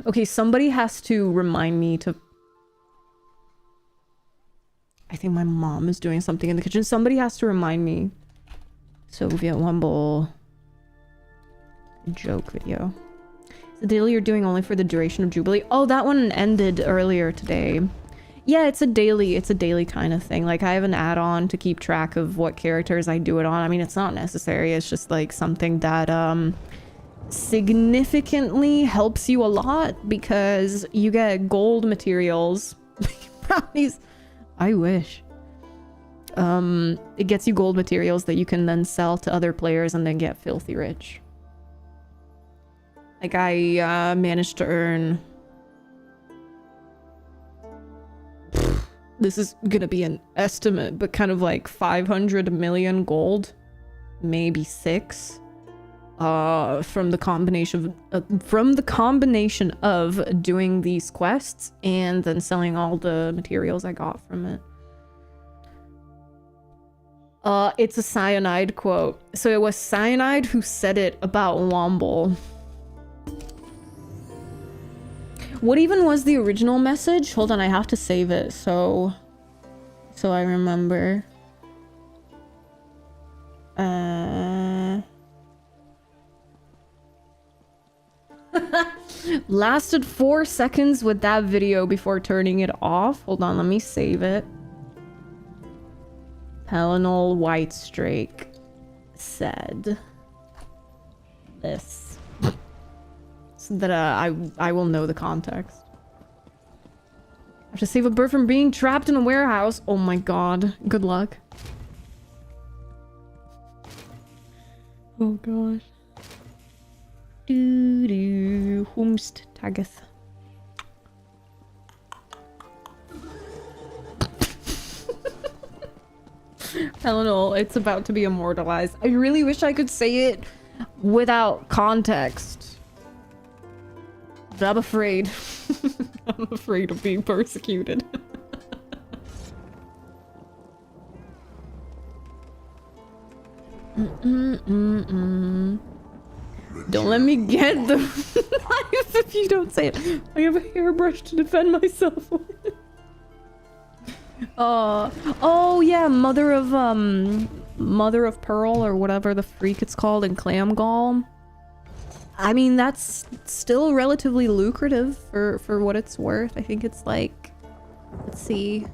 Okay, somebody has to remind me to... I think my mom is doing something in the kitchen. Somebody has to remind me. Soviet Wumble joke video. It's the daily you're doing only for the duration of Jubilee. Oh, that one ended earlier today. Yeah, it's a daily kind of thing. Like, I have an add-on to keep track of what characters I do it on. I mean, it's not necessary. It's just like something that significantly helps you a lot because you get gold materials. Brownies. I wish. It gets you gold materials that you can then sell to other players and then get filthy rich. Like, I managed to earn... This is gonna be an estimate, but kind of like 500 million gold. Maybe 6. From the combination of doing these quests and then selling all the materials I got from it. It's a Cyanide quote. So it was Cyanide who said it about Womble. What even was the original message? Hold on, I have to save it so I remember. Lasted 4 seconds with that video before turning it off. Hold on, let me save it. Pelinal Whitestrake said this. So that I will know the context. I have to save a bird from being trapped in a warehouse. Oh my god. Good luck. Oh gosh. Doo-doo. Whomst taggeth. Eleanor, it's about to be immortalized. I really wish I could say it without context. But I'm afraid. I'm afraid of being persecuted. Don't let me get the knife if you don't say it. I have a hairbrush to defend myself with. Oh yeah, Mother of Pearl or whatever the freak it's called in Clamgall. I mean, that's still relatively lucrative for what it's worth. I think it's like, let's see,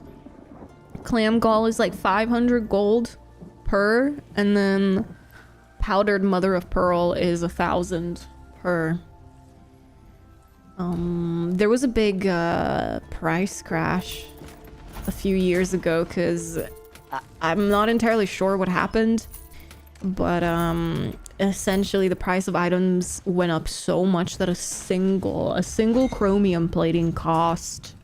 Clamgall is like 500 gold per, and then powdered Mother of Pearl is 1,000 per. There was a big price crash a few years ago because I'm not entirely sure what happened, but essentially the price of items went up so much that a single chromium plating cost,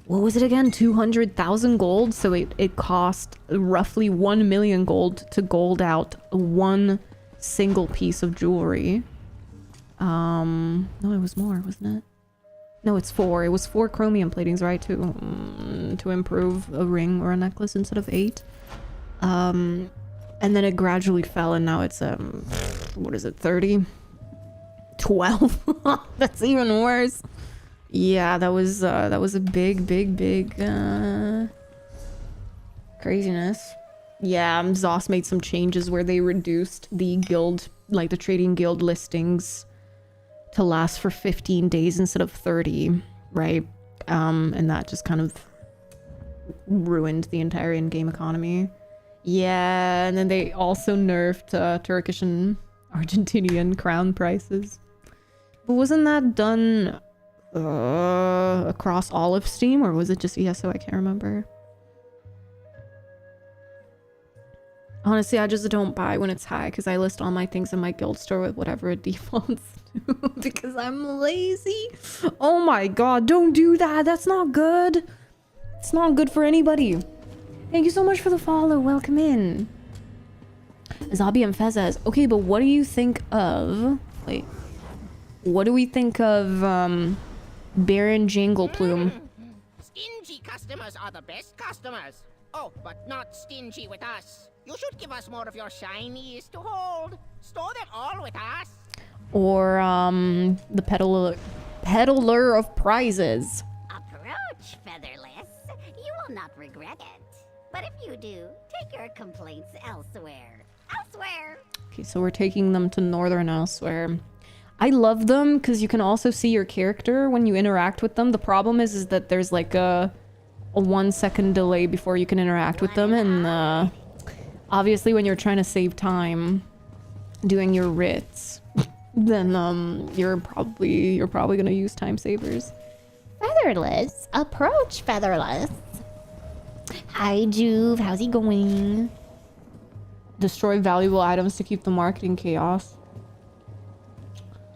what was it again, 200,000 gold? So it cost roughly 1 million gold to gold out one single piece of jewelry. No, it was more, wasn't it? No, it's 4. It was 4 chromium platings, right? To improve a ring or a necklace instead of 8. And then it gradually fell, and now it's what is it, 30? 12. That's even worse. Yeah, that was a big craziness. Yeah, ZOS made some changes where they reduced the guild, like the trading guild listings, to last for 15 days instead of 30. right? And that just kind of ruined the entire in-game economy. Yeah, and then they also nerfed Turkish and Argentinian crown prices. But wasn't that done across all of Steam, or was it just ESO? I can't remember. Honestly, I just don't buy when it's high because I list all my things in my guild store with whatever it defaults to because I'm lazy. Oh my god, don't do that. That's not good. It's not good for anybody. Thank you so much for the follow. Welcome in. Zabi and Fezes. Okay, but what do you think of... Wait. What do we think of Baron Jangleplume? Stingy customers are the best customers. Oh, but not stingy with us. You should give us more of your shinies to hold. Store them all with us. Or the peddler of prizes. Approach, Featherless. You will not regret it. But if you do, take your complaints elsewhere. Elsewhere! Okay, so we're taking them to Northern Elsewhere. I love them because you can also see your character when you interact with them. The problem is that there's like a 1 second delay before you can interact with them, and obviously when you're trying to save time doing your writs, then you're probably gonna use time savers. Featherless, approach, Featherless. Hi, Juve. How's it going? Destroy valuable items to keep the market in chaos.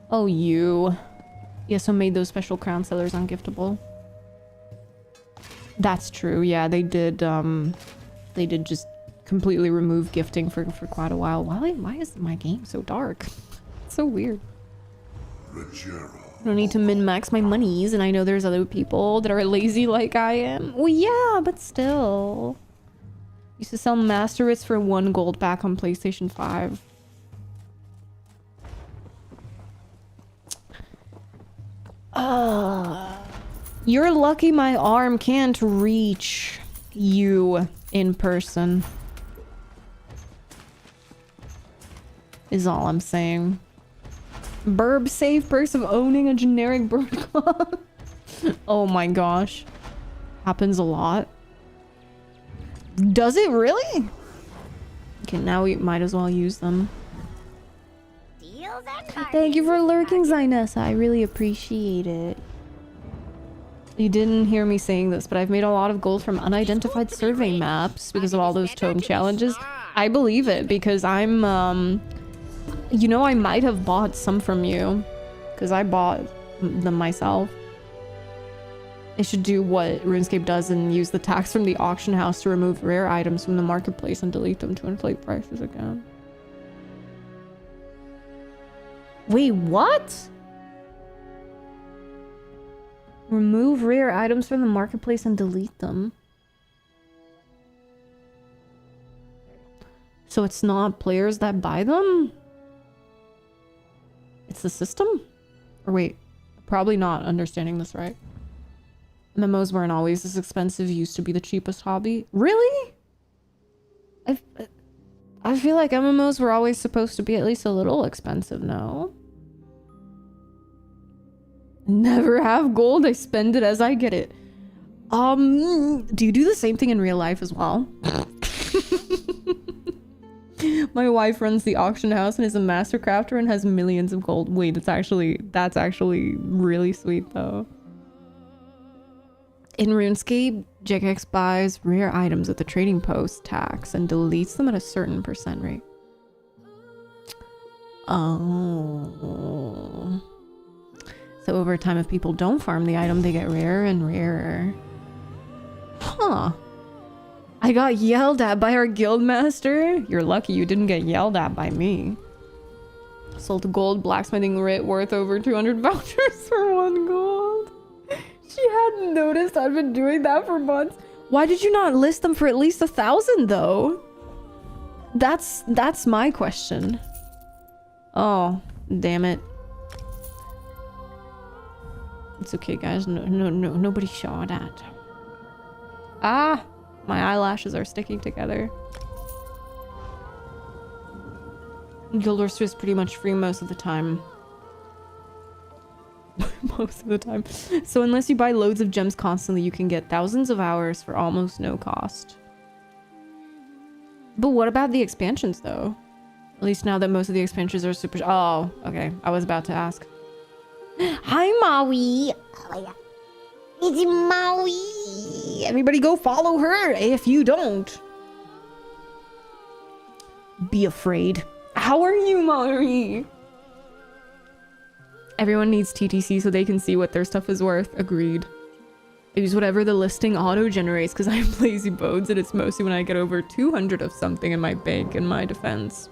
Oh, you. ESO made those special crown sellers ungiftable. That's true. Yeah, they did just completely remove gifting for quite a while. Why is my game so dark? It's so weird. I don't need to min-max my monies, and I know there's other people that are lazy like I am. Well, yeah, but still. Used to sell Master Writs for 1 gold back on PlayStation 5. You're lucky my arm can't reach you in person. Is all I'm saying. Burb save perks of owning a generic bird club. Oh my gosh. Happens a lot. Does it really? Okay, now we might as well use them. Thank you for lurking, Zinessa. I really appreciate it. You didn't hear me saying this, but I've made a lot of gold from unidentified survey maps because of all those totem challenges. I believe it because I'm, you know, I might have bought some from you because I bought them myself. They should do what RuneScape does and use the tax from the auction house to remove rare items from the marketplace and delete them to inflate prices again. Wait, what? Remove rare items from the marketplace and delete them. So it's not players that buy them? It's the system? Or wait, probably not understanding this right. MMOs weren't always this expensive, used to be the cheapest hobby. Really? I feel like MMOs were always supposed to be at least a little expensive, no? Never have gold, I spend it as I get it. Do you do the same thing in real life as well? My wife runs the auction house and is a master crafter and has millions of gold. Wait, that's actually really sweet though. In RuneScape, Jagex buys rare items at the trading post tax and deletes them at a certain % rate. Oh. So over time, if people don't farm the item, they get rarer and rarer. Huh. I got yelled at by our guild master. You're lucky you didn't get yelled at by me. Sold a gold blacksmithing writ worth over 200 vouchers for 1 gold. She hadn't noticed I'd been doing that for months. Why did you not list them for at least 1,000 though? That's my question. Oh, damn it. It's okay, guys. Nobody saw that. Ah, my eyelashes are sticking together. Guild Roster is pretty much free most of the time. most of the time. So unless you buy loads of gems constantly, you can get thousands of hours for almost no cost. But what about the expansions, though? At least now that most of the expansions are super... Oh, okay. I was about to ask. Hi, Maui. Oh, yeah. It's Maui. Everybody go follow her if you don't. Be afraid. How are you, Maui? Everyone needs TTC so they can see what their stuff is worth. Agreed. I use whatever the listing auto-generates because I have lazy bones and it's mostly when I get over 200 of something in my bank in my defense.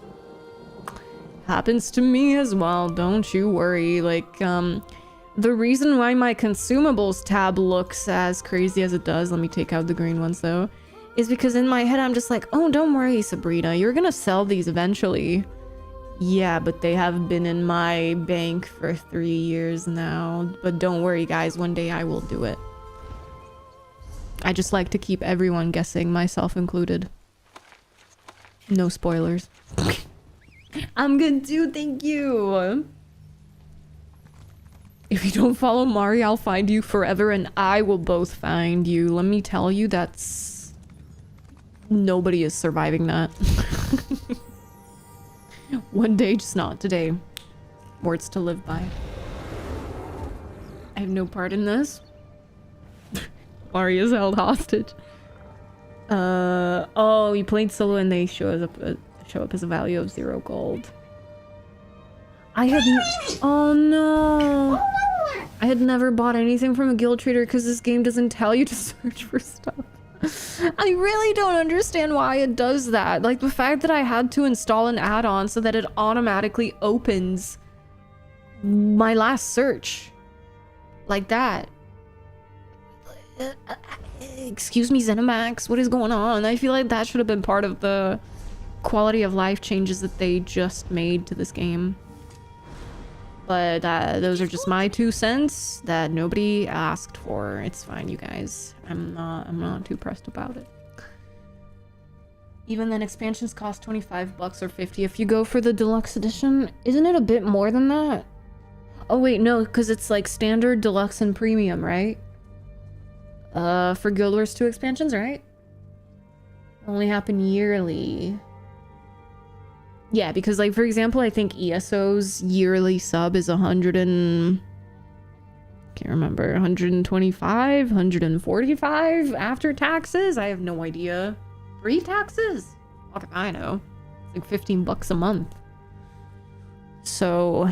Happens to me as well, don't you worry. Like, the reason why my consumables tab looks as crazy as it does, let me take out the green ones though, is because in my head I'm just like, oh, don't worry, Sabrina, you're gonna sell these eventually. Yeah, but they have been in my bank for 3 years now. But don't worry, guys, one day I will do it. I just like to keep everyone guessing, myself included. No spoilers. I'm good too, thank you. If you don't follow Mari, I'll find you forever and I will both find you. Let me tell you, that's... Nobody is surviving that. One day, just not today. Words to live by. I have no part in this. Mari is held hostage. Oh, you played solo and they show up as a value of 0 gold. I had oh no. I had never bought anything from a guild trader because this game doesn't tell you to search for stuff. I really don't understand why it does that. Like the fact that I had to install an add-on so that it automatically opens my last search. Like that. Excuse me, Zenimax, what is going on? I feel like that should have been part of the quality of life changes that they just made to this game. But those are just my 2 cents that nobody asked for. It's fine, you guys. I'm not too pressed about it. Even then, expansions cost $25 or $50 if you go for the deluxe edition. Isn't it a bit more than that? Oh wait, no, because it's like standard, deluxe, and premium, right? For Guild Wars 2 expansions, right? Only happen yearly. Yeah, because like for example, I think ESO's yearly sub is 100 and... can't remember, 125, 145 after taxes? I have no idea. Pre-taxes? Fuck if I know. It's like $15 a month. So...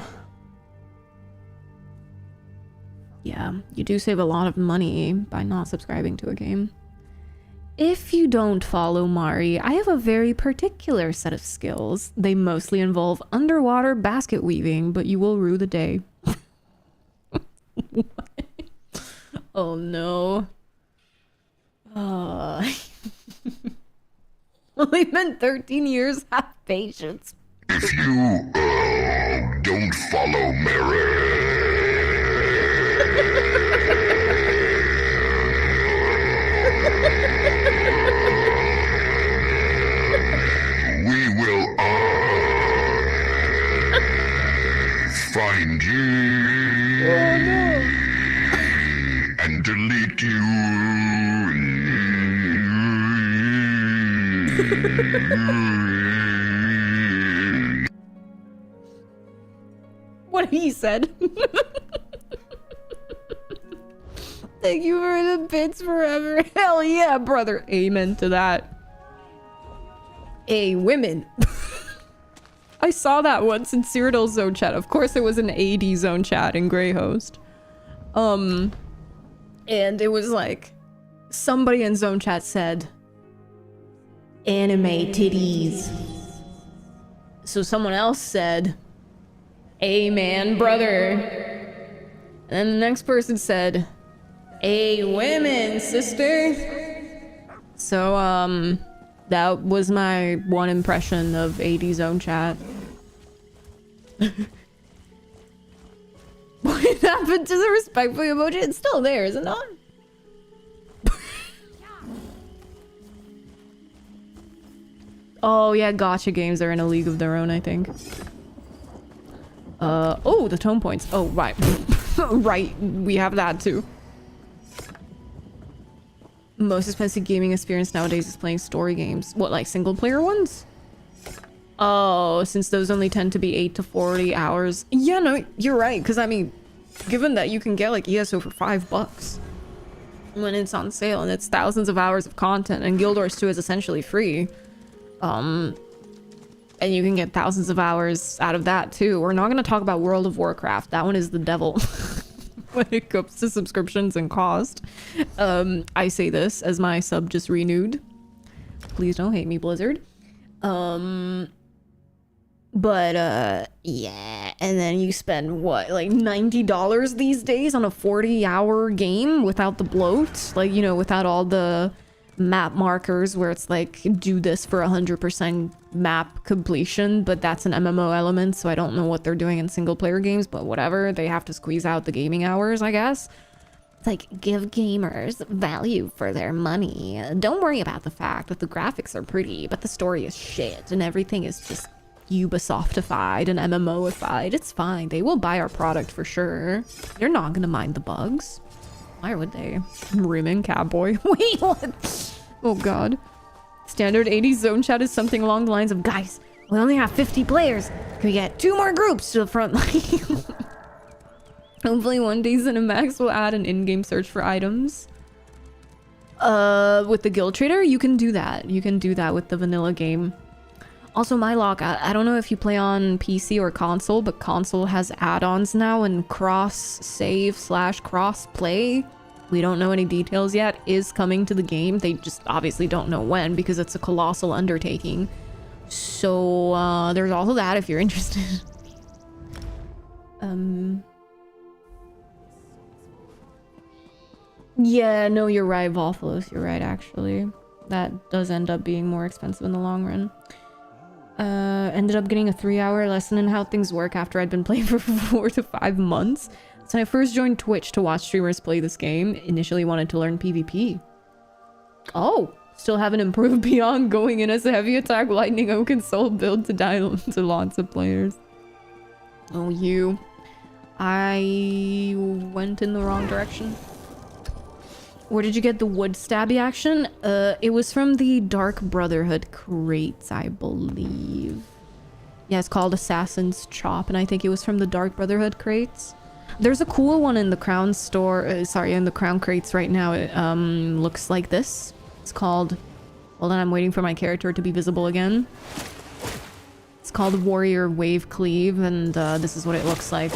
yeah, you do save a lot of money by not subscribing to a game. If you don't follow Mari, I have a very particular set of skills. They mostly involve underwater basket weaving, but you will rue the day. Oh no. Only been 13 years, have patience. If you, don't follow Mary... we will find you and delete you. What he said. Thank you for the bits forever. Hell yeah, brother. Amen to that. Hey, women. I saw that once in Cyrodiil's zone chat. Of course it was an AD zone chat in Greyhost. And it was like somebody in zone chat said anime titties. So someone else said, amen, brother. And then the next person said, hey, women, sister. So, that was my one impression of AD Zone Chat. What happened to the respectful emoji? It's still there, is it not? Oh yeah, gotcha games are in a league of their own, I think. Oh, the tone points. Oh, right. Right, we have that too. Most expensive gaming experience nowadays is playing story games. What, like single player ones? Oh, since those only tend to be 8 to 40 hours. Yeah, no, you're right. Because, I mean, given that you can get, like, ESO for $5 when it's on sale, and it's thousands of hours of content, and Guild Wars 2 is essentially free. And you can get thousands of hours out of that, too. We're not going to talk about World of Warcraft. That one is the devil when it comes to subscriptions and cost. I say this as my sub just renewed. Please don't hate me, Blizzard. Yeah, and then you spend what, like $90 these days on a 40-hour game without the bloat, like, you know, without all the map markers where it's like do this for 100% map completion, but that's an MMO element, so I don't know what they're doing in single player games, but whatever, they have to squeeze out the gaming hours, I guess. It's like, give gamers value for their money. Don't worry about the fact that the graphics are pretty, but the story is shit and everything is just Ubisoftified and MMOified. It's fine. They will buy our product for sure. They're not gonna mind the bugs. Why would they? Rimming cowboy. Wait, what? Oh god. Standard 80s zone chat is something along the lines of, guys, we only have 50 players. Can we get 2 more groups to the front line? Hopefully one day Cinemax will add an in-game search for items. With the Guild Trader, you can do that. You can do that with the vanilla game. Also, Mylock, I don't know if you play on PC or console, but console has add-ons now and cross-save/cross-play. We don't know any details yet. Is coming to the game. They just obviously don't know when because it's a colossal undertaking. So, there's also that if you're interested. Yeah, no, you're right, Volthalos. You're right, actually. That does end up being more expensive in the long run. Ended up getting a 3-hour lesson in how things work after I'd been playing for 4 to 5 months. So I first joined Twitch to watch streamers play this game. Initially wanted to learn PvP. Oh, still haven't improved beyond going in as a heavy attack lightning oak and soul build to die to lots of players. Oh, you. I went in the wrong direction. Where did you get the wood stabby action? It was from the Dark Brotherhood crates, I believe. Yeah, it's called Assassin's Chop, and I think it was from the Dark Brotherhood crates. There's a cool one in the Crown store, in the Crown crates right now. It looks like this. It's called... Hold on, I'm waiting for my character to be visible again. It's called Warrior Wave Cleave, and this is what it looks like.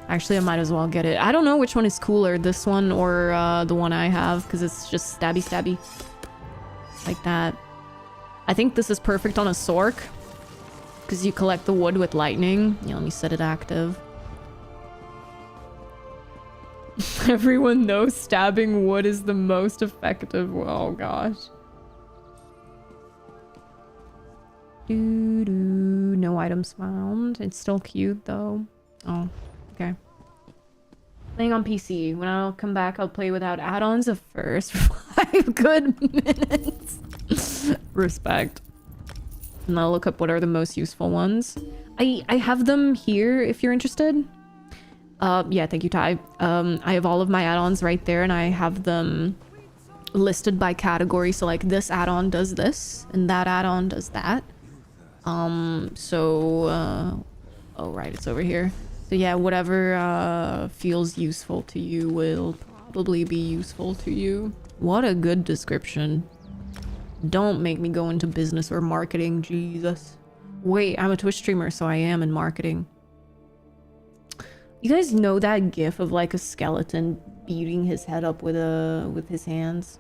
Actually, I might as well get it. I don't know which one is cooler, this one or the one I have, because it's just stabby stabby. Like that. I think this is perfect on a Sork, because you collect the wood with lightning. Yeah, let me set it active. Everyone knows stabbing wood is the most effective. Oh gosh. No items found. It's still cute though. Oh. Okay. Playing on PC. When I'll come back, I'll play without add-ons of first 5 good minutes. Respect. And I'll look up what are the most useful ones. I have them here if you're interested. Yeah, thank you, Ty. I have all of my add-ons right there, and I have them listed by category. So like this add-on does this, and that add-on does that. Oh right, it's over here. So yeah, whatever feels useful to you will probably be useful to you. What a good description. Don't make me go into business or marketing, Jesus. Wait, I'm a Twitch streamer, so I am in marketing. You guys know that gif of like a skeleton beating his head up with his hands?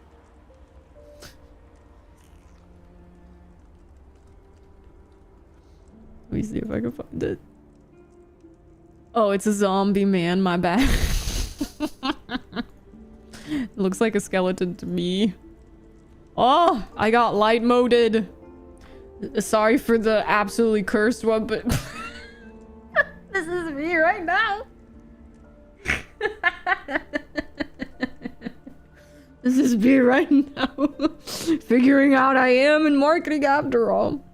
Let me see if I can find it. Oh, it's a zombie man, my bad. Looks like a skeleton to me. Oh, I got light moded. Sorry for the absolutely cursed one, but this is me right now. This is me right now. Figuring out I am in marketing after all.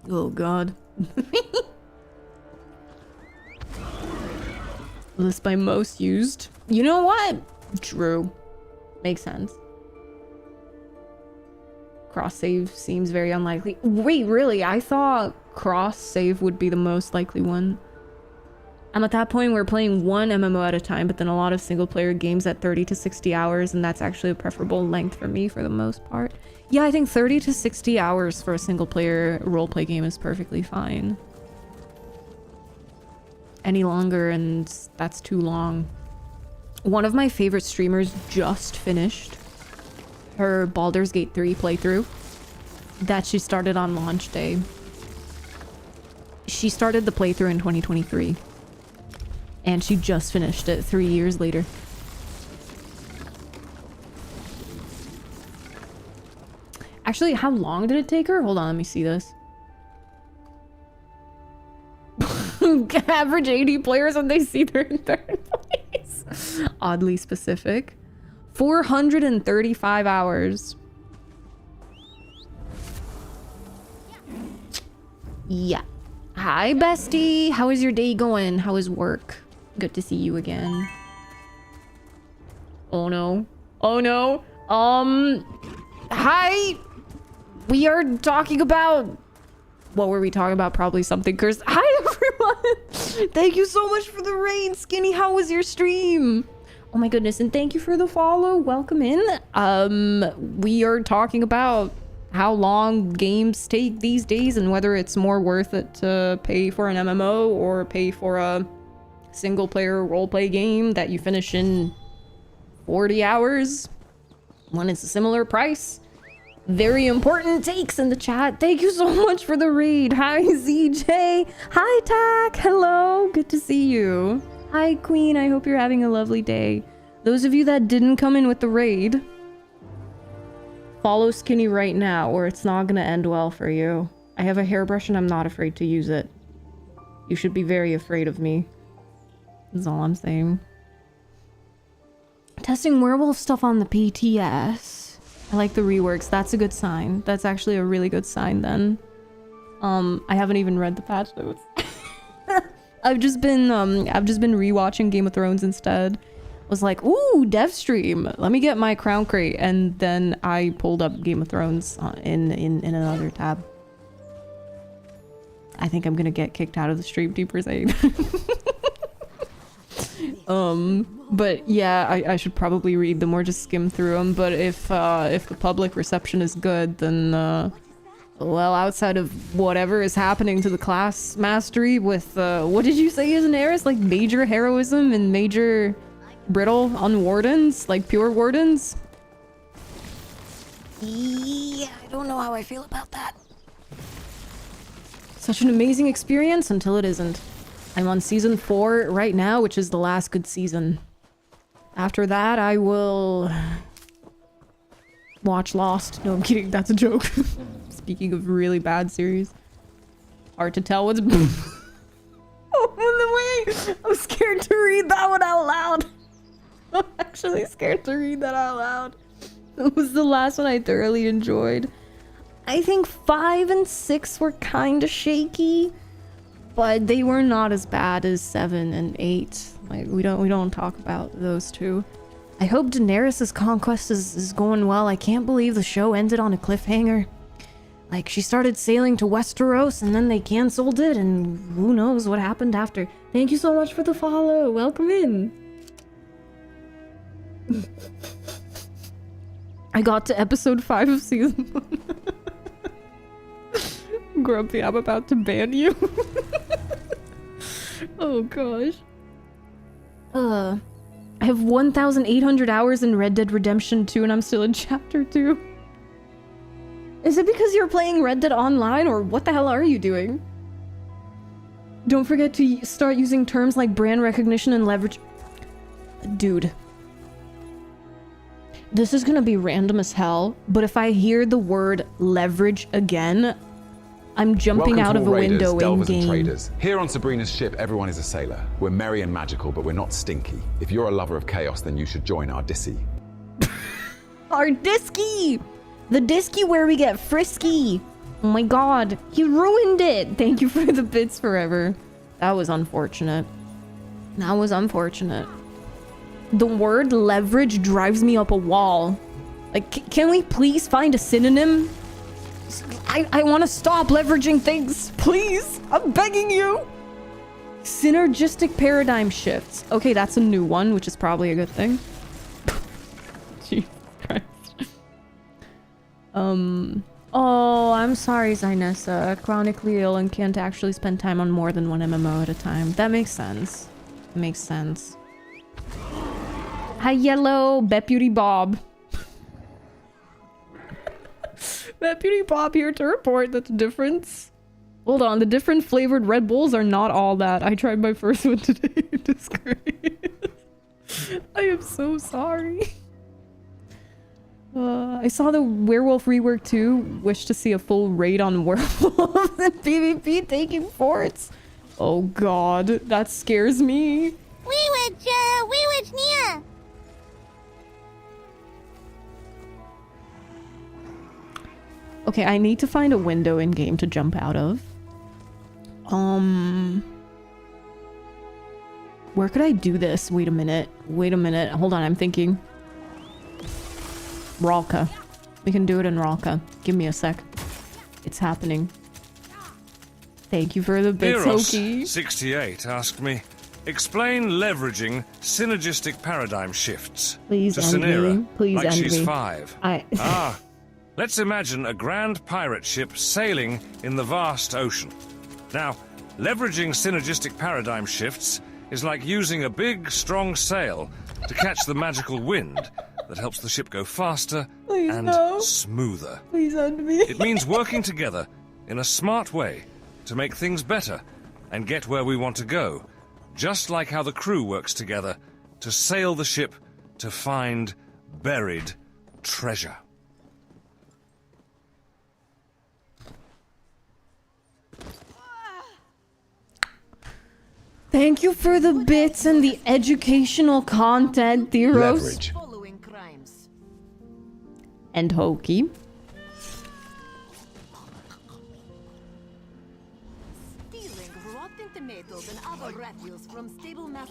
Oh god. List by most used. You know what? True. Makes sense. Cross save seems very unlikely. Wait, really? I thought cross save would be the most likely one. I'm at that point where we're playing one MMO at a time, but then a lot of single player games at 30 to 60 hours, and that's actually a preferable length for me for the most part. Yeah, I think 30 to 60 hours for a single player roleplay game is perfectly fine. Any longer and that's too long. One of my favorite streamers just finished her Baldur's Gate 3 playthrough that she started on launch day. She started the playthrough in 2023 and she just finished it 3 years later. Actually, how long did it take her? Hold on, let me see this. Average 80 players and they see they're in third place. Oddly specific. 435 hours. Yeah. Hi, bestie. How is your day going? How is work? Good to see you again. Oh no. Oh no. Hi. We are talking about... What were we talking about? Probably something cursed. Hi, everyone. Thank you so much for the raid, Skinny. How was your stream? Oh my goodness. And thank you for the follow. Welcome in. We are talking about how long games take these days and whether it's more worth it to pay for an MMO or pay for a single player roleplay game that you finish in 40 hours when it's a similar price. Very important takes in the chat. Thank you so much for the raid. Hi, ZJ. Hi, Tack. Hello. Good to see you. Hi, Queen. I hope you're having a lovely day. Those of you that didn't come in with the raid, follow Skinny right now or it's not gonna end well for you. I have a hairbrush and I'm not afraid to use it. You should be very afraid of me. That's all I'm saying. Testing werewolf stuff on the PTS. I like the reworks. That's a good sign. That's actually a really good sign then. I haven't even read the patch notes. I've just been rewatching Game of Thrones instead. Was like, ooh, dev stream. Let me get my crown crate, and then I pulled up Game of Thrones in another tab. I think I'm gonna get kicked out of the stream, Deeper's Aid. But yeah, I should probably read them or just skim through them. But if the public reception is good, then well, outside of whatever is happening to the class mastery with what did you say is an heiress? Like major heroism and major brittle on wardens, like pure wardens. Yeah, I don't know how I feel about that. Such an amazing experience until it isn't. I'm on season 4 right now, which is the last good season. After that, I will watch Lost. No, I'm kidding. That's a joke. Speaking of really bad series. Hard to tell what's... Oh, the way! I'm scared to read that one out loud. I'm actually scared to read that out loud. That was the last one I thoroughly enjoyed. I think 5 and 6 were kind of shaky. But they were not as bad as 7 and 8. Like we don't talk about those two. I hope Daenerys' conquest is going well. I can't believe the show ended on a cliffhanger. Like she started sailing to Westeros and then they canceled it and who knows what happened after. Thank you so much for the follow. Welcome in. I got to episode 5 of season 1. Grumpy, I'm about to ban you. Oh gosh. I have 1,800 hours in Red Dead Redemption 2 and I'm still in chapter 2. Is it because you're playing Red Dead Online or what the hell are you doing? Don't forget to start using terms like brand recognition and leverage. Dude. This is gonna be random as hell, but if I hear the word leverage again, I'm jumping out of a window in game. Traders. Here on Sabrina's ship, everyone is a sailor. We're merry and magical, but we're not stinky. If you're a lover of chaos, then you should join our Ardissi. Ardissi! The Disky where we get frisky. Oh my god, he ruined it. Thank you for the bits forever. That was unfortunate. That was unfortunate. The word leverage drives me up a wall. Like, can we please find a synonym? I want to stop leveraging things. Please. I'm begging you. Synergistic paradigm shifts. Okay, that's a new one, which is probably a good thing. Jesus Christ. Oh, I'm sorry, Zynessa. Chronically ill and can't actually spend time on more than one MMO at a time. That makes sense. Makes sense. Hi, Yellow. Deputy Bob. Deputy Bob here to report that the difference... Hold on, the different flavored Red Bulls are not all that. I tried my first one today. Disgrace. I am so sorry. I saw the Werewolf rework too. Wish to see a full raid on werewolves and PvP taking forts. Oh god, that scares me. Wewitch near. Okay, I need to find a window in game to jump out of. Where could I do this? Wait a minute. Hold on, I'm thinking. 𝙒𝘼𝙎𝙎. We can do it in 𝙒𝘼𝙎. Give me a sec. It's happening. Thank you for the bits, Hokey. 68 asked me, explain leveraging synergistic paradigm shifts. Please to end 𝙒𝑖𝑟𝑎, me. Please like end she's me. 5. Let's imagine a grand pirate ship sailing in the vast ocean. Now, leveraging synergistic paradigm shifts is like using a big, strong sail to catch the magical wind that helps the ship go faster and smoother. Please end me. It means working together in a smart way to make things better and get where we want to go, just like how the crew works together to sail the ship to find buried treasure. Thank you for the bits and the educational content, Theros. Leverage. And Hokey.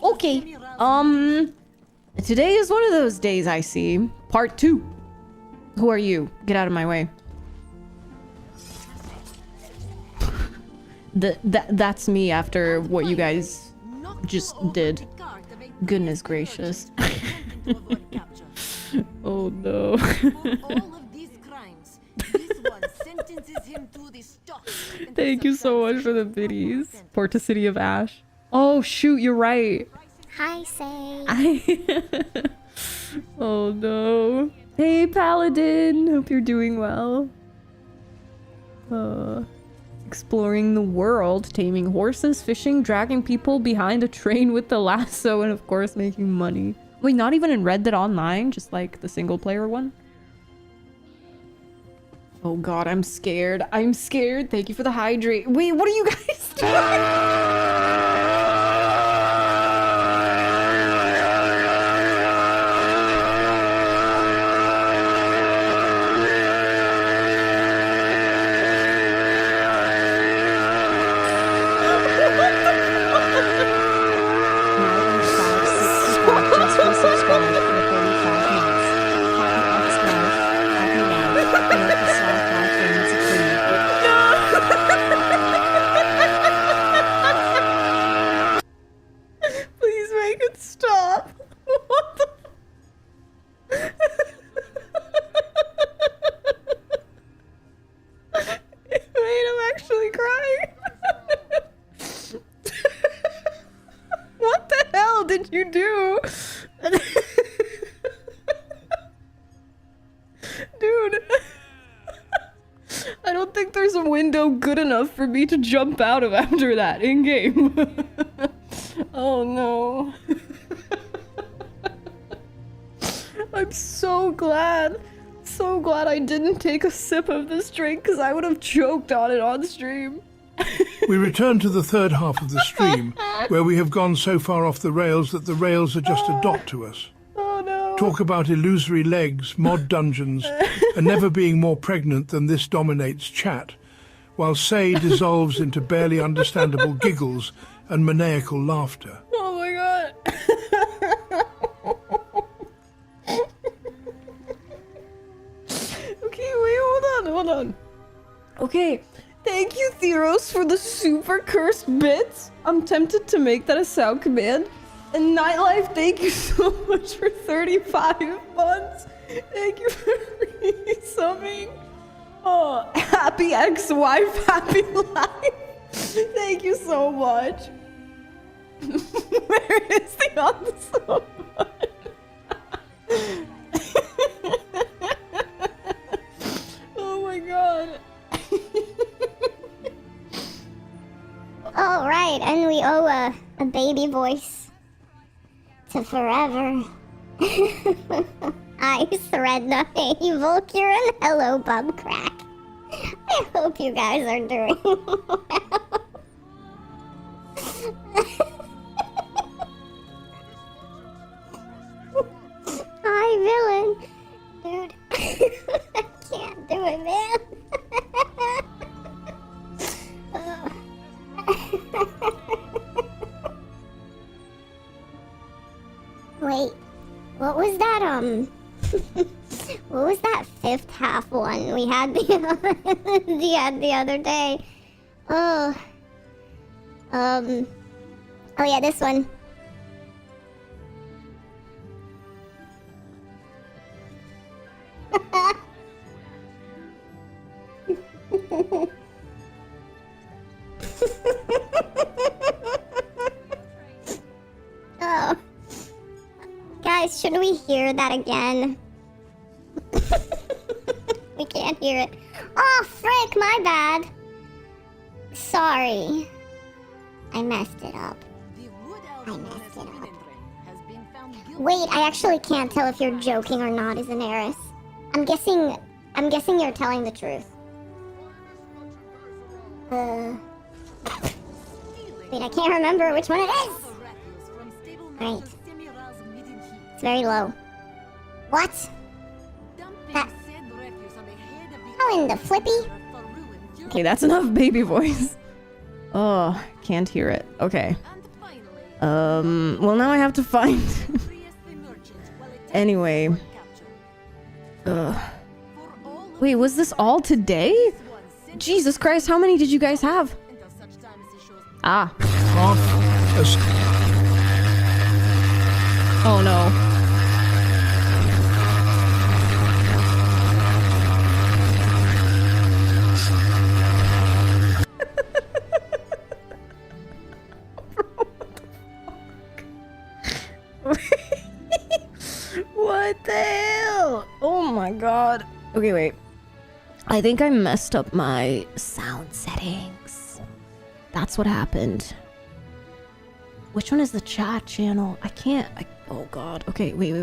Okay. Today is one of those days, I see. Part 2. Who are you? Get out of my way. That's me after what you guys just did. Goodness gracious. Oh no. Thank you so much for the biddies. Port to City of Ash. Oh shoot, you're right. Hi, Say. Oh no. Hey Paladin, hope you're doing well. Exploring the world, taming horses, fishing, dragging people behind a train with the lasso, and of course making money. Wait, not even in Red Dead Online, just like the single player one? Oh god, I'm scared. I'm scared. Thank you for the hydrate. Wait, what are you guys doing? Please make it stop. What the... Wait, I'm actually crying. What the hell did you do? Dude. I don't think there's a window good enough for me to jump out of after that in-game. Oh no. I'm so glad I didn't take a sip of this drink because I would have choked on it on stream. We return to the third half of the stream, where we have gone so far off the rails that the rails are just a dot to us. Oh no. Talk about illusory legs, mod dungeons, and never being more pregnant than this dominates chat, while 𝙎𝑖𝙔𝙎 dissolves into barely understandable giggles and maniacal laughter. Oh my god. Okay. Thank you, Theros, for the super cursed bits. I'm tempted to make that a sound command. And Nightlife, thank you so much for 35 months. Thank you for resubbing. Oh, happy ex-wife, happy life. Thank you so much. Where is the answer? Oh my god. All right, and we owe a baby voice to forever. I thread the evil Kieran. Hello, Bub Crack. I hope you guys are doing well. Hi, villain. Dude, I can't do it, man. Wait, what was that, what was that fifth half one we had the other day? Oh, oh yeah, this one. Oh. Guys, should we hear that again? We can't hear it. Oh, frick, my bad. Sorry. I messed it up. Wait, I actually can't tell if you're joking or not, Zanaris. I'm guessing you're telling the truth. Wait, I can't remember which one it is! Right. It's very low. What? That... How in the flippy? Okay, that's enough baby voice. Oh, can't hear it. Okay. Well, now I have to find... Anyway. Wait, was this all today? Jesus Christ, how many did you guys have? Ah. Oh no. What the hell? Oh my god. Okay, wait. I think I messed up my sound settings. That's what happened. Which one is the chat channel? I can't. Oh god. Okay, wait.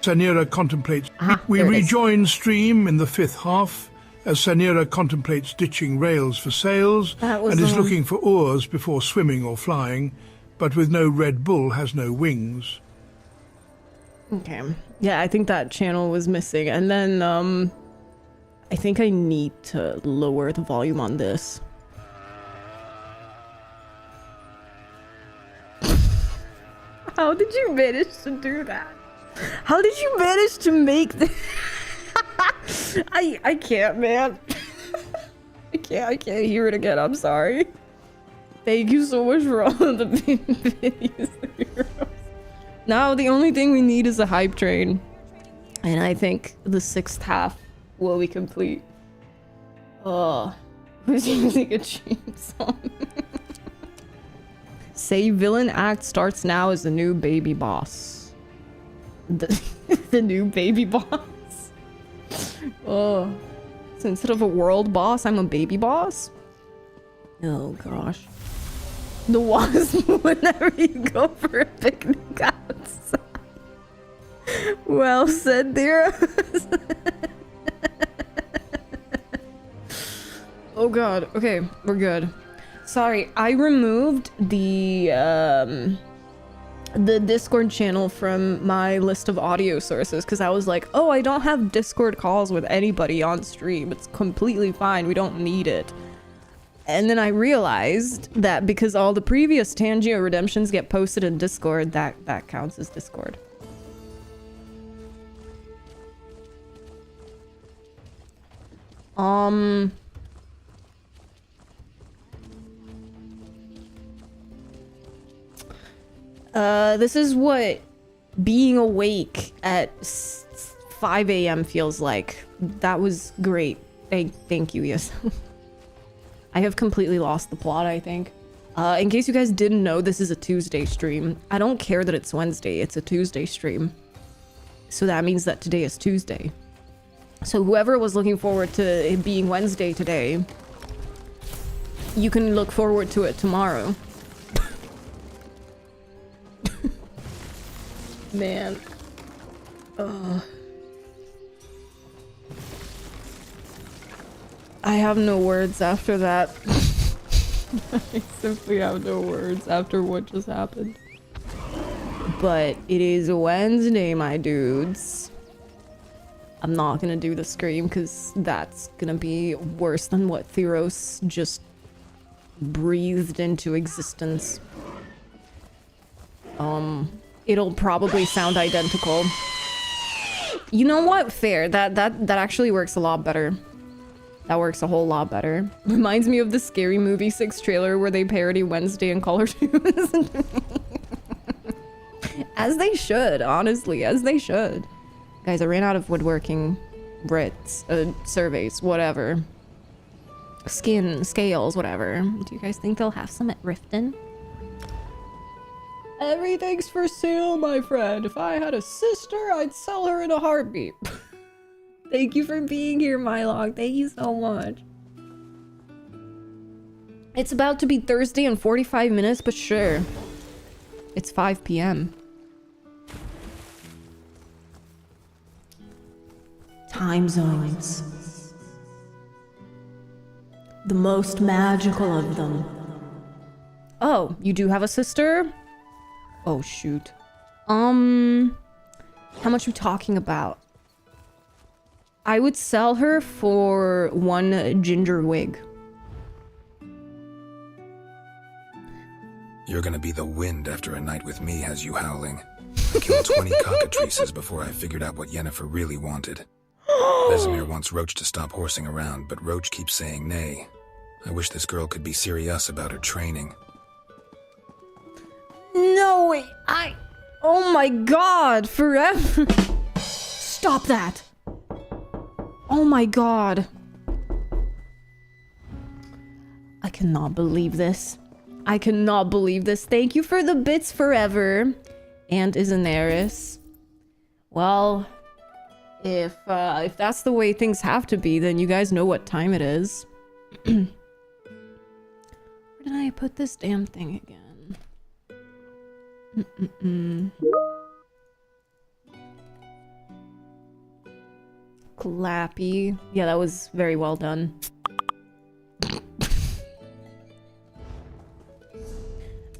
𝙎𝑐𝑖𝑟𝑎 contemplates. We rejoin stream in the fifth half as 𝙎𝑐𝑖𝑟𝑎 contemplates ditching rails for sails and is looking for oars before swimming or flying, but with no Red Bull has no wings. Okay. Yeah, I think that channel was missing. And then, I think I need to lower the volume on this. How did you manage to do that? How did you manage to make this? I can't, man. I can't hear it again. I'm sorry. Thank you so much for all of the videos. Now the only thing we need is a hype train. And I think the sixth half will be complete. Oh, who's using a cheap song? Say villain act starts now as the new baby boss. The new baby boss. Oh, so instead of a world boss, I'm a baby boss? Oh gosh. The wasp whenever you go for a picnic outside. Well said, dear. Oh god. Okay, we're good. Sorry, I removed the Discord channel from my list of audio sources because I was like, oh, I don't have Discord calls with anybody on stream. It's completely fine. We don't need it. And then I realized that because all the previous Tangio redemptions get posted in Discord, that counts as Discord. This is what being awake at 5 a.m. feels like. That was great. Thank you, yes. I have completely lost the plot, I think. In case you guys didn't know, this is a Tuesday stream. I don't care that it's Wednesday, it's a Tuesday stream. So that means that today is Tuesday. So whoever was looking forward to it being Wednesday today, you can look forward to it tomorrow. Man. I have no words after that. I simply have no words after what just happened. But it is Wednesday, my dudes. I'm not gonna do the scream because that's gonna be worse than what Theros just breathed into existence. It'll probably sound identical. You know what? Fair. That actually works a lot better. That works a whole lot better. Reminds me of the Scary Movie 6 trailer where they parody Wednesday and call her Tuesday. As they should, honestly, as they should. Guys, I ran out of woodworking Brits, surveys, whatever. Scales, whatever. Do you guys think they'll have some at Riften? Everything's for sale, my friend. If I had a sister, I'd sell her in a heartbeat. Thank you for being here, Mylog. Thank you so much. It's about to be Thursday in 45 minutes, but sure. It's 5 p.m. Time zones. The most magical of them. Oh, you do have a sister? Oh, shoot. How much are we talking about? I would sell her for 1 ginger wig. You're gonna be the wind after a night with me has you howling. I killed 20 cockatrices before I figured out what Yennefer really wanted. Vesemir wants Roach to stop horsing around, but Roach keeps saying nay. I wish this girl could be serious about her training. No way! Oh my god! Forever! Stop that! Oh my god. I cannot believe this. I cannot believe this. Thank you for the bits forever. And Isaneris. Well, if that's the way things have to be, then you guys know what time it is. Where did I put this damn thing again? Clappy. Yeah, that was very well done.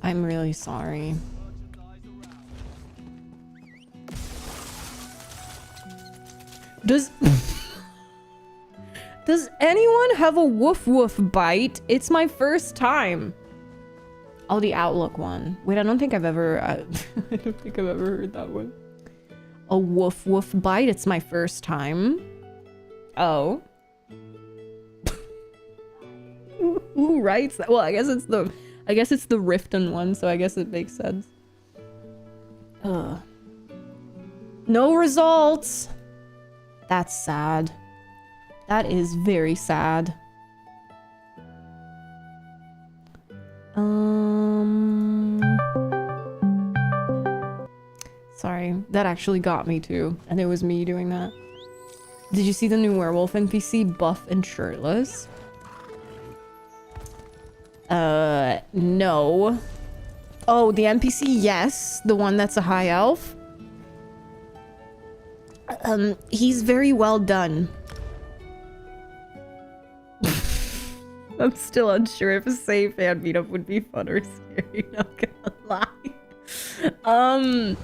I'm really sorry. Does anyone have a woof woof bite? It's my first time. Oh, the Outlook one. Wait, I don't think I've ever I don't think I've ever heard that one. A woof woof bite. It's my first time. Oh. Who writes that? Well, I guess it's the Riften one, so I guess it makes sense. Ugh. No results. That's sad. That is very sad. Sorry, that actually got me too, and it was me doing that. Did you see the new werewolf NPC, buff and shirtless? No. Oh, the NPC, yes. The one that's a high elf. He's very well done. I'm still unsure if a safe fan meetup would be fun or scary, not gonna lie.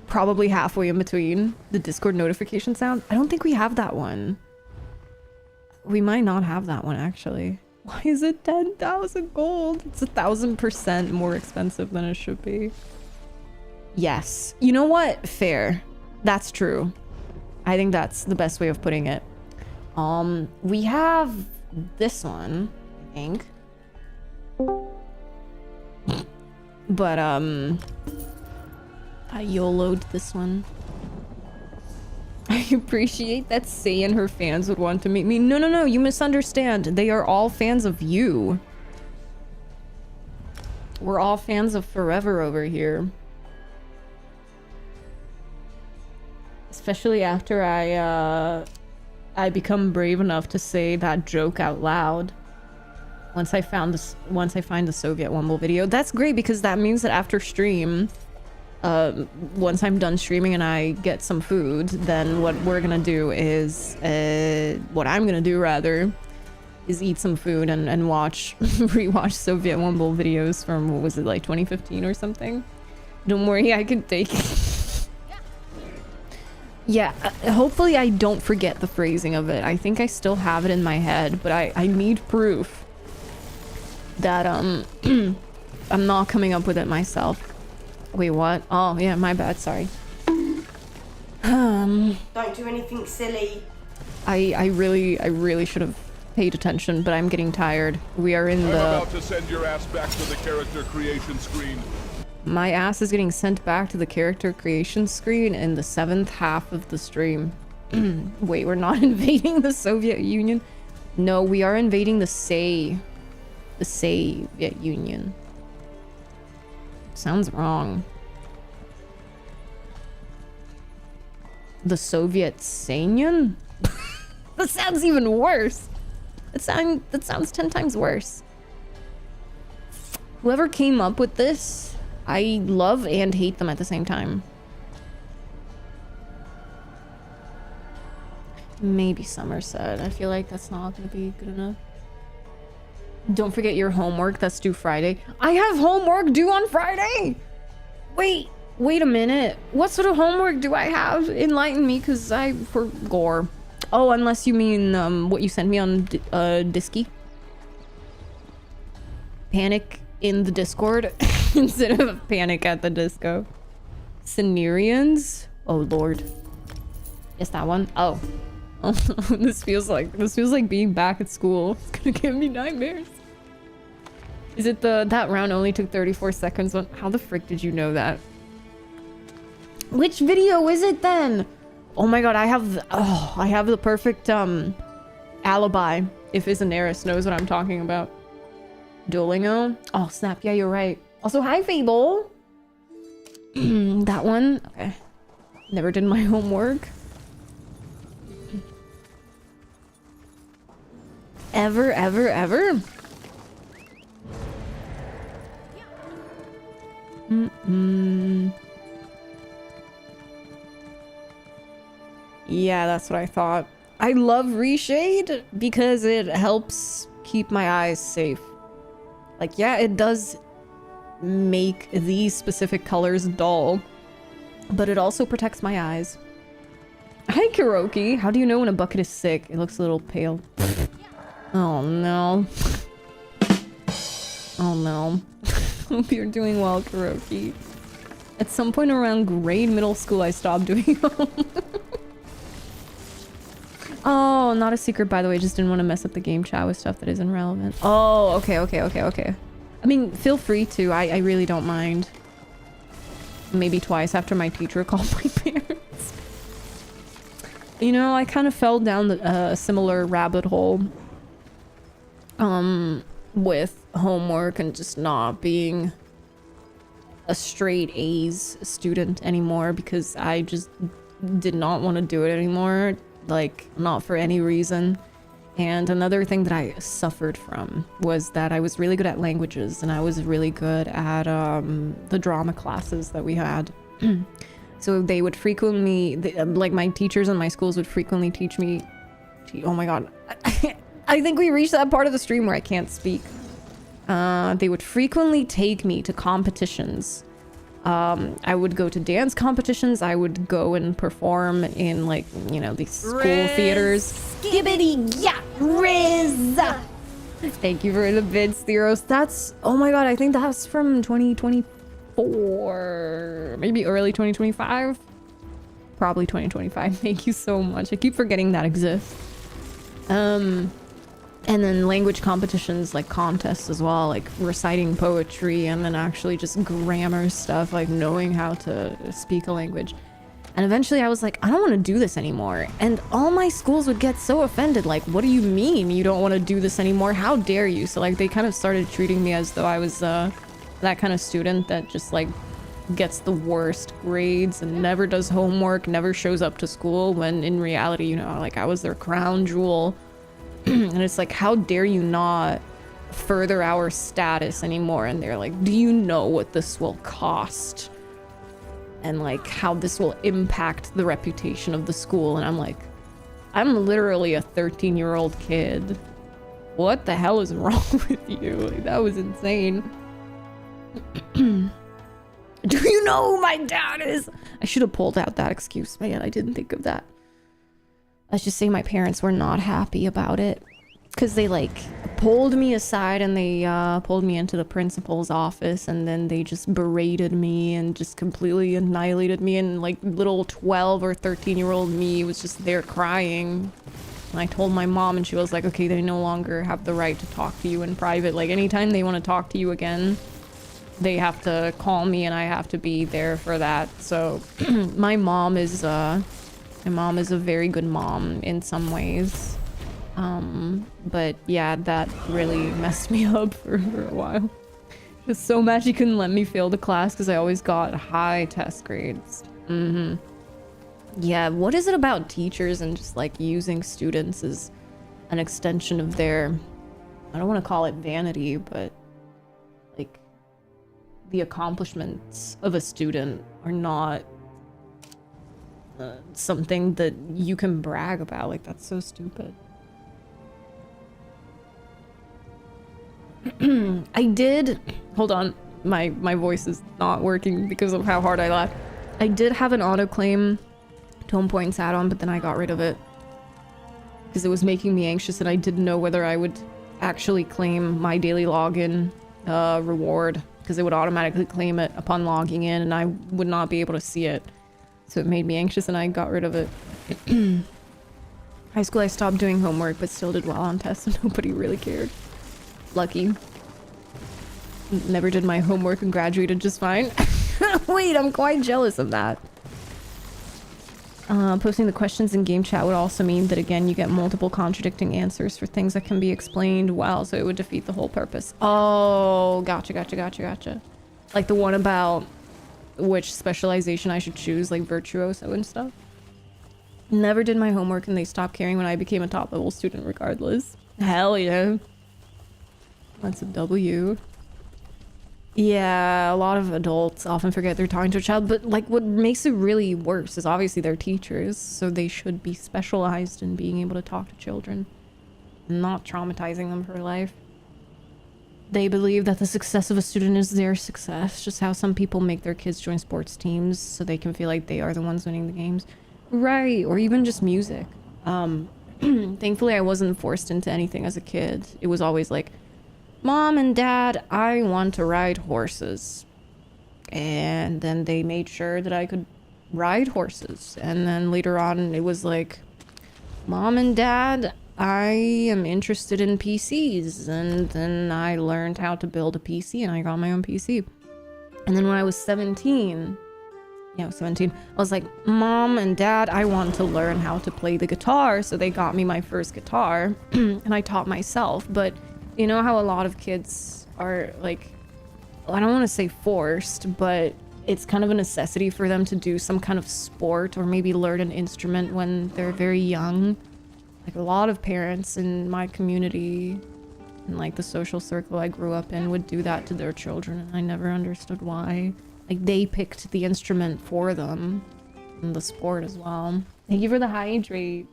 Probably halfway in between. The Discord notification sound. I don't think we have that one. We might not have that one, actually. Why is it 10,000 gold? It's 1,000% more expensive than it should be. Yes. You know what? Fair. That's true. I think that's the best way of putting it. We have this one, I think. But, I YOLO'd this one. I appreciate that Say and her fans would want to meet me. No, no, no, you misunderstand. They are all fans of you. We're all fans of Forever over here. Especially after I become brave enough to say that joke out loud. Once I find the Soviet Wumble video. That's great because that means that after stream, once I'm done streaming and I get some food, then what we're gonna do is, what I'm gonna do rather, is eat some food and rewatch Soviet Wumble videos from, what was it, like 2015 or something? Don't worry, I can take it. Yeah, hopefully I don't forget the phrasing of it. I think I still have it in my head, but I need proof that I'm not coming up with it myself. Wait, what? Oh, yeah, my bad, sorry. Don't do anything silly. I really should have paid attention, but I'm getting tired. We are in the... I'm about to send your ass back to the character creation screen. My ass is getting sent back to the character creation screen in the 7th half of the stream. Wait, we're not invading the Soviet Union? No, we are invading the Soviet Union. Sounds wrong. The Soviet Union? That sounds even worse. That sounds 10 times worse. Whoever came up with this, I love and hate them at the same time. Maybe Somerset. I feel like that's not gonna be good enough. Don't forget your homework. That's due Friday. I have homework due on Friday! Wait a minute. What sort of homework do I have? Enlighten me, because I forgot. Oh, unless you mean what you sent me on Disky. Panic in the Discord instead of panic at the disco. Cenarians? Oh lord. Yes, that one. Oh. This feels like being back at school. It's gonna give me nightmares. Is it that round only took 34 seconds? How the frick did you know that? Which video is it then? Oh my god, I have the perfect alibi if Isanaris knows what I'm talking about. Duolingo? Oh snap, yeah, you're right. Also, hi Fable. That one? Okay. Never did my homework. Ever? Yeah, that's what I thought. I love Reshade because it helps keep my eyes safe. Like, yeah, it does make these specific colors dull, but it also protects my eyes. Hi, Kuroki. How do you know when a bucket is sick? It looks a little pale. Oh, no. Oh, no. Hope you're doing well, Kuroki. At some point around grade middle school, I stopped doing homework. Oh, not a secret, by the way. Just didn't want to mess up the game chat with stuff that isn't relevant. Oh, okay. I mean, feel free to. I really don't mind. Maybe twice after my teacher called my parents. You know, I kind of fell down a similar rabbit hole. With homework and just not being a straight A's student anymore because I just did not want to do it anymore. Like, not for any reason. And another thing that I suffered from was that I was really good at languages and I was really good at the drama classes that we had. So they would frequently, like my teachers in my schools would frequently teach me, oh my god, I think we reached that part of the stream where I can't speak. They would frequently take me to competitions. I would go to dance competitions. I would go and perform in, like, you know, these school theaters. Skibbity yeah, Riz. Thank you for the vids, Theros. That's, oh my god, I think that's from 2024, maybe early 2025. Probably 2025. Thank you so much. I keep forgetting that exists. And then language competitions, like contests as well, like reciting poetry, and then actually just grammar stuff, like knowing how to speak a language. And eventually I was like, I don't want to do this anymore. And all my schools would get so offended, like, what do you mean you don't want to do this anymore? How dare you? So like they kind of started treating me as though I was that kind of student that just like gets the worst grades and never does homework, never shows up to school, when in reality, you know, like I was their crown jewel. And it's like, how dare you not further our status anymore? And they're like, do you know what this will cost? And like how this will impact the reputation of the school? And I'm like, I'm literally a 13-year-old kid. What the hell is wrong with you? Like, that was insane. Do you know who my dad is? I should have pulled out that excuse, man. I didn't think of that. Let's just say my parents were not happy about it, because they like pulled me aside and they pulled me into the principal's office, and then they just berated me and just completely annihilated me, and like little 12 or 13-year-old me was just there crying. And I told my mom, and she was like, okay, they no longer have the right to talk to you in private. Like anytime they want to talk to you again, they have to call me and I have to be there for that. So my mom is a very good mom in some ways. But yeah, that really messed me up for a while. It was so mad she couldn't let me fail the class because I always got high test grades. Yeah, what is it about teachers and just like using students as an extension of their, I don't want to call it vanity, but like the accomplishments of a student are not something that you can brag about. Like, that's so stupid. I did, hold on, my voice is not working because of how hard I laughed. I did have an autoclaim tone points add-on, but then I got rid of it because it was making me anxious and I didn't know whether I would actually claim my daily login reward, because it would automatically claim it upon logging in and I would not be able to see it. So it made me anxious and I got rid of it. High school I stopped doing homework but still did well on tests and nobody really cared. Lucky. Never did my homework and graduated just fine. Wait, I'm quite jealous of that. Posting the questions in game chat would also mean that again you get multiple contradicting answers for things that can be explained well, so it would defeat the whole purpose. Oh, gotcha. Like the one about which specialization I should choose, like virtuoso and stuff. Never did my homework and they stopped caring when I became a top level student regardless. Hell yeah. That's a W. Yeah, a lot of adults often forget they're talking to a child, but like what makes it really worse is obviously they're teachers, so they should be specialized in being able to talk to children and not traumatizing them for life. They believe that the success of a student is their success, just how some people make their kids join sports teams so they can feel like they are the ones winning the games. Right, or even just music. Thankfully I wasn't forced into anything as a kid. It was always like, Mom and Dad, I want to ride horses. And then they made sure that I could ride horses. And then later on, it was like, Mom and Dad, I am interested in PCs. And then I learned how to build a PC and I got my own PC. And then when I was 17, I was like, Mom and Dad, I want to learn how to play the guitar. So they got me my first guitar and I taught myself. But you know how a lot of kids are like, I don't want to say forced, but it's kind of a necessity for them to do some kind of sport or maybe learn an instrument when they're very young. Like a lot of parents in my community and like the social circle I grew up in would do that to their children, and I never understood why. Like they picked the instrument for them and the sport as well. Thank you for the hydrate.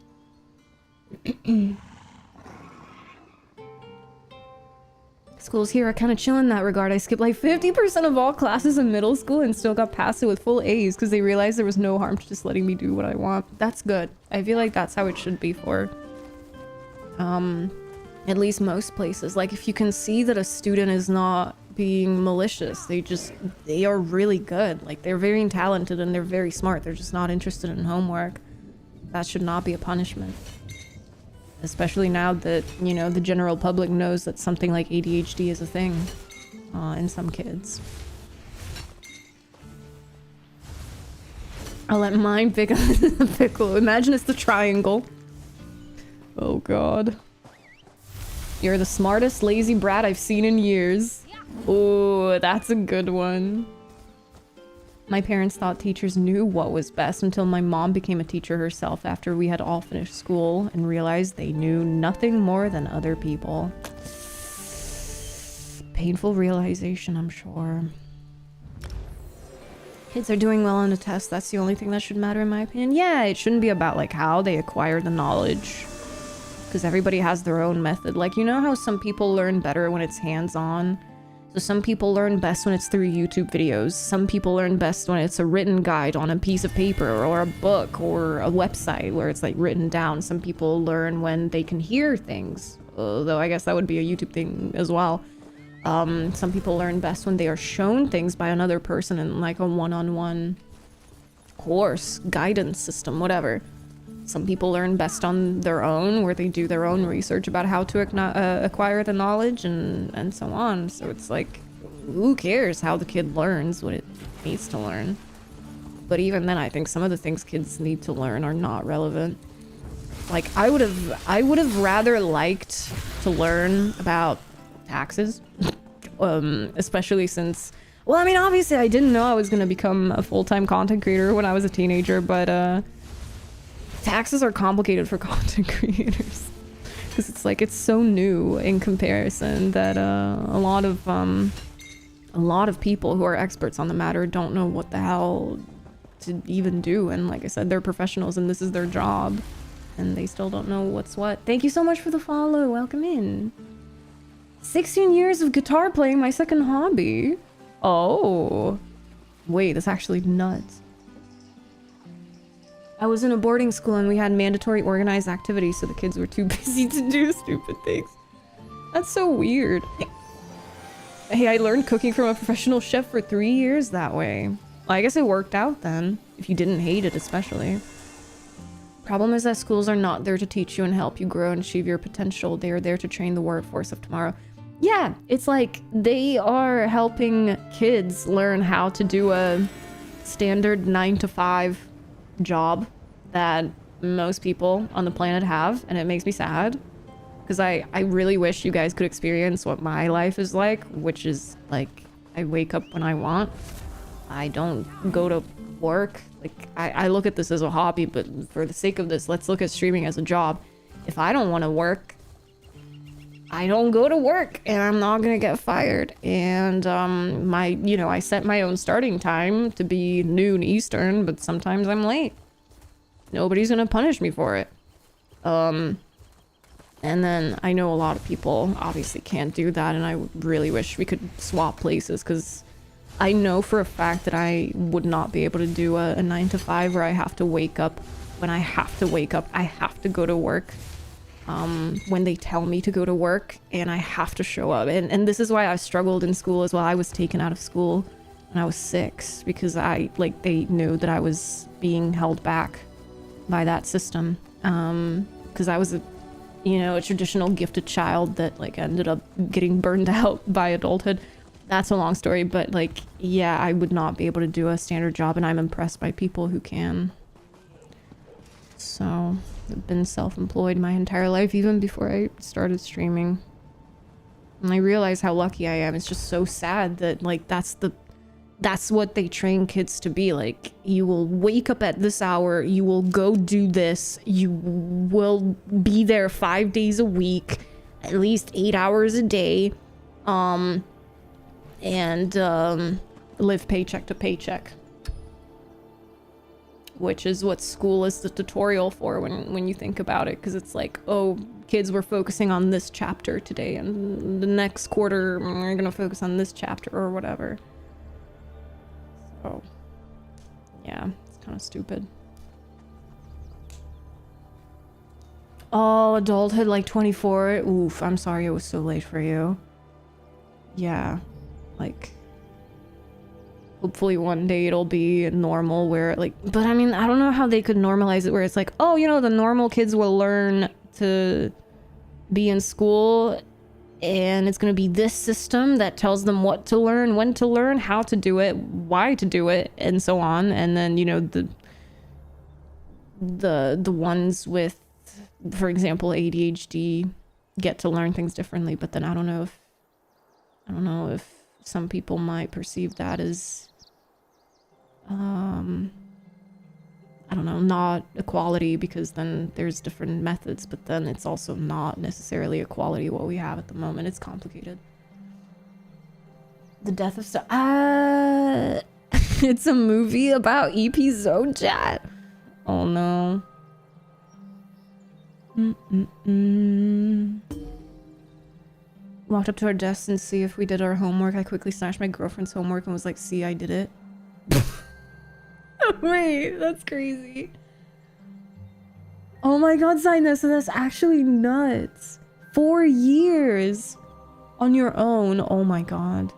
Schools here are kind of chill in that regard. I skipped like 50% of all classes in middle school and still got passed it with full A's because they realized there was no harm to just letting me do what I want. That's good. I feel like that's how it should be for at least most places. Like if you can see that a student is not being malicious, they are really good. Like they're very talented and they're very smart. They're just not interested in homework. That should not be a punishment. Especially now that, you know, the general public knows that something like ADHD is a thing in some kids. I'll let mine pick up the pickle. Imagine it's the triangle. Oh god. You're the smartest lazy brat I've seen in years. Oh, that's a good one. My parents thought teachers knew what was best until my mom became a teacher herself after we had all finished school and realized they knew nothing more than other people. Painful realization, I'm sure. Kids are doing well on a test. That's the only thing that should matter in my opinion. Yeah, it shouldn't be about like how they acquire the knowledge. Because everybody has their own method. Like, you know how some people learn better when it's hands-on? So some people learn best when it's through YouTube videos. Some people learn best when it's a written guide on a piece of paper or a book or a website where it's like written down. Some people learn when they can hear things. Though I guess that would be a YouTube thing as well. Some people learn best when they are shown things by another person in like a one-on-one course, guidance system, whatever. Some people learn best on their own, where they do their own research about how to acquire the knowledge and so on. So it's like, who cares how the kid learns what it needs to learn? But even then, I think some of the things kids need to learn are not relevant. Like, I would have rather liked to learn about taxes, especially since, well, I mean, obviously I didn't know I was gonna become a full-time content creator when I was a teenager, but taxes are complicated for content creators because it's like it's so new in comparison that a lot of people who are experts on the matter don't know what the hell to even do, and like I said, they're professionals and this is their job and they still don't know what's what. Thank you so much for the follow. Welcome in. 16 years of guitar playing, my second hobby. Oh, wait, that's actually nuts. I was in a boarding school and we had mandatory organized activities, so the kids were too busy to do stupid things. That's so weird. Hey, I learned cooking from a professional chef for 3 years that way. Well, I guess it worked out then, if you didn't hate it especially. Problem is that schools are not there to teach you and help you grow and achieve your potential. They are there to train the workforce of tomorrow. Yeah, it's like they are helping kids learn how to do a standard 9-to-5 job that most people on the planet have, and it makes me sad because I really wish you guys could experience what my life is like, which is like I wake up when I want. I don't go to work. Like I look at this as a hobby, but for the sake of this, let's look at streaming as a job. If I don't want to work, I don't go to work and I'm not gonna get fired. And I set my own starting time to be noon Eastern, but sometimes I'm late. Nobody's gonna punish me for it. And then I know a lot of people obviously can't do that, and I really wish we could swap places, because I know for a fact that I would not be able to do a 9-to-5 where I have to wake up. When I have to wake up, I have to go to work. When they tell me to go to work, and I have to show up. And this is why I struggled in school as well. I was taken out of school when I was 6 because they knew that I was being held back by that system. Because I was a traditional gifted child that ended up getting burned out by adulthood. That's a long story, but yeah, I would not be able to do a standard job, and I'm impressed by people who can. So I've been self-employed my entire life, even before I started streaming. And I realize how lucky I am. It's just so sad that that's what they train kids to be. Like, you will wake up at this hour, you will go do this, you will be there 5 days a week, at least 8 hours a day, and live paycheck to paycheck. Which is what school is the tutorial for when you think about it, because it's like, oh, kids were focusing on this chapter today, and the next quarter we're gonna focus on this chapter or whatever. So yeah, it's kind of stupid. Oh, adulthood, 24. Oof, I'm sorry it was so late for you. Yeah, hopefully one day it'll be normal where but I mean, I don't know how they could normalize it where it's like, oh, the normal kids will learn to be in school, and it's going to be this system that tells them what to learn, when to learn, how to do it, why to do it, and so on. And then, you know, the ones with, for example, ADHD get to learn things differently. But then I don't know if some people might perceive that as I don't know, not equality, because then there's different methods, but then it's also not necessarily equality what we have at the moment. It's complicated. The Death of it's a movie about 𝙒𝘼𝙔𝙎. Oh no. Walked up to our desks and see if we did our homework. I quickly snatched my girlfriend's homework and was like, see, I did it. Wait, that's crazy. Oh my god, Sinus, so that's actually nuts. 4 years on your own. Oh my god.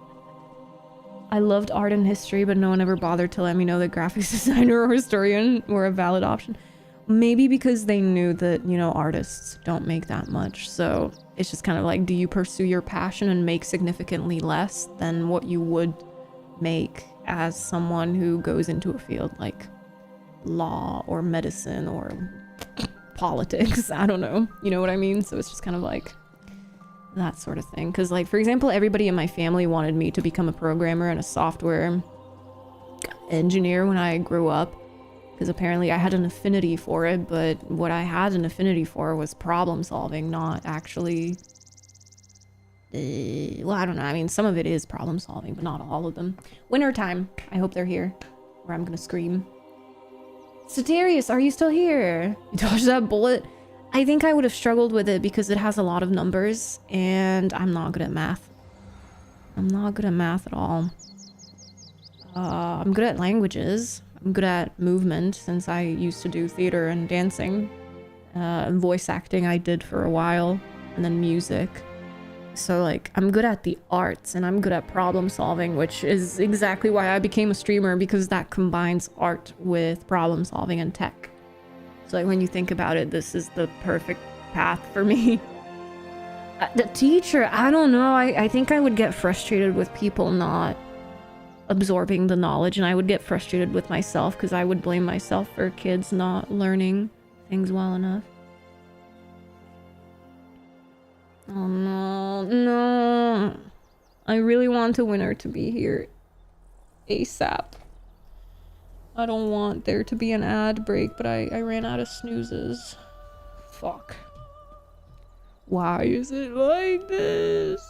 I loved art and history, but no one ever bothered to let me know that graphics designer or historian were a valid option. Maybe because they knew that, you know, artists don't make that much. So it's just kind of like, do you pursue your passion and make significantly less than what you would make as someone who goes into a field like law or medicine or politics? I don't know. You know what I mean? So it's just kind of like that sort of thing. Because, like, for example, everybody in my family wanted me to become a programmer and a software engineer when I grew up, because apparently I had an affinity for it. But what I had an affinity for was problem solving, not actually well, I don't know. I mean, some of it is problem solving, but not all of them. Winter time. I hope they're here, or I'm gonna scream. Satirius, are you still here? You dodged that bullet? I think I would have struggled with it because it has a lot of numbers, and I'm not good at math. I'm not good at math at all. I'm good at languages. I'm good at movement, since I used to do theater and dancing. Voice acting I did for a while, and then music. So, like, I'm good at the arts, and I'm good at problem solving, which is exactly why I became a streamer, because that combines art with problem solving and tech. So, like, when you think about it, this is the perfect path for me. The teacher, I don't know. I think I would get frustrated with people not absorbing the knowledge, and I would get frustrated with myself, because I would blame myself for kids not learning things well enough. Oh no, no. I really want the winner to be here ASAP. I don't want there to be an ad break, but I ran out of snoozes. Fuck. Why is it like this?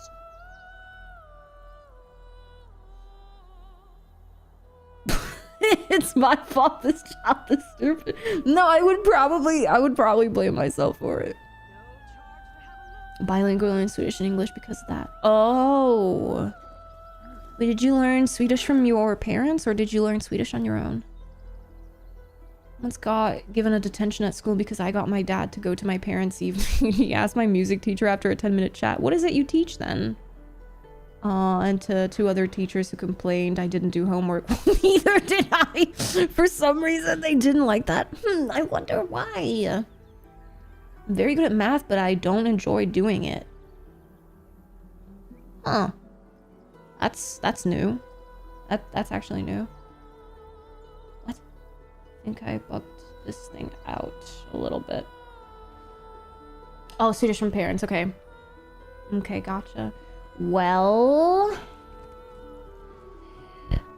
It's my fault this child is stupid. No, I would probably blame myself for it. Bilingual in Swedish and English because of that. Oh. Wait, did you learn Swedish from your parents, or did you learn Swedish on your own? Once got given a detention at school because I got my dad to go to my parents' evening. He asked my music teacher after a 10-minute chat, what is it you teach then? And to 2 other teachers who complained I didn't do homework. Neither did I. For some reason, they didn't like that. I wonder why. I'm very good at math, but I don't enjoy doing it. Huh. That's new. That's actually new. What? I think I bugged this thing out a little bit. Oh, Swedish from parents. Okay. Okay, gotcha. Well,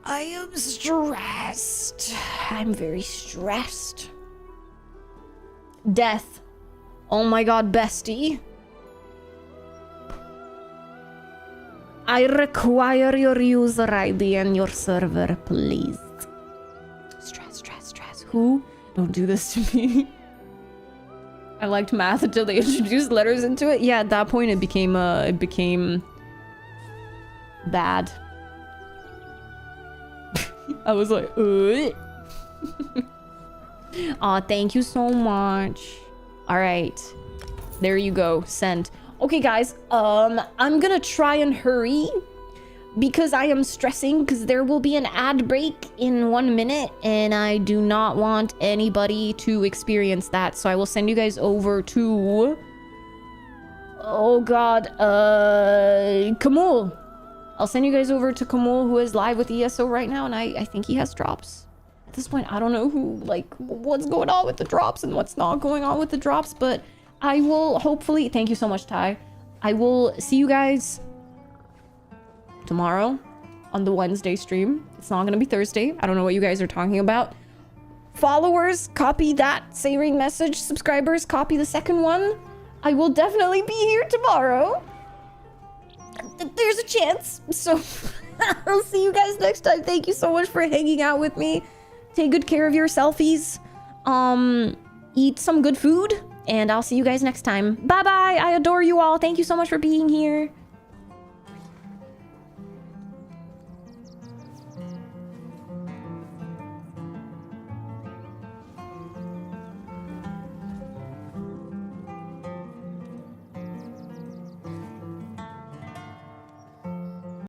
I am stressed. I'm very stressed. Death. Oh my god, bestie. I require your user ID and your server, please. Stress, stress, stress. Who? Don't do this to me. I liked math until they introduced letters into it. Yeah, at that point it became bad. I was like, Aw, thank you so much. All right, there you go. Send. Okay, guys. I'm gonna try and hurry because I am stressing because there will be an ad break in 1 minute and I do not want anybody to experience that. So I will send you guys over to, oh god, 𝙒𝘼𝙔𝙎. I'll send you guys over to 𝙒𝘼𝙔𝙎, who is live with ESO right now, and I think he has drops. At this point, I don't know what's going on with the drops and what's not going on with the drops, but I will hopefully, thank you so much, Ty. I will see you guys tomorrow on the Wednesday stream. It's not gonna be Thursday. I don't know what you guys are talking about. Followers, copy that saving message. Subscribers, copy the second one. I will definitely be here tomorrow. There's a chance. So I'll see you guys next time. Thank you so much for hanging out with me. Take good care of your selfies. Eat some good food. And I'll see you guys next time. Bye bye. I adore you all. Thank you so much for being here.